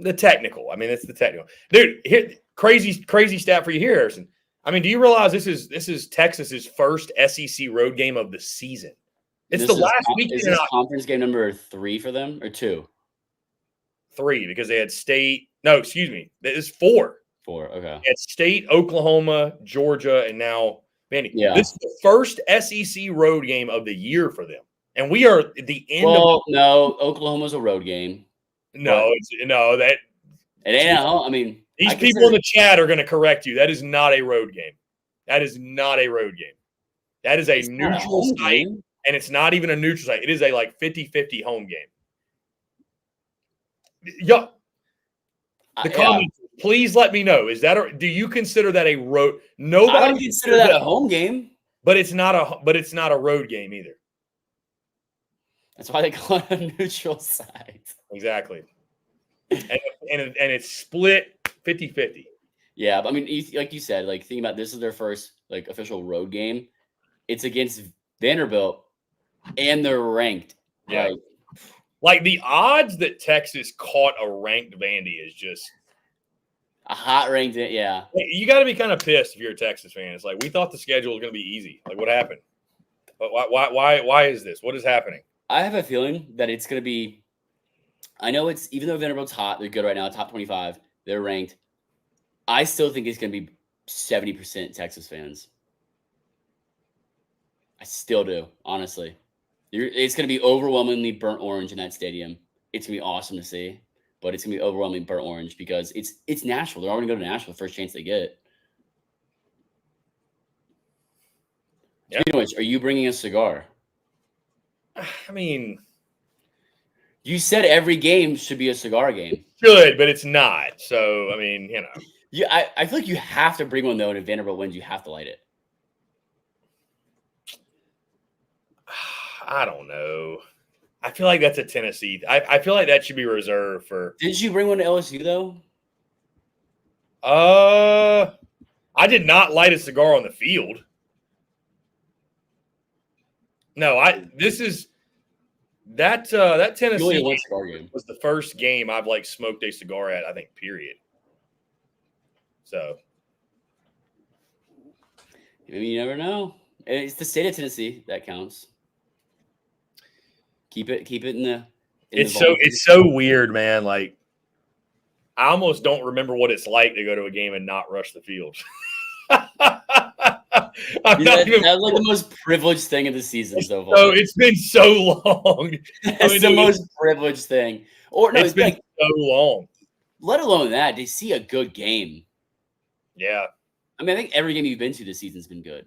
The technical. I mean, it's the technical. Dude, here, crazy stat for you here, Harrison. I mean, do you realize this is Texas's first SEC road game of the season? It's the last weekend. Is this conference game number 3 for them or 2? 3 because they had State. No, excuse me. It's 4. 4. Okay. They had State, Oklahoma, Georgia, and now Vandy. Yeah. This is the first SEC road game of the year for them, and we are at the end. Well, no, Oklahoma's a road game. No, that it ain't at home. I mean, these people in the chat are going to correct you. That is not a road game. That is not a road game. That is a neutral site, and it's not even a neutral site. It is a like 50-50 home game. Yeah. The comments, please let me know. Do you consider that a road? Nobody I don't consider that a home game, but it's not a road game either. That's why they call it a neutral site. Exactly. And it's split 50-50. Yeah, but I mean, like you said, like think about this is their first like official road game. It's against Vanderbilt, and they're ranked. Yeah. Like the odds that Texas caught a ranked Vandy is just a hot ranked. Yeah, you got to be kind of pissed if you're a Texas fan. It's like we thought the schedule was going to be easy. Like what happened? But why is this? What is happening? I have a feeling that it's going to be. I know it's even though Vanderbilt's hot, they're good right now, top 25. They're ranked. I still think it's going to be 70% Texas fans. I still do, honestly. It's going to be overwhelmingly burnt orange in that stadium. It's going to be awesome to see, but it's going to be overwhelmingly burnt orange because it's Nashville. They're all going to go to Nashville the first chance they get. Speaking of which, are you bringing a cigar? I mean, you said every game should be a cigar game. Should, but it's not. So, I mean, you know. Yeah, I feel like you have to bring one, though, and if Vanderbilt wins, you have to light it. I don't know. I feel like that's a Tennessee. I feel like that should be reserved for. Did you bring one to LSU, though? I did not light a cigar on the field. No, that Tennessee game was the first game I've like smoked a cigar at, I think, period. So I mean, you never know. It's the state of Tennessee that counts. Keep it in the. It's so weird, man. Like, I almost don't remember what it's like to go to a game and not rush the field. That's like the most privileged thing of the season so far. So it's been so long. It's the most privileged thing. Or no, it's been like, so long. Let alone that, to see a good game. Yeah. I mean, I think every game you've been to this season's been good.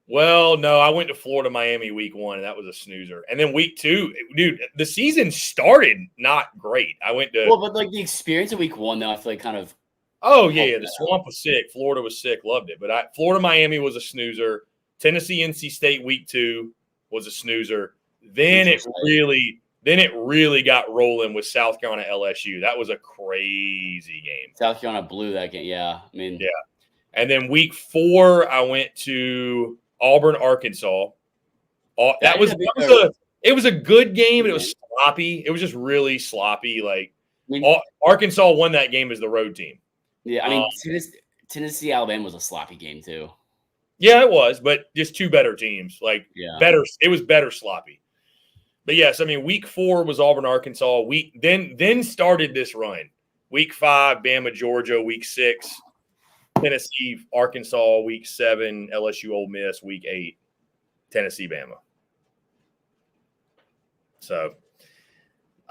Well, no, I went to Florida, Miami week 1, and that was a snoozer. And then week 2, dude, the season started not great. I went to but like the experience of week 1, though, I feel like kind of. Oh yeah, the Swamp was sick. Florida was sick, loved it. But Florida, Miami was a snoozer. Tennessee, NC State week 2 was a snoozer. Then it really got rolling with South Carolina LSU. That was a crazy game. South Carolina blew that game. Yeah, I mean, yeah. And then week 4, I went to Auburn, Arkansas. It was a good game, but it was sloppy. It was just really sloppy. Like Arkansas won that game as the road team. Yeah, I mean Tennessee, Alabama was a sloppy game too. Yeah, it was, but just two better teams. Like better, it was better sloppy. But yes, I mean, week 4 was Auburn, Arkansas. Then started this run. Week 5, Bama, Georgia. Week 6, Tennessee, Arkansas. Week 7, LSU, Ole Miss. Week 8, Tennessee, Bama. So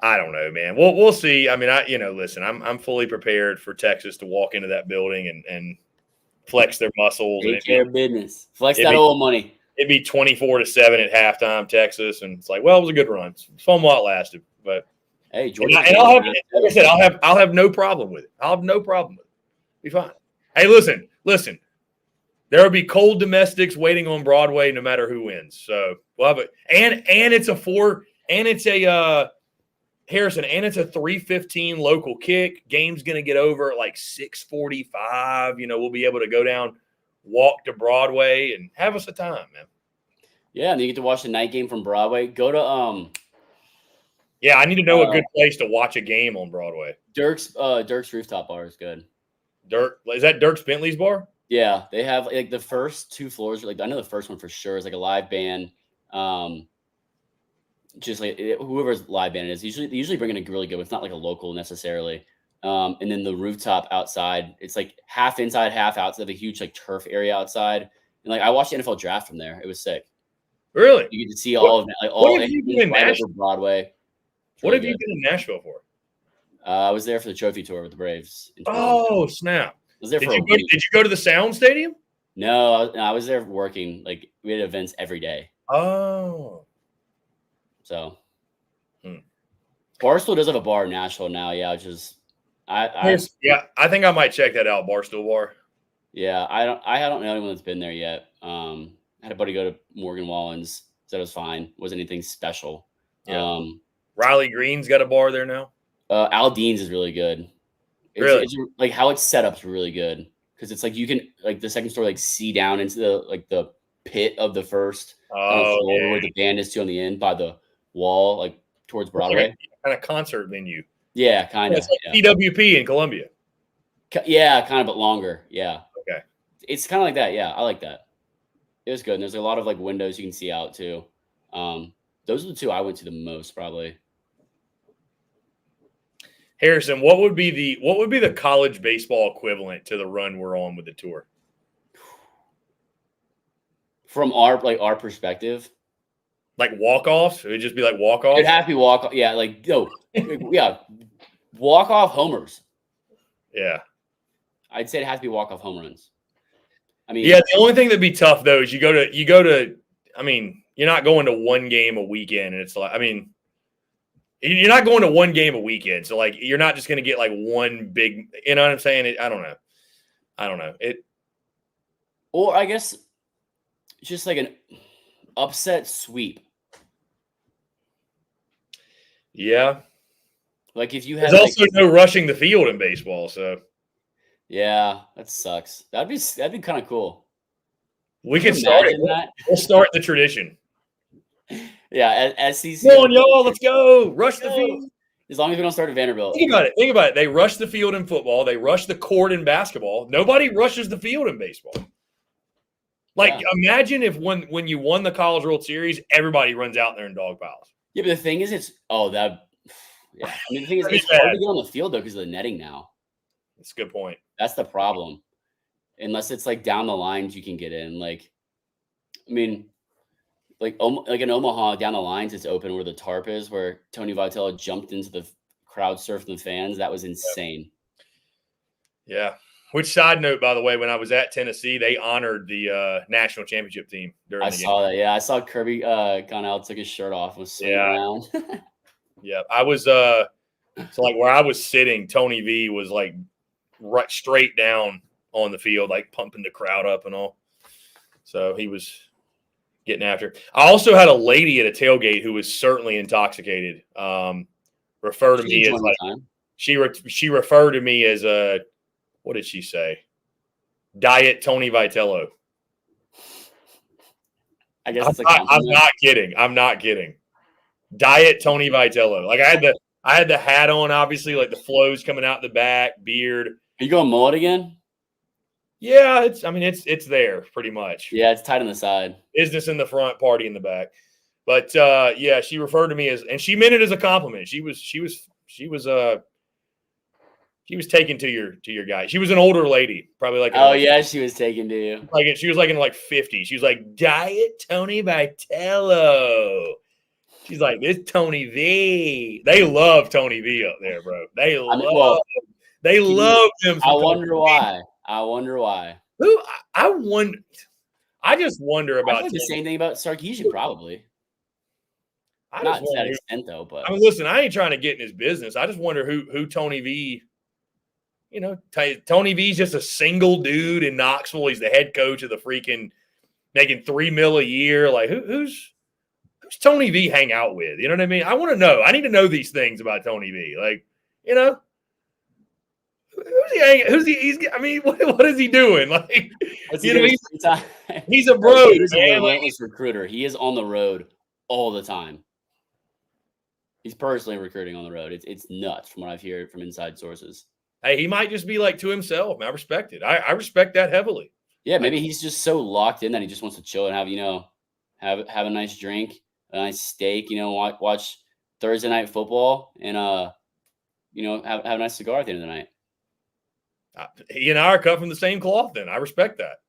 I don't know, man. We'll see. I mean, listen, I'm fully prepared for Texas to walk into that building and flex their muscles. Take care of business. Flex that old money. It'd be 24-7 at halftime, Texas, and it's like, well, it was a good run. It's fun while it lasted, but hey, Georgia, and I'll have, like I said, I'll have no problem with it. I'll have no problem with it. Be fine. Hey, listen. There will be cold domestics waiting on Broadway, no matter who wins. So we'll have it, and it's a 4, and it's a Harrison, and it's a 3:15 local kick. Game's going to get over at like 6:45. We'll be able to go down, walk to Broadway, and have us a time, man. Yeah, and you get to watch the night game from Broadway. Go to Yeah, I need to know a good place to watch a game on Broadway. Dirk's Rooftop Bar is good. Is that Dirk's Bentley's bar? Yeah, they have like the first 2 floors. Like I know the first one for sure is like a live band. Just like whoever's live band it is, they usually bring in a really good. It's not like a local necessarily. And then the rooftop outside, it's like half inside, half outside. They have a huge like turf area outside. And like I watched the NFL draft from there. It was sick. Really? You get to see all of that. Like all of Broadway. What have you been in Nashville for? I was there for the trophy tour with the Braves. Oh, snap. I was there did you go to the Sound Stadium? No, I was there working. Like we had events every day. Oh. So Barstool does have a bar in Nashville now. Yeah, which is I think I might check that out. Barstool Bar. Yeah, I don't know anyone that's been there yet. I had a buddy go to Morgan Wallen's. Said it was fine. Wasn't anything special. Yeah. Riley Green's got a bar there now. Aldean's is really good. It's like how it's set up is really good because it's like you can like the second story like see down into the pit of the first floor where the band is too on the end by the wall like towards Broadway. Like kind of concert venue. Yeah, kind of. It's like PWP in Columbia. Yeah, kind of, but longer. Yeah. Okay. It's kind of like that. Yeah, I like that. It was good. And there's a lot of like windows you can see out too. Those are the 2 I went to the most probably. Harrison, what would be the college baseball equivalent to the run we're on with the tour? From our perspective. Like walk-offs? It would just be like walk-offs? It'd have to be walk-off. Yeah, like, yeah, walk-off homers. Yeah. I'd say it has to be walk-off home runs. I mean, yeah, the only thing that'd be tough, though, is you go to, I mean, you're not going to one game a weekend. And it's like, I mean, you're not going to one game a weekend. So, like, you're not just going to get, like, one big, you know what I'm saying? I don't know. Or I guess it's just like an upset sweep. Yeah. Like if you had there's also no rushing the field in baseball, so yeah, that sucks. That'd be kind of cool. We can start it. We'll start the tradition. Yeah, SEC. Come on, y'all, let's go. Rush the field. As long as we don't start at Vanderbilt. Think about it. They rush the field in football. They rush the court in basketball. Nobody rushes the field in baseball. Like, imagine if when you won the College World Series, everybody runs out there in dog piles. Yeah, but the thing is, I mean, the thing is, it's hard to get on the field, though, because of the netting now. That's a good point. That's the problem. Unless it's, like, down the lines, you can get in. Like, I mean, like in Omaha, down the lines, it's open where the tarp is, where Tony Vitello jumped into the crowd surfing the fans. That was insane. Yeah. Which side note, by the way, when I was at Tennessee, they honored the national championship team during the game. I saw that. Yeah, I saw Kirby gone out, took his shirt off, and was swinging around. Yeah, I was so like where I was sitting, Tony V was like right straight down on the field, like pumping the crowd up and all. So he was getting after it. I also had a lady at a tailgate who was certainly intoxicated. Refer to me as like she referred to me as a. What did she say? Diet Tony Vitello. I guess I'm not kidding. I'm not kidding. Diet Tony Vitello. Like I had the hat on, obviously, like the flows coming out the back, beard. Are you going mullet again? Yeah, it's there pretty much. Yeah, it's tight on the side. Business in the front, party in the back. But yeah, she referred to me as, and she meant it as a compliment. She was taken to your guy. She was an older lady, probably like. Oh yeah, she was taken to you. Like she was like in like 50. She was like Diet Tony Vitello. She's like this Tony V. They love Tony V up there, bro. They love him. I wonder why. Who I just wonder about. I think the same thing about Sarkisian, probably. Not to that extent, though. But I mean, listen, I ain't trying to get in his business. I just wonder who Tony V. You know, Tony V's just a single dude in Knoxville. He's the head coach of the freaking making $3 million a year. Like, who's Tony V hang out with? You know what I mean? I want to know. I need to know these things about Tony V. Like, you know, I mean, what is he doing? Like, you know, he's a bro. He's a relentless recruiter. He is on the road all the time. He's personally recruiting on the road. It's nuts from what I've heard from inside sources. Hey, he might just be like to himself. I respect it. I respect that heavily. Yeah, maybe he's just so locked in that he just wants to chill and have a nice drink, a nice steak, watch Thursday night football and have a nice cigar at the end of the night. He and I are cut from the same cloth then. I respect that.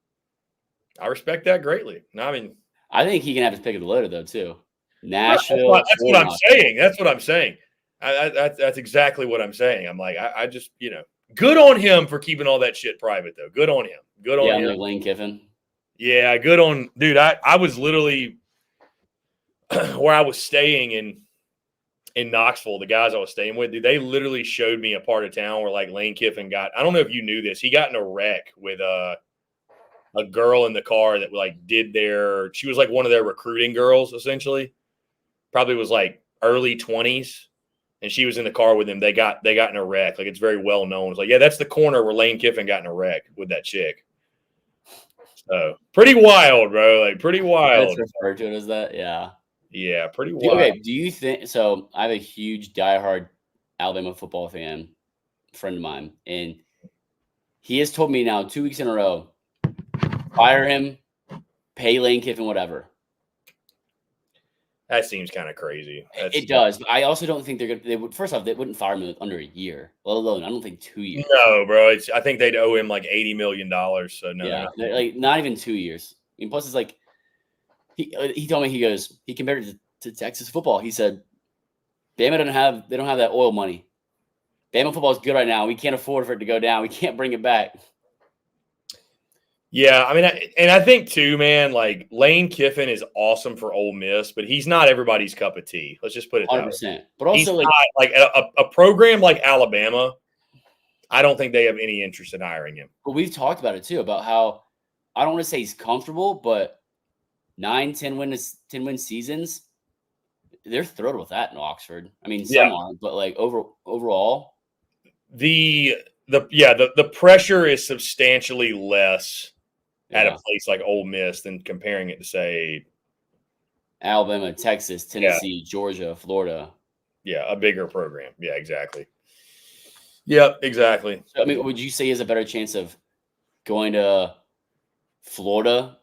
I respect that greatly. No, I mean, I think he can have his pick of the litter though too. Nashville. That's what I'm saying. That's what I'm saying. That's exactly what I'm saying. I'm like, I just, good on him for keeping all that shit private, though. Good on him. Good on him. Like Lane Kiffin. Yeah, good on, dude. I was literally where I was staying in Knoxville. The guys I was staying with, dude, they literally showed me a part of town where like Lane Kiffin got. I don't know if you knew this. He got in a wreck with a girl in the car that like she was like one of their recruiting girls essentially. Probably was like early 20s. And she was in the car with him. They got in a wreck. Like, it's very well known. It's like, yeah, that's the corner where Lane Kiffin got in a wreck with that chick. So pretty wild, bro. Like pretty wild. That's referred to it as that. Yeah. Yeah, pretty wild. Okay. Do you think so? I have a huge diehard Alabama football fan friend of mine, and he has told me now 2 weeks in a row, fire him, pay Lane Kiffin, whatever. That seems kind of crazy. It does. But I also don't think they would. First off, they wouldn't fire him under a year, let alone I don't think 2 years. No, bro. I think they'd owe him like $80 million. So no. Yeah, like not even 2 years. I mean, plus it's like He told me, he compared it to Texas football. He said, Bama they don't have that oil money. Bama football is good right now. We can't afford for it to go down. We can't bring it back. Yeah, I mean, I think too, man, like Lane Kiffin is awesome for Ole Miss, but he's not everybody's cup of tea. Let's just put it that 100%. way. But also, he's not, a program like Alabama, I don't think they have any interest in hiring him. But we've talked about it too, about how I don't want to say he's comfortable, but 9-10 win seasons, they're thrilled with that in Oxford. I mean, some aren't, but like overall, the pressure is substantially less at a place like Ole Miss than comparing it to, say, Alabama, Texas, Tennessee, Georgia, Florida. Yeah, a bigger program. Yeah, exactly. Yep, exactly. So, I mean, would you say he has a better chance of going to Florida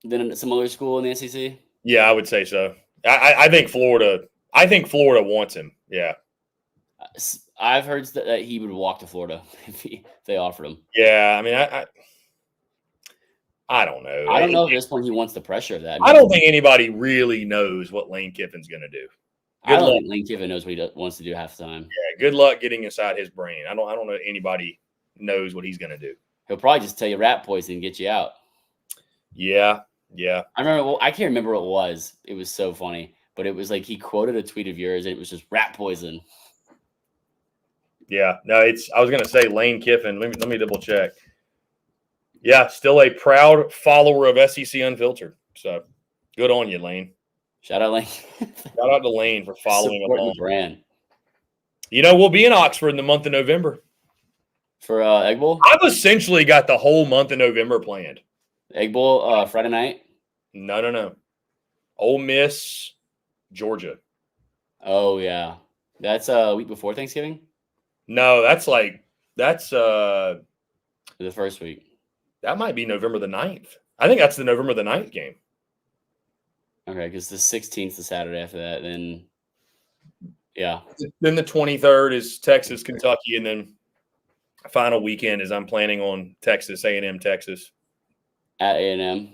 than some other school in the SEC? Yeah, I would say so. I think Florida wants him. Yeah. I've heard that he would walk to Florida if they offered him. Yeah, I mean, I don't know. I don't know if at this point he wants the pressure of that. I don't think anybody really knows what Lane Kiffin's going to do. I don't think Lane Kiffin knows what he wants to do half the time. Yeah, good luck getting inside his brain. I don't know anybody knows what he's going to do. He'll probably just tell you rat poison and get you out. Yeah. I remember. I can't remember what it was. It was so funny, but it was like he quoted a tweet of yours, and it was just rat poison. Yeah, no, I was gonna say Lane Kiffin. Let me double check. Yeah, still a proud follower of SEC Unfiltered. So good on you, Lane. Shout out, Lane. Shout out to Lane for following Supporting along. the brand. You know, we'll be in Oxford in the month of November for Egg Bowl. I've essentially got the whole month of November planned. Egg Bowl Friday night. No. Ole Miss, Georgia. Oh yeah, that's a week before Thanksgiving. No, that's the first week. That might be November the 9th. I think that's the November the 9th game. Okay, because the 16th is the Saturday after that. Then, yeah. Then the 23rd is Texas, Kentucky, and then final weekend is I'm planning on Texas, A&M, Texas. At A&M.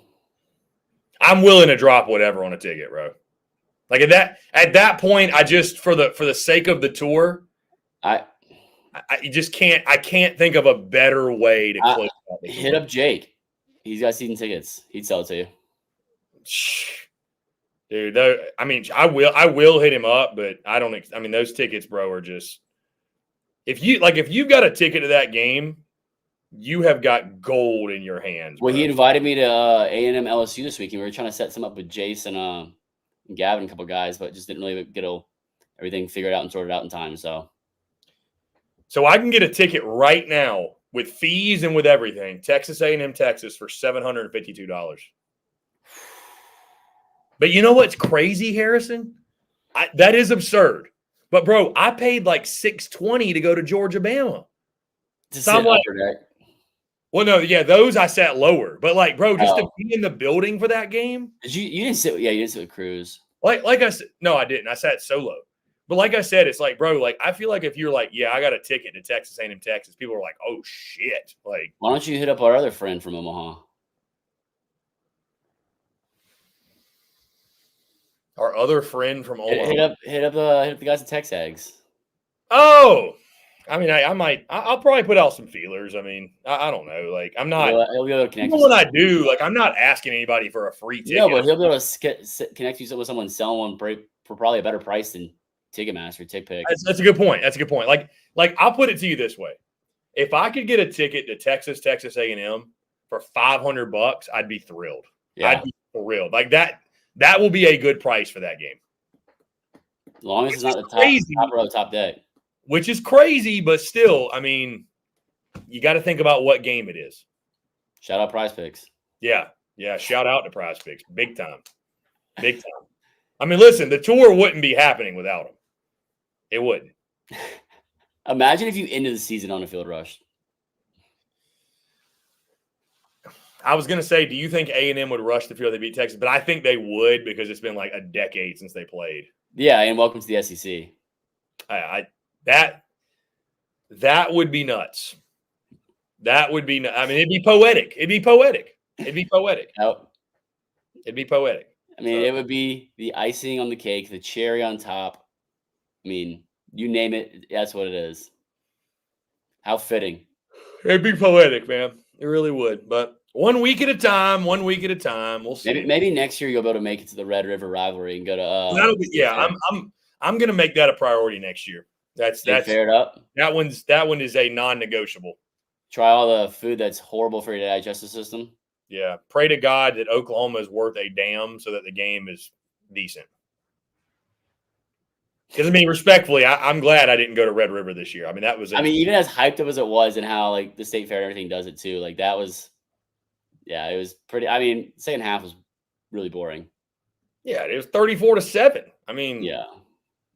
I'm willing to drop whatever on a ticket, bro. Like at that point, I just for the sake of the tour, I just can't. I can't think of a better way to close out the tour. Hit up Jake. He's got season tickets. He'd sell it to you. Dude, I mean, I will hit him up, but I don't. I mean, those tickets, bro, are just. If you've got a ticket to that game, you have got gold in your hands. Well, bro. he invited me to A&M LSU this week, and we were trying to set some up with Jason and Gavin, a couple guys, but just didn't really get everything figured out and sorted out in time. So I can get a ticket right now with fees and with everything. Texas A&M, Texas for $752. But you know what's crazy, Harrison? That is absurd. But bro, I paid like $620 to go to Georgia, Bama. So I'm like, well, no, yeah, those I sat lower. But like, bro, just to be in the building for that game. Did you didn't sit? Yeah, you didn't sit with Cruz. Like I said, no, I didn't. I sat solo. But like I said, it's like, bro, like I feel like if you're like, yeah, I got a ticket to Texas A&M, Texas, people are like, oh shit, like. Why don't you hit up our other friend from Omaha? Our other friend from Omaha. Hit up the guys at Texags. Oh, I mean, I'll probably put out some feelers. I mean, I don't know. Like, I'm not. He'll be able to connect. Even when I do, like, I'm not asking anybody for a free ticket. No, but he'll be able to connect you with someone selling one for probably a better price than Ticketmaster, TickPick. That's a good point. That's a good point. Like I'll put it to you this way: if I could get a ticket to Texas A&M for $500, I'd be thrilled. Yeah. I'd be thrilled. Like that. That will be a good price for that game. As long as it's not the top row, top deck. Which is crazy, but still, I mean, you got to think about what game it is. Shout out Prize Picks. Yeah. Shout out to Prize Picks. Big time. I mean, listen, the tour wouldn't be happening without them. It wouldn't. Imagine if you ended the season on a field rush. I was going to say, do you think A&M would rush the field they beat Texas? But I think they would because it's been like a decade since they played. Yeah, and welcome to the SEC. That would be nuts. That would be. I mean, it'd be poetic. It'd be poetic. Oh. It'd be poetic. I mean, it would be the icing on the cake, the cherry on top. I mean, you name it, that's what it is. How fitting. It'd be poetic, man. It really would. But 1 week at a time, 1 week at a time. We'll see. Maybe next year you'll be able to make it to the Red River rivalry and go to. That'll be, yeah, I'm gonna make that a priority next year. That's fair it up. That one is a non-negotiable. Try all the food that's horrible for your digestive system. Yeah, pray to God that Oklahoma is worth a damn so that the game is decent. Because, I mean, respectfully, I'm glad I didn't go to Red River this year. I mean, that was. Even as hyped up as it was, and how like the state fair and everything does it too. Like that was, yeah, it was pretty. I mean, second half was really boring. Yeah, it was 34-7. I mean, yeah,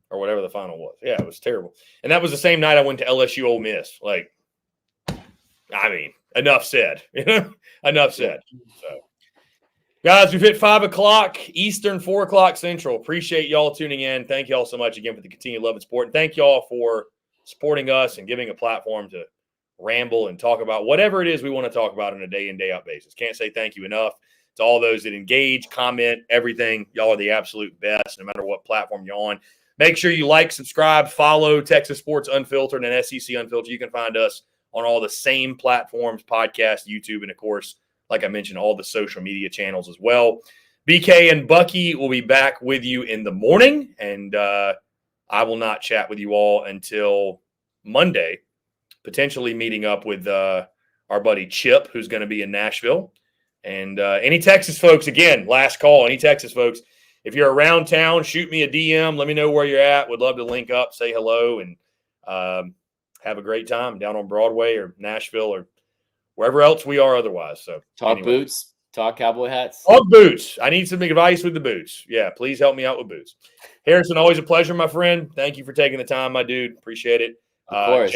or whatever the final was. Yeah, it was terrible. And that was the same night I went to LSU Ole Miss. Like, I mean, enough said. Enough said. So, guys, we've hit 5 o'clock Eastern, 4 o'clock Central. Appreciate y'all tuning in. Thank y'all so much again for the continued love and support. And thank y'all for supporting us and giving a platform to ramble and talk about whatever it is we want to talk about on a day in, day out basis. Can't say thank you enough to all those that engage, comment, everything. Y'all are the absolute best, no matter what platform you're on. Make sure you like, subscribe, follow Texas Sports Unfiltered and SEC Unfiltered. You can find us on all the same platforms, podcast, YouTube, and, of course, like I mentioned, all the social media channels as well. BK and Bucky will be back with you in the morning, and I will not chat with you all until Monday, potentially meeting up with our buddy Chip, who's going to be in Nashville. And any Texas folks, again, last call, any Texas folks, if you're around town, shoot me a DM. Let me know where you're at. Would love to link up, say hello, and have a great time down on Broadway or Nashville or wherever else we are otherwise. So talk boots, talk cowboy hats. Talk boots. I need some advice with the boots. Yeah, please help me out with boots. Harrison, always a pleasure, my friend. Thank you for taking the time, my dude. Appreciate it. Of course.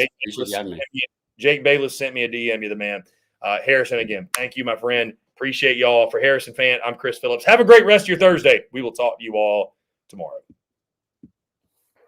Jake Bayless sent me a DM. You're the man. Harrison, again, thank you, my friend. Appreciate y'all. For Harrison Fan, I'm Chris Phillips. Have a great rest of your Thursday. We will talk to you all tomorrow.